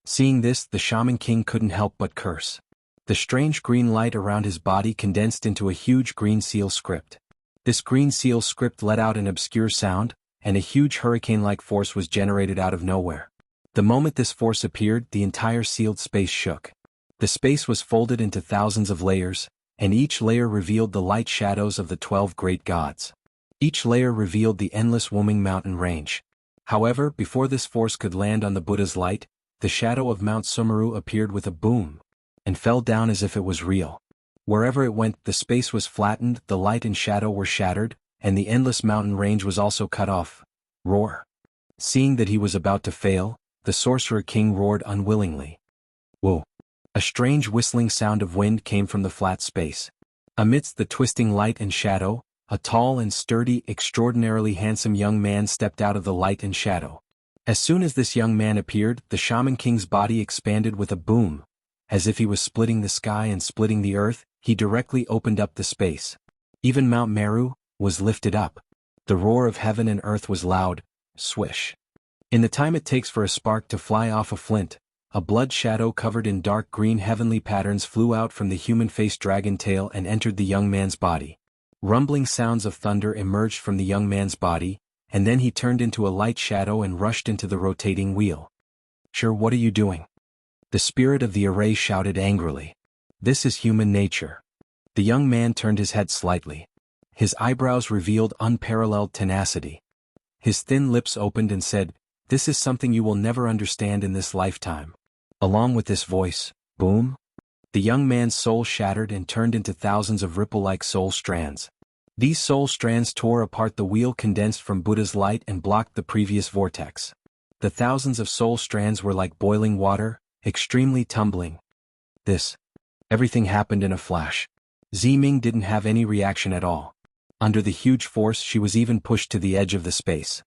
Seeing this, the Shaman King couldn't help but curse. The strange green light around his body condensed into a huge green seal script. This green seal script let out an obscure sound, and a huge hurricane-like force was generated out of nowhere. The moment this force appeared, the entire sealed space shook. The space was folded into thousands of layers, and each layer revealed the light shadows of the 12 great gods. Each layer revealed the endless Wuming mountain range. However, before this force could land on the Buddha's light, the shadow of Mount Sumeru appeared with a boom, and fell down as if it was real. Wherever it went, the space was flattened, the light and shadow were shattered, and the endless mountain range was also cut off. Roar. Seeing that he was about to fail, the Sorcerer King roared unwillingly. Whoa. A strange whistling sound of wind came from the flat space. Amidst the twisting light and shadow, a tall and sturdy, extraordinarily handsome young man stepped out of the light and shadow. As soon as this young man appeared, the Shaman King's body expanded with a boom. As if he was splitting the sky and splitting the earth, he directly opened up the space. Even Mount Meru was lifted up. The roar of heaven and earth was loud. Swish. In the time it takes for a spark to fly off a flint, a blood shadow covered in dark green heavenly patterns flew out from the human-faced dragon tail and entered the young man's body. Rumbling sounds of thunder emerged from the young man's body, and then he turned into a light shadow and rushed into the rotating wheel. Sure, what are you doing? The spirit of the Array shouted angrily. This is human nature. The young man turned his head slightly. His eyebrows revealed unparalleled tenacity. His thin lips opened and said, "This is something you will never understand in this lifetime." Along with this voice, boom, the young man's soul shattered and turned into thousands of ripple-like soul strands. These soul strands tore apart the wheel condensed from Buddha's light and blocked the previous vortex. The thousands of soul strands were like boiling water, extremely tumbling. Everything happened in a flash. Ziming didn't have any reaction at all. Under the huge force, she was even pushed to the edge of the space.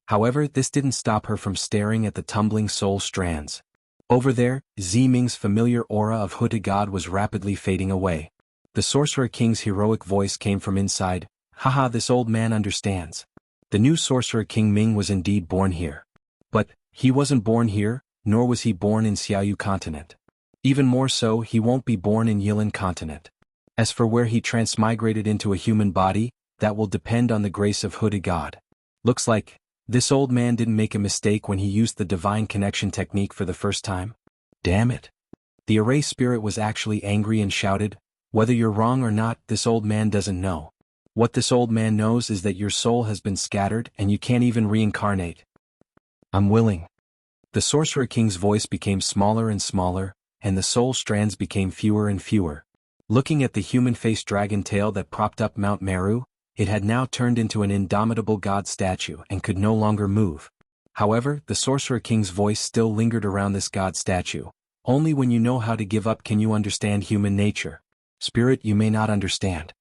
However, this didn't stop her from staring at the tumbling soul strands. Over there, Ziming's familiar aura of Huta God was rapidly fading away. The Sorcerer King's heroic voice came from inside. Haha, this old man understands. The new Sorcerer King Ming was indeed born here. But he wasn't born here, nor was he born in Xiaoyu continent. Even more so, he won't be born in Yilin continent. As for where he transmigrated into a human body, that will depend on the grace of Huta God. Looks like this old man didn't make a mistake when he used the divine connection technique for the first time. Damn it. The Array spirit was actually angry and shouted, "Whether you're wrong or not, this old man doesn't know. What this old man knows is that your soul has been scattered and you can't even reincarnate." "I'm willing." The Sorcerer King's voice became smaller and smaller, and the soul strands became fewer and fewer. Looking at the human-faced dragon tail that propped up Mount Meru, it had now turned into an indomitable god statue and could no longer move. However, the Sorcerer King's voice still lingered around this god statue. Only when you know how to give up can you understand human nature. Spirit, you may not understand.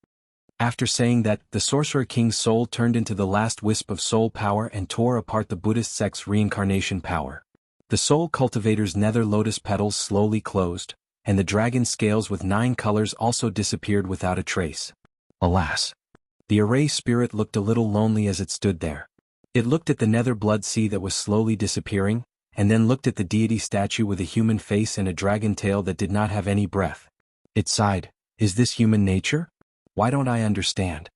After saying that, the Sorcerer King's soul turned into the last wisp of soul power and tore apart the Buddhist sect's reincarnation power. The Soul Cultivator's nether lotus petals slowly closed, and the dragon scales with 9 colors also disappeared without a trace. Alas! The array spirit looked a little lonely as it stood there. It looked at the nether blood sea that was slowly disappearing, and then looked at the deity statue with a human face and a dragon tail that did not have any breath. It sighed, "Is this human nature? Why don't I understand?"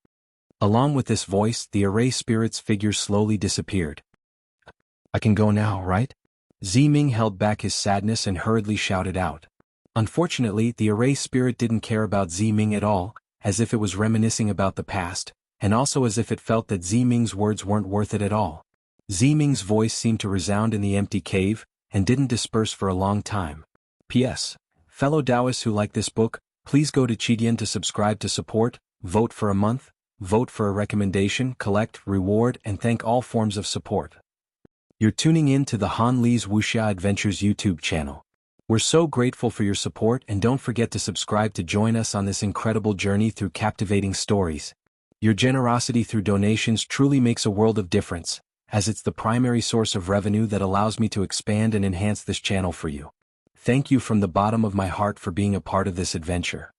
Along with this voice, the array spirit's figure slowly disappeared. "I can go now, right?" Ziming held back his sadness and hurriedly shouted out. Unfortunately, the array spirit didn't care about Ziming at all, as if it was reminiscing about the past, and also as if it felt that Ziming's words weren't worth it at all. Ziming's voice seemed to resound in the empty cave, and didn't disperse for a long time. P.S. Fellow Taoists who like this book, please go to Qidian to subscribe to support, vote for a month, vote for a recommendation, collect, reward, and thank all forms of support. You're tuning in to the Han Li's Wuxia Adventures YouTube channel. We're so grateful for your support, and don't forget to subscribe to join us on this incredible journey through captivating stories. Your generosity through donations truly makes a world of difference, as it's the primary source of revenue that allows me to expand and enhance this channel for you. Thank you from the bottom of my heart for being a part of this adventure.